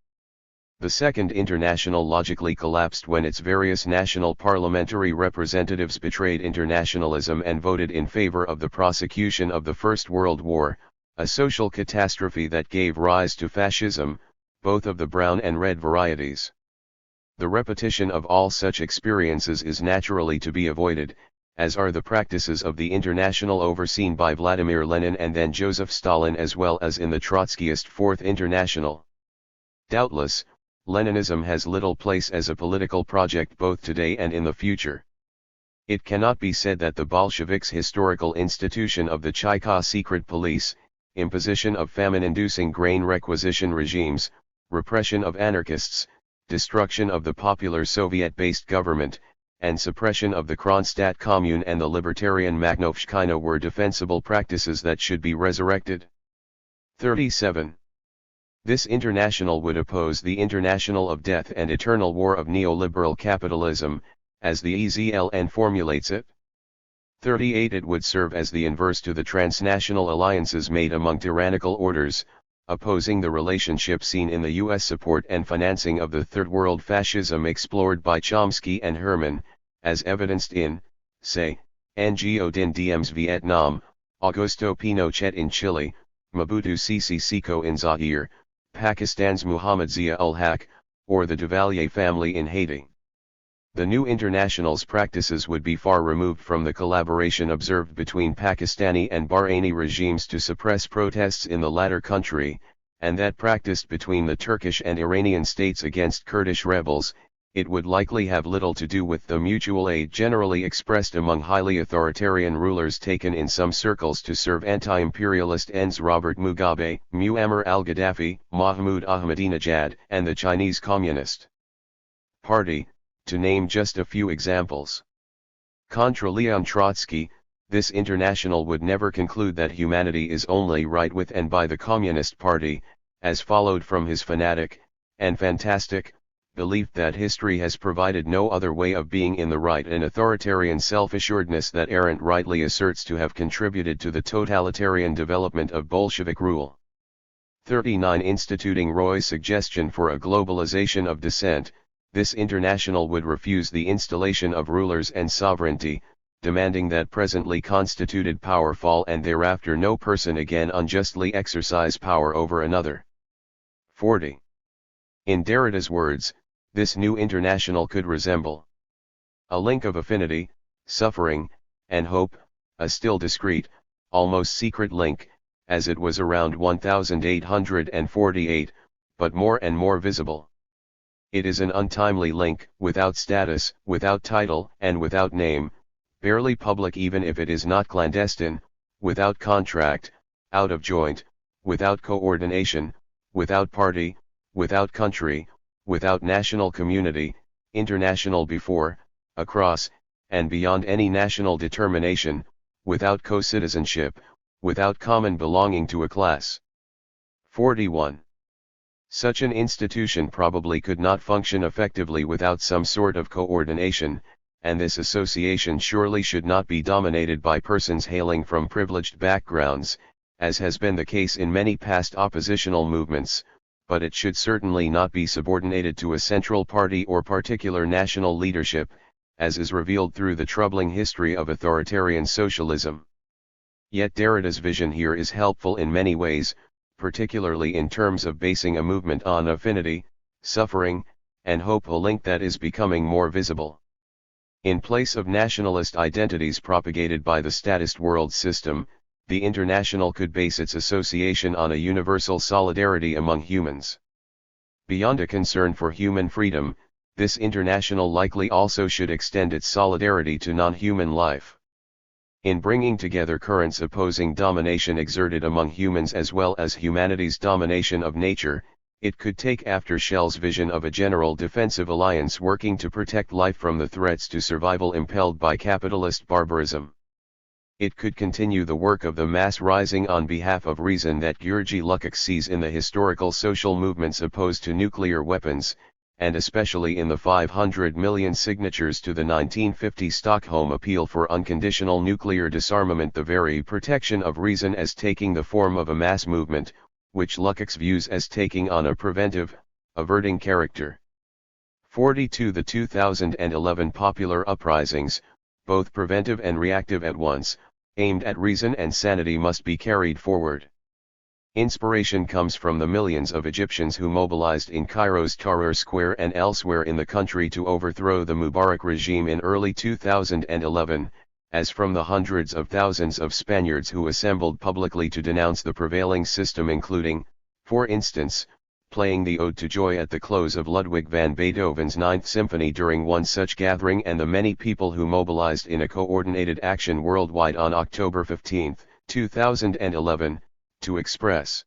The Second International logically collapsed when its various national parliamentary representatives betrayed internationalism and voted in favor of the prosecution of the First World War, a social catastrophe that gave rise to fascism, both of the brown and red varieties. The repetition of all such experiences is naturally to be avoided, as are the practices of the International overseen by Vladimir Lenin and then Joseph Stalin, as well as in the Trotskyist Fourth International. Doubtless, Leninism has little place as a political project both today and in the future. It cannot be said that the Bolsheviks' historical institution of the Cheka secret police, imposition of famine-inducing grain requisition regimes, repression of anarchists, destruction of the popular Soviet-based government, and suppression of the Kronstadt Commune and the libertarian Makhnovshchina were defensible practices that should be resurrected. 37. This international would oppose the international of death and eternal war of neoliberal capitalism, as the EZLN formulates it. 38. It would serve as the inverse to the transnational alliances made among tyrannical orders, opposing the relationship seen in the U.S. support and financing of the Third World fascism explored by Chomsky and Herman, as evidenced in, say, Ngo Dinh Diem's Vietnam, Augusto Pinochet in Chile, Mobutu Sese Seko in Zaire, Pakistan's Muhammad Zia-ul-Haq, or the Duvalier family in Haiti. The new international's practices would be far removed from the collaboration observed between Pakistani and Bahraini regimes to suppress protests in the latter country, and that practiced between the Turkish and Iranian states against Kurdish rebels. It would likely have little to do with the mutual aid generally expressed among highly authoritarian rulers taken in some circles to serve anti-imperialist ends: Robert Mugabe, Muammar al-Gaddafi, Mahmoud Ahmadinejad, and the Chinese Communist Party, to name just a few examples. Contra Leon Trotsky, this international would never conclude that humanity is only right with and by the Communist Party, as followed from his fanatic, and fantastic, belief that history has provided no other way of being in the right, and authoritarian self-assuredness that Arendt rightly asserts to have contributed to the totalitarian development of Bolshevik rule. 39. Instituting Roy's suggestion for a globalization of descent, this international would refuse the installation of rulers and sovereignty, demanding that presently constituted power fall and thereafter no person again unjustly exercise power over another. 40. In Derrida's words, this new international could resemble a link of affinity, suffering, and hope, a still discreet, almost secret link, as it was around 1848, but more and more visible. It is an untimely link, without status, without title, and without name, barely public even if it is not clandestine, without contract, out of joint, without coordination, without party, without country, without national community, international before, across, and beyond any national determination, without co-citizenship, without common belonging to a class. 41. Such an institution probably could not function effectively without some sort of coordination, and this association surely should not be dominated by persons hailing from privileged backgrounds, as has been the case in many past oppositional movements, but it should certainly not be subordinated to a central party or particular national leadership, as is revealed through the troubling history of authoritarian socialism. Yet Derrida's vision here is helpful in many ways, particularly in terms of basing a movement on affinity, suffering, and hope, a link that is becoming more visible. In place of nationalist identities propagated by the statist world system, the international could base its association on a universal solidarity among humans. Beyond a concern for human freedom, this international likely also should extend its solidarity to non-human life. In bringing together currents opposing domination exerted among humans as well as humanity's domination of nature, it could take after Shell's vision of a general defensive alliance working to protect life from the threats to survival impelled by capitalist barbarism. It could continue the work of the mass rising on behalf of reason that György Lukács sees in the historical social movements opposed to nuclear weapons, and especially in the 500 million signatures to the 1950 Stockholm Appeal for unconditional nuclear disarmament, the very protection of reason as taking the form of a mass movement, which Lukács views as taking on a preventive, averting character. 42. The 2011 popular uprisings, both preventive and reactive at once, aimed at reason and sanity must be carried forward. Inspiration comes from the millions of Egyptians who mobilized in Cairo's Tahrir Square and elsewhere in the country to overthrow the Mubarak regime in early 2011, as from the hundreds of thousands of Spaniards who assembled publicly to denounce the prevailing system, including, for instance, playing the Ode to Joy at the close of Ludwig van Beethoven's Ninth Symphony during one such gathering, and the many people who mobilized in a coordinated action worldwide on October 15, 2011, to express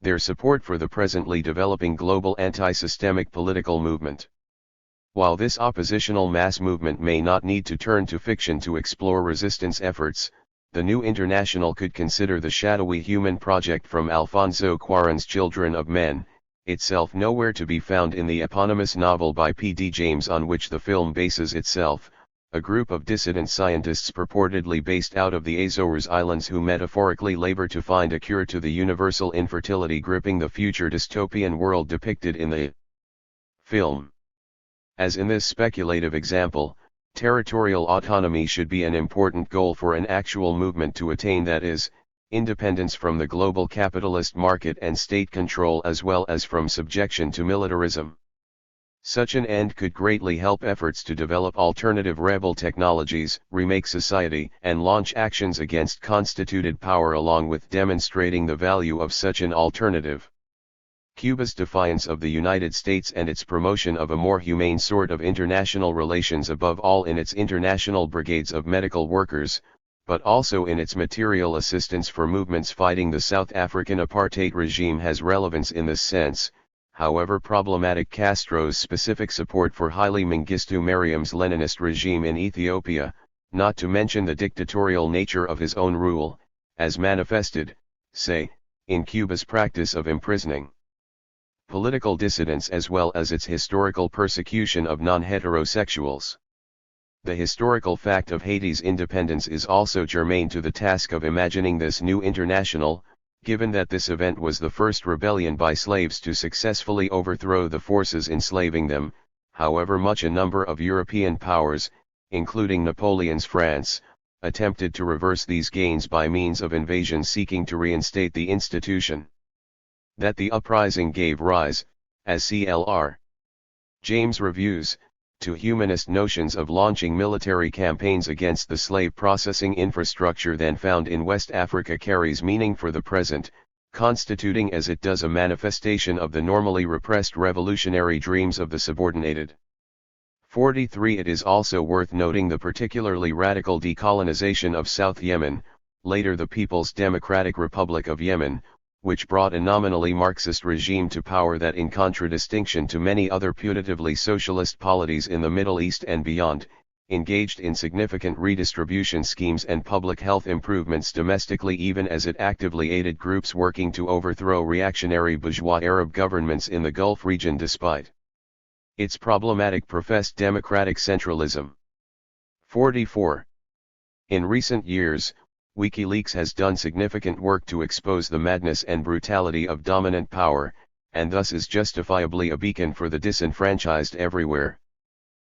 their support for the presently developing global anti-systemic political movement. While this oppositional mass movement may not need to turn to fiction to explore resistance efforts, the New International could consider the shadowy human project from Alfonso Cuarón's Children of Men, itself nowhere to be found in the eponymous novel by P.D. James on which the film bases itself, a group of dissident scientists purportedly based out of the Azores Islands who metaphorically labor to find a cure to the universal infertility gripping the future dystopian world depicted in the film. As in this speculative example, territorial autonomy should be an important goal for an actual movement to attain, that is, independence from the global capitalist market and state control as well as from subjection to militarism. Such an end could greatly help efforts to develop alternative rebel technologies, remake society, and launch actions against constituted power, along with demonstrating the value of such an alternative. Cuba's defiance of the United States and its promotion of a more humane sort of international relations, above all in its international brigades of medical workers, but also in its material assistance for movements fighting the South African apartheid regime, has relevance in this sense. However problematic Castro's specific support for Haile Mengistu Mariam's Leninist regime in Ethiopia, not to mention the dictatorial nature of his own rule, as manifested, say, in Cuba's practice of imprisoning political dissidents as well as its historical persecution of non-heterosexuals. The historical fact of Haiti's independence is also germane to the task of imagining this new international, given that this event was the first rebellion by slaves to successfully overthrow the forces enslaving them. However much a number of European powers, including Napoleon's France, attempted to reverse these gains by means of invasion seeking to reinstate the institution that the uprising gave rise, as C.L.R. James reviews, to humanist notions of launching military campaigns against the slave processing infrastructure then found in West Africa carries meaning for the present, constituting as it does a manifestation of the normally repressed revolutionary dreams of the subordinated. 43. It is also worth noting the particularly radical decolonization of South Yemen, later the People's Democratic Republic of Yemen, which brought a nominally Marxist regime to power that, in contradistinction to many other putatively socialist polities in the Middle East and beyond, engaged in significant redistribution schemes and public health improvements domestically, even as it actively aided groups working to overthrow reactionary bourgeois Arab governments in the Gulf region despite its problematic professed democratic centralism. 44. In recent years, WikiLeaks has done significant work to expose the madness and brutality of dominant power, and thus is justifiably a beacon for the disenfranchised everywhere.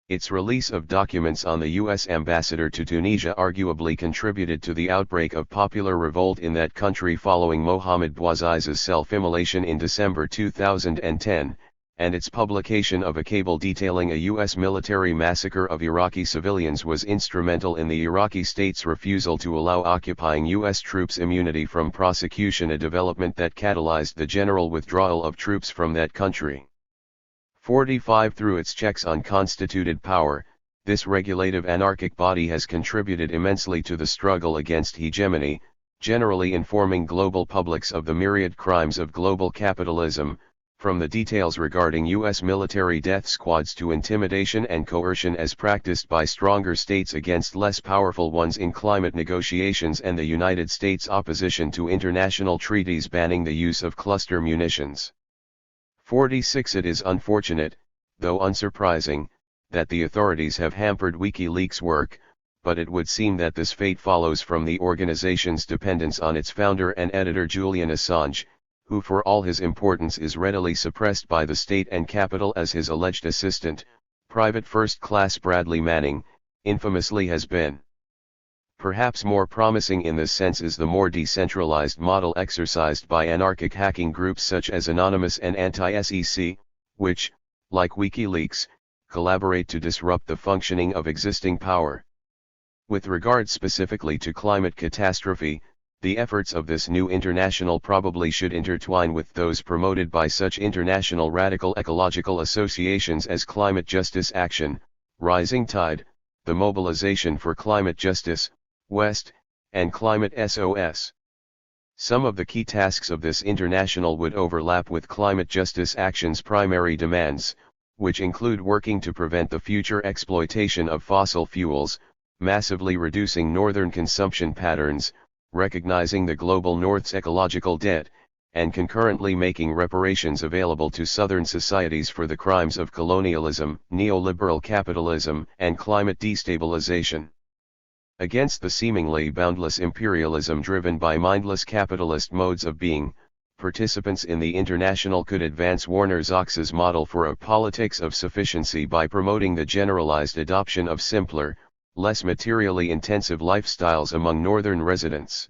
Its release of documents on the U.S. ambassador to Tunisia arguably contributed to the outbreak of popular revolt in that country following Mohamed Bouaziz's self-immolation in December 2010, and its publication of a cable detailing a U.S. military massacre of Iraqi civilians was instrumental in the Iraqi state's refusal to allow occupying U.S. troops immunity from prosecution, a development that catalyzed the general withdrawal of troops from that country. 45. Through its checks on constituted power, this regulative anarchic body has contributed immensely to the struggle against hegemony, generally informing global publics of the myriad crimes of global capitalism, from the details regarding U.S. military death squads to intimidation and coercion as practiced by stronger states against less powerful ones in climate negotiations and the United States' opposition to international treaties banning the use of cluster munitions. 46. It is unfortunate, though unsurprising, that the authorities have hampered WikiLeaks' work, but it would seem that this fate follows from the organization's dependence on its founder and editor Julian Assange, who for all his importance is readily suppressed by the state and capital as his alleged assistant, Private First Class Bradley Manning, infamously has been. Perhaps more promising in this sense is the more decentralized model exercised by anarchic hacking groups such as Anonymous and Anti-SEC, which, like WikiLeaks, collaborate to disrupt the functioning of existing power. With regard specifically to climate catastrophe, the efforts of this new international probably should intertwine with those promoted by such international radical ecological associations as Climate Justice Action, Rising Tide, the Mobilization for Climate Justice, West, and Climate SOS. Some of the key tasks of this international would overlap with Climate Justice Action's primary demands, which include working to prevent the future exploitation of fossil fuels, massively reducing northern consumption patterns, recognizing the global North's ecological debt, and concurrently making reparations available to southern societies for the crimes of colonialism, neoliberal capitalism, and climate destabilization. Against the seemingly boundless imperialism driven by mindless capitalist modes of being, participants in the international could advance Werner Sachs's model for a politics of sufficiency by promoting the generalized adoption of simpler, less materially intensive lifestyles among northern residents.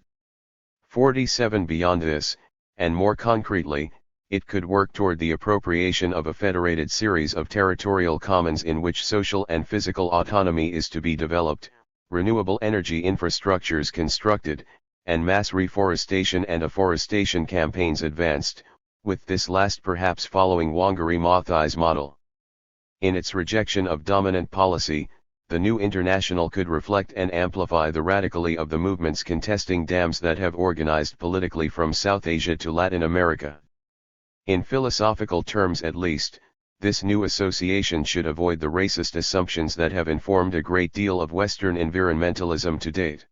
47 Beyond this, and more concretely, it could work toward the appropriation of a federated series of territorial commons in which social and physical autonomy is to be developed, renewable energy infrastructures constructed, and mass reforestation and afforestation campaigns advanced, with this last perhaps following Wangari Maathai's model. In its rejection of dominant policy, the new international could reflect and amplify the radically of the movements contesting dams that have organized politically from South Asia to Latin America. In philosophical terms at least, this new association should avoid the racist assumptions that have informed a great deal of Western environmentalism to date.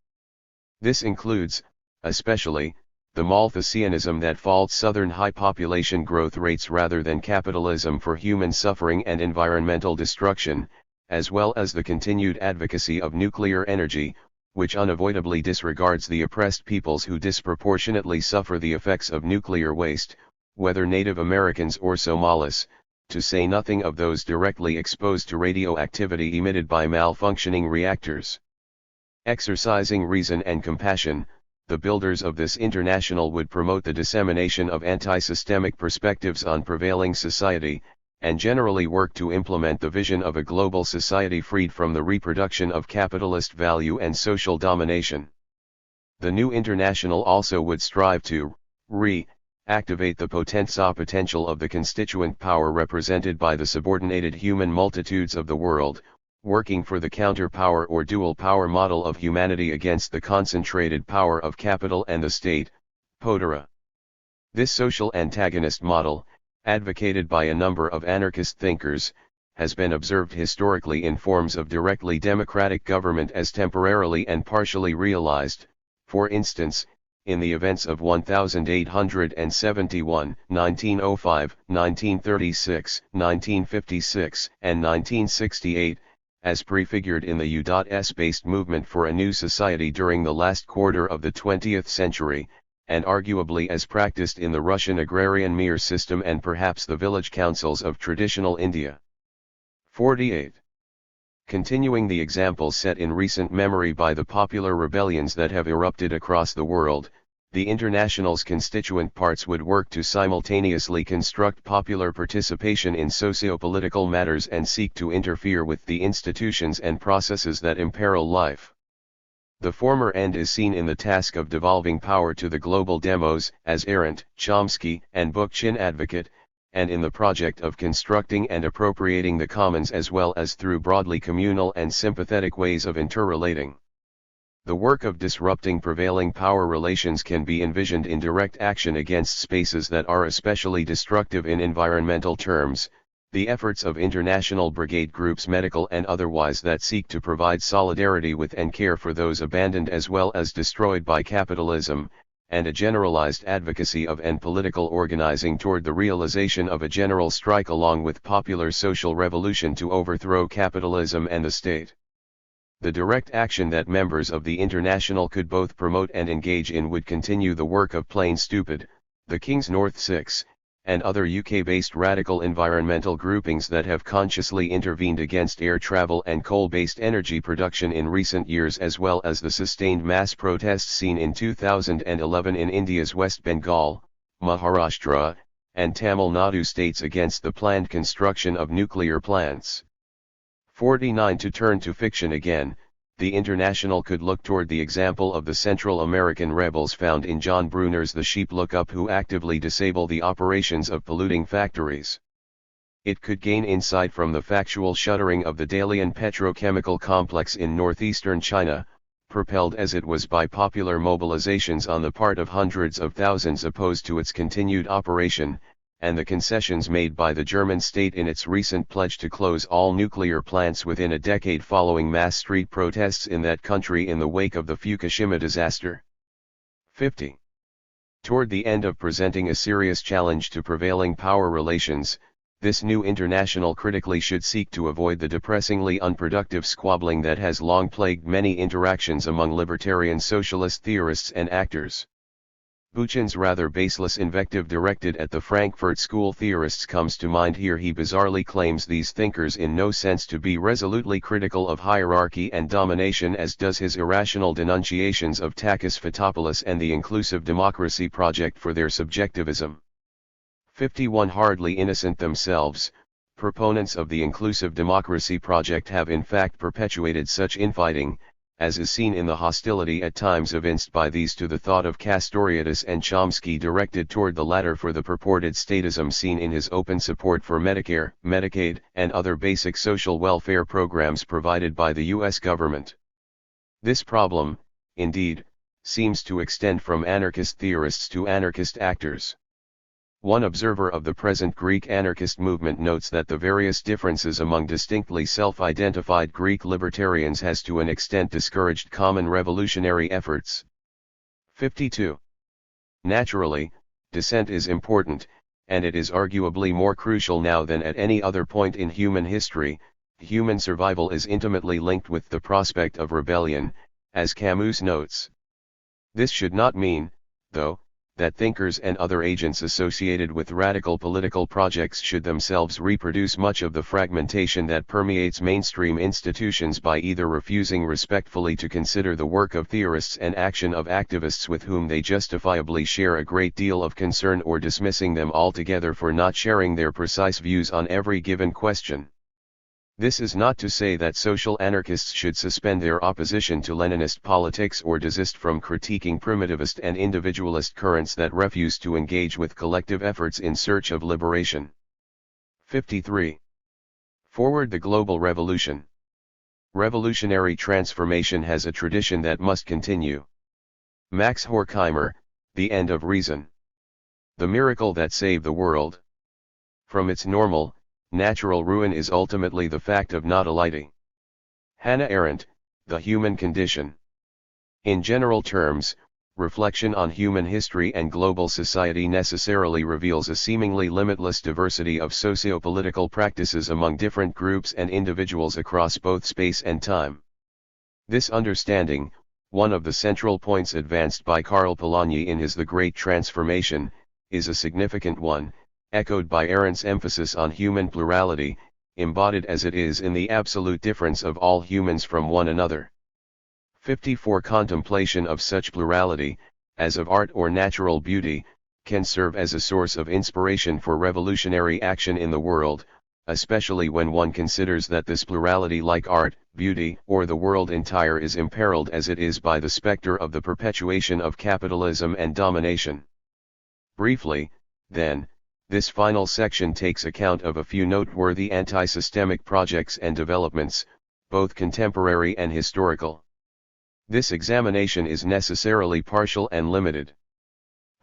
This includes, especially, the Malthusianism that faults Southern high population growth rates rather than capitalism for human suffering and environmental destruction, as well as the continued advocacy of nuclear energy, which unavoidably disregards the oppressed peoples who disproportionately suffer the effects of nuclear waste, whether Native Americans or Somalis, to say nothing of those directly exposed to radioactivity emitted by malfunctioning reactors. Exercising reason and compassion, the builders of this international would promote the dissemination of anti-systemic perspectives on prevailing society, and generally work to implement the vision of a global society freed from the reproduction of capitalist value and social domination. The new international also would strive to activate the potential of the constituent power represented by the subordinated human multitudes of the world, working for the counter-power or dual power model of humanity against the concentrated power of capital and the state, Potera. This social antagonist model, advocated by a number of anarchist thinkers, has been observed historically in forms of directly democratic government as temporarily and partially realized, for instance, in the events of 1871, 1905, 1936, 1956, and 1968, as prefigured in the U.S.-based movement for a new society during the last quarter of the 20th century, and arguably as practiced in the Russian agrarian mir system and perhaps the village councils of traditional India. 48. Continuing the examples set in recent memory by the popular rebellions that have erupted across the world, the International's constituent parts would work to simultaneously construct popular participation in socio-political matters and seek to interfere with the institutions and processes that imperil life. The former end is seen in the task of devolving power to the global demos, as Arendt, Chomsky, and Bookchin advocate, and in the project of constructing and appropriating the commons as well as through broadly communal and sympathetic ways of interrelating. The work of disrupting prevailing power relations can be envisioned in direct action against spaces that are especially destructive in environmental terms, the efforts of international brigade groups medical and otherwise that seek to provide solidarity with and care for those abandoned as well as destroyed by capitalism, and a generalized advocacy of and political organizing toward the realization of a general strike along with popular social revolution to overthrow capitalism and the state. The direct action that members of the International could both promote and engage in would continue the work of Plain Stupid, the King's North Six, and other UK-based radical environmental groupings that have consciously intervened against air travel and coal-based energy production in recent years, as well as the sustained mass protests seen in 2011 in India's West Bengal, Maharashtra, and Tamil Nadu states against the planned construction of nuclear plants. 49. To turn to fiction again, the International could look toward the example of the Central American rebels found in John Brunner's The Sheep Look Up, who actively disable the operations of polluting factories. It could gain insight from the factual shuttering of the Dalian petrochemical complex in northeastern China, propelled as it was by popular mobilizations on the part of hundreds of thousands opposed to its continued operation, and the concessions made by the German state in its recent pledge to close all nuclear plants within a decade following mass street protests in that country in the wake of the Fukushima disaster. 50. Toward the end of presenting a serious challenge to prevailing power relations, this new international critically should seek to avoid the depressingly unproductive squabbling that has long plagued many interactions among libertarian socialist theorists and actors. Buchan's rather baseless invective directed at the Frankfurt School theorists comes to mind here. He bizarrely claims these thinkers in no sense to be resolutely critical of hierarchy and domination, as does his irrational denunciations of Takis Fotopoulos and the inclusive democracy project for their subjectivism. 51. Hardly innocent themselves, proponents of the inclusive democracy project have in fact perpetuated such infighting, as is seen in the hostility at times evinced by these to the thought of Castoriadis and Chomsky, directed toward the latter for the purported statism seen in his open support for Medicare, Medicaid, and other basic social welfare programs provided by the U.S. government. This problem, indeed, seems to extend from anarchist theorists to anarchist actors. One observer of the present Greek anarchist movement notes that the various differences among distinctly self-identified Greek libertarians has to an extent discouraged common revolutionary efforts. 52. Naturally, dissent is important, and it is arguably more crucial now than at any other point in human history. Human survival is intimately linked with the prospect of rebellion, as Camus notes. This should not mean, though, that thinkers and other agents associated with radical political projects should themselves reproduce much of the fragmentation that permeates mainstream institutions by either refusing respectfully to consider the work of theorists and action of activists with whom they justifiably share a great deal of concern, or dismissing them altogether for not sharing their precise views on every given question. This is not to say that social anarchists should suspend their opposition to Leninist politics or desist from critiquing primitivist and individualist currents that refuse to engage with collective efforts in search of liberation. 53. Forward the global revolution. Revolutionary transformation has a tradition that must continue. Max Horkheimer, The End of Reason. The miracle that saved the world. From its normal, natural ruin is ultimately the fact of not alighting. Hannah Arendt, The Human Condition. In general terms, reflection on human history and global society necessarily reveals a seemingly limitless diversity of socio-political practices among different groups and individuals across both space and time. This understanding, one of the central points advanced by Karl Polanyi in his The Great Transformation, is a significant one, echoed by Arendt's emphasis on human plurality, embodied as it is in the absolute difference of all humans from one another. 54. Contemplation of such plurality, as of art or natural beauty, can serve as a source of inspiration for revolutionary action in the world, especially when one considers that this plurality, like art, beauty, or the world entire, is imperiled as it is by the specter of the perpetuation of capitalism and domination. Briefly, then, this final section takes account of a few noteworthy anti-systemic projects and developments, both contemporary and historical. This examination is necessarily partial and limited.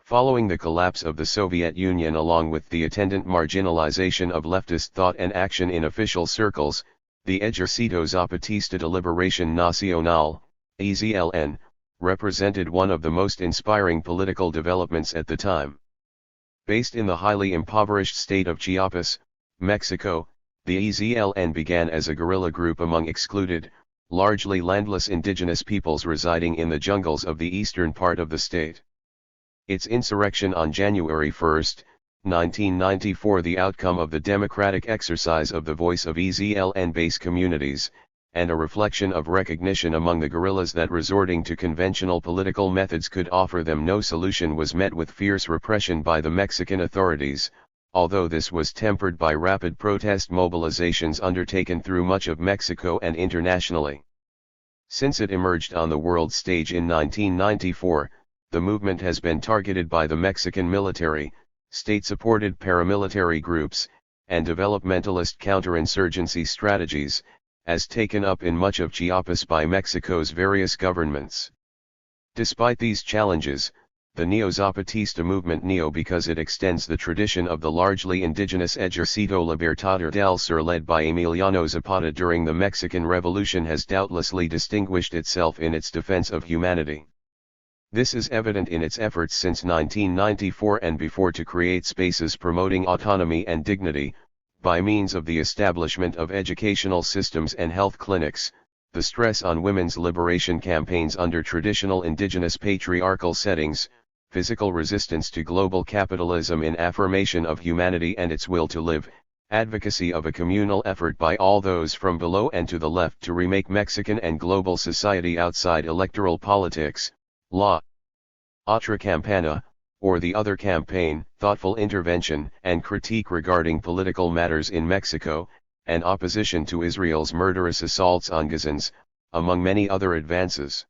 Following the collapse of the Soviet Union along with the attendant marginalization of leftist thought and action in official circles, the Ejercito Zapatista de Liberación Nacional, EZLN, represented one of the most inspiring political developments at the time. Based in the highly impoverished state of Chiapas, Mexico, the EZLN began as a guerrilla group among excluded, largely landless indigenous peoples residing in the jungles of the eastern part of the state. Its insurrection on January 1, 1994, the outcome of the democratic exercise of the voice of EZLN base communities, and a reflection of recognition among the guerrillas that resorting to conventional political methods could offer them no solution, was met with fierce repression by the Mexican authorities, although this was tempered by rapid protest mobilizations undertaken through much of Mexico and internationally. Since it emerged on the world stage in 1994, the movement has been targeted by the Mexican military, state-supported paramilitary groups, and developmentalist counterinsurgency strategies, as taken up in much of Chiapas by Mexico's various governments. Despite these challenges, the Neo-Zapatista movement, neo because it extends the tradition of the largely indigenous Ejército Libertador del Sur led by Emiliano Zapata during the Mexican Revolution, has doubtlessly distinguished itself in its defense of humanity. This is evident in its efforts since 1994 and before to create spaces promoting autonomy and dignity, by means of the establishment of educational systems and health clinics, the stress on women's liberation campaigns under traditional indigenous patriarchal settings, physical resistance to global capitalism in affirmation of humanity and its will to live, advocacy of a communal effort by all those from below and to the left to remake Mexican and global society outside electoral politics, La Otra Campana, or the other campaign, thoughtful intervention and critique regarding political matters in Mexico, and opposition to Israel's murderous assaults on Gazans, among many other advances.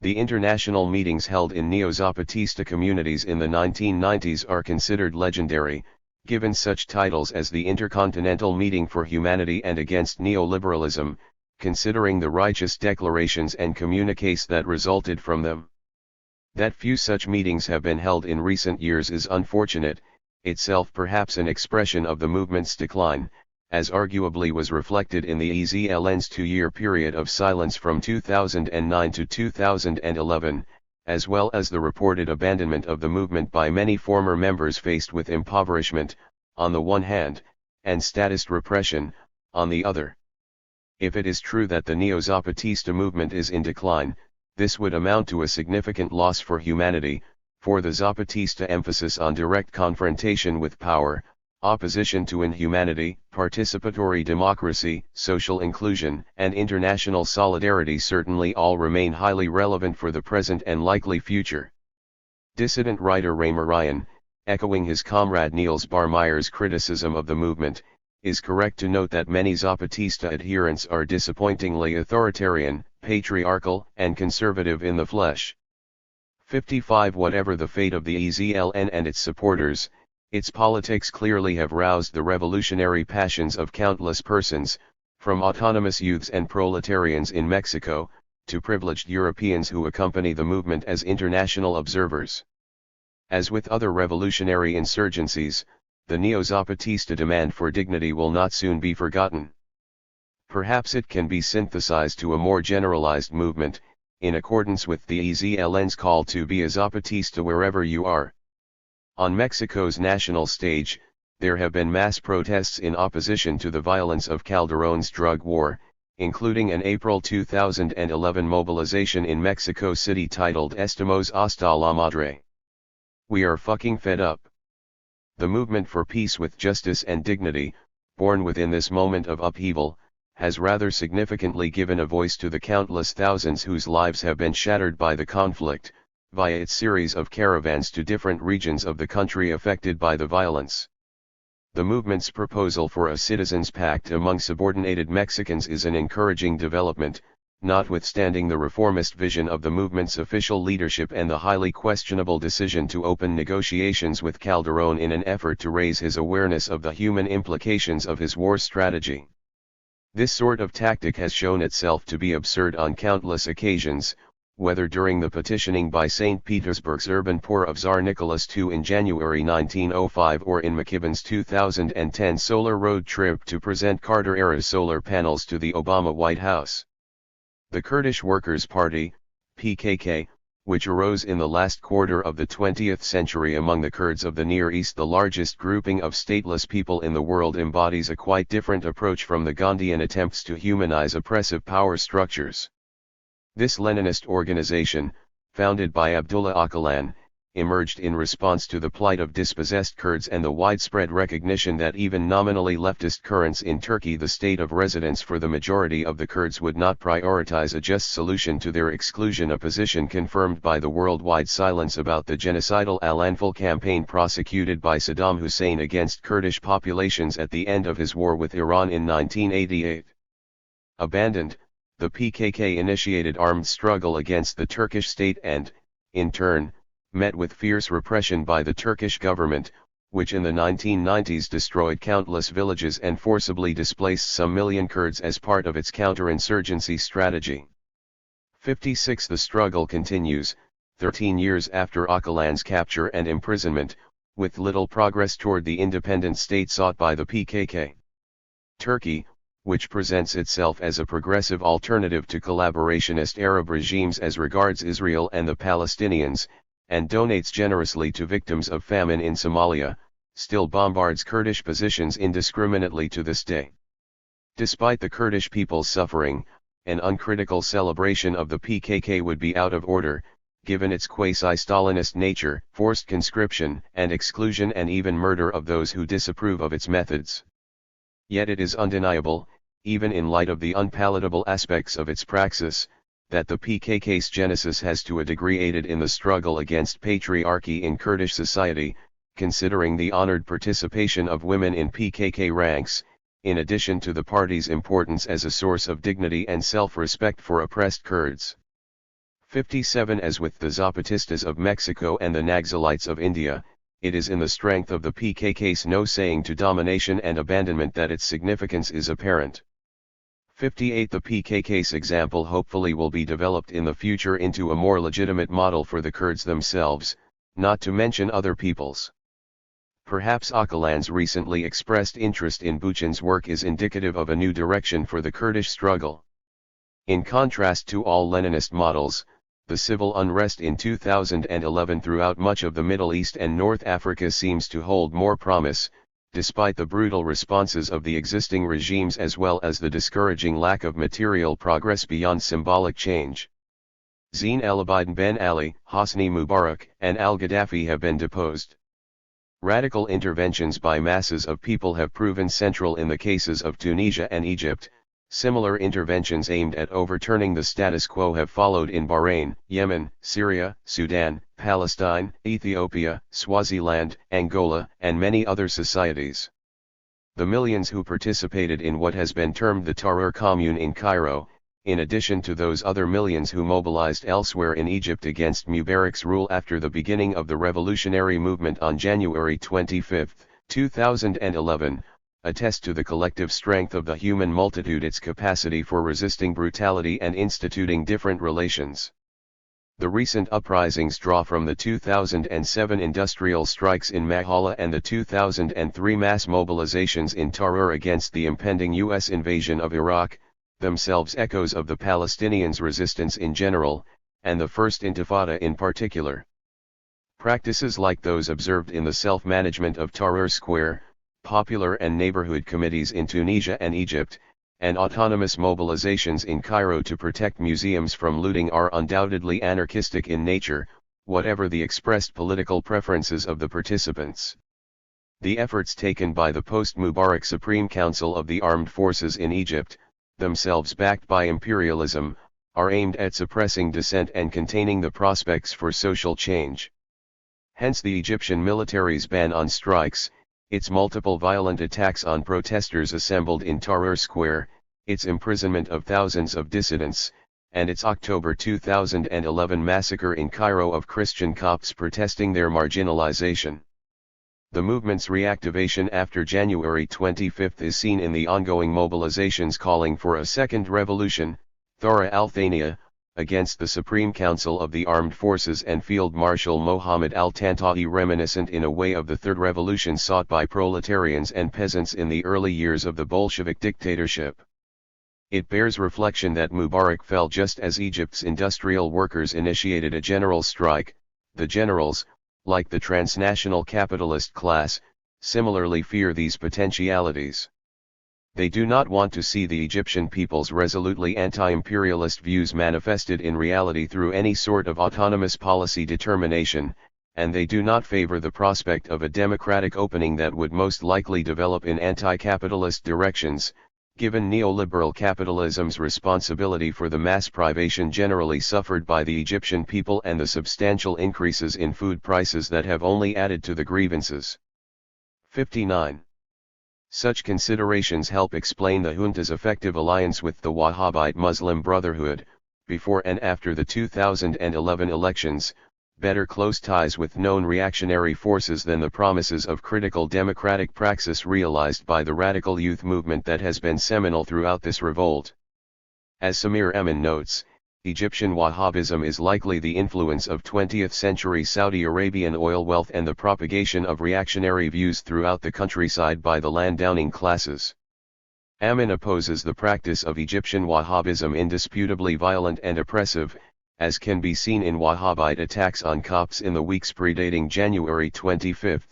The international meetings held in Neo-Zapatista communities in the 1990s are considered legendary, given such titles as the Intercontinental Meeting for Humanity and Against Neoliberalism, considering the righteous declarations and communiques that resulted from them. That few such meetings have been held in recent years is unfortunate, itself perhaps an expression of the movement's decline, as arguably was reflected in the EZLN's 2-year period of silence from 2009 to 2011, as well as the reported abandonment of the movement by many former members faced with impoverishment, on the one hand, and statist repression, on the other. If it is true that the Neo-Zapatista movement is in decline, this would amount to a significant loss for humanity, for the Zapatista emphasis on direct confrontation with power, opposition to inhumanity, participatory democracy, social inclusion, and international solidarity certainly all remain highly relevant for the present and likely future. Dissident writer Ray Ryan, echoing his comrade Niels Barmeyer's criticism of the movement, is correct to note that many Zapatista adherents are disappointingly authoritarian, patriarchal, and conservative in the flesh. 55 Whatever the fate of the EZLN and its supporters, its politics clearly have roused the revolutionary passions of countless persons, from autonomous youths and proletarians in Mexico, to privileged Europeans who accompany the movement as international observers. As with other revolutionary insurgencies, the Neo-Zapatista demand for dignity will not soon be forgotten. Perhaps it can be synthesized to a more generalized movement, in accordance with the EZLN's call to be a Zapatista wherever you are. On Mexico's national stage, there have been mass protests in opposition to the violence of Calderón's drug war, including an April 2011 mobilization in Mexico City titled Estamos hasta la madre. We are fucking fed up. The movement for peace with justice and dignity, born within this moment of upheaval, has rather significantly given a voice to the countless thousands whose lives have been shattered by the conflict, via its series of caravans to different regions of the country affected by the violence. The movement's proposal for a citizens' pact among subordinated Mexicans is an encouraging development, notwithstanding the reformist vision of the movement's official leadership and the highly questionable decision to open negotiations with Calderón in an effort to raise his awareness of the human implications of his war strategy. This sort of tactic has shown itself to be absurd on countless occasions, whether during the petitioning by St. Petersburg's urban poor of Tsar Nicholas II in January 1905 or in McKibben's 2010 solar road trip to present Carter-era solar panels to the Obama White House. The Kurdish Workers' Party, PKK, which arose in the last quarter of the 20th century among the Kurds of the Near East, the largest grouping of stateless people in the world, embodies a quite different approach from the Gandhian attempts to humanize oppressive power structures. This Leninist organization, founded by Abdullah Öcalan, emerged in response to the plight of dispossessed Kurds and the widespread recognition that even nominally leftist currents in Turkey, the state of residence for the majority of the Kurds, would not prioritize a just solution to their exclusion, a position confirmed by the worldwide silence about the genocidal Al-Anfal campaign prosecuted by Saddam Hussein against Kurdish populations at the end of his war with Iran in 1988. Abandoned, the PKK initiated armed struggle against the Turkish state and, in turn, met with fierce repression by the Turkish government, which in the 1990s destroyed countless villages and forcibly displaced some million Kurds as part of its counterinsurgency strategy. 56. The struggle continues, 13 years after Öcalan's capture and imprisonment, with little progress toward the independent state sought by the PKK. Turkey, which presents itself as a progressive alternative to collaborationist Arab regimes as regards Israel and the Palestinians, and donates generously to victims of famine in Somalia, still bombards Kurdish positions indiscriminately to this day. Despite the Kurdish people's suffering, an uncritical celebration of the PKK would be out of order, given its quasi-Stalinist nature, forced conscription and exclusion and even murder of those who disapprove of its methods. Yet it is undeniable, even in light of the unpalatable aspects of its praxis, that the PKK's genesis has to a degree aided in the struggle against patriarchy in Kurdish society, considering the honored participation of women in PKK ranks, in addition to the party's importance as a source of dignity and self-respect for oppressed Kurds. 57. As with the Zapatistas of Mexico and the Naxalites of India, it is in the strength of the PKK's no-saying to domination and abandonment that its significance is apparent. 58. The PKK's example hopefully will be developed in the future into a more legitimate model for the Kurds themselves, not to mention other peoples. Perhaps Öcalan's recently expressed interest in Buchan's work is indicative of a new direction for the Kurdish struggle. In contrast to all Leninist models, the civil unrest in 2011 throughout much of the Middle East and North Africa seems to hold more promise, despite the brutal responses of the existing regimes as well as the discouraging lack of material progress beyond symbolic change. Zine El Abidin Ben Ali, Hosni Mubarak, and al-Gaddafi have been deposed. Radical interventions by masses of people have proven central in the cases of Tunisia and Egypt. Similar interventions aimed at overturning the status quo have followed in Bahrain, Yemen, Syria, Sudan, Palestine, Ethiopia, Swaziland, Angola, and many other societies. The millions who participated in what has been termed the Tahrir Commune in Cairo, in addition to those other millions who mobilized elsewhere in Egypt against Mubarak's rule after the beginning of the revolutionary movement on January 25, 2011, attest to the collective strength of the human multitude, its capacity for resisting brutality and instituting different relations. The recent uprisings draw from the 2007 industrial strikes in Mahala and the 2003 mass mobilizations in Tahrir against the impending U.S. invasion of Iraq, themselves echoes of the Palestinians' resistance in general, and the First Intifada in particular. Practices like those observed in the self-management of Tahrir Square, popular and neighborhood committees in Tunisia and Egypt, and autonomous mobilizations in Cairo to protect museums from looting are undoubtedly anarchistic in nature, whatever the expressed political preferences of the participants. The efforts taken by the post-Mubarak Supreme Council of the Armed Forces in Egypt, themselves backed by imperialism, are aimed at suppressing dissent and containing the prospects for social change. Hence the Egyptian military's ban on strikes, its multiple violent attacks on protesters assembled in Tahrir Square, its imprisonment of thousands of dissidents, and its October 2011 massacre in Cairo of Christian Copts protesting their marginalization. The movement's reactivation after January 25 is seen in the ongoing mobilizations calling for a second revolution, Thora al-Thaniya, against the Supreme Council of the Armed Forces and Field Marshal Mohammed al-Tantawi, reminiscent in a way of the Third Revolution sought by proletarians and peasants in the early years of the Bolshevik dictatorship. It bears reflection that Mubarak fell just as Egypt's industrial workers initiated a general strike. The generals, like the transnational capitalist class, similarly fear these potentialities. They do not want to see the Egyptian people's resolutely anti-imperialist views manifested in reality through any sort of autonomous policy determination, and they do not favor the prospect of a democratic opening that would most likely develop in anti-capitalist directions, given neoliberal capitalism's responsibility for the mass privation generally suffered by the Egyptian people and the substantial increases in food prices that have only added to the grievances. 59. Such considerations help explain the junta's effective alliance with the Wahhabite Muslim Brotherhood, before and after the 2011 elections, better close ties with known reactionary forces than the promises of critical democratic praxis realized by the radical youth movement that has been seminal throughout this revolt. As Samir Emin notes, Egyptian Wahhabism is likely the influence of 20th-century Saudi Arabian oil wealth and the propagation of reactionary views throughout the countryside by the land-owning classes. Amin opposes the practice of Egyptian Wahhabism indisputably violent and oppressive, as can be seen in Wahhabite attacks on Copts in the weeks predating January 25,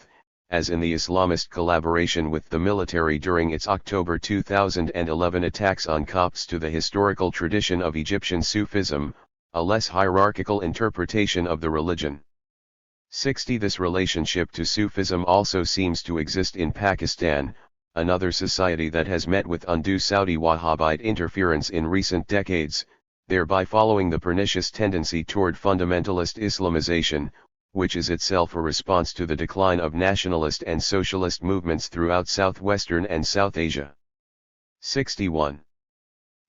as in the Islamist collaboration with the military during its October 2011 attacks on Copts to the historical tradition of Egyptian Sufism, a less hierarchical interpretation of the religion. 60. This relationship to Sufism also seems to exist in Pakistan, another society that has met with undue Saudi Wahhabite interference in recent decades, thereby following the pernicious tendency toward fundamentalist Islamization, which is itself a response to the decline of nationalist and socialist movements throughout southwestern and South Asia. 61.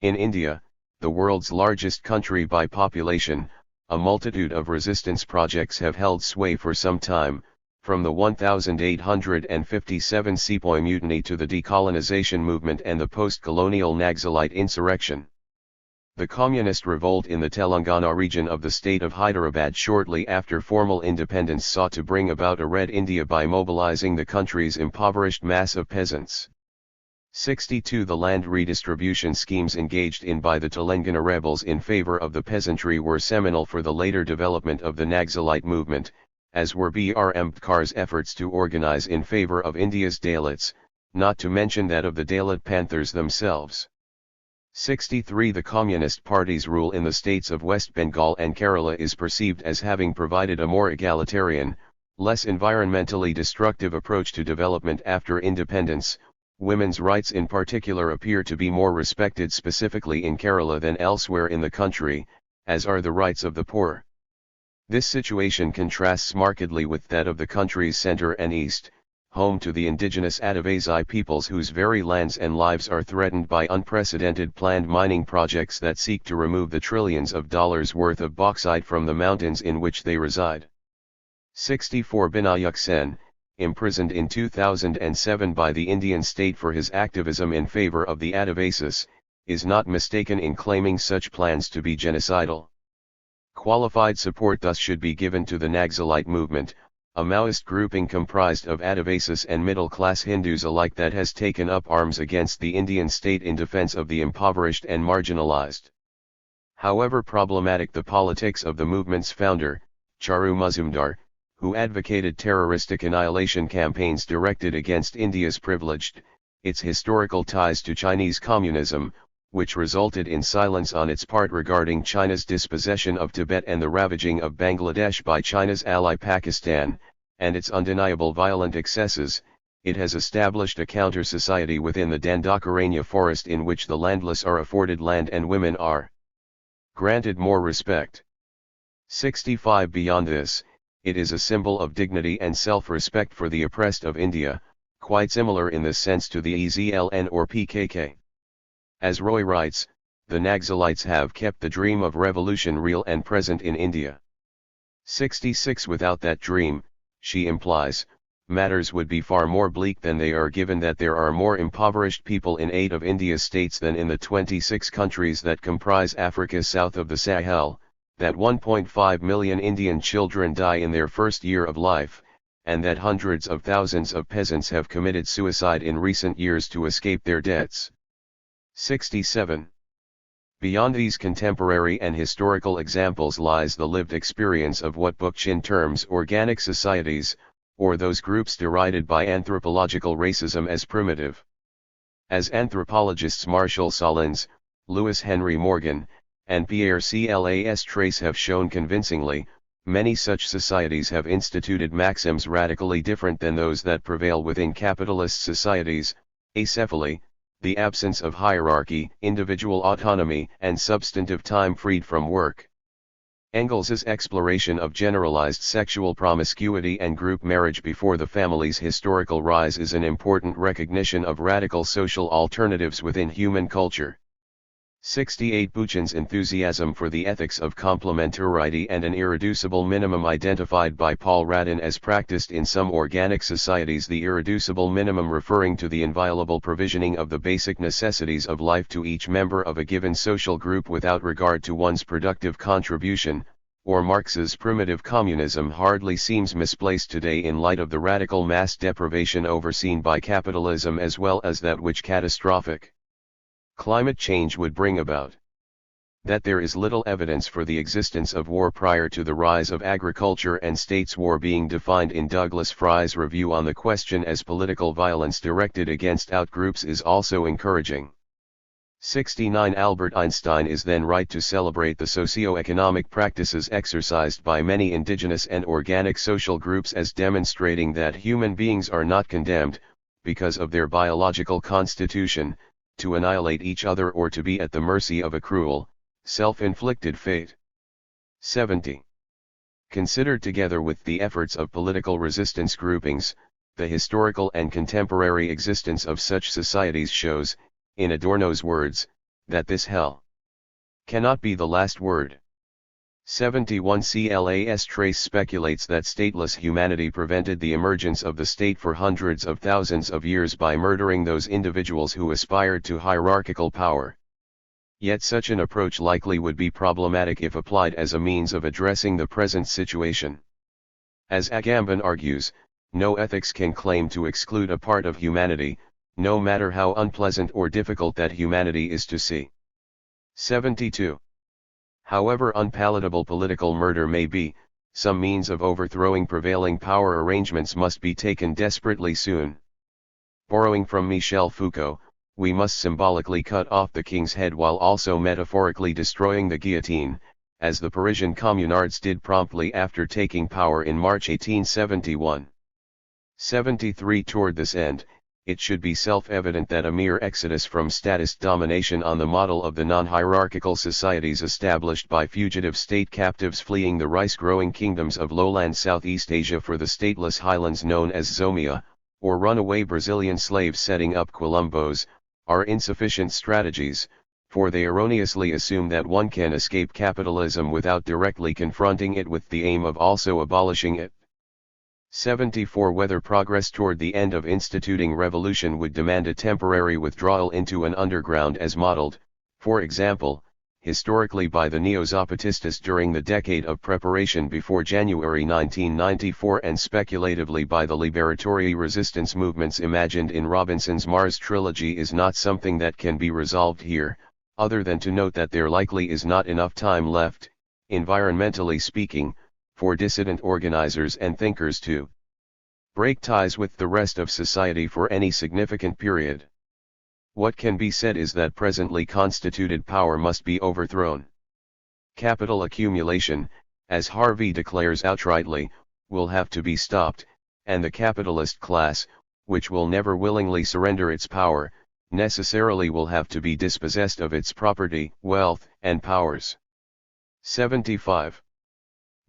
In India, the world's largest country by population, a multitude of resistance projects have held sway for some time, from the 1857 Sepoy Mutiny to the decolonization movement and the post-colonial Naxalite insurrection. The communist revolt in the Telangana region of the state of Hyderabad shortly after formal independence sought to bring about a Red India by mobilizing the country's impoverished mass of peasants. 62. The land redistribution schemes engaged in by the Telangana rebels in favor of the peasantry were seminal for the later development of the Naxalite movement, as were B. R. Ambedkar's efforts to organize in favor of India's Dalits, not to mention that of the Dalit Panthers themselves. 63. The Communist Party's rule in the states of West Bengal and Kerala is perceived as having provided a more egalitarian, less environmentally destructive approach to development after independence. Women's rights in particular appear to be more respected specifically in Kerala than elsewhere in the country, as are the rights of the poor. This situation contrasts markedly with that of the country's center and east, home to the indigenous Adivasi peoples whose very lands and lives are threatened by unprecedented planned mining projects that seek to remove the trillions of dollars worth of bauxite from the mountains in which they reside. 64. Binayak Sen, imprisoned in 2007 by the Indian state for his activism in favor of the Adivasis, is not mistaken in claiming such plans to be genocidal. Qualified support thus should be given to the Naxalite movement, a Maoist grouping comprised of Adivasis and middle-class Hindus alike that has taken up arms against the Indian state in defense of the impoverished and marginalized. However problematic the politics of the movement's founder, Charu Mazumdar, who advocated terroristic annihilation campaigns directed against India's privileged, its historical ties to Chinese communism, which resulted in silence on its part regarding China's dispossession of Tibet and the ravaging of Bangladesh by China's ally Pakistan, and its undeniable violent excesses, it has established a counter-society within the Dandakaranya forest in which the landless are afforded land and women are granted more respect. 65. Beyond this, it is a symbol of dignity and self-respect for the oppressed of India, quite similar in this sense to the EZLN or PKK. As Roy writes, the Naxalites have kept the dream of revolution real and present in India. 66. Without that dream, she implies, matters would be far more bleak than they are given that there are more impoverished people in 8 of India's states than in the 26 countries that comprise Africa south of the Sahel, that 1.5 million Indian children die in their first year of life, and that hundreds of thousands of peasants have committed suicide in recent years to escape their debts. 67. Beyond these contemporary and historical examples lies the lived experience of what Bookchin terms organic societies, or those groups derided by anthropological racism as primitive. As anthropologists Marshall Solins, Lewis Henry Morgan, and Pierre Clas Trace have shown convincingly, Many such societies have instituted maxims radically different than those that prevail within capitalist societies: acephaly, the absence of hierarchy, individual autonomy, and substantive time freed from work. Engels's exploration of generalized sexual promiscuity and group marriage before the family's historical rise is an important recognition of radical social alternatives within human culture. 68. Buchan's enthusiasm for the ethics of complementarity and an irreducible minimum identified by Paul Radin as practiced in some organic societies, the irreducible minimum referring to the inviolable provisioning of the basic necessities of life to each member of a given social group without regard to one's productive contribution, or Marx's primitive communism, hardly seems misplaced today in light of the radical mass deprivation overseen by capitalism as well as that which catastrophic climate change would bring about. That there is little evidence for the existence of war prior to the rise of agriculture and states war being defined in Douglas Fry's review on the question as political violence directed against outgroups is also encouraging. 69. Albert Einstein is then right to celebrate the socio-economic practices exercised by many indigenous and organic social groups as demonstrating that human beings are not condemned, because of their biological constitution, to annihilate each other or to be at the mercy of a cruel, self-inflicted fate. 70. Considered together with the efforts of political resistance groupings, the historical and contemporary existence of such societies shows, in Adorno's words, that this hell cannot be the last word. 71. Clas Trace speculates that stateless humanity prevented the emergence of the state for hundreds of thousands of years by murdering those individuals who aspired to hierarchical power. Yet such an approach likely would be problematic if applied as a means of addressing the present situation. As Agamben argues, no ethics can claim to exclude a part of humanity, no matter how unpleasant or difficult that humanity is to see. 72. However unpalatable political murder may be, some means of overthrowing prevailing power arrangements must be taken desperately soon. Borrowing from Michel Foucault, we must symbolically cut off the king's head while also metaphorically destroying the guillotine, as the Parisian communards did promptly after taking power in March 1871. 73. Toward this end, it should be self-evident that a mere exodus from statist domination on the model of the non-hierarchical societies established by fugitive state captives fleeing the rice-growing kingdoms of lowland Southeast Asia for the stateless highlands known as Zomia, or runaway Brazilian slaves setting up quilombos, are insufficient strategies, for they erroneously assume that one can escape capitalism without directly confronting it with the aim of also abolishing it. 74. Whether progress toward the end of instituting revolution would demand a temporary withdrawal into an underground as modeled, for example, historically by the Neo-Zapatistas during the decade of preparation before January 1994 and speculatively by the liberatory resistance movements imagined in Robinson's Mars trilogy is not something that can be resolved here, other than to note that there likely is not enough time left, environmentally speaking, for dissident organizers and thinkers to break ties with the rest of society for any significant period. What can be said is that presently constituted power must be overthrown. Capital accumulation, as Harvey declares outrightly, will have to be stopped, and the capitalist class, which will never willingly surrender its power, necessarily will have to be dispossessed of its property, wealth, and powers. 75.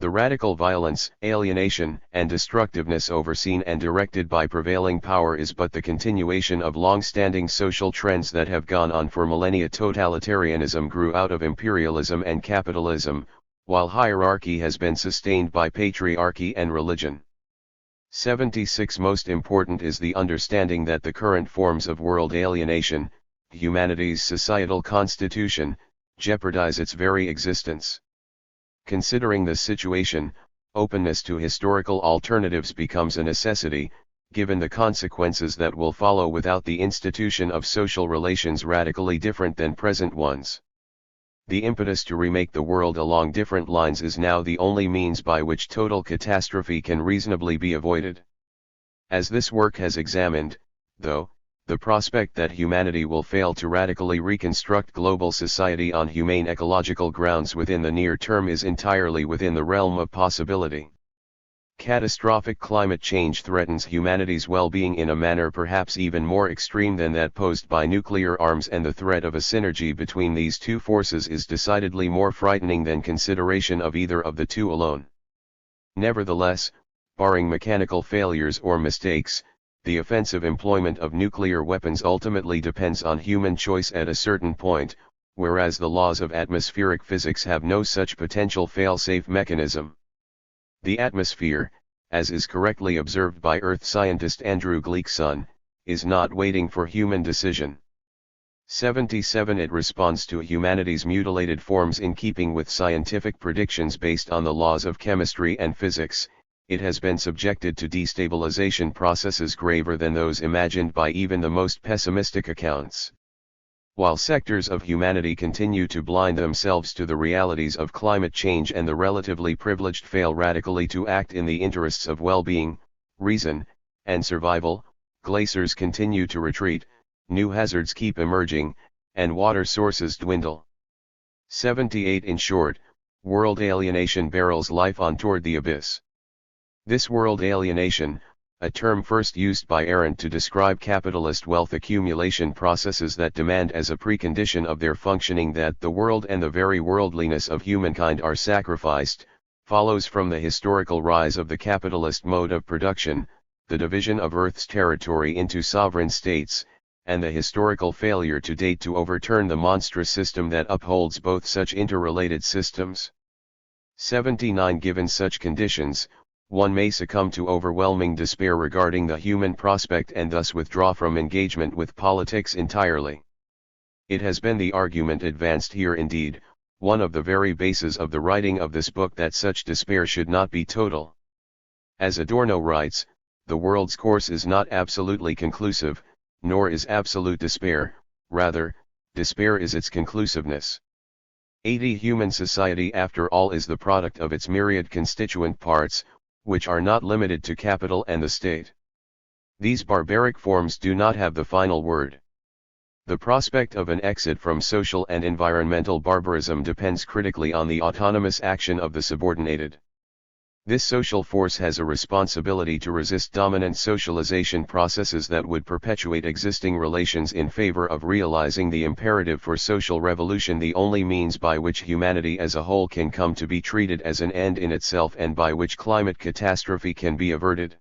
The radical violence, alienation, and destructiveness overseen and directed by prevailing power is but the continuation of long-standing social trends that have gone on for millennia. Totalitarianism grew out of imperialism and capitalism, while hierarchy has been sustained by patriarchy and religion. 76. Most important is the understanding that the current forms of world alienation, humanity's societal constitution, jeopardize its very existence. Considering this situation, openness to historical alternatives becomes a necessity, given the consequences that will follow without the institution of social relations radically different than present ones. The impetus to remake the world along different lines is now the only means by which total catastrophe can reasonably be avoided. As this work has examined, though, The prospect that humanity will fail to radically reconstruct global society on humane ecological grounds within the near term is entirely within the realm of possibility. Catastrophic climate change threatens humanity's well-being in a manner perhaps even more extreme than that posed by nuclear arms, and the threat of a synergy between these two forces is decidedly more frightening than consideration of either of the two alone. Nevertheless, barring mechanical failures or mistakes, the offensive employment of nuclear weapons ultimately depends on human choice at a certain point, whereas the laws of atmospheric physics have no such potential fail-safe mechanism. The atmosphere, as is correctly observed by Earth scientist Andrew Gleason, is not waiting for human decision. 77. It responds to humanity's mutilated forms in keeping with scientific predictions based on the laws of chemistry and physics. It has been subjected to destabilization processes graver than those imagined by even the most pessimistic accounts. While sectors of humanity continue to blind themselves to the realities of climate change and the relatively privileged fail radically to act in the interests of well-being, reason, and survival, glaciers continue to retreat, new hazards keep emerging, and water sources dwindle. 78. In short, world alienation barrels life on toward the abyss. This world alienation, a term first used by Arendt to describe capitalist wealth accumulation processes that demand as a precondition of their functioning that the world and the very worldliness of humankind are sacrificed, follows from the historical rise of the capitalist mode of production, the division of Earth's territory into sovereign states, and the historical failure to date to overturn the monstrous system that upholds both such interrelated systems. 79. Given such conditions, one may succumb to overwhelming despair regarding the human prospect and thus withdraw from engagement with politics entirely. It has been the argument advanced here, indeed, one of the very bases of the writing of this book, that such despair should not be total. As Adorno writes, the world's course is not absolutely conclusive, nor is absolute despair, rather, despair is its conclusiveness. 80. Human society after all is the product of its myriad constituent parts, which are not limited to capital and the state. These barbaric forms do not have the final word. The prospect of an exit from social and environmental barbarism depends critically on the autonomous action of the subordinated. This social force has a responsibility to resist dominant socialization processes that would perpetuate existing relations in favor of realizing the imperative for social revolution, the only means by which humanity as a whole can come to be treated as an end in itself and by which climate catastrophe can be averted.